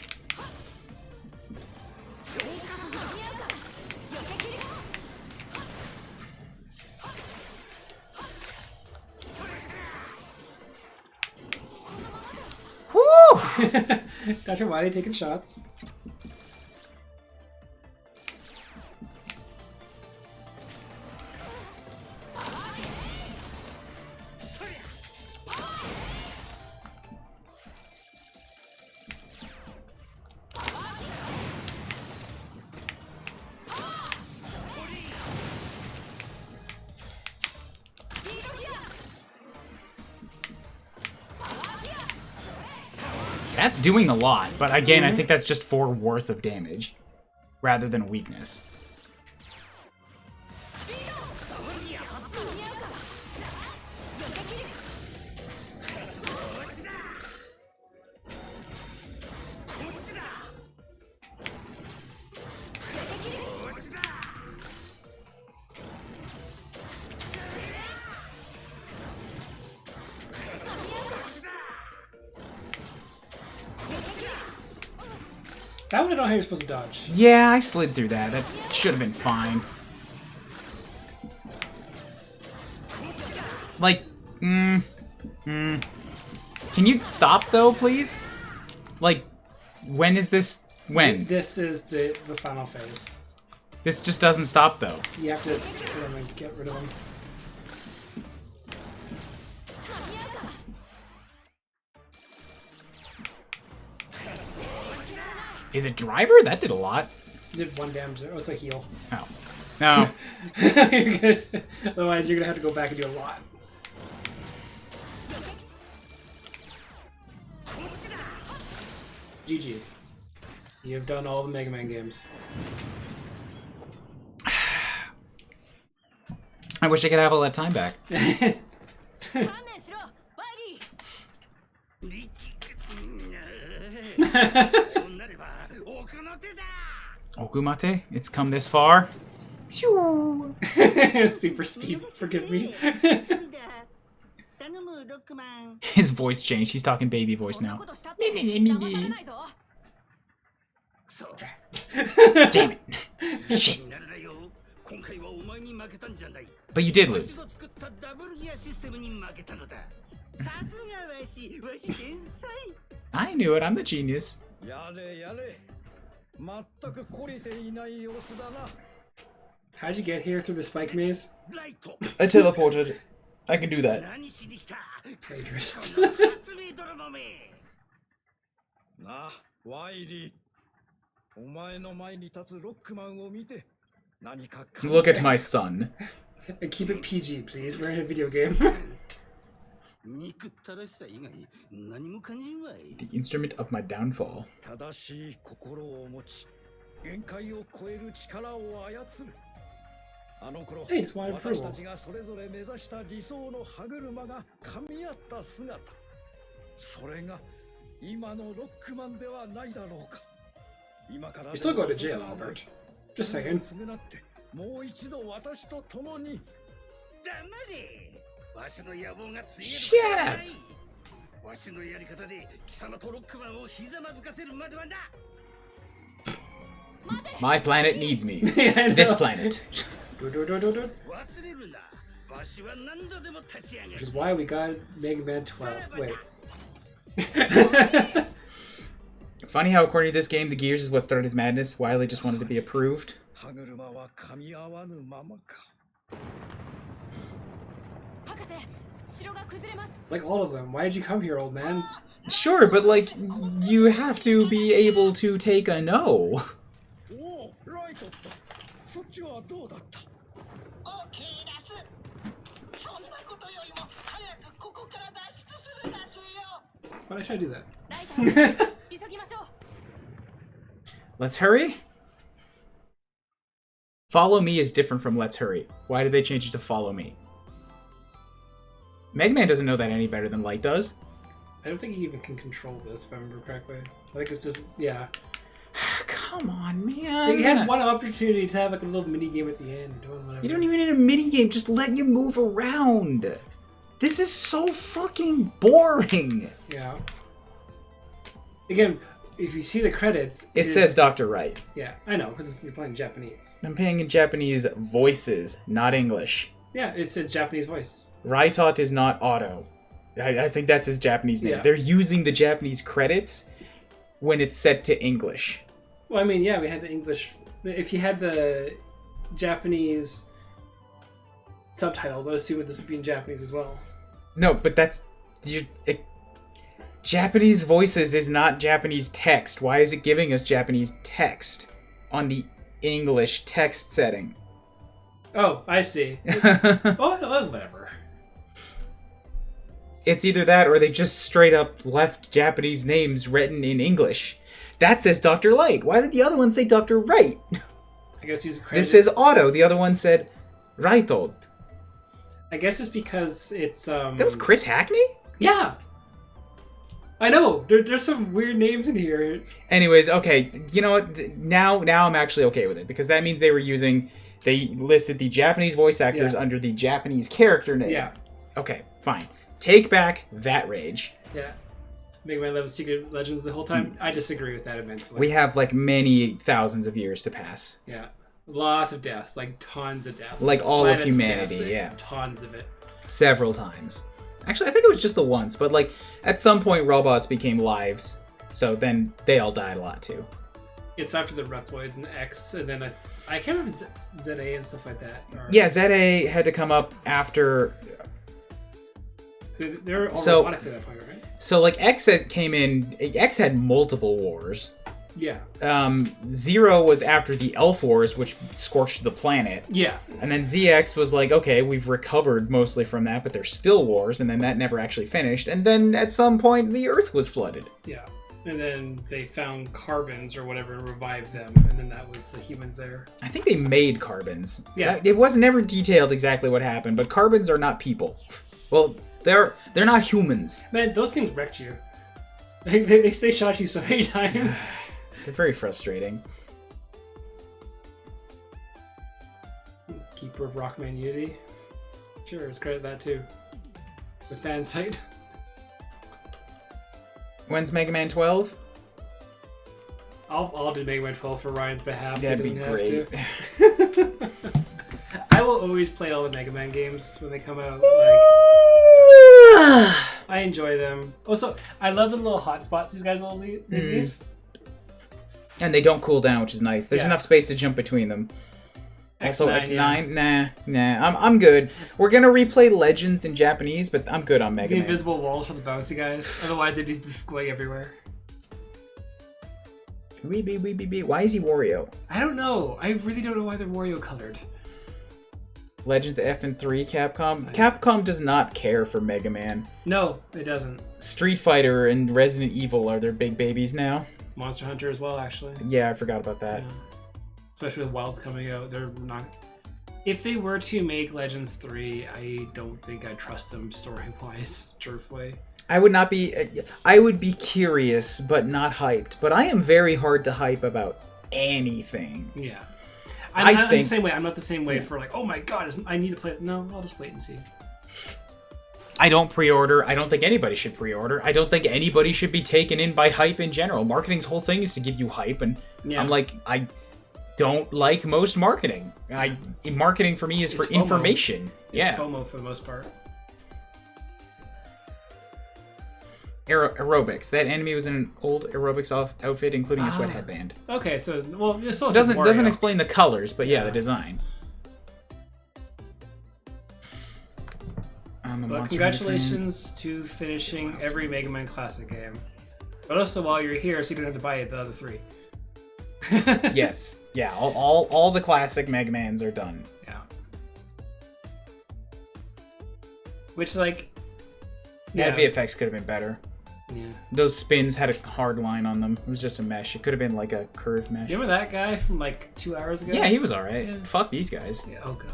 [SPEAKER 1] Woo!
[SPEAKER 2] Dr. Wily taking shots.
[SPEAKER 1] That's doing a lot, but again, I think that's just 4 worth of damage, rather than a weakness.
[SPEAKER 2] That one I don't know how you're supposed to dodge.
[SPEAKER 1] Yeah, I slid through that. That should have been fine. Like, Can you stop though, please? Like, when is this? When?
[SPEAKER 2] This is the final phase.
[SPEAKER 1] This just doesn't stop though.
[SPEAKER 2] You have to hit him and get rid of him.
[SPEAKER 1] Is it driver? That did a lot.
[SPEAKER 2] Did 1 damage. It was a heal.
[SPEAKER 1] Oh. No.
[SPEAKER 2] You're good. Otherwise, you're gonna have to go back and do a lot. GG. You've done all the Mega Man games.
[SPEAKER 1] I wish I could have all that time back. Okumate, it's come this far.
[SPEAKER 2] Super speed, forgive me.
[SPEAKER 1] His voice changed. He's talking baby voice now. Damn it. Shit. But you did lose. I knew it. I'm the genius.
[SPEAKER 6] やれやれ全く懲りていない様子だな
[SPEAKER 2] How'd you get here through the spike maze?
[SPEAKER 1] I teleported. I can do that.
[SPEAKER 2] Plagiarist.
[SPEAKER 6] なあワイリーお前の前に立つロックマンを見て何か感じ
[SPEAKER 1] Look at my son.
[SPEAKER 2] Keep it PG, please. We're in a video game.
[SPEAKER 1] The instrument of my downfall.
[SPEAKER 6] 正しい心を持ち限界を超える力を操るあの頃
[SPEAKER 2] Hey, it's wide
[SPEAKER 6] 私
[SPEAKER 2] approval.
[SPEAKER 6] たちがそれぞれ目指した理想の歯車が噛み合った姿それが今のロックマンではないだろうか今から
[SPEAKER 2] You're still going to jail, Albert. Just saying.
[SPEAKER 6] 償ってもう一度私と共に
[SPEAKER 1] Shut up! My planet needs me.
[SPEAKER 2] Yeah, I know.
[SPEAKER 1] This planet.
[SPEAKER 2] Which is why we got Mega Man 12. Wait.
[SPEAKER 1] Funny how, according to this game, the gears is what started his madness. Wily just wanted to be approved.
[SPEAKER 6] 歯車は噛み合わぬままか。
[SPEAKER 9] 博士城が崩れます
[SPEAKER 2] Like all of them. Why did you come here, old man?
[SPEAKER 1] Sure, but like, you have to be able to take a no.
[SPEAKER 6] おお、ライトった。そっちはどうだった？
[SPEAKER 7] OK ですそんなことよりも早くここから脱出するですよ
[SPEAKER 2] Why did I try to do that?
[SPEAKER 9] ライター急ぎましょう
[SPEAKER 1] Let's hurry? Follow me is different from let's hurry. Why did they change it to follow me? Megaman doesn't know that any better than Light does.
[SPEAKER 2] I don't think he even can control this, if I remember correctly. I think it's just, yeah.
[SPEAKER 1] Come on, man.
[SPEAKER 2] He had one opportunity to have like a little mini game at the end, doing whatever.
[SPEAKER 1] You don't even need a mini game. Just let you move around. This is so fucking boring.
[SPEAKER 2] Yeah. Again, if you see the credits,
[SPEAKER 1] It
[SPEAKER 2] is-
[SPEAKER 1] says Dr. Wright.
[SPEAKER 2] Yeah, I know, because you're playing Japanese.
[SPEAKER 1] I'm playing in Japanese voices, not English.
[SPEAKER 2] Yeah, it's a Japanese voice.
[SPEAKER 1] Raitot is not Otto. I think that's his Japanese name.
[SPEAKER 2] Yeah.
[SPEAKER 1] They're using the Japanese credits when it's set to English.
[SPEAKER 2] Well, I mean, yeah, we had the English. If you had the Japanese subtitles, I assume this would be in Japanese as well.
[SPEAKER 1] No, but that's... Japanese voices is not Japanese text. Why is it giving us Japanese text on the English text setting?
[SPEAKER 2] Oh, I see. Oh, whatever.
[SPEAKER 1] It's either that or they just straight up left Japanese names written in English. That says Dr. Light. Why did the other one say Dr. Wright?
[SPEAKER 2] I guess he's credited.
[SPEAKER 1] This says Otto. The other one said Raitold.
[SPEAKER 2] I guess it's because it's
[SPEAKER 1] That was Chris Hackney?
[SPEAKER 2] Yeah. I know. There's some weird names in here.
[SPEAKER 1] Anyways, okay. You know what? Now I'm actually okay with it because that means they listed the Japanese voice actors under the Japanese character name.
[SPEAKER 2] Yeah.
[SPEAKER 1] Okay, fine. Take back that rage.
[SPEAKER 2] Yeah. Megaman 11 Secret Legends the whole time. I disagree with that immensely.
[SPEAKER 1] We have like many thousands of years to pass.
[SPEAKER 2] Yeah. Lots of deaths. Like tons of deaths.
[SPEAKER 1] Like all of
[SPEAKER 2] planets
[SPEAKER 1] humanity,
[SPEAKER 2] deaths, like,
[SPEAKER 1] yeah.
[SPEAKER 2] Tons of it.
[SPEAKER 1] Several times. Actually, I think it was just the once, but like at some point robots became lives. So then they all died a lot too.
[SPEAKER 2] It's after the Reploids and X, and then I can't remember ZA and stuff like that.
[SPEAKER 1] Yeah, ZA had to come up after.
[SPEAKER 2] So they're all
[SPEAKER 1] So-
[SPEAKER 2] robotics at that point, right?
[SPEAKER 1] So like X came in. X had multiple wars.
[SPEAKER 2] Yeah.
[SPEAKER 1] Zero was after the Elf Wars, which scorched the planet.
[SPEAKER 2] Yeah.
[SPEAKER 1] And then ZX was like, okay, we've recovered mostly from that, but there's still wars, and then that never actually finished. And then at some point, the Earth was flooded.
[SPEAKER 2] Yeah. And then they found carbons or whatever and revived them, and then that was the humans there.
[SPEAKER 1] I think they made carbons.
[SPEAKER 2] Yeah.
[SPEAKER 1] It was never detailed exactly what happened, but carbons are not people. Well, they're not humans.
[SPEAKER 2] Man, those things wrecked you. They shot you so many times.
[SPEAKER 1] They're very frustrating.
[SPEAKER 2] Keeper of Rockman Unity. Sure, let's credit that too. The fan site.
[SPEAKER 1] When's Mega Man 12?
[SPEAKER 2] I'll do Megaman 12 for Ryan's behalf.
[SPEAKER 1] That'd be
[SPEAKER 2] so he
[SPEAKER 1] great.
[SPEAKER 2] doesn't have to. I will always play all the Mega Man games when they come out. Like, I enjoy them. Also, I love the little hotspots these guys will leave.
[SPEAKER 1] And they don't cool down, which is nice. There's
[SPEAKER 2] Yeah.
[SPEAKER 1] enough space to jump between them. Also,
[SPEAKER 2] X9,
[SPEAKER 1] X9, nah. I'm good. We're gonna replay Legends in Japanese, but I'm good on Mega
[SPEAKER 2] The
[SPEAKER 1] Man.
[SPEAKER 2] invisible walls for the bouncy guys. Otherwise, they'd be going everywhere.
[SPEAKER 1] Why is he Wario?
[SPEAKER 2] I don't know. I really don't know why they're Wario colored.
[SPEAKER 1] Legends F and 3, Capcom. Capcom does not care for Mega Man.
[SPEAKER 2] No, it doesn't.
[SPEAKER 1] Street Fighter and Resident Evil are their big babies now.
[SPEAKER 2] Monster Hunter as well, actually.
[SPEAKER 1] Yeah, I forgot about that.
[SPEAKER 2] Yeah. Especially with Wilds coming out, they're not. If they were to make Legends 3, I don't think I'd trust them story-wise, truthfully.
[SPEAKER 1] I would be curious, but not hyped. But I am very hard to hype about anything.
[SPEAKER 2] Yeah.
[SPEAKER 1] I
[SPEAKER 2] I'm the
[SPEAKER 1] think-
[SPEAKER 2] same way. I'm not the same way for like, oh my god, I need to play it. No, I'll just wait and see.
[SPEAKER 1] I don't pre-order. I don't think anybody should pre-order. I don't think anybody should be taken in by hype in general. Marketing's whole thing is to give you hype, and
[SPEAKER 2] Yeah.
[SPEAKER 1] I'm like, I don't like most marketing. Marketing for me is for
[SPEAKER 2] It's FOMO.
[SPEAKER 1] information.
[SPEAKER 2] It's
[SPEAKER 1] Yeah.
[SPEAKER 2] FOMO for the most part.
[SPEAKER 1] Aerobics. That enemy was in an old aerobics outfit, including a sweat headband.
[SPEAKER 2] Okay, so well, it's still
[SPEAKER 1] Doesn't explain the colors, but yeah, the design.
[SPEAKER 2] But congratulations to finishing every Mega Man Classic game. But also while you're here, so you don't have to buy the other 3.
[SPEAKER 1] Yes. Yeah, all the classic Mega Mans are done.
[SPEAKER 2] Yeah. Which, like...
[SPEAKER 1] Yeah, VFX could have been better.
[SPEAKER 2] Yeah.
[SPEAKER 1] Those spins had a hard line on them. It was just a mesh. It could have been like a curved mesh.
[SPEAKER 2] You remember that guy from like 2 hours ago?
[SPEAKER 1] Yeah, he was alright.
[SPEAKER 2] Yeah.
[SPEAKER 1] Fuck these guys.
[SPEAKER 2] Yeah, oh god.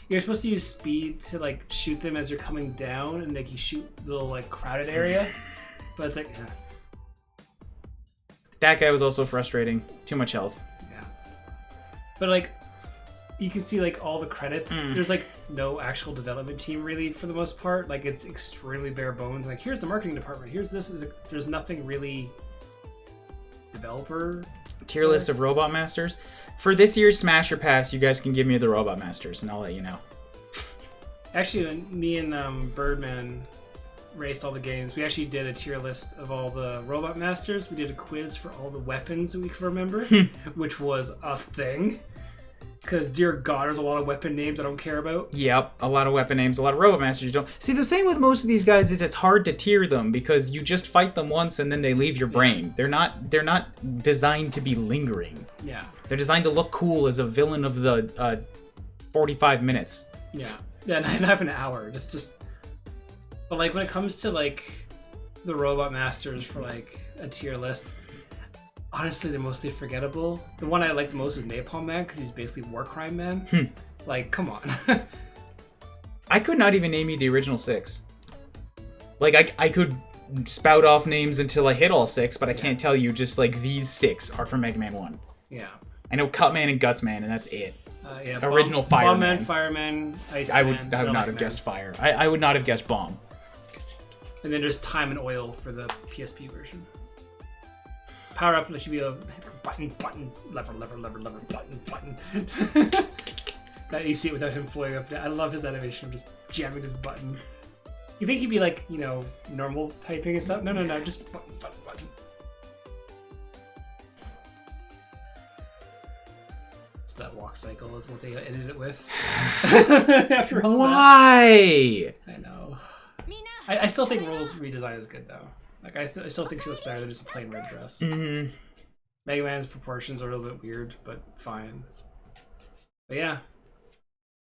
[SPEAKER 2] You're supposed to use speed to like shoot them as you're coming down, and like you shoot the little like crowded area. But it's like,
[SPEAKER 1] That guy was also frustrating. Too much health.
[SPEAKER 2] Yeah. But like, you can see like all the credits. There's like no actual development team really for the most part. Like it's extremely bare bones. Like here's the marketing department. Here's this. There's nothing really developer.
[SPEAKER 1] Tier list of Robot Masters. For this year's Smasher Pass, you guys can give me the Robot Masters, and I'll let you know.
[SPEAKER 2] Actually, when me and Birdman raced all the games, we actually did a tier list of all the Robot Masters. We did a quiz for all the weapons that we could remember, which was a thing. Because, dear God, there's a lot of weapon names I don't care about.
[SPEAKER 1] Yep, a lot of weapon names, a lot of Robot Masters you don't... See, the thing with most of these guys is it's hard to tier them, because you just fight them once and then they leave your brain. They're not designed to be lingering.
[SPEAKER 2] Yeah.
[SPEAKER 1] They're designed to look cool as a villain of the 45 minutes.
[SPEAKER 2] Yeah. Yeah, not half an hour. Just... But, like, when it comes to, like, the Robot Masters for, like, a tier list... Honestly, they're mostly forgettable. The one I like the most is Napalm Man, because he's basically War Crime Man. Like, come on.
[SPEAKER 1] I could not even name you the original 6. Like, I could spout off names until I hit all 6, but I can't tell you just, like, these 6 are from Mega Man 1.
[SPEAKER 2] Yeah.
[SPEAKER 1] I know Cutman and Gutsman, and that's it.
[SPEAKER 2] Yeah.
[SPEAKER 1] Original Fireman.
[SPEAKER 2] Bombman, Fireman, Iceman.
[SPEAKER 1] I would not have guessed Fire. I would not have guessed Bomb.
[SPEAKER 2] And then there's Time and Oil for the PSP version. Power up, there should be a button, lever, button. That you see it without him flying up. I love his animation of just jamming his button. You think he'd be like, you know, normal typing and stuff? No, just button. So that walk cycle is what they edited it with. After all
[SPEAKER 1] Why?
[SPEAKER 2] that. I know. I still think Roll's redesign is good though. Like I still think she looks better than just a plain red dress.
[SPEAKER 1] Mm-hmm.
[SPEAKER 2] Mega Man's proportions are a little bit weird, but fine. But yeah,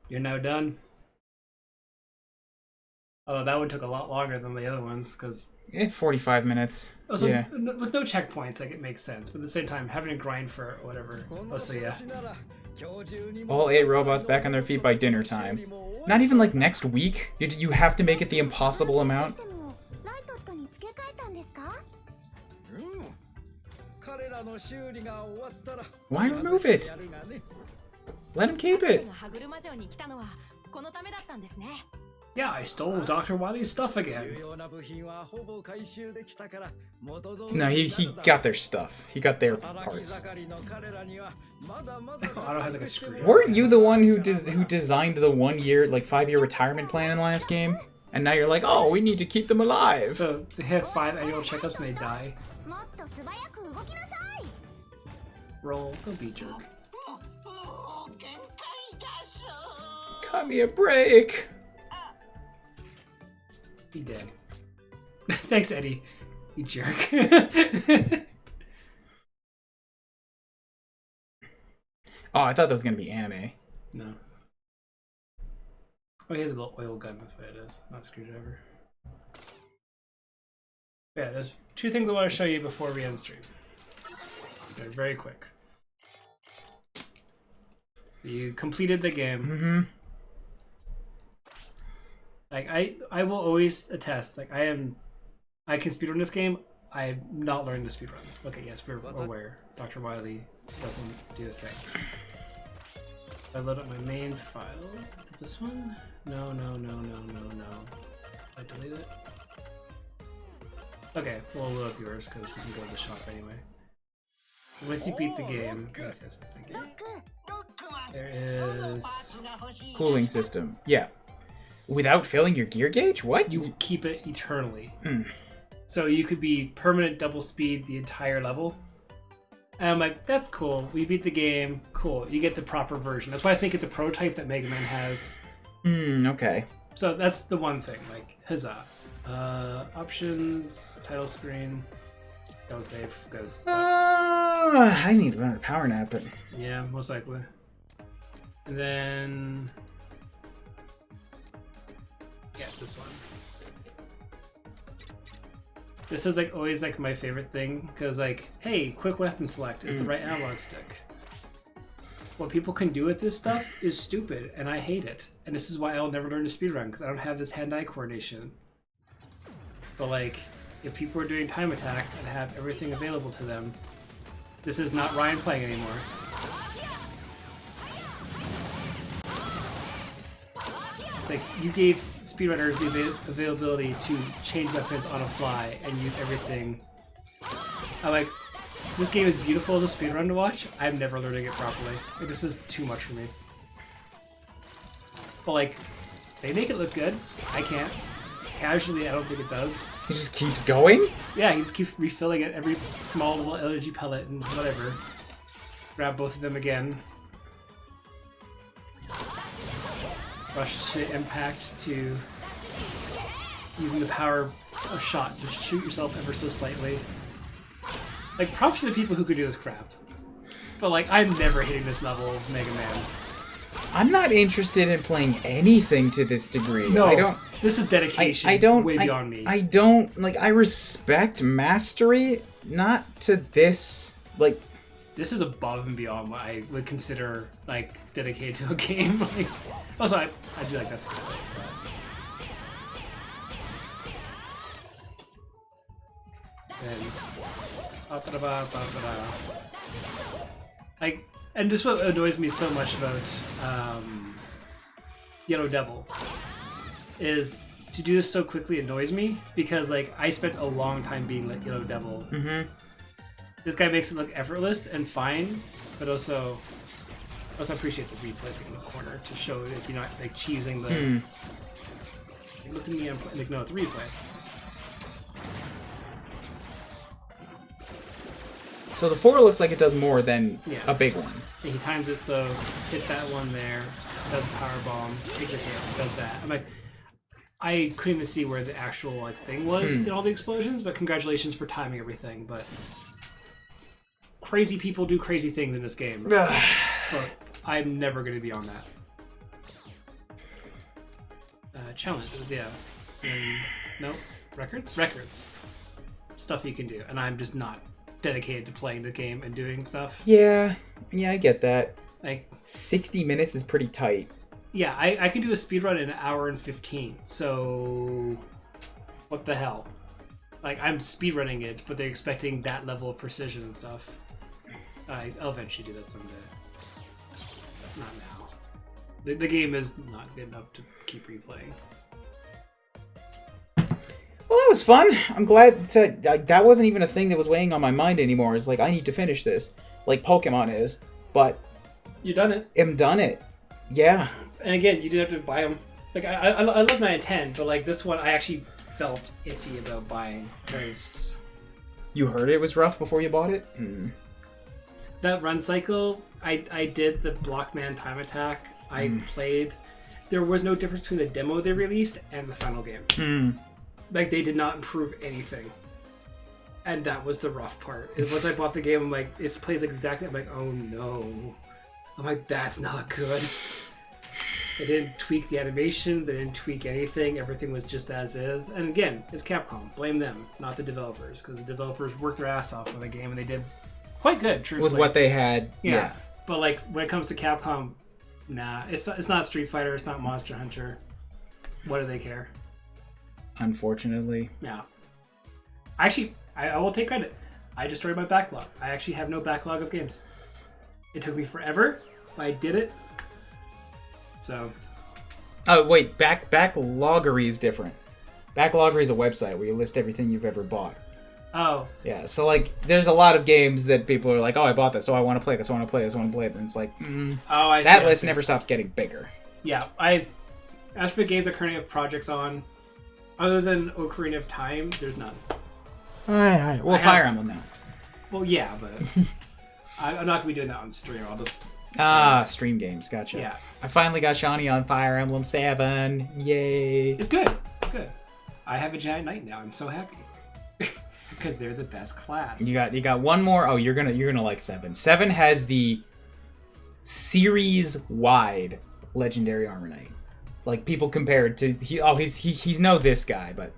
[SPEAKER 2] you're now done. Although that one took a lot longer than the other ones, because
[SPEAKER 1] 45 minutes.
[SPEAKER 2] Also,
[SPEAKER 1] yeah.
[SPEAKER 2] With no checkpoints, like it makes sense. But at the same time, having to grind for whatever. Oh, so yeah.
[SPEAKER 1] All 8 robots back on their feet by dinner time. Not even like next week. You have to make it the impossible amount. Why remove it? Let him keep it.
[SPEAKER 2] Yeah, I stole Dr. Wily's stuff again.
[SPEAKER 1] No, he got their stuff. He got their parts.
[SPEAKER 2] Otto has like a screwdriver.
[SPEAKER 1] Weren't you the one who designed the 1-year, like 5-year retirement plan in the last game? And now you're like, oh, we need to keep them alive.
[SPEAKER 2] So they have 5 annual checkups and they die. Roll, don't be a jerk.
[SPEAKER 1] Cut me a break.
[SPEAKER 2] Be dead. Thanks, Eddie. You jerk.
[SPEAKER 1] Oh, I thought that was gonna be anime.
[SPEAKER 2] No. Oh, he has a little oil gun. That's what it is, not a screwdriver. Yeah, there's 2 things I want to show you before we end stream. They're very quick. So you completed the game.
[SPEAKER 1] Mm-hmm.
[SPEAKER 2] Like I will always attest. Like I can speedrun this game. I'm not learning to speedrun. Okay, yes, we're aware. Dr. Wily doesn't do the thing. I load up my main file. Is it this one? No. I delete it. Okay, we'll load up yours because we can go to the shop anyway. Once you beat the game, yes, thank you. There is
[SPEAKER 1] Cooling system. Yeah. Without filling your gear gauge? What?
[SPEAKER 2] You keep it eternally. So you could be permanent double speed the entire level. And I'm like, that's cool. We beat the game. Cool. You get the proper version. That's why I think it's a prototype that Megaman has.
[SPEAKER 1] Okay.
[SPEAKER 2] So that's the one thing. Like, huzzah. Options, title screen. Don't save because
[SPEAKER 1] I need another power nap, but
[SPEAKER 2] yeah, most likely. And then yeah, it's this one. This is like always like my favorite thing because like, hey, quick weapon select is the right analog stick. What people can do with this stuff is stupid, and I hate it. And this is why I'll never learn to speedrun because I don't have this hand-eye coordination. But like, if people are doing time attacks and have everything available to them, this is not Ryan playing anymore. Like, you gave speedrunners the availability to change weapons on a fly and use everything. I'm like, this game is beautiful as a speedrun to watch. I'm never learning it properly. Like, this is too much for me. But like, they make it look good. I can't. Casually, I don't think it does.
[SPEAKER 1] he just keeps going?
[SPEAKER 2] Yeah, he just keeps refilling it every small little energy pellet and whatever. Grab both of them again. Rush to impact to using the power of shot to shoot yourself ever so slightly. Like, props to the people who could do this crap. But like, I'm never hitting this level of Mega Man.
[SPEAKER 1] I'm not interested in playing anything to this degree.
[SPEAKER 2] No,
[SPEAKER 1] I don't.
[SPEAKER 2] This is dedication.
[SPEAKER 1] I don't.
[SPEAKER 2] Way beyond me.
[SPEAKER 1] I don't like. I respect mastery, not to this. Like,
[SPEAKER 2] This is above and beyond what I would consider like dedicated to a game. Like, also, I do like that stuff. Like, and this is what annoys me so much about Yellow Devil is to do this so quickly annoys me because like I spent a long time being like Yellow Devil.
[SPEAKER 1] mm-hmm.
[SPEAKER 2] This guy makes it look effortless and fine, but also appreciate the replay thing in the corner to show if you're not like cheesing the. Look at me, I'm like, no, it's a replay.
[SPEAKER 1] So the 4 looks like it does more than
[SPEAKER 2] Yeah.
[SPEAKER 1] a big one.
[SPEAKER 2] And he times it so hits that one there, does a power bomb, takes a hit, does that. I'm like, I couldn't even see where the actual like thing was in all the explosions, but congratulations for timing everything. But crazy people do crazy things in this game. But I'm never going to be on that. Challenges, yeah. No, records. Stuff you can do, and I'm just not dedicated to playing the game and doing stuff.
[SPEAKER 1] Yeah, I get that.
[SPEAKER 2] Like
[SPEAKER 1] 60 minutes is pretty tight.
[SPEAKER 2] Yeah, I can do a speedrun in an hour and 15, so what the hell? Like, I'm speedrunning it, but they're expecting that level of precision and stuff. I'll eventually do that someday. Not now. The game is not good enough to keep replaying.
[SPEAKER 1] Well, that was fun. I'm glad that wasn't even a thing that was weighing on my mind anymore. It's like, I need to finish this, like Pokemon is, but
[SPEAKER 2] You done it.
[SPEAKER 1] I'm done it. Yeah.
[SPEAKER 2] And again, you didn't have to buy them. Like, I love 9 and 10, but like this one, I actually felt iffy about buying because
[SPEAKER 1] You heard it was rough before you bought it?
[SPEAKER 2] that run cycle, I did the Blockman time attack. I played. There was no difference between the demo they released and the final game. Like, they did not improve anything. And that was the rough part. And once I bought the game, I'm like, it plays like exactly. I'm like, oh no. I'm like, that's not good. They didn't tweak the animations. They didn't tweak anything. Everything was just as is. And again, it's Capcom. Blame them, not the developers, because the developers worked their ass off on the game, and they did quite good. Truthfully,
[SPEAKER 1] With what they had. Yeah.
[SPEAKER 2] But like when it comes to Capcom, nah, it's not Street Fighter. It's not Monster Hunter. What do they care?
[SPEAKER 1] Unfortunately.
[SPEAKER 2] Yeah. Actually, I will take credit. I destroyed my backlog. I actually have no backlog of games. It took me forever, but I did it. So.
[SPEAKER 1] Oh, wait. Backloggery is different. Backloggery is a website where you list everything you've ever bought.
[SPEAKER 2] Oh.
[SPEAKER 1] Yeah, so like, there's a lot of games that people are like, oh, I bought this, oh, I want to play this, I want to play this, I want to play it, and it's like, that list never stops getting bigger.
[SPEAKER 2] Yeah, as for games I currently have projects on, other than Ocarina of Time, there's none.
[SPEAKER 1] Alright, well,
[SPEAKER 2] I have-
[SPEAKER 1] Fire Emblem now.
[SPEAKER 2] Well, yeah, but I'm not gonna be doing that on stream. I'll just
[SPEAKER 1] Stream games, gotcha.
[SPEAKER 2] Yeah.
[SPEAKER 1] I finally got Shawnee on Fire Emblem 7. Yay.
[SPEAKER 2] It's good. It's good. I have a giant knight now. I'm so happy because they're the best class.
[SPEAKER 1] You got one more. Oh, you're gonna like 7. 7 has the series-wide legendary armor knight. Like people compared to he's no this guy, but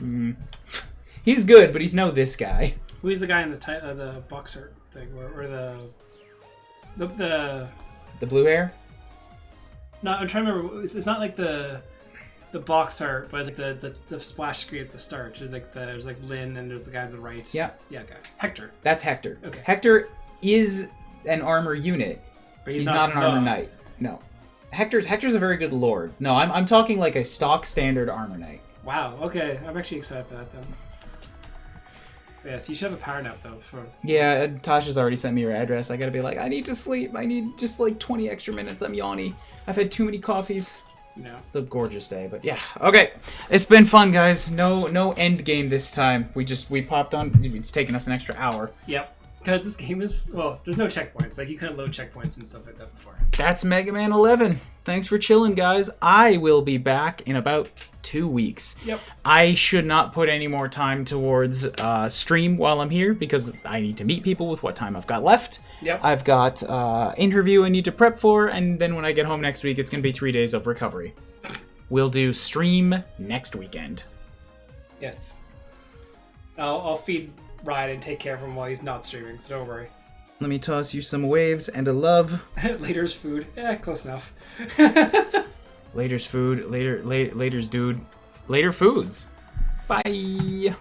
[SPEAKER 1] he's good, but he's no this guy.
[SPEAKER 2] Who's the guy in the boxer thing, or the
[SPEAKER 1] The blue hair?
[SPEAKER 2] No, I'm trying to remember. It's not like the box art, but like the splash screen at the start. There's like Lynn and there's the guy on the right.
[SPEAKER 1] Yeah.
[SPEAKER 2] Yeah, okay. Hector.
[SPEAKER 1] That's Hector.
[SPEAKER 2] Okay.
[SPEAKER 1] Hector is an armor unit.
[SPEAKER 2] But
[SPEAKER 1] He's not an armor knight. No. Hector's a very good lord. No, I'm talking like a stock standard armor knight.
[SPEAKER 2] Wow. Okay, I'm actually excited for that then. Yes, you should have a power nap though.
[SPEAKER 1] Yeah, Tasha's already sent me her address. I gotta be like, I need to sleep. I need just like 20 extra minutes. I'm yawny. I've had too many coffees.
[SPEAKER 2] No.
[SPEAKER 1] It's a gorgeous day, but yeah. Okay, it's been fun, guys. No end game this time. We popped on. It's taken us an extra hour.
[SPEAKER 2] Yep. Because this game is there's no checkpoints. Like you couldn't load checkpoints and stuff like that before.
[SPEAKER 1] That's Megaman 11. Thanks for chilling, guys. I will be back in about 2 weeks.
[SPEAKER 2] Yep.
[SPEAKER 1] I should not put any more time towards stream while I'm here because I need to meet people with what time I've got left.
[SPEAKER 2] Yep.
[SPEAKER 1] I've got interview I need to prep for, and then when I get home next week, it's going to be 3 days of recovery. We'll do stream next weekend.
[SPEAKER 2] Yes. I'll feed Ryan and take care of him while he's not streaming, so don't worry.
[SPEAKER 1] Let me toss you some waves and a love.
[SPEAKER 2] Later's food. Close enough.
[SPEAKER 1] Later's food. Later's dude. Later foods. Bye.